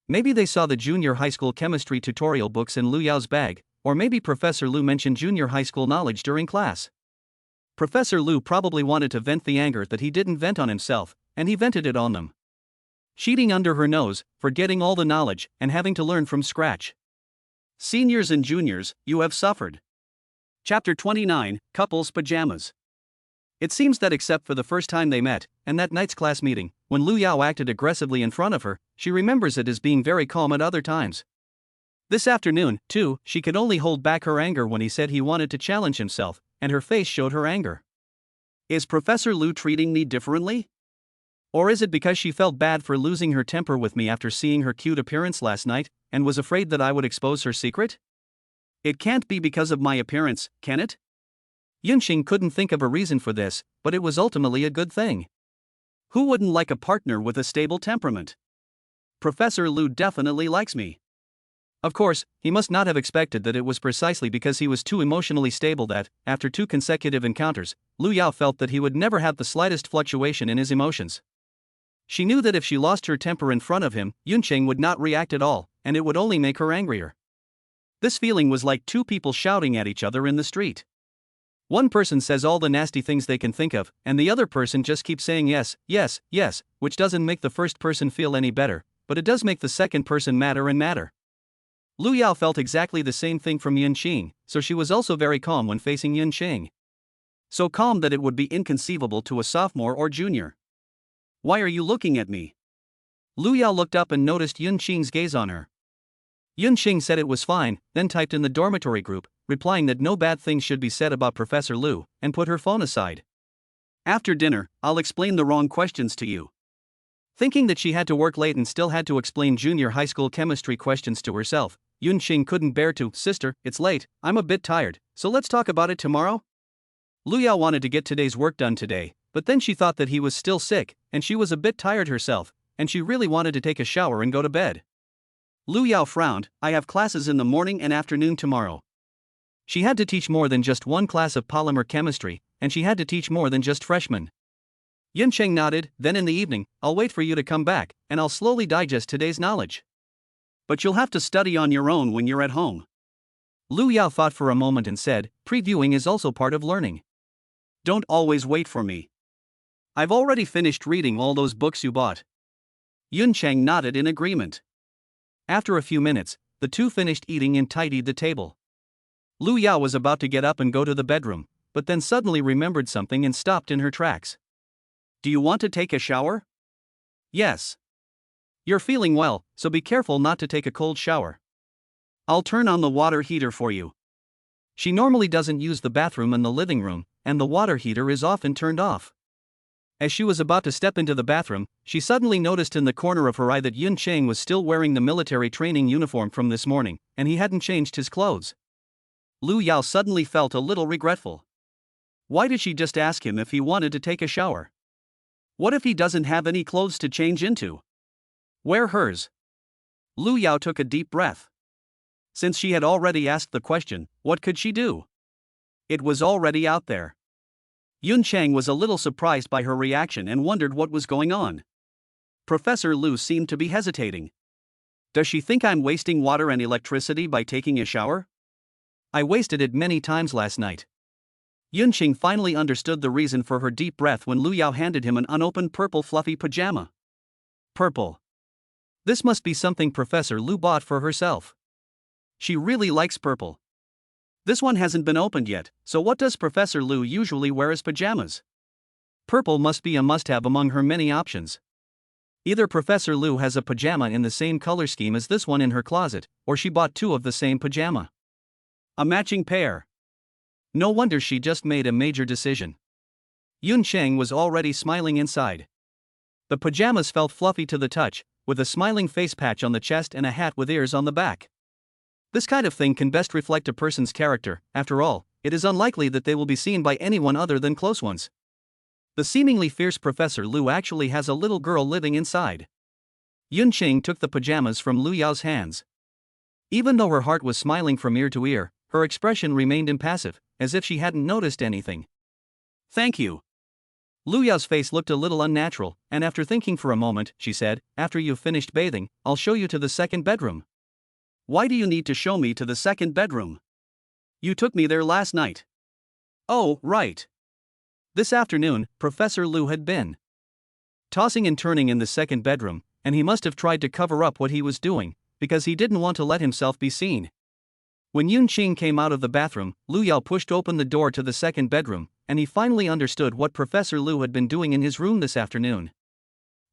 A: Maybe they saw the junior high school chemistry tutorial books in Lu Yao's bag, or maybe Professor Lu mentioned junior high school knowledge during class. Professor Lu probably wanted to vent the anger that he didn't vent on himself, and he vented it on them. Cheating under her nose, forgetting all the knowledge, and having to learn from scratch.
B: Seniors and juniors, you have suffered. Chapter 29, Couples Pajamas.
A: It seems that except for the first time they met, and that night's class meeting, when Lu Yao acted aggressively in front of her, she remembers it as being very calm at other times. This afternoon, too, she could only hold back her anger when he said he wanted to challenge himself, and her face showed her anger.
B: Is Professor Lu treating me differently?
A: Or is it because she felt bad for losing her temper with me after seeing her cute appearance last night, and was afraid that I would expose her secret?
B: It can't be because of my appearance, can it?
A: Yunxing couldn't think of a reason for this, but it was ultimately a good thing.
B: Who wouldn't like a partner with a stable temperament? Professor Lu definitely likes me.
A: Of course, he must not have expected that it was precisely because he was too emotionally stable that, after 2 consecutive encounters, Lu Yao felt that he would never have the slightest fluctuation in his emotions. She knew that if she lost her temper in front of him, Yuncheng would not react at all, and it would only make her angrier. This feeling was like 2 people shouting at each other in the street. One person says all the nasty things they can think of, and the other person just keeps saying yes, yes, yes, which doesn't make the first person feel any better, but it does make the second person madder and madder. Lu Yao felt exactly the same thing from Yunqing, so she was also very calm when facing Yunqing. So calm that it would be inconceivable to a sophomore or junior. Why are you looking at me? Lu Yao looked up and noticed Yunqing's gaze on her. Yunqing said it was fine, then typed in the dormitory group, replying that no bad things should be said about Professor Lu, and put her phone aside.
B: After dinner, I'll explain the wrong questions to you.
A: Thinking that she had to work late and still had to explain junior high school chemistry questions to herself, Yunqing couldn't bear to, Sister, it's late, I'm a bit tired, so let's talk about it tomorrow? Lu Yao wanted to get today's work done today, but then she thought that he was still sick, and she was a bit tired herself, and she really wanted to take a shower and go to bed.
B: Lu Yao frowned, I have classes in the morning and afternoon tomorrow.
A: She had to teach more than just one class of polymer chemistry, and she had to teach more than just freshmen. Yuncheng nodded, then in the evening, I'll wait for you to come back, and I'll slowly digest today's knowledge.
B: But you'll have to study on your own when you're at home.
A: Lu Yao thought for a moment and said, previewing is also part of learning.
B: Don't always wait for me. I've already finished reading all those books you bought. Yuncheng nodded in agreement.
A: After a few minutes, the two finished eating and tidied the table. Lu Yao was about to get up and go to the bedroom, but then suddenly remembered something and stopped in her tracks.
B: Do you want to take a shower?
A: Yes. You're feeling well, so be careful not to take a cold shower.
B: I'll turn on the water heater for you.
A: She normally doesn't use the bathroom in the living room, and the water heater is often turned off. As she was about to step into the bathroom, she suddenly noticed in the corner of her eye that Yun Cheng was still wearing the military training uniform from this morning, and he hadn't changed his clothes.
B: Lu Yao suddenly felt a little regretful. Why did she just ask him if he wanted to take a shower? What if he doesn't have any clothes to change into? Wear hers. Lu Yao took a deep breath. Since she had already asked the question, what could she do? It was already out there. Yun Cheng was a little surprised by her reaction and wondered what was going on. Professor Lu seemed to be hesitating. Does she think I'm wasting water and electricity by taking a shower?
A: I wasted it many times last night. Yun Cheng finally understood the reason for her deep breath when Lu Yao handed him an unopened purple fluffy pajama. Purple. This must be something Professor Lu bought for herself. She really likes purple.
B: This one hasn't been opened yet, so what does Professor Lu usually wear as pajamas?
A: Purple must be a must-have among her many options. Either Professor Lu has a pajama in the same color scheme as this one in her closet, or she bought two of the same pajama.
B: A matching pair.
A: No wonder she just made a major decision. Yun Cheng was already smiling inside. The pajamas felt fluffy to the touch, with a smiling face patch on the chest and a hat with ears on the back. This kind of thing can best reflect a person's character. After all, it is unlikely that they will be seen by anyone other than close ones. The seemingly fierce Professor Lu actually has a little girl living inside. Yun Cheng took the pajamas from Lu Yao's hands. Even though her heart was smiling from ear to ear, her expression remained impassive, as if she hadn't noticed anything.
B: Thank you.
A: Lu Yao's face looked a little unnatural, and after thinking for a moment, she said, after you've finished bathing, I'll show you to the second bedroom.
B: Why do you need to show me to the second bedroom? You took me there last night.
A: Oh, right. This afternoon, Professor Lu had been tossing and turning in the second bedroom, and he must have tried to cover up what he was doing, because he didn't want to let himself be seen. When Yun Cheng came out of the bathroom, Lu Yao pushed open the door to the second bedroom, and he finally understood what Professor Lu had been doing in his room this afternoon.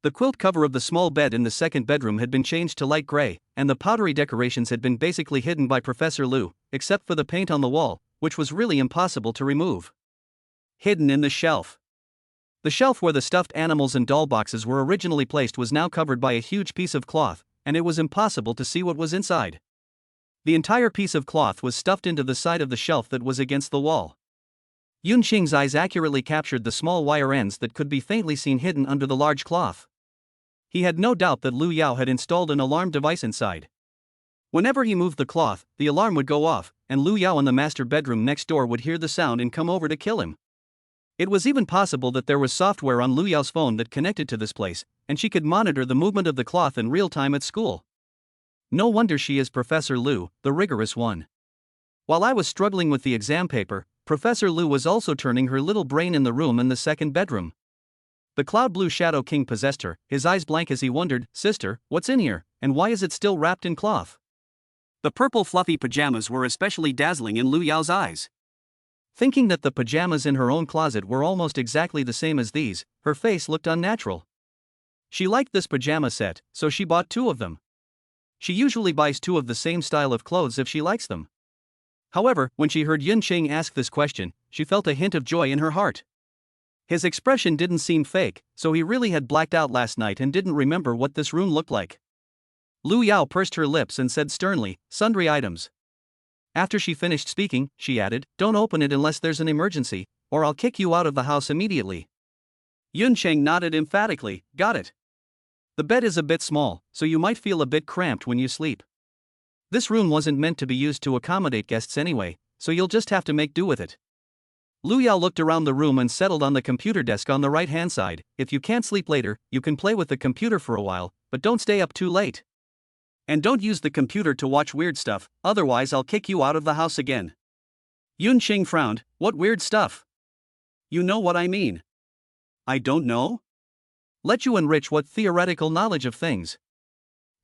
A: The quilt cover of the small bed in the second bedroom had been changed to light gray, and the powdery decorations had been basically hidden by Professor Lu, except for the paint on the wall, which was really impossible to remove.
B: Hidden in the shelf.
A: The shelf where the stuffed animals and doll boxes were originally placed was now covered by a huge piece of cloth, and it was impossible to see what was inside. The entire piece of cloth was stuffed into the side of the shelf that was against the wall. Yun Cheng's eyes accurately captured the small wire ends that could be faintly seen hidden under the large cloth. He had no doubt that Lu Yao had installed an alarm device inside. Whenever he moved the cloth, the alarm would go off, and Lu Yao in the master bedroom next door would hear the sound and come over to kill him. It was even possible that there was software on Lu Yao's phone that connected to this place, and she could monitor the movement of the cloth in real time at school. No wonder she is Professor Lu, the rigorous one. While I was struggling with the exam paper, Professor Lu was also turning her little brain in the room in the second bedroom. The cloud blue Shadow King possessed her, his eyes blank as he wondered, "Sister, what's in here, and why is it still wrapped in cloth?"
B: The purple fluffy pajamas were especially dazzling in Lu Yao's eyes.
A: Thinking that the pajamas in her own closet were almost exactly the same as these, her face looked unnatural. She liked this pajama set, so she bought two of them. She usually buys two of the same style of clothes if she likes them. However, when she heard Yun Cheng ask this question, she felt a hint of joy in her heart. His expression didn't seem fake, so he really had blacked out last night and didn't remember what this room looked like. Lu Yao pursed her lips and said sternly, "Sundry items." After she finished speaking, she added, "Don't open it unless there's an emergency, or I'll kick you out of the house immediately."
B: Yun Cheng nodded emphatically, "Got it."
A: The bed is a bit small, so you might feel a bit cramped when you sleep. This room wasn't meant to be used to accommodate guests anyway, so you'll just have to make do with it. Lu Yao looked around the room and settled on the computer desk on the right-hand side. "If you can't sleep later, you can play with the computer for a while, but don't stay up too late.
B: And don't use the computer to watch weird stuff, otherwise I'll kick you out of the house again."
A: Yun Cheng frowned. "What weird stuff?"
B: "You know what I mean."
A: "I don't know." "Let you enrich what theoretical knowledge of things."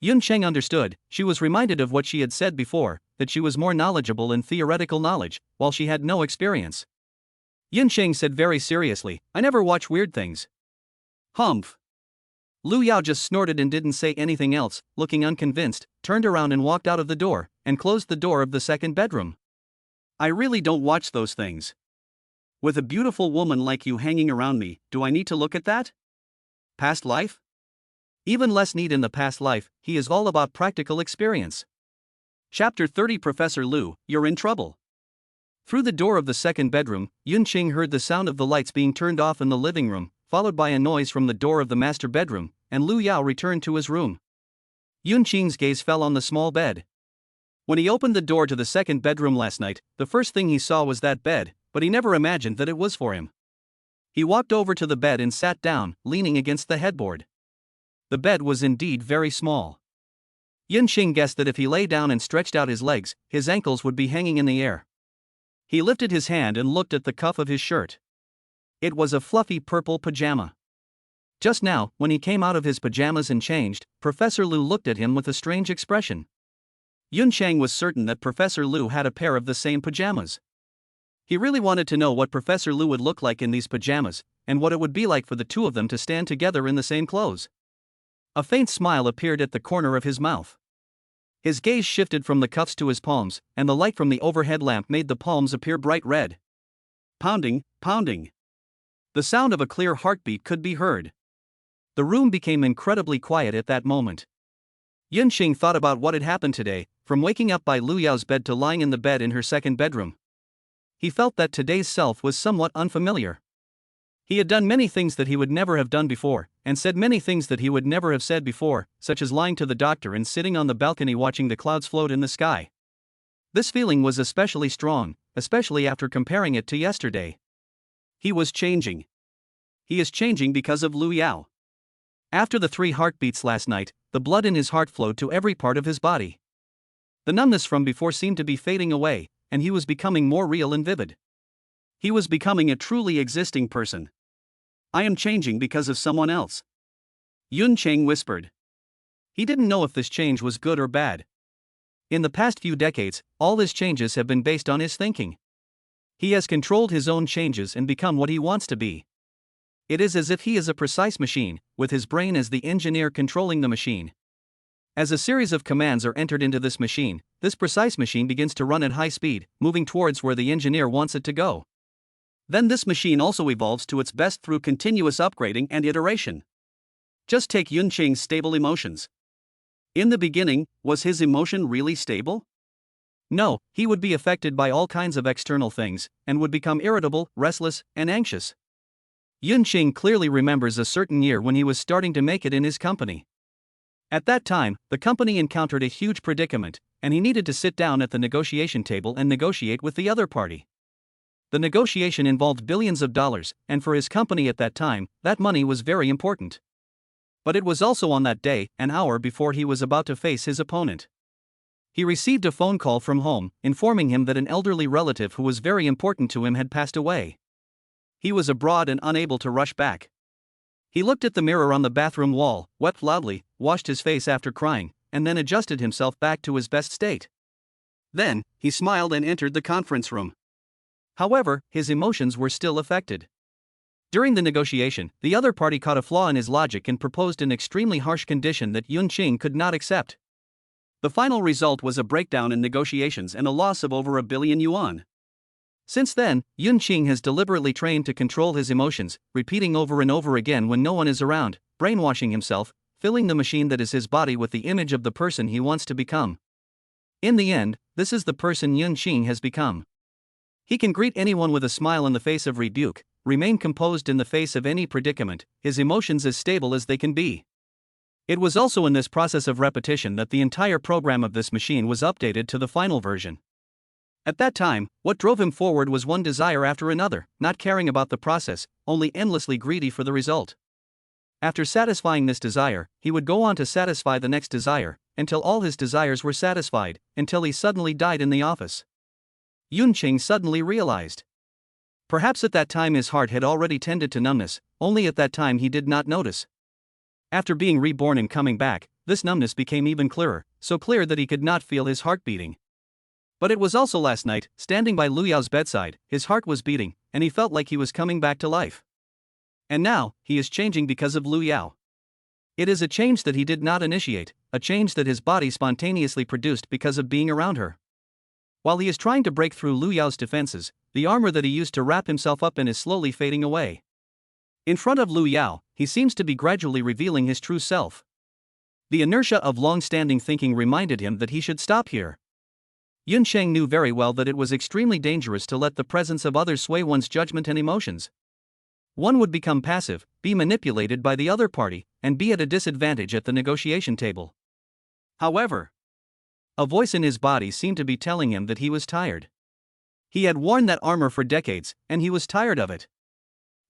A: Yun Cheng understood. She was reminded of what she had said before, that she was more knowledgeable in theoretical knowledge, while she had no experience. Yunqing said very seriously, I never watch weird things.
B: Humph.
A: Lu Yao just snorted and didn't say anything else, looking unconvinced, turned around and walked out of the door, and closed the door of the second bedroom.
B: I really don't watch those things. With a beautiful woman like you hanging around me, do I need to look at that? Past life?
A: Even less need in the past life, he is all about practical experience.
B: Chapter 30 Professor Lu, you're in trouble.
A: Through the door of the second bedroom, Yunqing heard the sound of the lights being turned off in the living room, followed by a noise from the door of the master bedroom, and Lu Yao returned to his room. Yunqing's gaze fell on the small bed. When he opened the door to the second bedroom last night, the first thing he saw was that bed, but he never imagined that it was for him. He walked over to the bed and sat down, leaning against the headboard. The bed was indeed very small. Yunqing guessed that if he lay down and stretched out his legs, his ankles would be hanging in the air. He lifted his hand and looked at the cuff of his shirt. It was a fluffy purple pajama. Just now, when he came out of his pajamas and changed, Professor Lu looked at him with a strange expression. Yunqing was certain that Professor Lu had a pair of the same pajamas. He really wanted to know what Professor Lu would look like in these pajamas, and what it would be like for the two of them to stand together in the same clothes. A faint smile appeared at the corner of his mouth. His gaze shifted from the cuffs to his palms, and the light from the overhead lamp made the palms appear bright red.
B: Pounding, pounding.
A: The sound of a clear heartbeat could be heard. The room became incredibly quiet at that moment. Yunqing thought about what had happened today, from waking up by Lu Yao's bed to lying in the bed in her second bedroom. He felt that today's self was somewhat unfamiliar. He had done many things that he would never have done before, and said many things that he would never have said before, such as lying to the doctor and sitting on the balcony watching the clouds float in the sky. This feeling was especially strong, especially after comparing it to yesterday.
B: He was changing. He is changing because of Lu Yao.
A: After the 3 heartbeats last night, the blood in his heart flowed to every part of his body. The numbness from before seemed to be fading away, and he was becoming more real and vivid.
B: He was becoming a truly existing person. I am changing because of someone else. Yunqing whispered.
A: He didn't know if this change was good or bad. In the past few decades, all his changes have been based on his thinking. He has controlled his own changes and become what he wants to be. It is as if he is a precise machine, with his brain as the engineer controlling the machine. As a series of commands are entered into this precise machine begins to run at high speed, moving towards where the engineer wants it to go.
B: Then this machine also evolves to its best through continuous upgrading and iteration. Just take Yunqing's stable emotions. In the beginning, was his emotion really stable?
A: No, he would be affected by all kinds of external things, and would become irritable, restless, and anxious. Yunqing clearly remembers a certain year when he was starting to make it in his company. At that time, the company encountered a huge predicament, and he needed to sit down at the negotiation table and negotiate with the other party. The negotiation involved billions of dollars, and for his company at that time, that money was very important. But it was also on that day, an hour before he was about to face his opponent. He received a phone call from home, informing him that an elderly relative who was very important to him had passed away. He was abroad and unable to rush back. He looked at the mirror on the bathroom wall, wept loudly, washed his face after crying, and then adjusted himself back to his best state. Then, he smiled and entered the conference room. However, his emotions were still affected. During the negotiation, the other party caught a flaw in his logic and proposed an extremely harsh condition that Yunqing could not accept. The final result was a breakdown in negotiations and a loss of over 1 billion yuan. Since then, Yunqing has deliberately trained to control his emotions, repeating over and over again when no one is around, brainwashing himself, filling the machine that is his body with the image of the person he wants to become. In the end, this is the person Yunqing has become. He can greet anyone with a smile in the face of rebuke, remain composed in the face of any predicament, his emotions as stable as they can be. It was also in this process of repetition that the entire program of this machine was updated to the final version. At that time, what drove him forward was one desire after another, not caring about the process, only endlessly greedy for the result. After satisfying this desire, he would go on to satisfy the next desire, until all his desires were satisfied, until he suddenly died in the office. Yunqing suddenly realized. Perhaps at that time his heart had already tended to numbness, only at that time he did not notice. After being reborn and coming back, this numbness became even clearer, so clear that he could not feel his heart beating. But it was also last night, standing by Lu Yao's bedside, his heart was beating, and he felt like he was coming back to life. And now, he is changing because of Lu Yao. It is a change that he did not initiate, a change that his body spontaneously produced because of being around her. While he is trying to break through Lu Yao's defenses, the armor that he used to wrap himself up in is slowly fading away. In front of Lu Yao, he seems to be gradually revealing his true self. The inertia of long-standing thinking reminded him that he should stop here. Yun Sheng knew very well that it was extremely dangerous to let the presence of others sway one's judgment and emotions. One would become passive, be manipulated by the other party, and be at a disadvantage at the negotiation table. However, a voice in his body seemed to be telling him that he was tired. He had worn that armor for decades, and he was tired of it.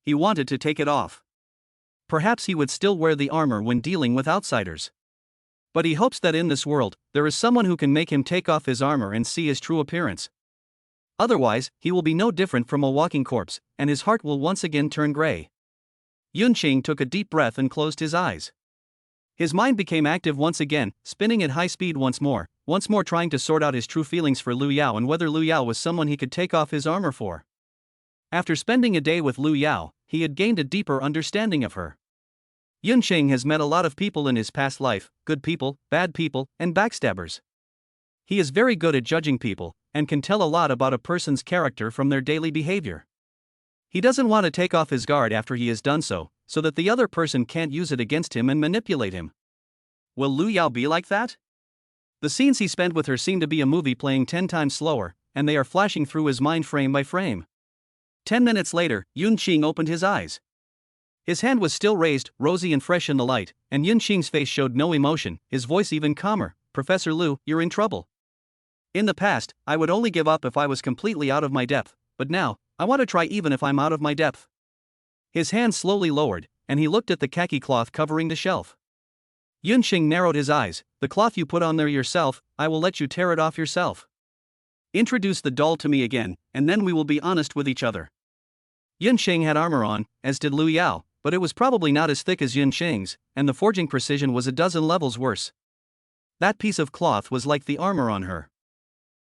A: He wanted to take it off. Perhaps he would still wear the armor when dealing with outsiders. But he hopes that in this world, there is someone who can make him take off his armor and see his true appearance. Otherwise, he will be no different from a walking corpse, and his heart will once again turn gray. Yun Qing took a deep breath and closed his eyes. His mind became active once again, spinning at high speed once more trying to sort out his true feelings for Lu Yao and whether Lu Yao was someone he could take off his armor for. After spending a day with Lu Yao, he had gained a deeper understanding of her. Yun Qing has met a lot of people in his past life, good people, bad people, and backstabbers. He is very good at judging people, and can tell a lot about a person's character from their daily behavior. He doesn't want to take off his guard after he has done so that the other person can't use it against him and manipulate him. Will Lu Yao be like that? The scenes he spent with her seem to be a movie playing 10 times slower, and they are flashing through his mind frame by frame. 10 minutes later, Yun Qing opened his eyes. His hand was still raised, rosy and fresh in the light, and Yun Qing's face showed no emotion, his voice even calmer. "Professor Lu, you're in trouble. In the past, I would only give up if I was completely out of my depth, but now, I want to try even if I'm out of my depth." His hand slowly lowered, and he looked at the khaki cloth covering the shelf. Yun Qing narrowed his eyes. "The cloth you put on there yourself, I will let you tear it off yourself. Introduce the doll to me again, and then we will be honest with each other." Yun Qing had armor on, as did Lu Yao, but it was probably not as thick as Yun Qing's, and the forging precision was a dozen levels worse. That piece of cloth was like the armor on her.